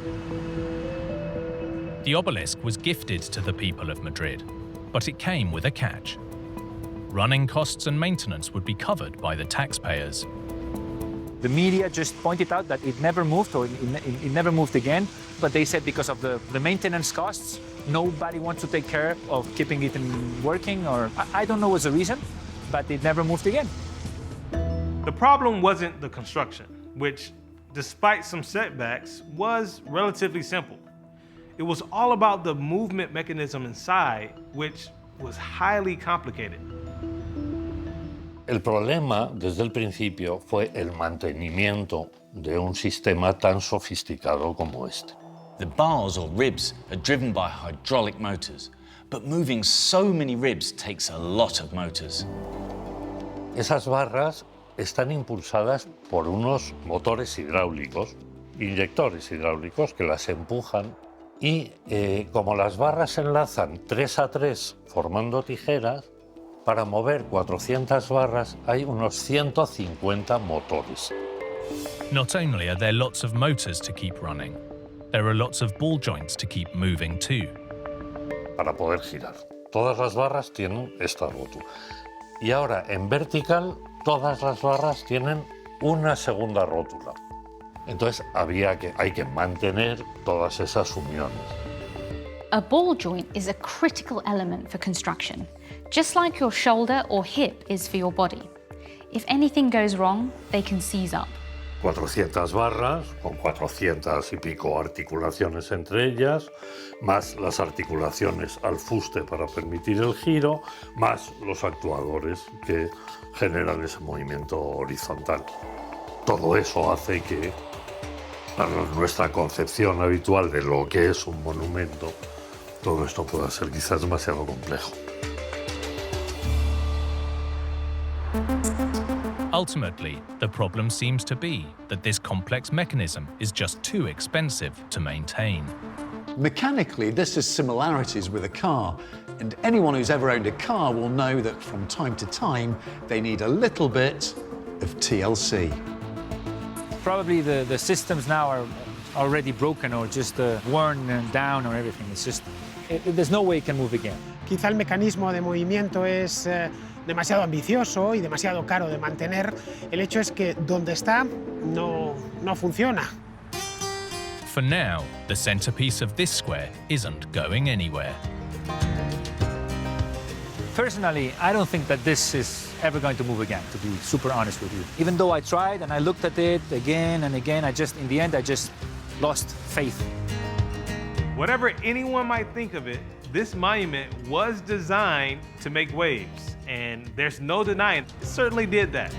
The obelisk was gifted to the people of Madrid, But it came with a catch. Running costs and maintenance would be covered by the taxpayers. The media just pointed out that it never moved, or it never moved again, but they said because of the maintenance costs, nobody wants to take care of keeping it working, or I don't know what's the reason, but it never moved again. The problem wasn't the construction, which, despite some setbacks, was relatively simple. It was all about the movement mechanism inside, which was highly complicated. El problema desde el principio fue el mantenimiento de un sistema tan sofisticado como este. The bars or ribs are driven by hydraulic motors, but moving so many ribs takes a lot of motors. Esas barras están impulsadas por unos motores hidráulicos, inyectores hidráulicos que las empujan y como las barras se enlazan 3 a 3 formando tijeras, para mover 400 barras hay unos 150 motores. Not only are there lots of motors to keep running, there are lots of ball joints to keep moving too. Para poder girar. Todas las barras tienen esta rótula. Y ahora, en vertical, todas las barras tienen una segunda rótula. Entonces hay que mantener todas esas uniones. A ball joint is a critical element for construction, just like your shoulder or hip is for your body. If anything goes wrong, they can seize up. 400 barras, con 400 y pico articulaciones entre ellas, más las articulaciones al fuste para permitir el giro, más los actuadores que generan ese movimiento horizontal. Todo eso hace que, para nuestra concepción habitual de lo que es un monumento, todo esto pueda ser quizás demasiado complejo. Ultimately, the problem seems to be that this complex mechanism is just too expensive to maintain. Mechanically, this has similarities with a car, and anyone who's ever owned a car will know that from time to time, they need a little bit of TLC. Probably the systems now are already broken or just worn down or everything. It's just, there's no way it can move again. Quizá el mecanismo de movimiento es demasiado ambicioso y demasiado caro de mantener. El hecho es que donde está no funciona. For now, the centerpiece of this square isn't going anywhere. Personally, I don't think that this is ever going to move again, to be super honest with you. Even though I tried and I looked at it again and again, in the end, I just lost faith. Whatever anyone might think of it, this monument was designed to make waves, and there's no denying it certainly did that.